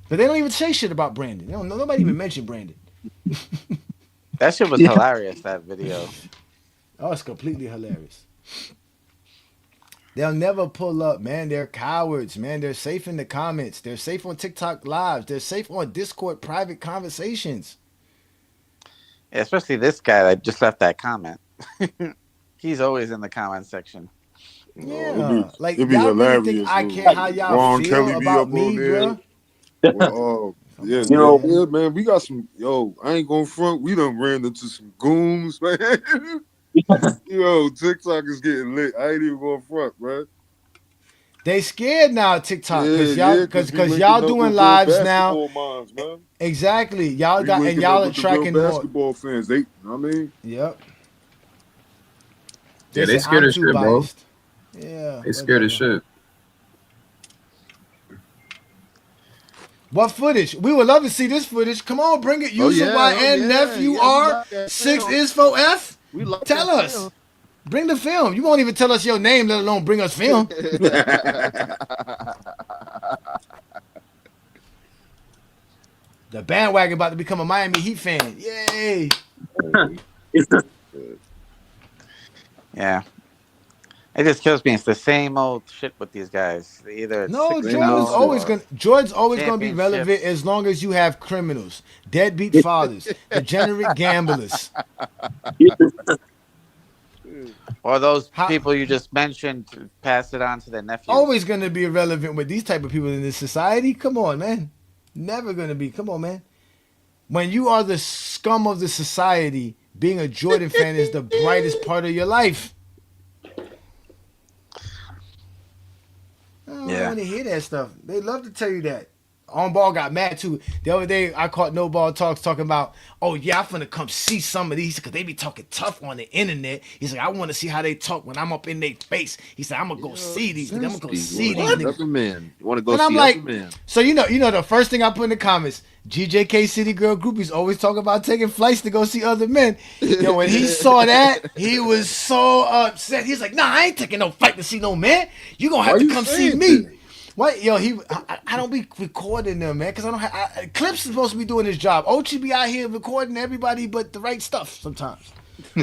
[SPEAKER 4] But they don't even say shit about Brandon. Nobody even mentioned Brandon.
[SPEAKER 13] That shit was hilarious, that video.
[SPEAKER 4] Oh, it's completely hilarious. They'll never pull up, man. They're cowards, man. They're safe in the comments. They're safe on TikTok lives. They're safe on Discord private conversations.
[SPEAKER 13] Yeah, especially this guy that just left that comment. He's always in the comment section.
[SPEAKER 4] Yeah, like
[SPEAKER 16] It'd be
[SPEAKER 4] y'all really think
[SPEAKER 16] hilarious.
[SPEAKER 4] I care how y'all
[SPEAKER 16] Ron
[SPEAKER 4] feel
[SPEAKER 16] Kelly be
[SPEAKER 4] about
[SPEAKER 16] up on
[SPEAKER 4] me,
[SPEAKER 16] there.
[SPEAKER 4] bruh?
[SPEAKER 16] Well,
[SPEAKER 4] Come
[SPEAKER 16] yeah,
[SPEAKER 4] on,
[SPEAKER 8] You
[SPEAKER 16] yeah,
[SPEAKER 8] know,
[SPEAKER 4] man.
[SPEAKER 16] yeah, man. We got some. Yo, I ain't gonna front. We done ran into some goons, man. Yo, TikTok is getting lit. I ain't even gonna front, man.
[SPEAKER 4] They scared now, TikTok,
[SPEAKER 16] Yeah,
[SPEAKER 4] cause y'all,
[SPEAKER 16] yeah,
[SPEAKER 4] cause
[SPEAKER 16] cause we
[SPEAKER 4] cause y'all
[SPEAKER 16] linking up
[SPEAKER 4] doing
[SPEAKER 16] with real
[SPEAKER 4] lives now.
[SPEAKER 16] basketball minds, man.
[SPEAKER 4] Exactly, y'all
[SPEAKER 16] We
[SPEAKER 4] got and
[SPEAKER 16] linking up
[SPEAKER 4] y'all
[SPEAKER 16] with the real
[SPEAKER 4] attracting more.
[SPEAKER 16] basketball fans. They, you know what I mean,
[SPEAKER 4] Yep. They
[SPEAKER 1] Yeah, they
[SPEAKER 4] say
[SPEAKER 1] scared
[SPEAKER 4] I'm
[SPEAKER 1] as
[SPEAKER 4] too
[SPEAKER 1] shit, bro.
[SPEAKER 4] biased. Yeah,
[SPEAKER 1] They scared as
[SPEAKER 4] whatever.
[SPEAKER 1] shit.
[SPEAKER 4] What footage? We would love to see this footage. Come on, bring it. User
[SPEAKER 11] Oh
[SPEAKER 4] YN
[SPEAKER 11] yeah,
[SPEAKER 4] nephew
[SPEAKER 11] yeah. We
[SPEAKER 4] R
[SPEAKER 11] like that
[SPEAKER 4] six
[SPEAKER 11] film.
[SPEAKER 4] is for F.
[SPEAKER 11] We like
[SPEAKER 4] Tell
[SPEAKER 11] that
[SPEAKER 4] us.
[SPEAKER 11] film.
[SPEAKER 4] Bring the film. You won't even tell us your name, let alone bring us film. The bandwagon about to become a Miami Heat fan. Yay!
[SPEAKER 13] Yeah. It just kills me. It's the same old shit with these guys. Either it's
[SPEAKER 4] No,
[SPEAKER 13] 6
[SPEAKER 16] same
[SPEAKER 13] and
[SPEAKER 16] old
[SPEAKER 4] Jordan's
[SPEAKER 13] 0
[SPEAKER 16] shit.
[SPEAKER 4] always
[SPEAKER 13] or
[SPEAKER 4] gonna Jordan's always gonna be relevant
[SPEAKER 13] championships.
[SPEAKER 4] as long as you have criminals, deadbeat fathers, degenerate gamblers.
[SPEAKER 13] Or those
[SPEAKER 4] How
[SPEAKER 13] people you just mentioned pass it on to their
[SPEAKER 4] always
[SPEAKER 13] nephews.
[SPEAKER 4] gonna be irrelevant with these type of people in this society? Come on, man. Never gonna be. Come on, man. When you are the scum of the society, being a Jordan fan is the brightest part of your life. I don't
[SPEAKER 13] Yeah.
[SPEAKER 4] want to hear that stuff. They love to tell you that. On ball got mad too. The other day I caught No Ball Talks talking about, oh yeah, I'm finna come see some of these because they be talking tough on the internet. He's like, I want to see how they talk when I'm up in their face. He said, I'm gonna go
[SPEAKER 11] Yo,
[SPEAKER 4] see these niggas. I'm gonna go
[SPEAKER 11] Zesty. You
[SPEAKER 4] see
[SPEAKER 11] want to
[SPEAKER 4] these
[SPEAKER 11] see
[SPEAKER 4] niggas.
[SPEAKER 11] other men? You want to go
[SPEAKER 4] And I'm
[SPEAKER 11] see other
[SPEAKER 4] like,
[SPEAKER 11] men?
[SPEAKER 4] so you know the first thing I put in the comments, GJK City Girl groupies always talk about taking flights to go see other men. Yo, when he saw that, he was so upset. He's like, nah, I ain't taking no flight to see no man. You gonna
[SPEAKER 16] Why
[SPEAKER 4] have to
[SPEAKER 16] you
[SPEAKER 4] come see
[SPEAKER 16] saying
[SPEAKER 4] me.
[SPEAKER 16] that?
[SPEAKER 4] What? Yo, I don't be recording them, man, because I don't have Clips is supposed to be doing his job. Ochi be out here recording everybody but the right stuff sometimes.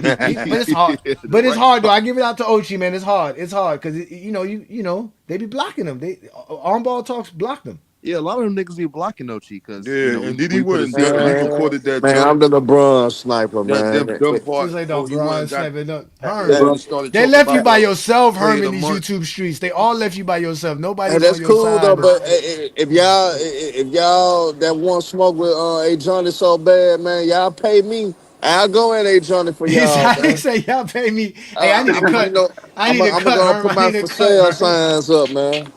[SPEAKER 4] But it's hard.
[SPEAKER 11] The
[SPEAKER 4] But it's
[SPEAKER 11] right
[SPEAKER 4] hard though.
[SPEAKER 11] stuff.
[SPEAKER 4] I give it out to Ochi, man. It's hard. It's hard because you know they be blocking them. They on ball talks block them.
[SPEAKER 11] Yeah, a lot of them niggas be blocking Ochi because
[SPEAKER 16] Yeah, and then he
[SPEAKER 11] we put
[SPEAKER 16] went
[SPEAKER 11] a
[SPEAKER 16] and did, he
[SPEAKER 11] series on.
[SPEAKER 12] Man,
[SPEAKER 16] recorded that
[SPEAKER 12] man,
[SPEAKER 16] jump,
[SPEAKER 12] I'm the LeBron sniper,
[SPEAKER 16] them
[SPEAKER 12] man.
[SPEAKER 16] dumb
[SPEAKER 4] She's
[SPEAKER 16] part.
[SPEAKER 4] like,
[SPEAKER 16] Oh,
[SPEAKER 4] no,
[SPEAKER 16] he went
[SPEAKER 4] bro,
[SPEAKER 16] and got
[SPEAKER 4] snap it up.
[SPEAKER 16] had
[SPEAKER 4] Herm.
[SPEAKER 16] and started
[SPEAKER 4] They
[SPEAKER 16] talking
[SPEAKER 4] left you
[SPEAKER 16] about
[SPEAKER 4] by
[SPEAKER 16] the
[SPEAKER 4] yourself,
[SPEAKER 16] play of
[SPEAKER 4] Herm,
[SPEAKER 16] the
[SPEAKER 4] in these
[SPEAKER 16] month.
[SPEAKER 4] YouTube streets. They all left you by yourself.
[SPEAKER 12] Hey,
[SPEAKER 4] Nobody's
[SPEAKER 12] that's
[SPEAKER 4] on your
[SPEAKER 12] cool though,
[SPEAKER 4] side.
[SPEAKER 12] but if y'all that want smoke with A Johnny so bad, man, y'all pay me. I'll go in A Johnny for
[SPEAKER 4] He
[SPEAKER 12] y'all, man.
[SPEAKER 4] said, y'all pay me. Hey, I need to
[SPEAKER 12] You
[SPEAKER 4] cut.
[SPEAKER 12] know,
[SPEAKER 4] I
[SPEAKER 12] I'm
[SPEAKER 4] need to
[SPEAKER 12] gonna
[SPEAKER 4] cut
[SPEAKER 12] go
[SPEAKER 4] Herm.
[SPEAKER 12] put
[SPEAKER 4] I
[SPEAKER 12] my
[SPEAKER 4] need to
[SPEAKER 12] for
[SPEAKER 4] cut
[SPEAKER 12] sale
[SPEAKER 4] Herm.
[SPEAKER 12] signs up, man.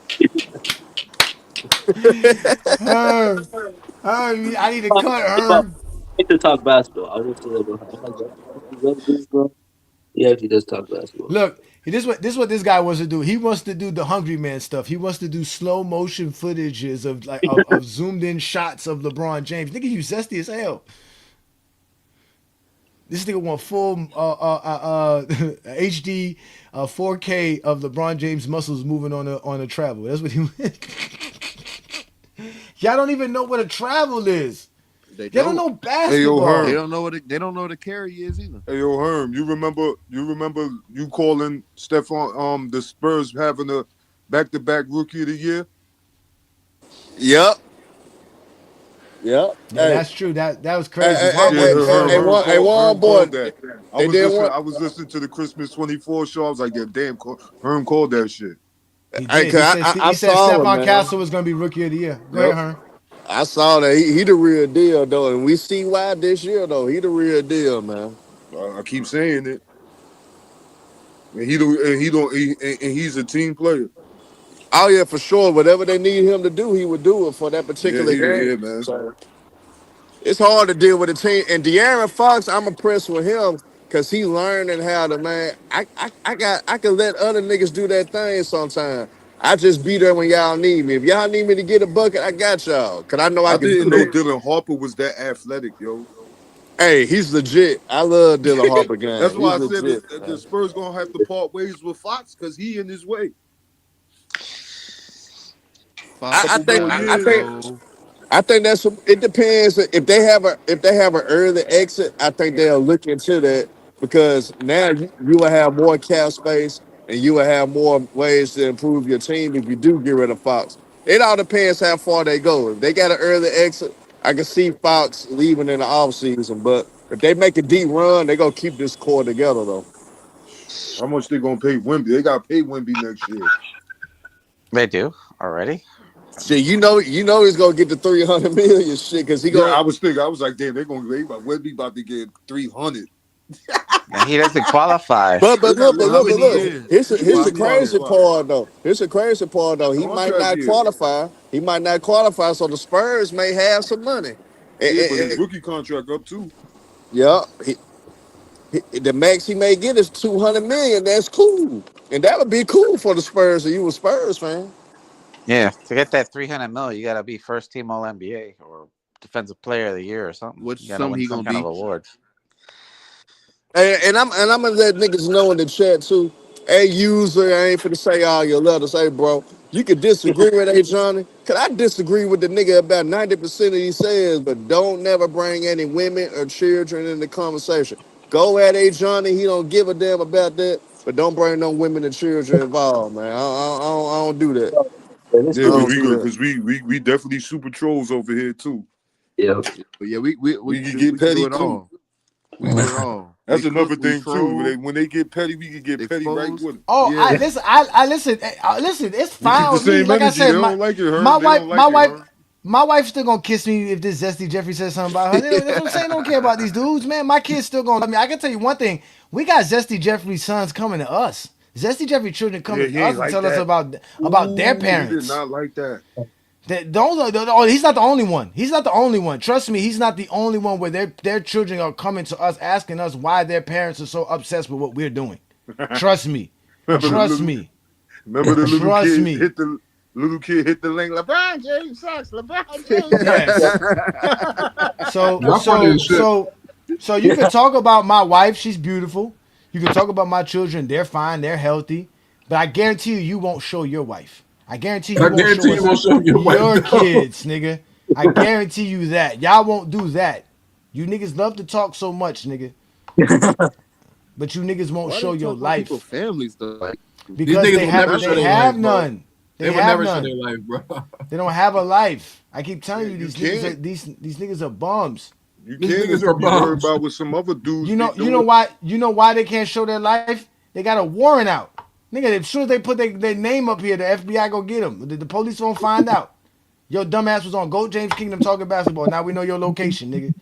[SPEAKER 4] Herm. Herm. I need to
[SPEAKER 8] talk
[SPEAKER 4] cut
[SPEAKER 8] about
[SPEAKER 4] Herm.
[SPEAKER 8] I like to talk basketball. I wish to live with him. I'm like, this, bro. He actually does talk basketball.
[SPEAKER 4] Look, this what this guy wants to do. He wants to do the Hungry Man stuff. He wants to do slow motion footages of like of zoomed in shots of LeBron James. Nigga, you zesty as hell. This nigga want full HD 4K of LeBron James muscles moving on a travel. That's what he. Y'all don't even know what a travel is.
[SPEAKER 11] They
[SPEAKER 4] Y'all don't
[SPEAKER 11] don't.
[SPEAKER 4] know
[SPEAKER 16] Hey yo,
[SPEAKER 11] They
[SPEAKER 4] basketball.
[SPEAKER 16] Herm.
[SPEAKER 11] don't know what they don't know what a carry is either.
[SPEAKER 16] Hey yo, Herm. You remember you calling Stephon the Spurs having a back-to-back Rookie of the Year?
[SPEAKER 12] Yep, yep.
[SPEAKER 4] Yeah,
[SPEAKER 12] Hey,
[SPEAKER 4] that's true. That was
[SPEAKER 12] hey,
[SPEAKER 4] crazy.
[SPEAKER 12] hey, hey,
[SPEAKER 4] Why
[SPEAKER 16] Yeah,
[SPEAKER 12] hey,
[SPEAKER 4] wasn't
[SPEAKER 12] hey,
[SPEAKER 4] so
[SPEAKER 12] hey,
[SPEAKER 4] hurt?
[SPEAKER 12] one, hey, one
[SPEAKER 16] Herm
[SPEAKER 12] boy,
[SPEAKER 16] called that.
[SPEAKER 12] they did one.
[SPEAKER 16] I was listening to the Christmas 24 show. I was like, yeah, damn, Herm called that shit.
[SPEAKER 4] He
[SPEAKER 12] Hey,
[SPEAKER 4] did.
[SPEAKER 12] 'cause
[SPEAKER 4] He said
[SPEAKER 12] I
[SPEAKER 4] he said
[SPEAKER 12] saw him,
[SPEAKER 4] Stephon
[SPEAKER 12] man.
[SPEAKER 4] Castle was gonna be rookie of the year. Go ahead,
[SPEAKER 16] Yep.
[SPEAKER 4] Hearn.
[SPEAKER 12] I saw that he the real deal though, and we see why this year though. He the real deal, man.
[SPEAKER 16] I keep saying it. And he's a team player.
[SPEAKER 12] Oh yeah, for sure. Whatever they need him to do, he would do it for that
[SPEAKER 16] Yeah,
[SPEAKER 12] particular game.
[SPEAKER 16] yeah, man.
[SPEAKER 12] So it's hard to deal with a team. And De'Aaron Fox, I'm impressed with him because he learning how to man. I can let other niggas do that thing sometimes. I just be there when y'all need me. If y'all need me to get a bucket, I got y'all. Cause I know I
[SPEAKER 16] I
[SPEAKER 12] can do
[SPEAKER 16] didn't know
[SPEAKER 12] that.
[SPEAKER 16] Dylan Harper was that athletic, yo.
[SPEAKER 12] Hey, he's legit. I love Dylan Harper
[SPEAKER 16] That's
[SPEAKER 12] game.
[SPEAKER 16] why
[SPEAKER 12] He's
[SPEAKER 16] I said
[SPEAKER 12] legit,
[SPEAKER 16] that the
[SPEAKER 12] man.
[SPEAKER 16] Spurs gonna have to part ways with Fox because he in his way.
[SPEAKER 11] Fox
[SPEAKER 12] I
[SPEAKER 16] Couple
[SPEAKER 12] think
[SPEAKER 16] more
[SPEAKER 11] gotta
[SPEAKER 12] I
[SPEAKER 16] years.
[SPEAKER 12] think
[SPEAKER 11] go.
[SPEAKER 12] I think that's it. Depends if they have an early exit. I think they'll look into that because now you will have more cap space and you will have more ways to improve your team if you do get rid of Fox. It all depends how far they go. If they got an early exit, I can see Fox leaving in the offseason. But if they make a deep run, they gonna keep this core together though.
[SPEAKER 16] How much they gonna pay Wemby? They got to pay Wemby next year.
[SPEAKER 13] They do already.
[SPEAKER 12] Shit, you know he's gonna get the 300 million shit because he
[SPEAKER 16] Yeah, I was like, damn, Wemby about to get 300.
[SPEAKER 13] And he doesn't qualify.
[SPEAKER 12] But look. Here's the crazy
[SPEAKER 16] qualify.
[SPEAKER 12] part though. Here's the crazy part though. He might not qualify. He might not qualify, so the Spurs may have some money.
[SPEAKER 16] Yeah, but his rookie contract up too.
[SPEAKER 12] Yeah, the max he may get is 200 million. That's cool, and that would be cool for the Spurs if you a Spurs fan.
[SPEAKER 13] Yeah, to get that 300 mil, you got to be first team All NBA or Defensive Player of the Year or something.
[SPEAKER 11] Which
[SPEAKER 13] you got to win some kind of awards.
[SPEAKER 12] And I'm gonna let niggas know in the chat too. Hey, user, I ain't finna say all your letters. Hey, bro, you can disagree with A. Johnny. Cause I disagree with the nigga about 90% of he says, but don't never bring any women or children in the conversation. Go at A. Johnny. He don't give a damn about that, but don't bring no women and children involved, man. I don't do that.
[SPEAKER 16] Yeah, because we definitely super trolls over here too.
[SPEAKER 8] Yeah.
[SPEAKER 11] But yeah,
[SPEAKER 16] we can get petty
[SPEAKER 11] do it
[SPEAKER 16] too.
[SPEAKER 11] all. We do it all.
[SPEAKER 16] That's
[SPEAKER 11] We
[SPEAKER 16] another
[SPEAKER 11] cook, we
[SPEAKER 16] thing
[SPEAKER 11] troll,
[SPEAKER 16] too. When they get petty, we can get petty right with it.
[SPEAKER 4] Oh,
[SPEAKER 11] Yeah.
[SPEAKER 4] I listen. Listen, it's fine with me. Like I said, my wife still gonna kiss me if this Zesty Jeffrey says something about her. That's what I'm saying. I don't care about these dudes, man. My kids still gonna love me. I can tell you one thing. We got Zesty Jeffrey's sons coming to us. Zesty Jeffrey children coming to us and tell us about their parents.
[SPEAKER 16] He did not like that.
[SPEAKER 4] He's not the only one. He's not the only one. Trust me, he's not the only one where their children are coming to us asking us why their parents are so obsessed with what we're doing. Trust me. Trust me.
[SPEAKER 16] Remember the little kid hit the link. LeBron James sucks. LeBron James.
[SPEAKER 4] Yes. So you can talk about my wife. She's beautiful. You can talk about my children. They're fine. They're healthy. But I guarantee you won't show your wife. I guarantee you won't show your kids, nigga. I guarantee you that. Y'all won't do that. You niggas love to talk so much, nigga. But you niggas won't show your life.
[SPEAKER 11] Families though, like,
[SPEAKER 4] because they have none.
[SPEAKER 1] They would never show their life, bro.
[SPEAKER 4] They don't have a life. I keep telling you, these niggas are bums.
[SPEAKER 16] You can't worry about with some other dudes.
[SPEAKER 4] You know why they can't show their life? They got a warrant out. Nigga, as soon as they put their name up here, the FBI go get them. The police won't find out. Your dumbass was on Goat James Kingdom talking basketball. Now we know your location, nigga.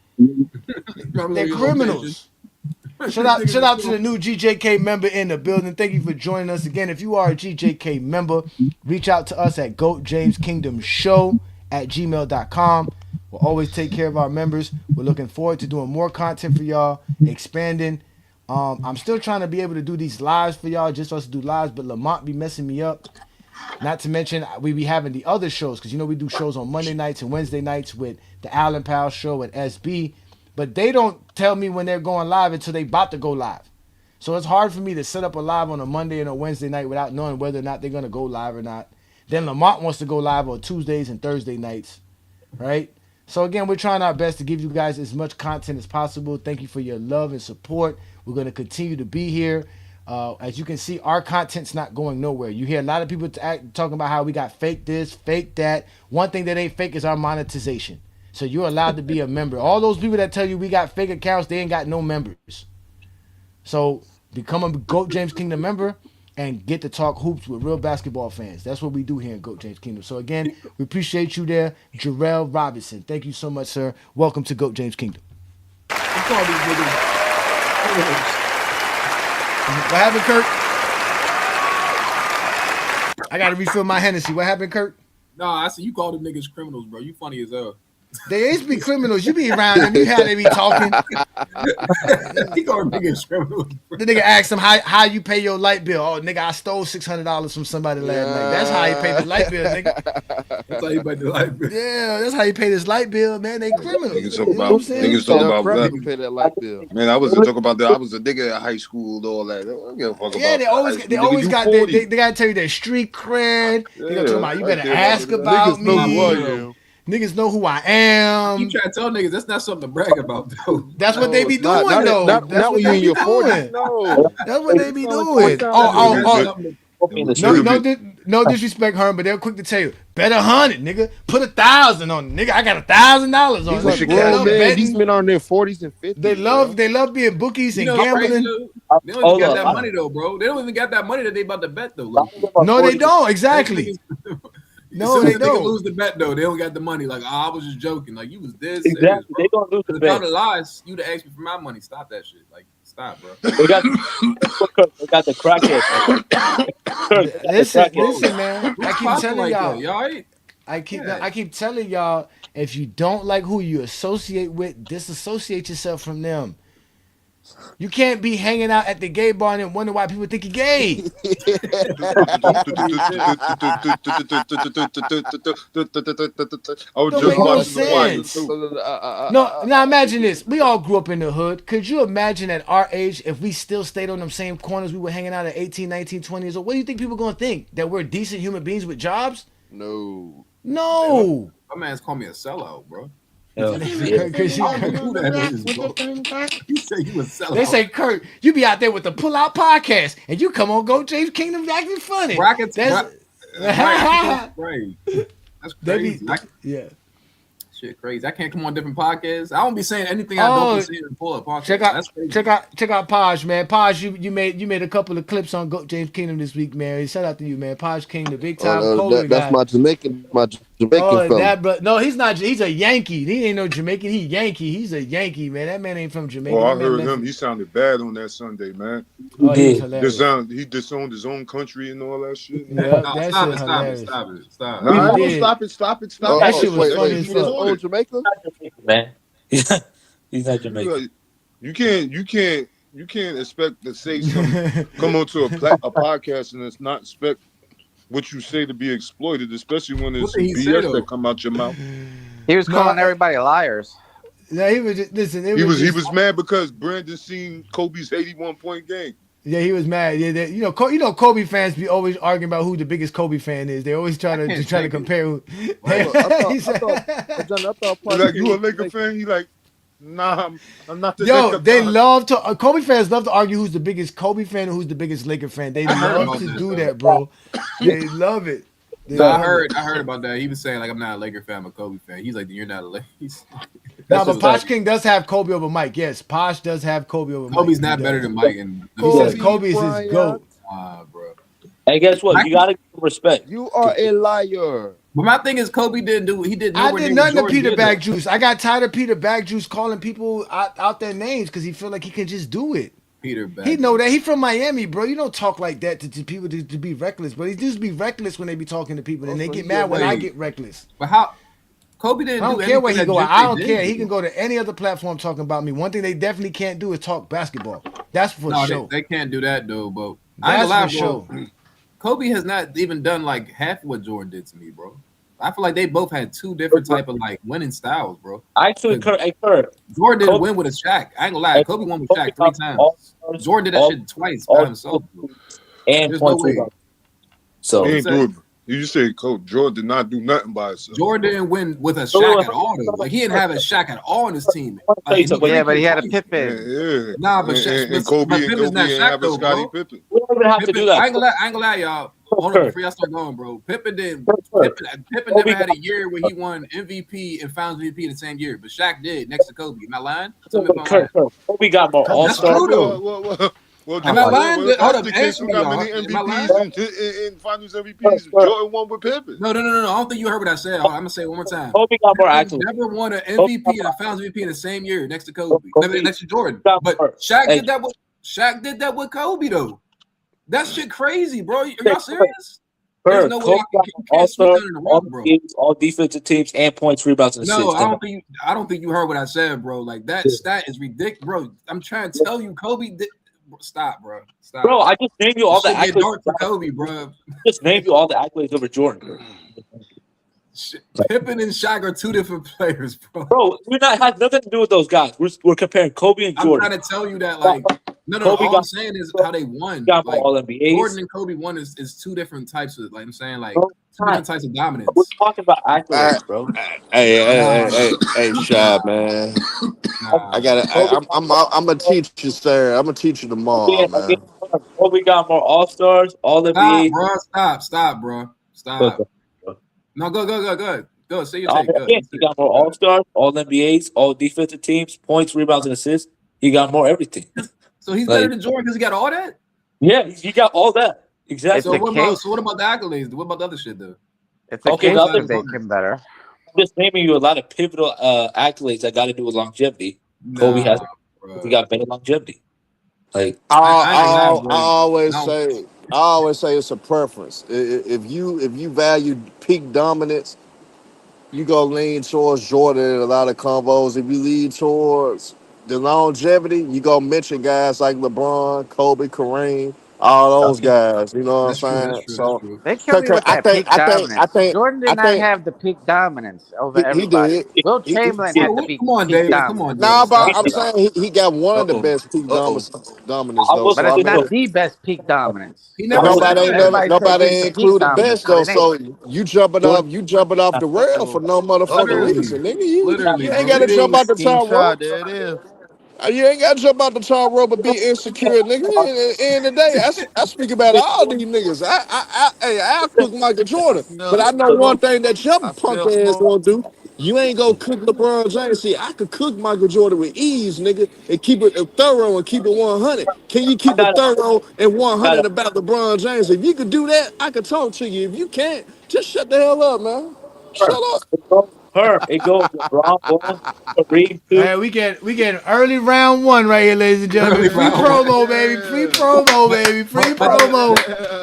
[SPEAKER 4] They're criminals. Shout out to the new GJK member in the building. Thank you for joining us again. If you are a GJK member, reach out to us at goatjameskingdomshow@gmail.com. We'll always take care of our members. We're looking forward to doing more content for y'all, expanding. I'm still trying to be able to do these lives for y'all, just us to do lives, but Lamont be messing me up. Not to mention, we be having the other shows, because we do shows on Monday nights and Wednesday nights with the Allen Powell Show and SB, but they don't tell me when they're going live until they about to go live. So it's hard for me to set up a live on a Monday and a Wednesday night without knowing whether or not they're going to go live or not. Then Lamont wants to go live on Tuesdays and Thursday nights, right? So again, we're trying our best to give you guys as much content as possible. Thank you for your love and support. We're going to continue to be here. As you can see, our content's not going nowhere. You hear a lot of people talking about how we got fake this, fake that. One thing that ain't fake is our monetization. So you're allowed to be a member. All those people that tell you we got fake accounts, they ain't got no members. So become a GOAT James Kingdom member and get to talk hoops with real basketball fans. That's what we do here in GOAT James Kingdom. So again, we appreciate you there, Jarrell Robinson. Thank you so much, sir. Welcome to GOAT James Kingdom. What happened, Kurt? I gotta refill my Hennessy. What happened, Kurt?
[SPEAKER 1] No, I see you call them niggas criminals, bro. You funny as hell.
[SPEAKER 4] They used to be criminals. You be around them. You how they be talking.
[SPEAKER 1] He called them niggas criminals.
[SPEAKER 4] The nigga asked him how you pay your light bill. Oh, nigga, I stole $600 from somebody last night. That's how he paid the light bill, nigga.
[SPEAKER 1] That's how he paid the light bill.
[SPEAKER 4] Yeah, that's how he paid his light bill, man. They criminals.
[SPEAKER 16] Niggas talk about that.
[SPEAKER 11] Pay that light bill.
[SPEAKER 16] Man, I was talking about that. I was a nigga at high school, all that. I don't give a fuck
[SPEAKER 4] yeah,
[SPEAKER 16] about
[SPEAKER 4] they always got they gotta tell you their street cred. They gonna talk about you better ask about me. Niggas know who I am.
[SPEAKER 1] You try to tell niggas that's not something to brag about, though.
[SPEAKER 4] That's what they be doing, though.
[SPEAKER 11] Not when you in your 40s.
[SPEAKER 4] No, that's what they be doing. no disrespect, Herm, but they're quick to tell you, bet 100, nigga. Put 1,000 on it, nigga. I got $1,000 on
[SPEAKER 11] He's
[SPEAKER 4] it.
[SPEAKER 11] like
[SPEAKER 4] They
[SPEAKER 11] grown
[SPEAKER 4] love
[SPEAKER 11] man.
[SPEAKER 4] betting.
[SPEAKER 11] These men are in their 40s and 50s.
[SPEAKER 4] They love being bookies
[SPEAKER 1] You
[SPEAKER 4] and
[SPEAKER 1] know, crazy
[SPEAKER 4] gambling.
[SPEAKER 1] though? They don't even got that money though, bro. They don't even got that money that they about to bet though.
[SPEAKER 4] No, they don't. Exactly. No, they
[SPEAKER 1] They
[SPEAKER 4] don't.
[SPEAKER 1] lose the bet though. They don't got the money. Like, I was just joking. Like, you was this
[SPEAKER 8] Exactly.
[SPEAKER 1] serious, bro.
[SPEAKER 8] They don't lose the
[SPEAKER 1] The
[SPEAKER 8] bet.
[SPEAKER 1] kind of lies you'd have asked me for my money. Stop that shit. Like, stop, bro.
[SPEAKER 8] They got the crackhead.
[SPEAKER 4] Listen, man. I keep
[SPEAKER 1] Popping
[SPEAKER 4] telling
[SPEAKER 1] like
[SPEAKER 4] y'all.
[SPEAKER 1] that, y'all right?
[SPEAKER 4] I keep telling y'all, if you don't like who you associate with, disassociate yourself from them. You can't be hanging out at the gay bar and wonder why people think you're gay. Don't make no sense. No, now imagine this. We all grew up in the hood. Could you imagine at our age, if we still stayed on them same corners we were hanging out at 18, 19, 20 years old? What do you think people going to think? That we're decent human beings with jobs?
[SPEAKER 11] No.
[SPEAKER 4] No.
[SPEAKER 1] My man's called me a sellout, bro.
[SPEAKER 4] They say, Kurt, you be out there with the Pull Out Podcast, and you come on Go James Kingdom acting funny.
[SPEAKER 1] Rockets,
[SPEAKER 4] That's
[SPEAKER 1] right. That's crazy.
[SPEAKER 4] Yeah.
[SPEAKER 1] Shit, crazy. I can't come on different podcasts. I don't be saying anything I don't be saying in Pull Up podcast.
[SPEAKER 4] Check out Paj, man. Paj, you made a couple of clips on Go James Kingdom this week, man. Shout out to you, man. Paj King, the big time guy.
[SPEAKER 11] That's my Jamaican fella.
[SPEAKER 4] No, he's not. He's a Yankee. He ain't no Jamaican. He Yankee. He's a Yankee, man. That man ain't from Jamaica.
[SPEAKER 16] Oh, I heard him. He sounded bad on that Sunday, man.
[SPEAKER 4] Oh, he's hilarious.
[SPEAKER 16] He disowned his own country and all that shit.
[SPEAKER 4] Yeah, that shit hilarious.
[SPEAKER 1] Stop.
[SPEAKER 16] Nah, stop it.
[SPEAKER 4] That shit was funny as fuck.
[SPEAKER 11] Old Jamaica?
[SPEAKER 8] Man. He's not Jamaican.
[SPEAKER 16] You can't expect to say something, come onto a podcast and it's not expect what you say to be exploited, especially when there's some BS that come out your mouth.
[SPEAKER 13] He was calling everybody liars.
[SPEAKER 4] Yeah, he was just, listen.
[SPEAKER 16] He was mad because Brandon seen Kobe's 81-point game.
[SPEAKER 4] Yeah, he was mad. Yeah, you know, Kobe fans be always arguing about who the biggest Kobe fan is. They always try to compare. Who,
[SPEAKER 11] I thought
[SPEAKER 16] like, you a Laker fan? He like, nah, I'm not the
[SPEAKER 4] Yo,
[SPEAKER 16] Laker
[SPEAKER 4] they
[SPEAKER 16] fan.
[SPEAKER 4] love to Kobe fans love to argue who's the biggest Kobe fan and who's the biggest Laker fan. They love to do that, bro. They love it.
[SPEAKER 1] I heard about that. He was saying like, I'm not a Laker fan, I'm a Kobe fan. He's like, you're not a Laker.
[SPEAKER 4] No, but Posh King does have Kobe over Mike. Yes, Posh does have Kobe over Mike.
[SPEAKER 1] Kobe's not better than Mike. And
[SPEAKER 4] he says Kobe is his GOAT.
[SPEAKER 1] Bro.
[SPEAKER 8] Hey, guess what? You gotta give him respect.
[SPEAKER 11] You are a liar.
[SPEAKER 1] But my thing is, Kobe didn't do. He did.
[SPEAKER 4] I did nothing to Peter Bag Juice. I got tired of Peter Bag Juice calling people out their names because he feel like he can just do it.
[SPEAKER 1] Peter Bag.
[SPEAKER 4] He know that he from Miami, bro. You don't talk like that to people to be reckless, but he just be reckless when they be talking to people, and they get mad when I get reckless.
[SPEAKER 1] But how? Kobe didn't.
[SPEAKER 4] I don't care where he go. I don't care. He can go to any other platform talking about me. One thing they definitely can't do is talk basketball. That's for sure.
[SPEAKER 1] They can't do that though, bro.
[SPEAKER 4] That's for sure.
[SPEAKER 1] Kobe has not even done like half of what Jordan did to me, bro. I feel like they both had two different type of like winning styles, bro.
[SPEAKER 8] Actually, Kurt,
[SPEAKER 1] Jordan didn't win with a Shaq. I ain't gonna lie. Kobe won with Shaq 3 times. Jordan did that shit twice by himself.
[SPEAKER 8] And
[SPEAKER 1] there's no way.
[SPEAKER 8] So
[SPEAKER 16] he ain't do it. You just say Coach Jordan did not do nothing by himself.
[SPEAKER 1] Jordan didn't win with a Shaq at all. Though. Like he didn't have a Shaq at all on his team. Like,
[SPEAKER 13] but he had a Pippen.
[SPEAKER 16] Yeah.
[SPEAKER 1] Nah, but Shaq,
[SPEAKER 16] and Kobe
[SPEAKER 1] but
[SPEAKER 16] and
[SPEAKER 1] Pippen's
[SPEAKER 16] Kobe
[SPEAKER 1] not
[SPEAKER 16] ain't
[SPEAKER 1] Shaq
[SPEAKER 16] have a
[SPEAKER 1] though,
[SPEAKER 16] Scottie
[SPEAKER 1] bro.
[SPEAKER 16] Pippen.
[SPEAKER 8] We don't even have to do that.
[SPEAKER 1] I ain't gonna lie, y'all. Hold on, before y'all start going, bro. Pippen never had a year where he won MVP and Finals MVP in the same year, but Shaq did next to Kobe. Am I lying? Tell me if I'm lying.
[SPEAKER 8] Kobe got more All-Star.
[SPEAKER 1] That's true though. Am I lying? Hold up, answer me, y'all.
[SPEAKER 16] Many MVPs and Finals MVPs Jordan won with Pippen.
[SPEAKER 1] No. I don't think you heard what I said. I'm gonna say it one more time.
[SPEAKER 8] Kobe got more accolades.
[SPEAKER 1] Never won an MVP and a Finals MVP in the same year next to Kobe. Next to Jordan. But Shaq did that with Kobe though. That shit crazy, bro. Are y'all serious? There's no way you can't sweep that in the rock, bro.
[SPEAKER 8] All defensive teams and points, rebounds, and assists.
[SPEAKER 1] No, I don't think you heard what I said, bro. Like that stat is ridiculous, bro. I'm trying to tell you, Kobe did. Stop, bro. Stop.
[SPEAKER 8] Bro, I just named you all the accolades.
[SPEAKER 1] Dark for Kobe, bro.
[SPEAKER 8] Just named you all the accolades over Jordan.
[SPEAKER 1] Pippen and Shaq are two different players, bro.
[SPEAKER 8] Bro, has nothing to do with those guys. We're comparing Kobe and Jordan.
[SPEAKER 1] I'm trying to tell you that, like, no. All I'm saying is how they won.
[SPEAKER 8] Got
[SPEAKER 1] like,
[SPEAKER 8] all NBAs.
[SPEAKER 1] Jordan and Kobe won is two different types of, like I'm saying, like two different types of dominance.
[SPEAKER 8] We're talking about accolades, bro.
[SPEAKER 12] Hey, Shab, man. I got to
[SPEAKER 8] Kobe,
[SPEAKER 12] I'm gonna teach you, sir. I'm gonna teach you tomorrow,
[SPEAKER 8] Kobe,
[SPEAKER 12] man.
[SPEAKER 8] Kobe got more All Stars, All
[SPEAKER 1] Stop,
[SPEAKER 8] NBA.
[SPEAKER 1] bro. Stop, bro. Stop. No, go. Say your take. Go.
[SPEAKER 8] Again, he got more All Stars, All NBAs, All defensive teams, points, rebounds, and assists. He got more everything.
[SPEAKER 1] So he's better
[SPEAKER 8] Like,
[SPEAKER 1] than Jordan because he got all that.
[SPEAKER 8] yeah, he got all that exactly.
[SPEAKER 1] So what about the accolades? What about the other shit though?
[SPEAKER 13] It's a
[SPEAKER 8] Okay,
[SPEAKER 13] case
[SPEAKER 8] the
[SPEAKER 13] to
[SPEAKER 8] other,
[SPEAKER 13] make him better.
[SPEAKER 8] I'm just naming you a lot of pivotal accolades that got to do with longevity. Kobe
[SPEAKER 1] Nah,
[SPEAKER 8] has, he got better longevity. Like,
[SPEAKER 1] I ain't gonna lie,
[SPEAKER 12] I
[SPEAKER 1] bro.
[SPEAKER 12] always say it's a preference. If you value peak dominance, you go lean towards Jordan in a lot of combos. If you lean towards the longevity, you go mention guys like LeBron, Kobe, Kareem, all those guys. You know what
[SPEAKER 1] That's true.
[SPEAKER 12] I'm
[SPEAKER 1] That's
[SPEAKER 12] saying?
[SPEAKER 1] true. That's
[SPEAKER 12] So,
[SPEAKER 1] true.
[SPEAKER 13] They kill me with
[SPEAKER 12] I
[SPEAKER 13] that
[SPEAKER 12] think,
[SPEAKER 13] peak dominance. Jordan did
[SPEAKER 12] I
[SPEAKER 13] not
[SPEAKER 12] think
[SPEAKER 13] have the peak dominance over
[SPEAKER 12] he
[SPEAKER 13] everybody.
[SPEAKER 12] did.
[SPEAKER 13] Will
[SPEAKER 12] He
[SPEAKER 13] Chamberlain
[SPEAKER 8] yeah,
[SPEAKER 13] had
[SPEAKER 1] Bro,
[SPEAKER 13] the
[SPEAKER 1] come on,
[SPEAKER 13] peak
[SPEAKER 1] David. Come on,
[SPEAKER 13] dominance.
[SPEAKER 1] David.
[SPEAKER 12] Nah, but
[SPEAKER 1] Stop
[SPEAKER 12] I'm
[SPEAKER 1] it.
[SPEAKER 12] saying he got one of the
[SPEAKER 16] Uh-oh.
[SPEAKER 12] best peak
[SPEAKER 16] Uh-oh.
[SPEAKER 12] dominance
[SPEAKER 8] I
[SPEAKER 12] though.
[SPEAKER 8] was
[SPEAKER 12] So
[SPEAKER 13] But
[SPEAKER 12] I
[SPEAKER 13] it's
[SPEAKER 8] saying
[SPEAKER 12] mean,
[SPEAKER 13] not
[SPEAKER 8] though,
[SPEAKER 13] the best peak dominance.
[SPEAKER 1] He
[SPEAKER 12] but
[SPEAKER 1] never
[SPEAKER 8] I was
[SPEAKER 1] said that.
[SPEAKER 13] Everybody
[SPEAKER 12] nobody
[SPEAKER 13] says it's the
[SPEAKER 12] ain't
[SPEAKER 13] peak
[SPEAKER 12] included
[SPEAKER 13] dominance,
[SPEAKER 12] best
[SPEAKER 13] but
[SPEAKER 12] though.
[SPEAKER 13] it ain't.
[SPEAKER 12] So you jumping
[SPEAKER 8] Jordan.
[SPEAKER 12] off the rail for no motherfucking
[SPEAKER 16] Uh-oh.
[SPEAKER 1] Literally,
[SPEAKER 12] reason, nigga. You
[SPEAKER 1] literally,
[SPEAKER 12] ain't
[SPEAKER 1] bro.
[SPEAKER 12] gotta
[SPEAKER 1] It
[SPEAKER 12] jump
[SPEAKER 1] is.
[SPEAKER 12] out the
[SPEAKER 4] King
[SPEAKER 12] top
[SPEAKER 4] Shaw,
[SPEAKER 12] rope.
[SPEAKER 4] there it is.
[SPEAKER 12] You ain't gotta jump out the top rope and be insecure, nigga. At the end of the day, I speak about all these niggas. I'll cook Michael Jordan, but I know one thing that your
[SPEAKER 4] I
[SPEAKER 12] punk
[SPEAKER 4] feel
[SPEAKER 12] ass
[SPEAKER 4] smoke.
[SPEAKER 12] gonna do. You ain't gonna cook LeBron James. See, I could cook Michael Jordan with ease, nigga, and keep it thorough and keep it 100. Can you
[SPEAKER 8] I
[SPEAKER 12] keep it
[SPEAKER 8] got
[SPEAKER 12] thorough and
[SPEAKER 8] I got
[SPEAKER 12] 100 about LeBron James? If you could do that, I could talk to you. If you can't, just shut the hell up, man. Shut
[SPEAKER 8] her.
[SPEAKER 12] up.
[SPEAKER 8] It goes LeBron one, Kareem two.
[SPEAKER 4] Hey, we get early round one right here, ladies and gentlemen.
[SPEAKER 1] Early
[SPEAKER 4] Free
[SPEAKER 1] round one.
[SPEAKER 4] promo, baby. Free promo,
[SPEAKER 1] But
[SPEAKER 4] baby. Free
[SPEAKER 1] but the
[SPEAKER 4] promo.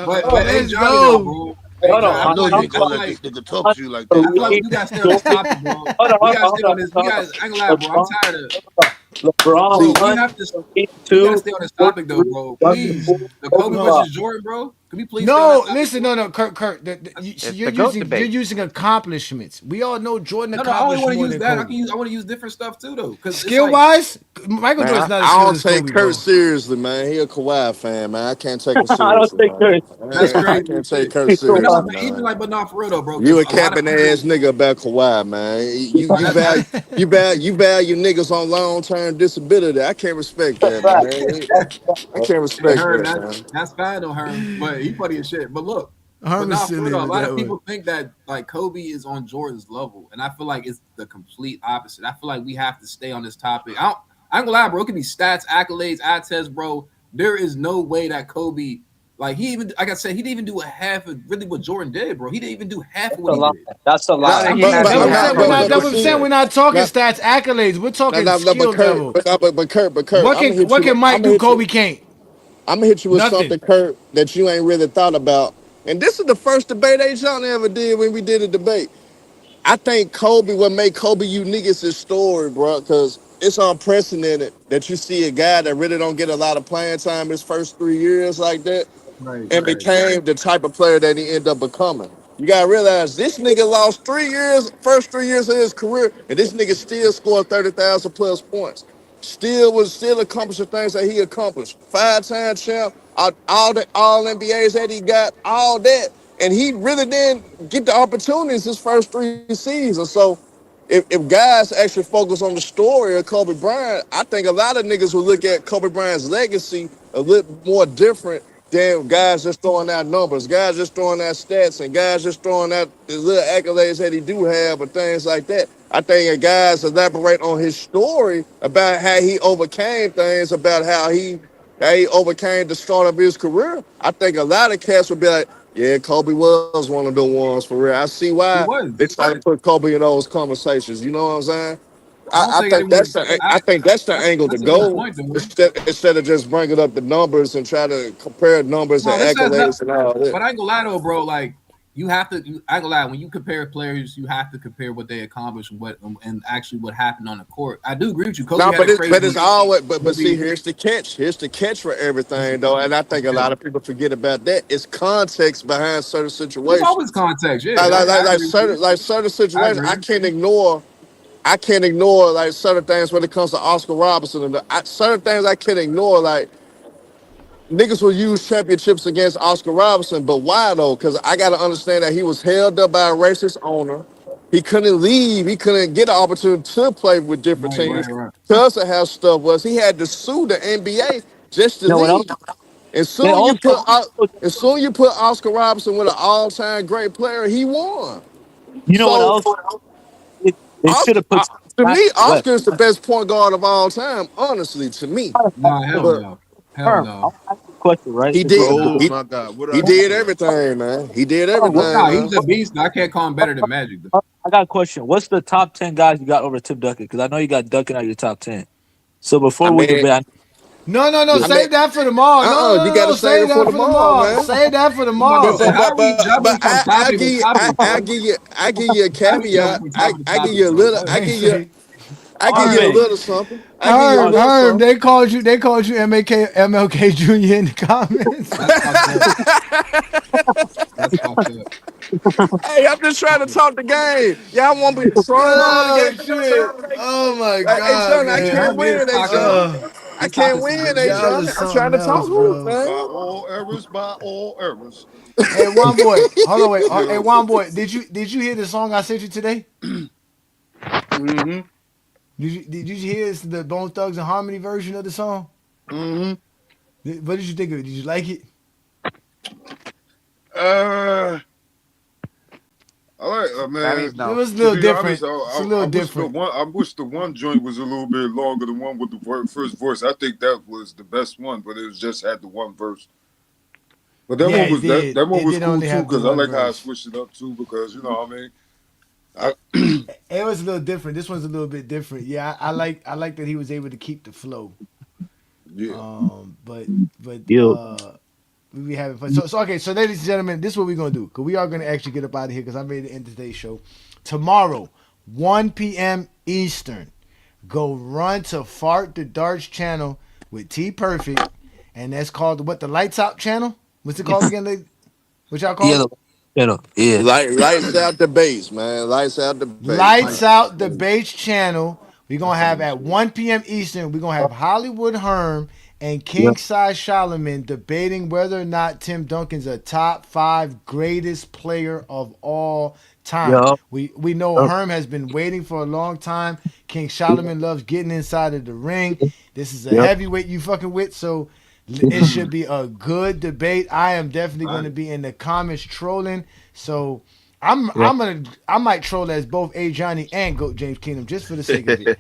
[SPEAKER 1] but
[SPEAKER 8] Oh,
[SPEAKER 1] hey
[SPEAKER 4] Let's
[SPEAKER 1] Johnny though,
[SPEAKER 4] go.
[SPEAKER 1] bro.
[SPEAKER 8] hey,
[SPEAKER 1] Hey
[SPEAKER 8] hold
[SPEAKER 1] John,
[SPEAKER 8] on.
[SPEAKER 1] I
[SPEAKER 16] I
[SPEAKER 1] feel
[SPEAKER 16] know
[SPEAKER 1] like
[SPEAKER 16] you
[SPEAKER 8] I'm
[SPEAKER 16] ain't
[SPEAKER 1] I
[SPEAKER 16] gonna
[SPEAKER 1] feel
[SPEAKER 16] let
[SPEAKER 1] like
[SPEAKER 16] this nigga talk
[SPEAKER 8] on
[SPEAKER 16] to you like that,
[SPEAKER 1] I feel like
[SPEAKER 8] Kareem,
[SPEAKER 1] we
[SPEAKER 16] John.
[SPEAKER 1] gotta stay on this
[SPEAKER 8] Jordan.
[SPEAKER 1] topic, bro. We gotta stay on
[SPEAKER 8] Hold
[SPEAKER 1] this.
[SPEAKER 8] on.
[SPEAKER 1] I ain't gonna lie, bro. I'm
[SPEAKER 8] LeBron,
[SPEAKER 1] tired of
[SPEAKER 8] LeBron
[SPEAKER 1] bro.
[SPEAKER 12] See,
[SPEAKER 1] We
[SPEAKER 8] one,
[SPEAKER 1] have to.
[SPEAKER 8] Kareem
[SPEAKER 1] We gotta
[SPEAKER 8] two,
[SPEAKER 1] stay on this
[SPEAKER 8] Jordan
[SPEAKER 1] topic though,
[SPEAKER 8] three,
[SPEAKER 1] bro.
[SPEAKER 8] Russell
[SPEAKER 1] Please,
[SPEAKER 8] four,
[SPEAKER 1] the
[SPEAKER 8] Kobe
[SPEAKER 1] Kobe
[SPEAKER 8] five.
[SPEAKER 1] versus Jordan, bro. Can we please stay on that
[SPEAKER 4] No,
[SPEAKER 1] topic,
[SPEAKER 4] listen,
[SPEAKER 1] bro?
[SPEAKER 4] no. Kurt.
[SPEAKER 13] It's
[SPEAKER 4] You're
[SPEAKER 13] the GOAT
[SPEAKER 4] using
[SPEAKER 13] debate.
[SPEAKER 4] accomplishments. We all know Jordan
[SPEAKER 1] No, I only
[SPEAKER 4] accomplished
[SPEAKER 1] want to
[SPEAKER 4] more
[SPEAKER 1] use
[SPEAKER 4] than
[SPEAKER 1] that.
[SPEAKER 4] Kobe.
[SPEAKER 1] I want to use different stuff too, though, because it's
[SPEAKER 4] Skill
[SPEAKER 1] like
[SPEAKER 4] wise, Michael
[SPEAKER 12] man,
[SPEAKER 4] Jordan's not as
[SPEAKER 12] I
[SPEAKER 4] skilled
[SPEAKER 12] don't
[SPEAKER 4] as
[SPEAKER 12] take
[SPEAKER 4] Kobe,
[SPEAKER 12] Kurt
[SPEAKER 4] bro.
[SPEAKER 12] seriously, man. He a Kawhi fan, man. I can't take him
[SPEAKER 8] I don't
[SPEAKER 12] seriously,
[SPEAKER 8] think
[SPEAKER 12] man.
[SPEAKER 8] Curry.
[SPEAKER 1] that's
[SPEAKER 12] I
[SPEAKER 1] crazy
[SPEAKER 12] can't
[SPEAKER 1] as
[SPEAKER 12] take
[SPEAKER 1] shit.
[SPEAKER 12] Kurt
[SPEAKER 1] But no,
[SPEAKER 12] seriously,
[SPEAKER 1] but even
[SPEAKER 12] man.
[SPEAKER 1] like, but not for real though, bro.
[SPEAKER 12] You
[SPEAKER 1] Because
[SPEAKER 12] a
[SPEAKER 1] a lot of
[SPEAKER 12] capping ass
[SPEAKER 1] people.
[SPEAKER 12] nigga about Kawhi, man.
[SPEAKER 1] No, that's
[SPEAKER 12] You value niggas on long term disability. I can't respect that, man. I can't
[SPEAKER 1] hey,
[SPEAKER 12] respect
[SPEAKER 1] Herm.
[SPEAKER 12] that, man.
[SPEAKER 1] That's fine though, Herm. But he funny as shit. But look, but
[SPEAKER 4] I'm
[SPEAKER 1] not for real
[SPEAKER 4] silly
[SPEAKER 1] though. A
[SPEAKER 4] with
[SPEAKER 1] lot
[SPEAKER 4] that
[SPEAKER 1] of
[SPEAKER 4] one.
[SPEAKER 1] people think that like Kobe is on Jordan's level, and I feel like it's the complete opposite. I feel like we have to stay on this topic. I ain't gonna lie, bro. It could be stats, accolades, eye test, bro. There is no way that Kobe. Like he even, like I said, he didn't even do a half of really what Jordan did, bro. He didn't even do half of
[SPEAKER 8] That's
[SPEAKER 1] what
[SPEAKER 8] a
[SPEAKER 1] he
[SPEAKER 8] lie.
[SPEAKER 1] did.
[SPEAKER 8] That's a
[SPEAKER 12] Nah,
[SPEAKER 8] lie.
[SPEAKER 13] Jordan,
[SPEAKER 4] I'm
[SPEAKER 13] he
[SPEAKER 4] saying
[SPEAKER 12] but
[SPEAKER 13] had
[SPEAKER 12] but
[SPEAKER 13] the
[SPEAKER 12] I'm
[SPEAKER 4] that's
[SPEAKER 12] not
[SPEAKER 4] what
[SPEAKER 13] accolades,
[SPEAKER 12] but
[SPEAKER 4] I'm
[SPEAKER 12] see,
[SPEAKER 4] saying.
[SPEAKER 13] man.
[SPEAKER 4] We're not talking
[SPEAKER 12] not,
[SPEAKER 4] stats, accolades. We're talking
[SPEAKER 12] but
[SPEAKER 4] skill
[SPEAKER 12] Kurt,
[SPEAKER 4] level.
[SPEAKER 12] but Kurt,
[SPEAKER 4] What can Mike do? Kobe can't.
[SPEAKER 12] I'm gonna hit you with
[SPEAKER 4] Nothing.
[SPEAKER 12] something, Kurt, that you ain't really thought about. And this is the first debate A. John ever did when we did a debate. I think Kobe, what made Kobe unique is his story, bro, because it's unprecedented that you see a guy that really don't get a lot of playing time his first 3 years like that
[SPEAKER 1] Right,
[SPEAKER 12] and
[SPEAKER 1] right.
[SPEAKER 12] became the type of player that he ended up becoming. You gotta realize this nigga lost 3 years, first 3 years of his career, and this nigga still scored 30,000 plus points. Still accomplishing things that he accomplished. 5-time champ, all the all NBAs that he got, all that. And he really didn't get the opportunities his first 3 seasons. So if guys actually focus on the story of Kobe Bryant, I think a lot of niggas will look at Kobe Bryant's legacy a little more different than guys just throwing out numbers, guys just throwing out stats, and guys just throwing out the little accolades that he do have and things like that. I think if guys elaborate on his story about how he overcame things, about how he overcame the start of his career. I think a lot of cats would be like, yeah, Kobe was one of the ones for real. I see
[SPEAKER 1] He
[SPEAKER 12] why they
[SPEAKER 1] was.
[SPEAKER 12] try to put Kobe in those conversations. You know what I'm saying?
[SPEAKER 1] I don't think anyone.
[SPEAKER 12] I think that's the angle to
[SPEAKER 1] That's a good
[SPEAKER 12] go
[SPEAKER 1] point, though.
[SPEAKER 12] instead of just bringing up the numbers and try to compare numbers
[SPEAKER 1] No,
[SPEAKER 12] and
[SPEAKER 1] this has not.
[SPEAKER 12] accolades and all that.
[SPEAKER 1] But I ain't gonna lie though, bro. Like you have to. I ain't gonna lie. When you compare players, you have to compare what they accomplished and and actually what happened on the court. I do agree with you. Kobe
[SPEAKER 12] No,
[SPEAKER 1] had a
[SPEAKER 12] but it's
[SPEAKER 1] crazy.
[SPEAKER 12] always but see,
[SPEAKER 1] Kobe.
[SPEAKER 12] here's the catch. Here's the catch for everything though, and I think a lot of people forget about that. It's context behind certain
[SPEAKER 1] It's always
[SPEAKER 12] situations.
[SPEAKER 1] context. Yeah, I agree with you.
[SPEAKER 12] Like certain
[SPEAKER 1] I
[SPEAKER 12] situations,
[SPEAKER 1] agree.
[SPEAKER 12] I can't ignore like certain things when it comes to Oscar Robertson and certain things I can't ignore. Like niggas will use championships against Oscar Robertson, but why though? Because I got to understand that he was held up by a racist owner. He couldn't leave. He couldn't get an opportunity to play with different teams.
[SPEAKER 1] Right.
[SPEAKER 12] Because of how stuff was, he had to sue the NBA just to
[SPEAKER 8] You know what else?
[SPEAKER 12] leave. And
[SPEAKER 8] They
[SPEAKER 12] soon you
[SPEAKER 8] also,
[SPEAKER 12] put as soon you put Oscar Robertson with an all-time great player, he won.
[SPEAKER 8] you know what
[SPEAKER 12] So
[SPEAKER 8] else? They should
[SPEAKER 12] Oscar,
[SPEAKER 8] have put
[SPEAKER 12] to
[SPEAKER 8] back
[SPEAKER 12] me,
[SPEAKER 8] in the West.
[SPEAKER 12] Oscar is the best point guard of all time. Honestly, to me,
[SPEAKER 1] Nah, hell
[SPEAKER 12] but
[SPEAKER 1] no. Hell
[SPEAKER 8] Herm,
[SPEAKER 1] no.
[SPEAKER 8] I'll ask you a question, right?
[SPEAKER 12] he
[SPEAKER 8] Since we're
[SPEAKER 12] did
[SPEAKER 8] on
[SPEAKER 11] Oh
[SPEAKER 12] he,
[SPEAKER 11] my God, what did
[SPEAKER 12] he
[SPEAKER 11] I do
[SPEAKER 12] did
[SPEAKER 11] now?
[SPEAKER 12] everything, man. He did
[SPEAKER 8] Herm,
[SPEAKER 12] everything,
[SPEAKER 1] Nah,
[SPEAKER 12] man.
[SPEAKER 1] he's a beast. I can't call him better than Magic, though.
[SPEAKER 8] I got a question. What's the top 10 guys you got over Tim Duncan? Because I know you got Duncan out your top 10. So
[SPEAKER 12] I
[SPEAKER 8] before we
[SPEAKER 12] mean,
[SPEAKER 8] debate,
[SPEAKER 4] No.
[SPEAKER 12] I mean,
[SPEAKER 4] Save that for tomorrow.
[SPEAKER 12] you got to save
[SPEAKER 4] Save
[SPEAKER 12] it for
[SPEAKER 4] that for
[SPEAKER 12] tomorrow,
[SPEAKER 4] tomorrow.
[SPEAKER 12] man.
[SPEAKER 4] Save that for
[SPEAKER 1] I'm about to
[SPEAKER 12] But
[SPEAKER 4] tomorrow.
[SPEAKER 1] say,
[SPEAKER 12] but
[SPEAKER 1] how
[SPEAKER 12] but
[SPEAKER 1] are we
[SPEAKER 12] but
[SPEAKER 1] jumping
[SPEAKER 12] but
[SPEAKER 1] from topic to topic, bro?
[SPEAKER 12] I give you a
[SPEAKER 1] How we jumping
[SPEAKER 12] caveat.
[SPEAKER 1] from topic to
[SPEAKER 12] I give
[SPEAKER 1] topic,
[SPEAKER 12] you a
[SPEAKER 1] bro?
[SPEAKER 12] little I give you a
[SPEAKER 8] RJ,
[SPEAKER 12] little something. I give you a little
[SPEAKER 4] Herm,
[SPEAKER 12] something.
[SPEAKER 4] they called you MLK Jr. in the comments.
[SPEAKER 1] That's fucked up. That's fucked up.
[SPEAKER 12] Hey, I'm just trying to talk the game. Y'all want me to troll all the
[SPEAKER 4] Oh
[SPEAKER 12] game?
[SPEAKER 4] shit. Oh my
[SPEAKER 12] Hey,
[SPEAKER 4] god,
[SPEAKER 12] John, I
[SPEAKER 1] Yeah,
[SPEAKER 12] can't
[SPEAKER 4] man.
[SPEAKER 1] Herm is
[SPEAKER 12] win, hey,
[SPEAKER 1] talking.
[SPEAKER 12] John. I
[SPEAKER 1] He's
[SPEAKER 12] can't
[SPEAKER 1] talking some
[SPEAKER 12] win,
[SPEAKER 1] good
[SPEAKER 12] hey,
[SPEAKER 1] shit.
[SPEAKER 4] Y'all
[SPEAKER 12] John.
[SPEAKER 4] is
[SPEAKER 12] I'm trying
[SPEAKER 4] something
[SPEAKER 12] to talk
[SPEAKER 4] else,
[SPEAKER 12] hoop,
[SPEAKER 4] bro.
[SPEAKER 9] By
[SPEAKER 12] man.
[SPEAKER 9] all errors, by all errors.
[SPEAKER 4] Hey, one boy. Hold on, wait. Hey,
[SPEAKER 9] Yeah.
[SPEAKER 4] one boy. Did you hear the song I sent you today?
[SPEAKER 9] Mm-hmm.
[SPEAKER 4] Did you hear the Bone Thugs and Harmony version of the song?
[SPEAKER 9] Mm-hmm.
[SPEAKER 4] What did you think of it? Did you like it?
[SPEAKER 9] Uh, I like,
[SPEAKER 13] That
[SPEAKER 9] man.
[SPEAKER 13] means
[SPEAKER 4] It
[SPEAKER 13] no.
[SPEAKER 4] was a
[SPEAKER 9] To
[SPEAKER 4] little
[SPEAKER 9] be honest,
[SPEAKER 4] different. It's a little different.
[SPEAKER 9] I wish the one joint was a little bit longer. The one with the first voice. I think that was the best one, but it was just had the one verse. But that
[SPEAKER 4] Yeah,
[SPEAKER 9] one
[SPEAKER 4] it
[SPEAKER 9] was that
[SPEAKER 4] did.
[SPEAKER 9] that one
[SPEAKER 4] It
[SPEAKER 9] was
[SPEAKER 4] did
[SPEAKER 9] cool
[SPEAKER 4] only
[SPEAKER 9] too
[SPEAKER 4] have the
[SPEAKER 9] because I
[SPEAKER 4] one
[SPEAKER 9] like how I
[SPEAKER 4] verse.
[SPEAKER 9] switched it up too because you know what I mean. I
[SPEAKER 4] It was a little different. This one's a little bit different. Yeah, I like that he was able to keep the flow.
[SPEAKER 9] yeah.
[SPEAKER 4] But we be having fun. So okay. So ladies and gentlemen, this is what we're gonna do because we are gonna actually get up out of here because I'm ready to end today's show. Tomorrow, 1 p.m. Eastern, go run to Fart the Darts channel with T Perfect, and that's called what, the Lights Out channel? What's it called again? What y'all call
[SPEAKER 8] yeah,
[SPEAKER 4] it?
[SPEAKER 8] yeah.
[SPEAKER 12] Lights out the base, man. Lights out the base,
[SPEAKER 1] Like,
[SPEAKER 4] Lights
[SPEAKER 12] man.
[SPEAKER 4] Out the Bates channel. We're gonna
[SPEAKER 1] that's
[SPEAKER 4] have
[SPEAKER 1] some
[SPEAKER 4] at
[SPEAKER 1] shit.
[SPEAKER 4] 1 p.m. Eastern, we're gonna have Hollywood Herm and
[SPEAKER 8] Yeah.
[SPEAKER 4] King Size Solomon debating whether or not Tim Duncan's a top 5 greatest player of all time.
[SPEAKER 8] Yeah.
[SPEAKER 4] We know Herm has been waiting for a long time. King Solomon loves getting inside of the ring. This is a
[SPEAKER 8] Yep.
[SPEAKER 4] heavyweight you fucking with, so it should be a good debate. I am definitely going to be in the comments trolling. So I might troll as both Ajani and Goat James Kingdom just for the sake of it,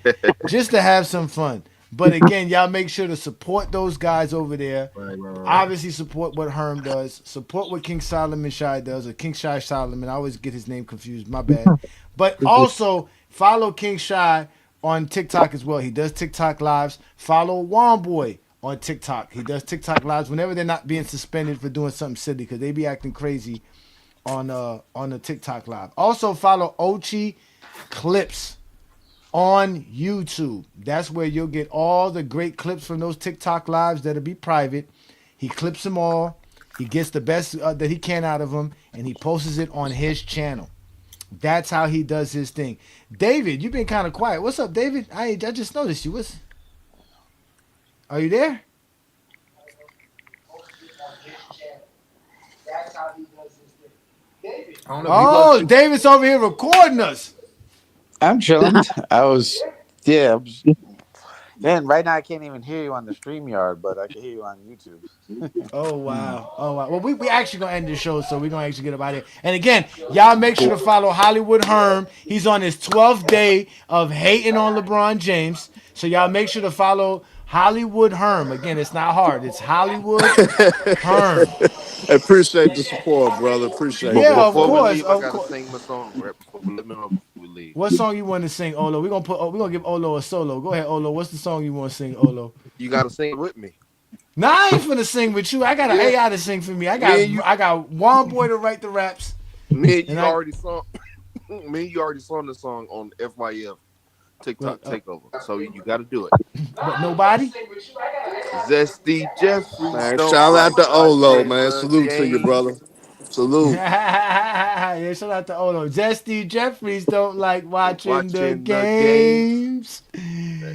[SPEAKER 4] just to have some fun. But again, y'all make sure to support those guys over there.
[SPEAKER 1] Right.
[SPEAKER 4] Obviously, support what Herm does. Support what King Solomon Shy does, or King Shy Solomon. I always get his name confused. My bad. But also follow King Shy on TikTok as well. He does TikTok lives. Follow Womboy on TikTok. He does TikTok lives whenever they're not being suspended for doing something silly because they be acting crazy on the TikTok live. Also follow Ochi Clips on YouTube. That's where you'll get all the great clips from those TikTok lives that'll be private. He clips them all. He gets the best that he can out of them, and he posts it on his channel. That's how he does his thing. David, you've been kind of quiet. What's up, David? I just noticed you. Are you there?
[SPEAKER 1] I don't know. He
[SPEAKER 4] Oh, David's over here recording us.
[SPEAKER 13] I'm chilling. I was, yeah. Man, right now I can't even hear you on the StreamYard, but I can hear you on YouTube.
[SPEAKER 4] Oh wow. Oh wow. Well, we actually gonna end the show, so we're gonna actually get about it. And again, y'all make sure to follow Hollywood Herm. He's on his 12th day of hating on LeBron James. So y'all make sure to follow Hollywood Herm. Again, it's not hard. It's Hollywood Herm.
[SPEAKER 12] Appreciate the support, brother. Appreciate
[SPEAKER 11] But
[SPEAKER 12] that,
[SPEAKER 4] Yeah, of
[SPEAKER 11] before we
[SPEAKER 12] brother.
[SPEAKER 4] course,
[SPEAKER 11] leave, I
[SPEAKER 4] of
[SPEAKER 11] gotta
[SPEAKER 4] course.
[SPEAKER 11] sing my song right before we let me know before we leave.
[SPEAKER 4] What song you want to sing, Olo? We're gonna give Olo a solo. Go ahead, Olo. What's the song you want to sing, Olo?
[SPEAKER 11] You gotta sing it with me.
[SPEAKER 4] Nah, I ain't finna sing with you. I got an
[SPEAKER 11] Yeah,
[SPEAKER 4] AI to sing for me. I
[SPEAKER 11] me
[SPEAKER 4] got
[SPEAKER 11] and you,
[SPEAKER 4] I got one boy to write the raps,
[SPEAKER 11] me and
[SPEAKER 4] and
[SPEAKER 11] you
[SPEAKER 4] I
[SPEAKER 11] already saw. Me and you already saw the song on FYF TikTok
[SPEAKER 4] but
[SPEAKER 11] Takeover, so you got to do it.
[SPEAKER 4] but nobody.
[SPEAKER 11] Zesty Jeffries
[SPEAKER 12] Man,
[SPEAKER 11] don't
[SPEAKER 12] shout out
[SPEAKER 11] like
[SPEAKER 12] to Olo,
[SPEAKER 11] watching
[SPEAKER 12] man.
[SPEAKER 11] the
[SPEAKER 12] Salute to you,
[SPEAKER 11] game.
[SPEAKER 12] brother. Salute.
[SPEAKER 4] Yeah, shout out to Olo. Zesty Jeffries don't like watching the
[SPEAKER 11] Watching the games.
[SPEAKER 4] games.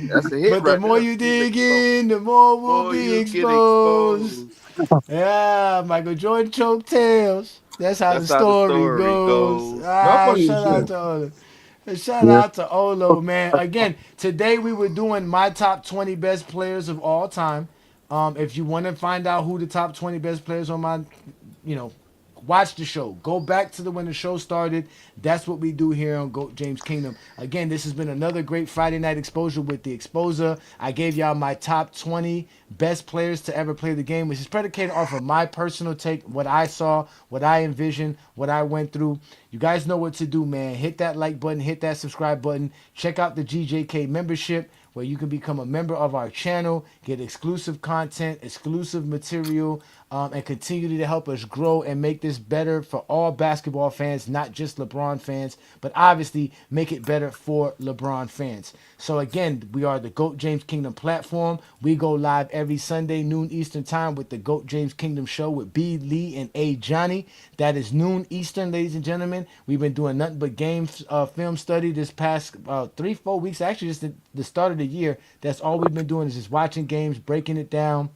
[SPEAKER 11] That's a hit
[SPEAKER 4] But the
[SPEAKER 11] right
[SPEAKER 4] more
[SPEAKER 11] there.
[SPEAKER 4] you
[SPEAKER 11] Music
[SPEAKER 4] dig
[SPEAKER 11] exposed.
[SPEAKER 4] in, the more we'll
[SPEAKER 11] More
[SPEAKER 4] be
[SPEAKER 11] you get
[SPEAKER 4] exposed.
[SPEAKER 11] exposed.
[SPEAKER 4] Yeah, Michael Jordan choke tails. That's how the story goes. Shout out to Olo. Shout out to Olo, man. Again, today we were doing my top 20 best players of all time. If you want to find out who the top 20 best players on my, watch the show. Go back to when the show started. That's what we do here on GOAT James Kingdom. Again, this has been another great Friday night exposure with the Exposer. I gave y'all my top 20 best players to ever play the game, which is predicated off of my personal take, what I saw, what I envisioned, what I went through. You guys know what to do, man. Hit that like button, hit that subscribe button. Check out the GJK membership, where you can become a member of our channel, get exclusive content, exclusive material, and continue to help us grow and make this better for all basketball fans, not just LeBron fans, but obviously make it better for LeBron fans. So again, we are the GOAT James Kingdom platform. We go live every Sunday, noon Eastern time, with the GOAT James Kingdom show with B. Lee and Ajani. That is noon Eastern, ladies and gentlemen. We've been doing nothing but game film study this past 3-4 weeks, actually just the start of the year. That's all we've been doing, is just watching games, breaking it down,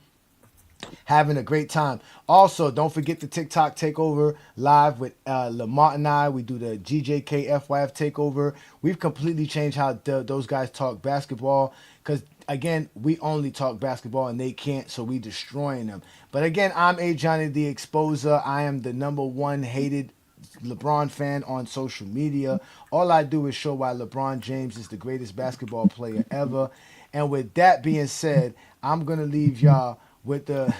[SPEAKER 4] having a great time. Also, don't forget the TikTok takeover live with Lamont and I. We do the GJK FYF takeover. We've completely changed how those guys talk basketball, because again, we only talk basketball and they can't, so we destroying them. But again, I'm Ajani the Exposer. I am the #1 hated LeBron fan on social media. All I do is show why LeBron James is the greatest basketball player ever. And with that being said, I'm gonna leave y'all with the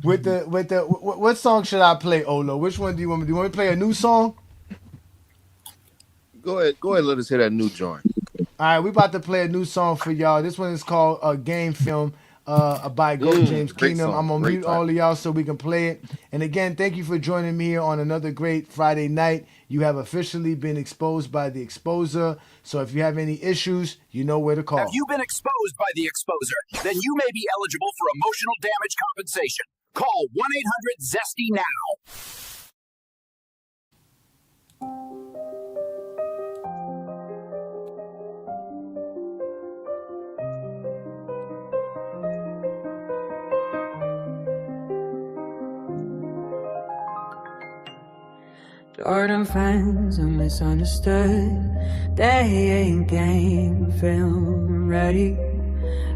[SPEAKER 4] what song should I play, Olo? Which one do you want me to do? You want me to play a new song?
[SPEAKER 11] Go ahead, let us hear that new joint.
[SPEAKER 4] All right, we about to play a new song for y'all. This one is called Game Film by GOAT James Kingdom. I'm going to mute all of y'all so we can play it. And again, thank you for joining me here on another great Friday night. You have officially been exposed by the Exposer. So if you have any issues, you know where to call.
[SPEAKER 17] Have you been exposed by the Exposer? Then you may be eligible for emotional damage compensation. Call 1-800-ZESTY now.
[SPEAKER 18] Jordan fans are misunderstood. They ain't game film ready.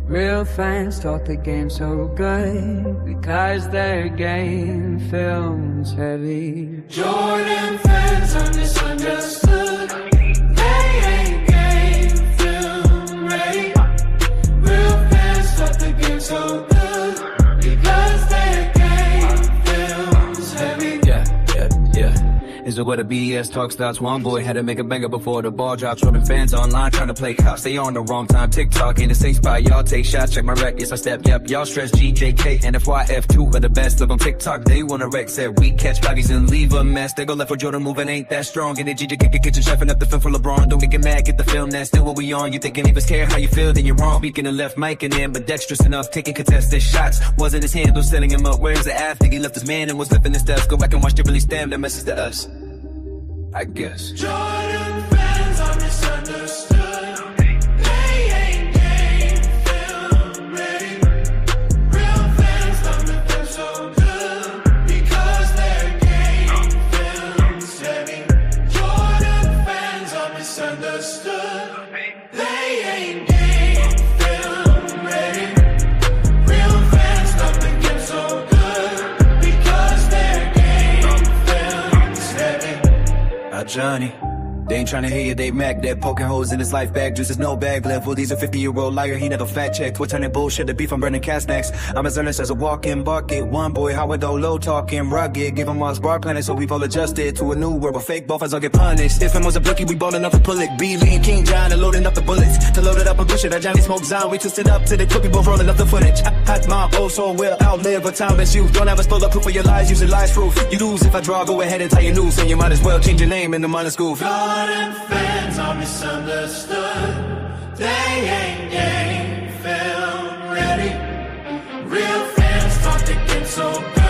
[SPEAKER 18] Real fans talk the game so good because their game film's heavy. Jordan fans are misunderstood. They ain't game film ready. Real fans talk the game so good because their game film's heavy.
[SPEAKER 7] Yeah. Is it where the BS talk starts? One boy had to make a banger before the ball drops. Jordan fans online trying to play cops. They on the wrong time. TikTok ain't the same spot. Y'all take shots. Check my records. I step. Yep. Y'all stress GJK and FYF2 are the best of them. TikTok they wanna wreck. Said we catch bodies and leave a mess. They go left for Jordan moving ain't that strong. And the GJK kitchen chefing up the film for LeBron. Don't get mad. Get the film. That's still what we on. You thinking neighbors care how you feel? Then you're wrong. Speaking of left mic and ambidextrous enough. Taking contested shots. Wasn't his handle setting him up. Where's the athlete? He left his man and was lifting his steps. Go back and watch the really stem that messes to us. I guess.
[SPEAKER 18] Jordan fans are misunderstood. They ain't game film ready. Real fans love the film so good because their game film's heavy. Jordan fans are misunderstood. They ain't game film ready. Real fans love the game so good because their game film's heavy.
[SPEAKER 7] Ajani. They ain't tryna hear you, they Mac. They're poking holes in his life bag. Juice is no bag level. He's a 50-year-old liar, he never fact checked. We're turning bullshit to beef, I'm burning cast necks. I'm as earnest as a walking bucket. One boy, Howard low talking rugged. Give him Mars bar planet, so we've all adjusted to a new world. But fake buffers all get punished. If him was a bookie, we ballin' up a pull it. B. Lee and King John are loading up the bullets. To load it up and push it, Ajani smoke Zion. We twisted up to the clip, we both rolling up the footage. Hot mom, oh so well, outlive a time as you. Don't ever spill up proof of your lies, using lies proof. You lose if I draw, go ahead and tie your noose. And you might as well change your name in the minor school.
[SPEAKER 18] Jordan fans are misunderstood. They ain't game film ready. Real fans talk the game so bad.